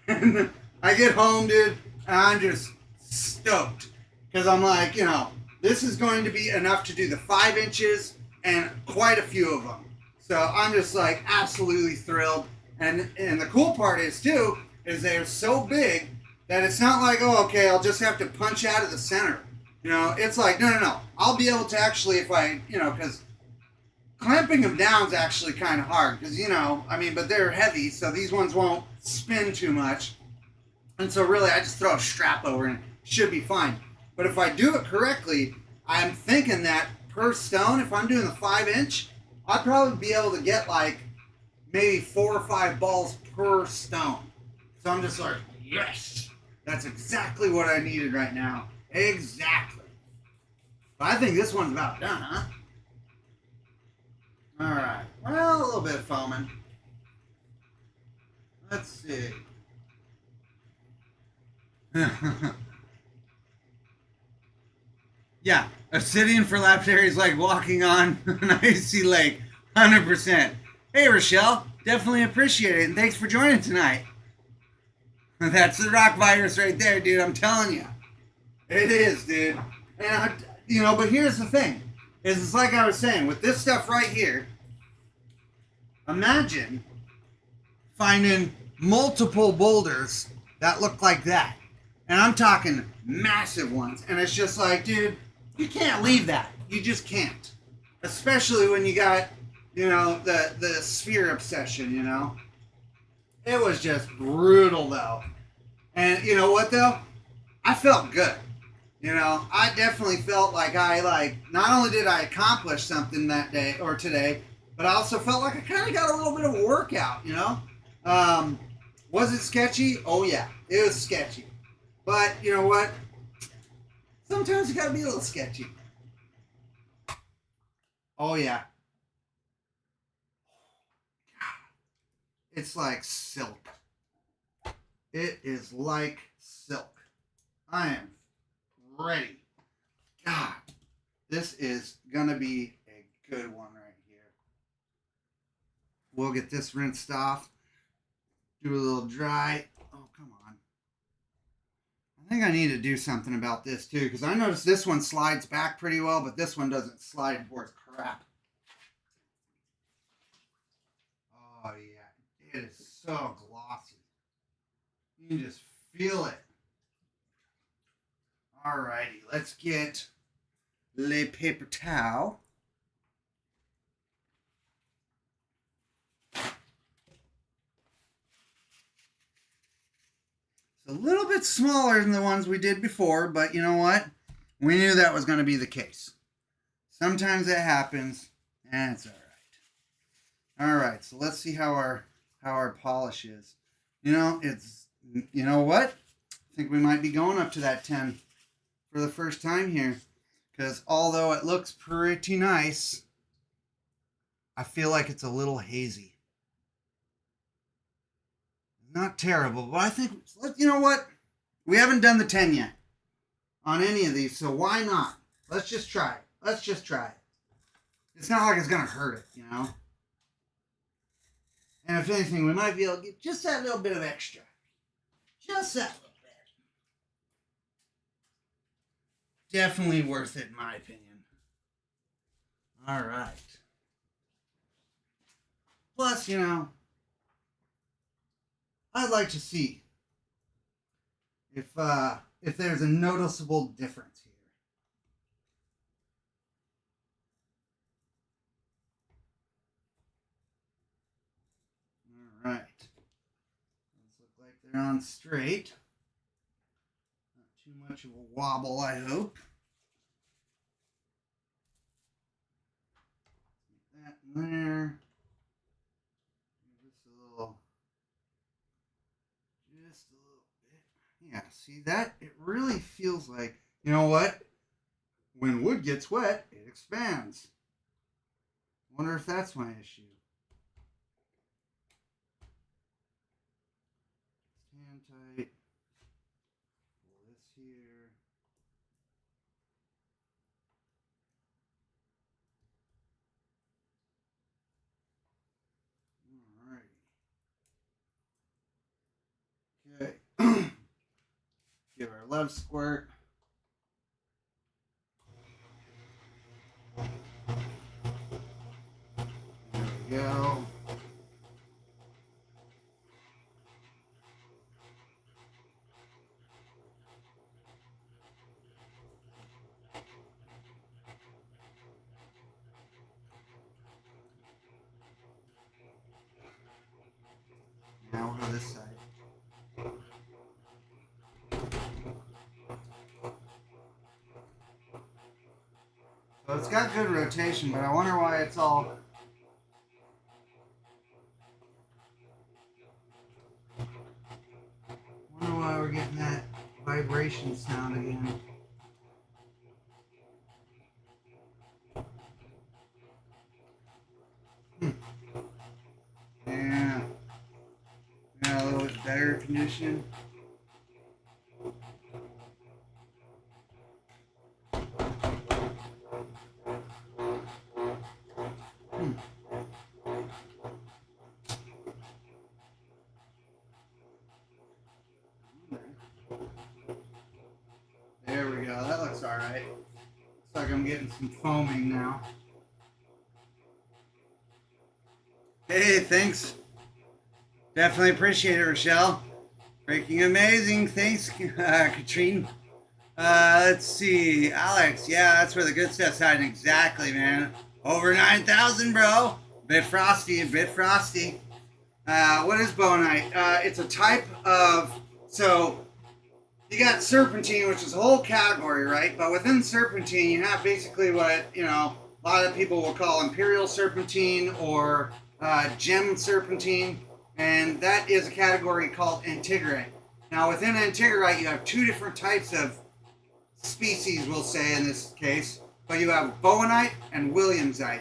And I get home, dude, and I'm just stoked. Because I'm like, you know, this is going to be enough to do the 5 inches and quite a few of them. So I'm just like absolutely thrilled. And the cool part is too, is they're so big that it's not like, oh, okay, I'll just have to punch out of the center. You know, it's like, no. I'll be able to actually, if I, you know, because clamping them down is actually kind of hard. Because, you know, I mean, but they're heavy, so these ones won't spin too much. And so really, I just throw a strap over and it should be fine. But if I do it correctly, I'm thinking that per stone, if I'm doing the 5 inch, I'd probably be able to get like maybe 4 or 5 balls per stone. So I'm just like, yes, that's exactly what I needed right now. Exactly. But I think this one's about done, huh? All right. Well, a little bit of foaming. Let's see. Yeah, Obsidian for Lapidary is like walking on an icy lake. 100%. Hey, Rochelle. Definitely appreciate it. And thanks for joining tonight. That's the rock virus right there, dude. I'm telling you. It is, dude. And, but here's the thing. Is it's like I was saying, with this stuff right here, imagine finding multiple boulders that look like that. And I'm talking massive ones. And it's just like, dude, you can't leave that. You just can't. Especially when you got, the sphere obsession. It was just brutal, though. And you know what, though? I felt good. I definitely felt like not only did I accomplish something that day or today, but I also felt like I kind of got a little bit of a workout, Was it sketchy? Oh, yeah. It was sketchy. But you know what? Sometimes you gotta be a little sketchy. Oh, yeah. It's like silk. It is like silk. I am ready. God, this is gonna be a good one right here. We'll get this rinsed off. Do a little dry. Oh, come on. I think I need to do something about this too, because I noticed this one slides back pretty well, but this one doesn't slide worth crap. Oh yeah, it is so glossy. You can just feel it. Alrighty, let's get le paper towel. It's a little bit smaller than the ones we did before, but you know what? We knew that was going to be the case. Sometimes it happens, and it's all right, so let's see how our polish is. It's what? I think we might be going up to that 10 for the first time here, because although it looks pretty nice, I feel like it's a little hazy. Not terrible, but I think, you know what? We haven't done the 10 yet on any of these, so why not? Let's just try it. It's not like it's going to hurt it, And if anything, we might be able to get just that little bit of extra. Just that little bit. Definitely worth it, in my opinion. All right. Plus, I'd like to see if there's a noticeable difference here. All right. Those look like they're on straight. Not too much of a wobble, I hope. Get that in there. Just a little bit. Yeah, see that? It really feels like, you know what? When wood gets wet, it expands. Wonder if that's my issue. Hand tight. Pull this here. Alright. Okay. Give our love squirt. There we go. Now we'll go this side. So it's got good rotation, but I wonder why it's all vibration sound again. Yeah. Yeah, a little bit better condition. There we go. That looks all right. Looks like I'm getting some foaming now. Hey, thanks. Definitely appreciate it, Rochelle. Freaking amazing. Thanks, Katrine. Let's see. Alex, yeah, that's where the good stuff's hiding. Exactly, man. Over 9,000, bro. Bit frosty, a bit frosty. What is bowenite? It's a type of, so you got serpentine, which is a whole category, right? But within serpentine, you have basically what, a lot of people will call imperial serpentine or gem serpentine, and that is a category called antigerite. Now, within antigerite, you have two different types of species, we'll say in this case, but you have bowenite and williamsite.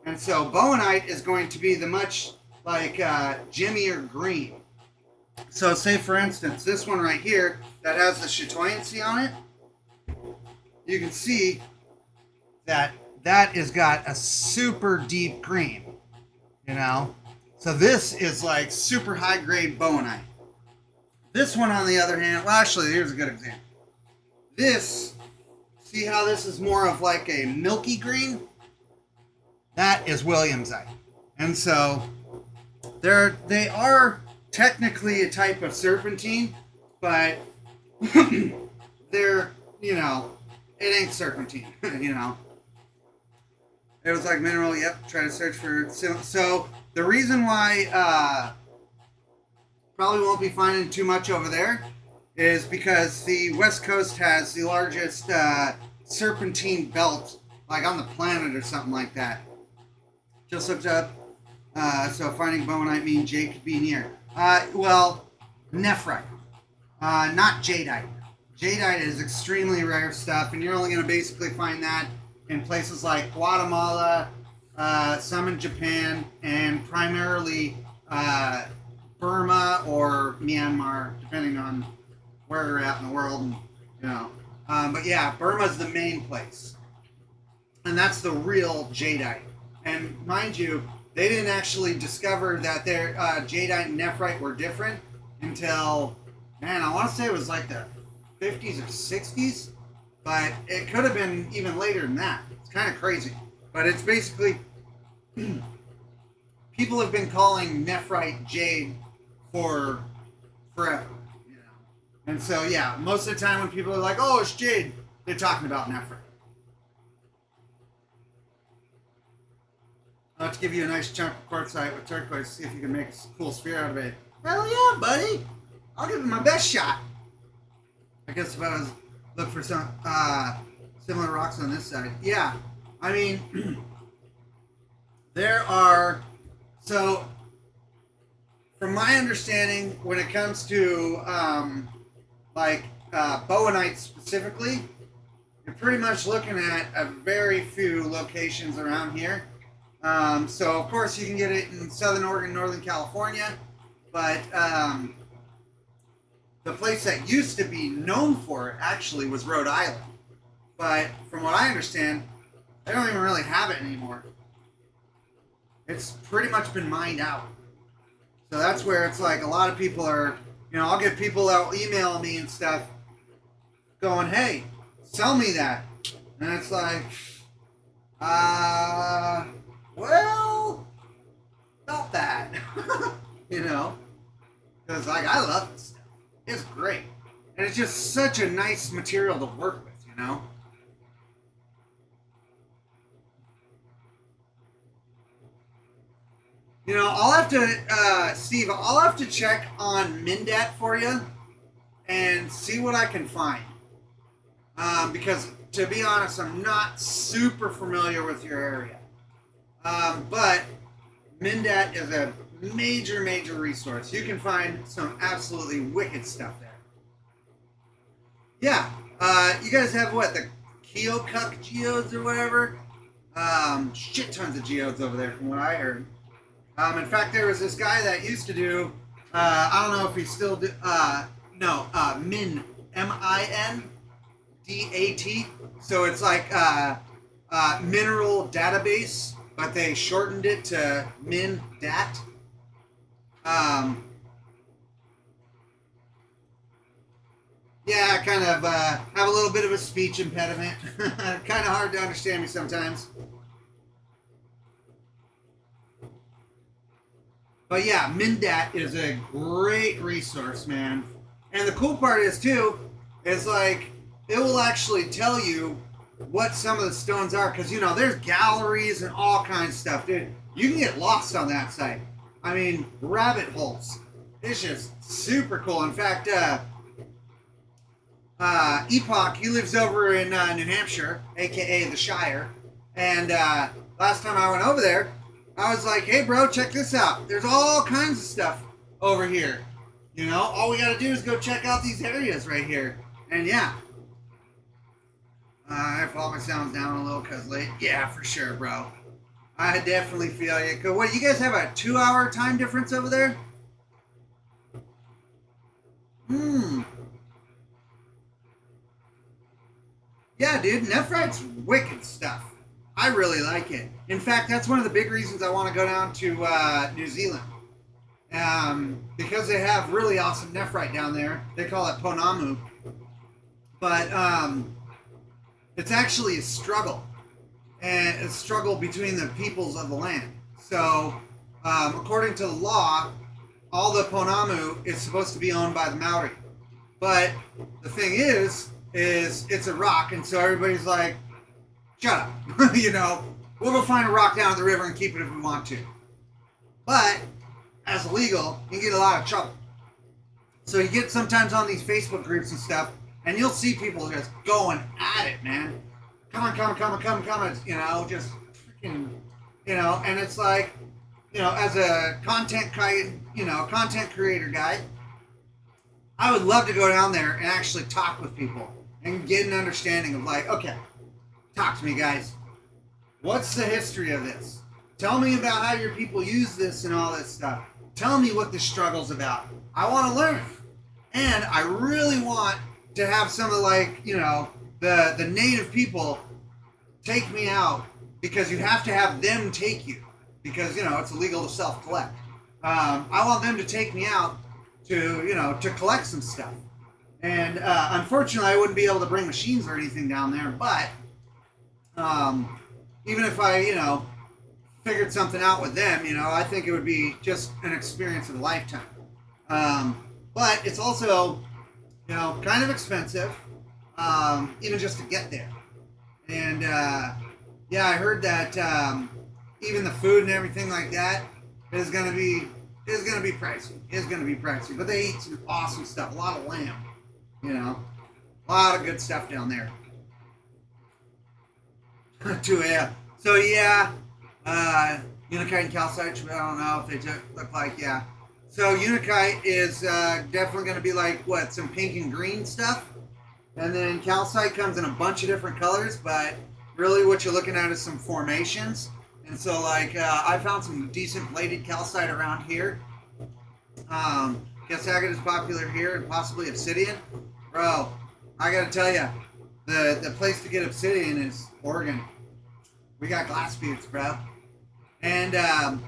And so bowenite is going to be the much like gemmier green. So say for instance, this one right here that has the chatoyancy on it, you can see that that has got a super deep green, So this is like super high grade bowenite. This one on the other hand, well actually here's a good example. This, see how this is more of like a milky green? That is williamsite. And so they are technically a type of serpentine, but they're, it ain't serpentine, It was like mineral, yep, try to search for, so the reason why probably won't be finding too much over there is because the West Coast has the largest serpentine belt, like on the planet or something like that. Just looked up. So finding bowenite means jade could be near. Well, nephrite, not jadeite. Jadeite is extremely rare stuff, and you're only going to basically find that in places like Guatemala, some in Japan, and primarily Burma or Myanmar, depending on where you're at in the world. But yeah, Burma's the main place, and that's the real jadeite. And mind you, they didn't actually discover that their jadeite and nephrite were different until, man, I want to say it was like the 50s or 60s, but it could have been even later than that. It's kind of crazy. But it's basically, people have been calling nephrite jade for forever. And so, yeah, most of the time when people are like, oh, it's jade, they're talking about nephrite. I'll have to give you a nice chunk of quartzite with turquoise, see if you can make a cool sphere out of it. Hell yeah, buddy! I'll give it my best shot. I guess if I was look for some similar rocks on this side. Yeah, I mean, there are, so from my understanding, when it comes to bowenite specifically, you're pretty much looking at a very few locations around here. So of course you can get it in Southern Oregon, Northern California, but the place that used to be known for it actually was Rhode Island. But from what I understand, they don't even really have it anymore. It's pretty much been mined out. So that's where it's like a lot of people are, I'll get people that will email me and stuff going, hey, sell me that. And it's like, well, not that, because I love this stuff. It's great, and it's just such a nice material to work with, I'll have to, Steve, I'll have to check on Mindat for you and see what I can find, because to be honest, I'm not super familiar with your area. But Mindat is a major, major resource. You can find some absolutely wicked stuff there. yeah, you guys have what, the Keokuk geodes or whatever? Shit tons of geodes over there from what I heard. In fact, there was this guy that used to do, I don't know if he still do, Min, MINDAT. So it's like mineral database, but they shortened it to MinDat. Yeah, I kind of have a little bit of a speech impediment. Kind of hard to understand me sometimes. But yeah, Mindat is a great resource, man. And the cool part is too, is like it will actually tell you what some of the stones are, because you know there's galleries and all kinds of stuff, dude. You can get lost on that site. I mean, rabbit holes. It's just super cool. In fact, Epoch, he lives over in New Hampshire, aka the Shire. And last time I went over there, I was like, hey bro, check this out. There's all kinds of stuff over here. You know, all we gotta do is go check out these areas right here. And yeah. I follow my sounds down a little because late. Yeah, for sure, bro. I definitely feel you. What, you guys have a 2-hour time difference over there? Yeah, dude, nephrite's wicked stuff. I really like it. In fact, that's one of the big reasons I want to go down to New Zealand. Because they have really awesome nephrite down there. They call it Pounamu. But it's actually a struggle. And a struggle between the peoples of the land. So, according to the law, all the Pounamu is supposed to be owned by the Maori. But the thing is it's a rock, and so everybody's like, shut up. You know, we'll go find a rock down at the river and keep it if we want to. But, as illegal, you get a lot of trouble. So you get sometimes on these Facebook groups and stuff, and you'll see people just going at it, man. Come on, you know, just freaking, you know, and it's like, you know, as a content creator guy, I would love to go down there and actually talk with people and get an understanding of like, okay, talk to me, guys. What's the history of this? Tell me about how your people use this and all this stuff. Tell me what the struggle's about. I want to learn. And I really want to have some of like, you know, the native people take me out, because you have to have them take you, because, you know, it's illegal to self-collect. I want them to take me out to, you know, to collect some stuff. And unfortunately, I wouldn't be able to bring machines or anything down there, but even if I, you know, figured something out with them, you know, I think it would be just an experience of a lifetime. But it's also, you know, kind of expensive, even just to get there. And yeah, I heard that even the food and everything like that is gonna be pricey. It's gonna be pricey. But they eat some awesome stuff. A lot of lamb. You know, a lot of good stuff down there. Yeah. So yeah, Unakite and calcite. I don't know if they look like, yeah. So Unakite is definitely going to be like what, some pink and green stuff, and then calcite comes in a bunch of different colors. But really, what you're looking at is some formations. And so, like, I found some decent bladed calcite around here. Guess agate is popular here, and possibly obsidian. Bro, I gotta tell you, the place to get obsidian is Oregon. We got glass buttes, bro. And I've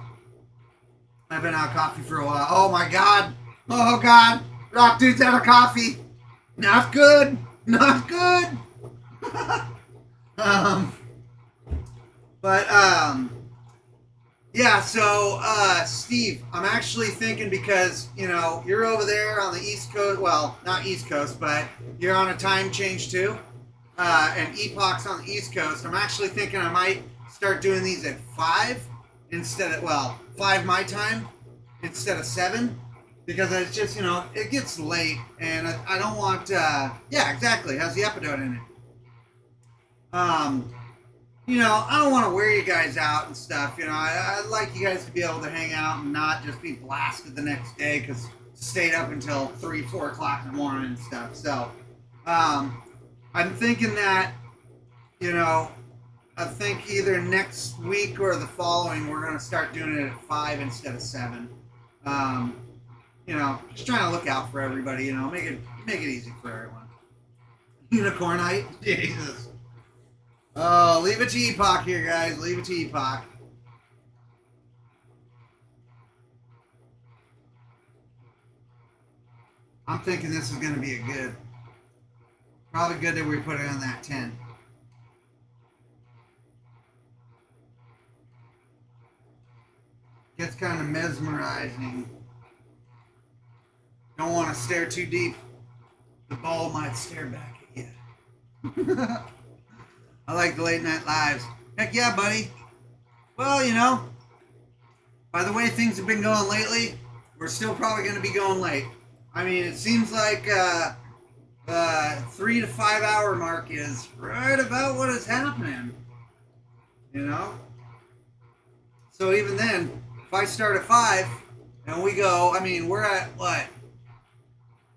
been out of coffee for a while. Oh my god. Oh god. Rock dude's out of coffee. Not good. Not good. Yeah, so, Steve, I'm actually thinking, because, you know, you're over there on the East Coast, well, not East Coast, but you're on a time change too, and Epoch's on the East Coast. I'm actually thinking I might start doing these at 5 instead of, well, 5 my time instead of 7, because it's just, you know, it gets late, and I don't want, yeah, exactly, it has the epidote in it. You know, I don't want to wear you guys out and stuff. You know, I'd like you guys to be able to hang out and not just be blasted the next day because stayed up until 3, 4 o'clock in the morning and stuff. So, I'm thinking that, you know, I think either next week or the following, we're going to start doing it at 5 instead of 7. Um, just trying to look out for everybody, make it easy for everyone. Unicornite? Jesus. Oh, leave it to Epoch here, guys. Leave it to Epoch. I'm thinking this is going to be a good. Probably good that we put it on that 10. Gets kind of mesmerizing. Don't want to stare too deep. The ball might stare back at you. I like the late night lives. Heck yeah, buddy. Well, by the way things have been going lately, we're still probably going to be going late. I mean, it seems like 3 to 5 hour mark is right about what is happening. So even then, if I start at 5 and we go, we're at what?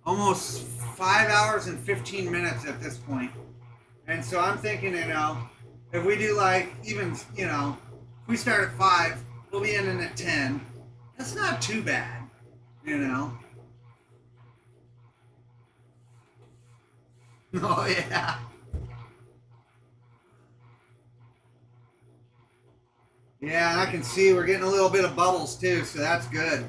Almost 5 hours and 15 minutes at this point. And so I'm thinking, if we do if we start at 5, we'll be ending at 10. That's not too bad, Oh, yeah. Yeah, and I can see we're getting a little bit of bubbles too, so that's good.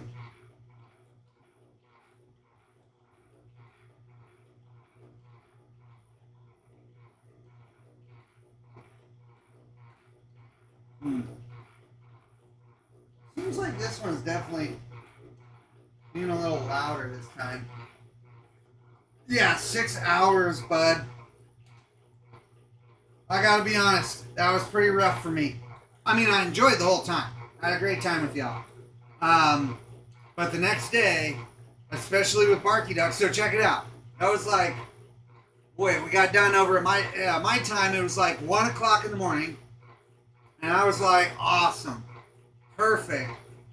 Seems like this one's definitely being a little louder this time. Yeah, 6 hours, bud. I gotta be honest, that was pretty rough for me. I enjoyed the whole time. I had a great time with y'all. But the next day, especially with Barky Duck, so check it out. That was like, we got done over at my time. It was like 1 o'clock in the morning, and I was like, awesome, perfect.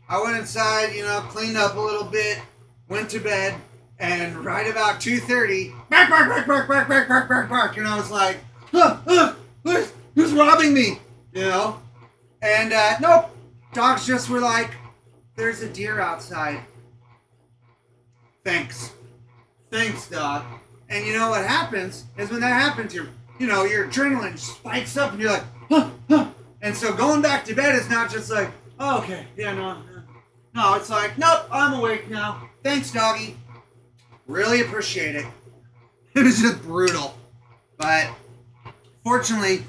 I went inside, cleaned up a little bit, went to bed, and right about 2:30, bark, bark, bark, bark, bark, bark, bark, bark, bark, and I was like, who's robbing me? And nope, dogs just were like, there's a deer outside. Thanks, dog. And you know what happens is when that happens, your adrenaline spikes up, and you're like, huh. And so going back to bed is not just like, oh, okay, yeah, no, it's like, nope, I'm awake now. Thanks, doggy. Really appreciate it. It was just brutal, but fortunately,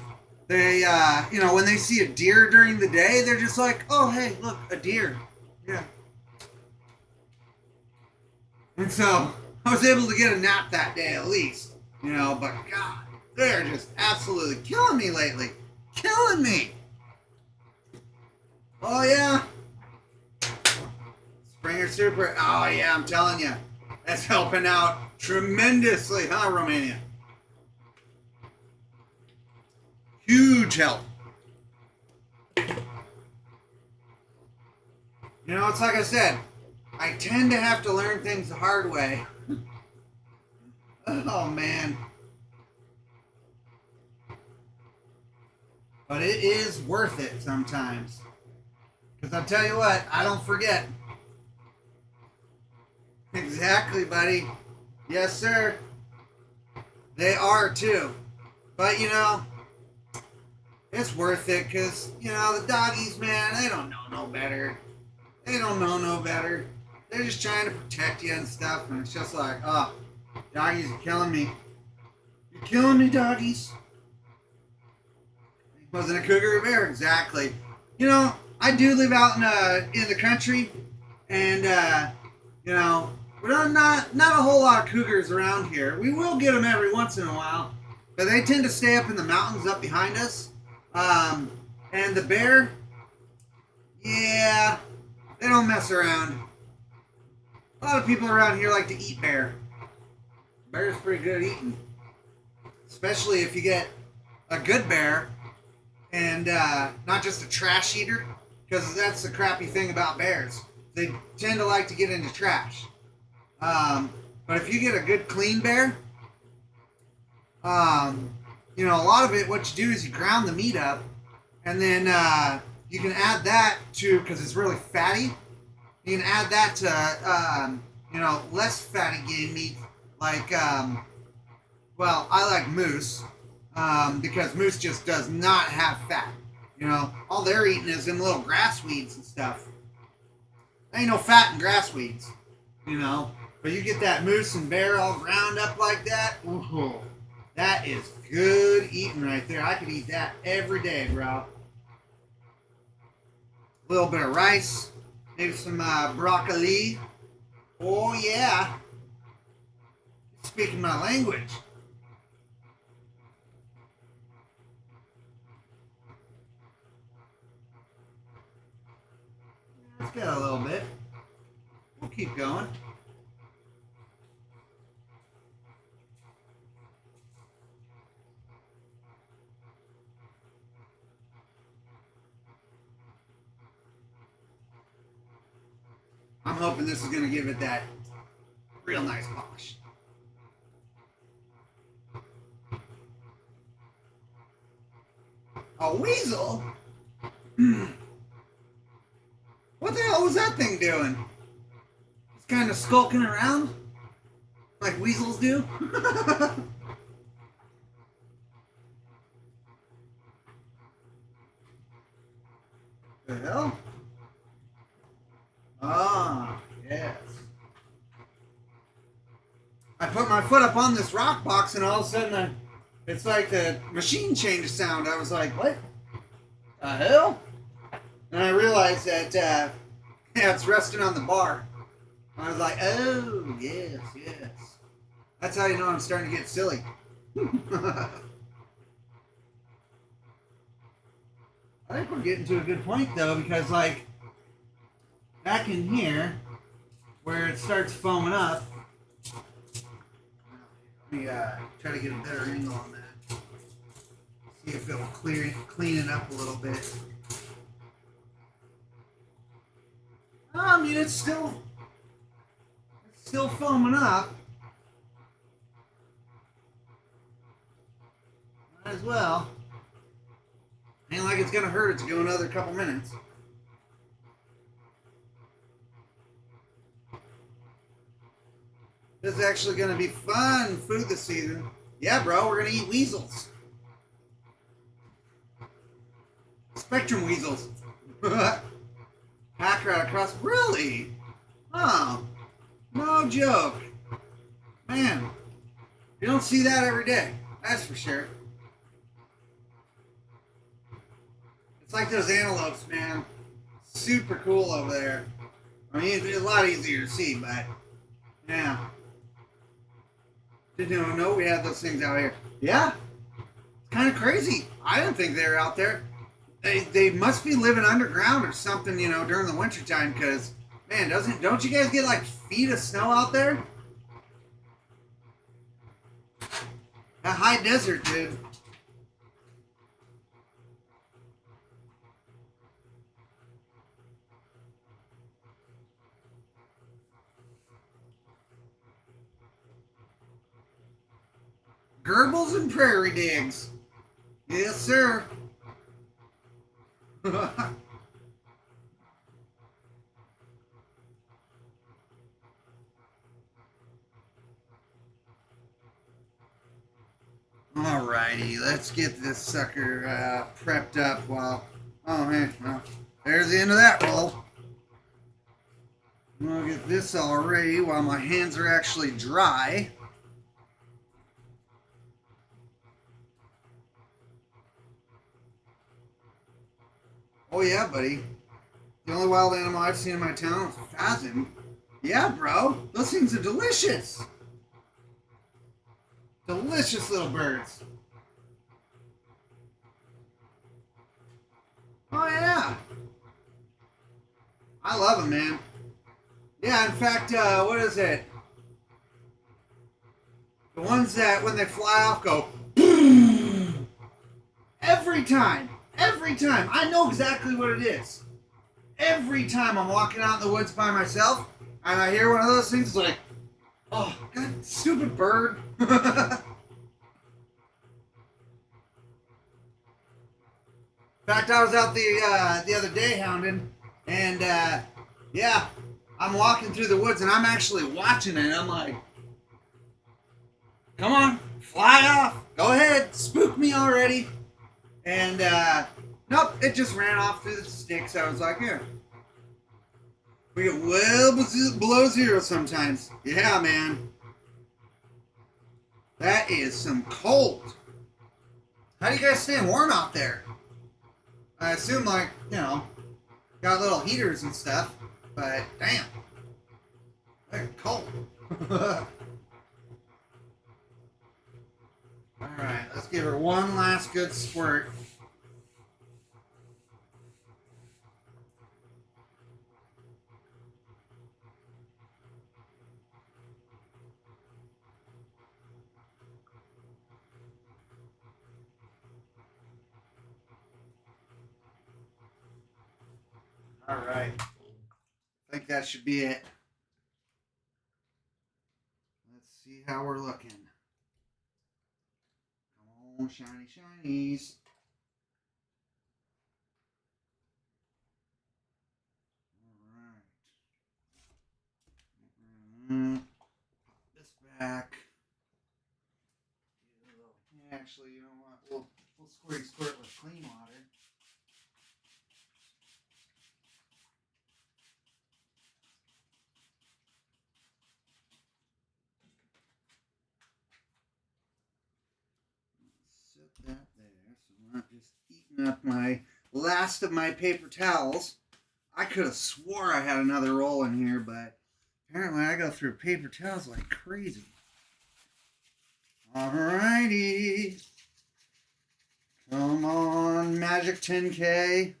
they, when they see a deer during the day, they're just like, oh, hey, look, a deer. Yeah. And so I was able to get a nap that day at least, but God, they're just absolutely killing me lately. Killing me. Oh, yeah. Springer Super. Oh, yeah, I'm telling you. That's helping out tremendously, huh, Romania? Huge help. It's like I said, I tend to have to learn things the hard way. Oh, man. But it is worth it sometimes. Because I'll tell you what, I don't forget. Exactly, buddy. Yes, sir. They are too. But, it's worth it because, the doggies, man, they don't know no better. They don't know no better. They're just trying to protect you and stuff. And it's just like, oh, doggies are killing me. You're killing me, doggies. Wasn't a cougar or a bear? Exactly. I do live out in the country. And, we're not a whole lot of cougars around here. We will get them every once in a while. But they tend to stay up in the mountains up behind us. And the bear, yeah, they don't mess around. A lot of people around here like to eat bear. Bear's pretty good at eating. Especially if you get a good bear and not just a trash eater. Because that's the crappy thing about bears. They tend to like to get into trash. But if you get a good clean bear, You know, a lot of it, what you do is you ground the meat up, and then you can add that to, because it's really fatty, you can add that to, you know, less fatty game meat, like, well, I like moose, because moose just does not have fat. You know, all they're eating is them little grass weeds and stuff. There ain't no fat in grass weeds, you know. But you get that moose and bear all ground up like that, ooh, that is good eating right there. I could eat that every day, bro. A little bit of rice, maybe some broccoli. Oh, yeah. Speaking my language. Let's get a little bit. We'll keep going. I'm hoping this is going to give it that real nice polish. A weasel? What the hell was that thing doing? It's kind of skulking around like weasels do. The hell? Ah, yes. I put my foot up on this rock box and all of a sudden it's like the machine changed sound. I was like, what the hell? And I realized that, yeah, it's resting on the bar. I was like, oh, yes, yes. That's how you know I'm starting to get silly. I think we're getting to a good point, though, because, like, back in here, where it starts foaming up, let me try to get a better angle on that. See if it'll clean it up a little bit. I mean, it's still foaming up. Might as well. Ain't like it's gonna hurt it to go another couple minutes. This is actually gonna be fun food this season. Yeah, bro, we're gonna eat weasels. Spectrum weasels. Hack right across. Really? Oh, no joke. Man, you don't see that every day. That's for sure. It's like those antelopes, man. Super cool over there. I mean, it's a lot easier to see, but yeah. Didn't know we had those things out here. Yeah, it's kind of crazy. I didn't think they were out there. They must be living underground or something, you know, during the wintertime, because, man, don't you guys get, like, feet of snow out there? That high desert, dude. Gerbils and prairie digs. Yes, sir. Alrighty, let's get this sucker prepped up while... Oh, man, well, there's the end of that roll. I'm going to get this all ready while my hands are actually dry. Oh, yeah, buddy. The only wild animal I've seen in my town is a pheasant. Yeah, bro. Those things are delicious. Delicious little birds. Oh, yeah. I love them, man. Yeah, in fact, what is it? The ones that, when they fly off, go boom. Every time. Every time. I know exactly what it is. Every time I'm walking out in the woods by myself, and I hear one of those things, it's like, oh, God, stupid bird. In fact, I was out the other day hounding, and yeah, I'm walking through the woods, and I'm actually watching it. And I'm like, come on, fly off, go ahead, spook me already. And nope, it just ran off through the sticks. I was like, here. We get well below zero sometimes. Yeah, man. That is some cold. How do you guys stay warm out there? I assume, like, you know, got little heaters and stuff, but damn. They're cold. Alright, let's give her one last good squirt. Alright. I think that should be it. Let's see how we're looking. Come on, shiny shinies. Alright. Pop this back. Actually, you know what? We'll squirt with clean water. Set that there, so I'm not just eating up my last of my paper towels. I could have swore I had another roll in here, but apparently I go through paper towels like crazy. Alrighty. Come on, Magic 10K.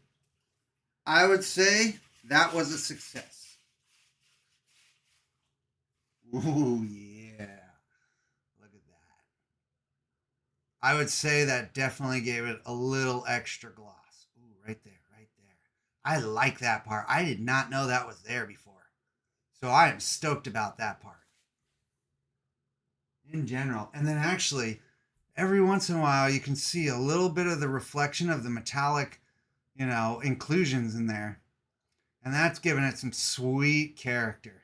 I would say that was a success. Ooh, yeah. Look at that. I would say that definitely gave it a little extra gloss. Ooh, right there, right there. I like that part. I did not know that was there before. So I am stoked about that part. In general. And then actually, every once in a while, you can see a little bit of the reflection of the metallic, you know, inclusions in there. And that's giving it some sweet character.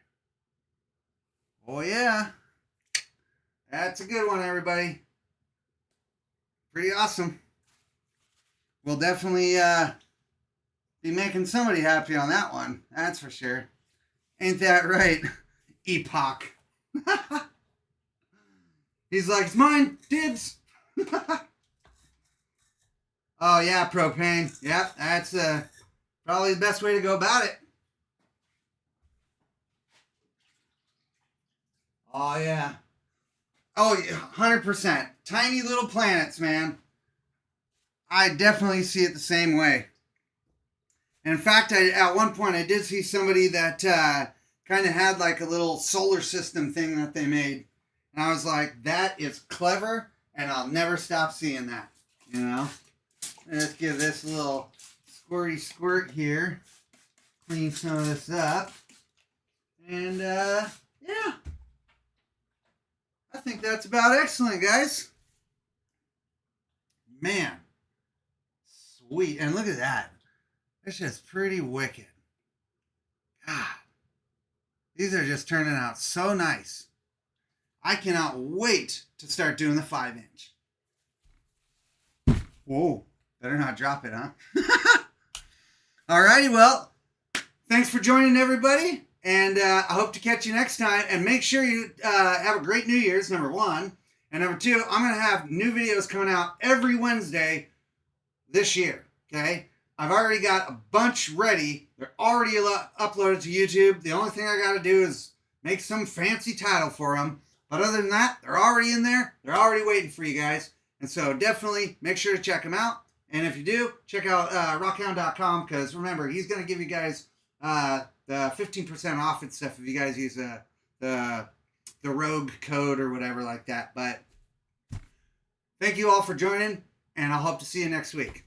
Oh, yeah. That's a good one, everybody. Pretty awesome. We'll definitely be making somebody happy on that one. That's for sure. Ain't that right, Epoch? He's like, it's mine, dibs. Oh, yeah, propane. Yep, that's probably the best way to go about it. Oh, yeah. Oh, 100%. Tiny little planets, man. I definitely see it the same way. And in fact, at one point, I did see somebody that kind of had like a little solar system thing that they made. And I was like, that is clever, and I'll never stop seeing that, you know? Let's give this a little squirty squirt here. Clean some of this up. And, yeah. I think that's about excellent, guys. Man. Sweet. And look at that. It's just pretty wicked. God. These are just turning out so nice. I cannot wait to start doing the 5-inch. Whoa, better not drop it, huh? Alrighty, well, thanks for joining, everybody, and I hope to catch you next time. And make sure you have a great New Year's, number one. And number two, I'm going to have new videos coming out every Wednesday this year, okay? I've already got a bunch ready. They're already uploaded to YouTube. The only thing I got to do is make some fancy title for them. But other than that, they're already in there. They're already waiting for you guys. And so definitely make sure to check them out. And if you do, check out rockhound.com, because remember, he's going to give you guys the 15% off and stuff if you guys use the rogue code or whatever like that. But thank you all for joining, and I'll hope to see you next week.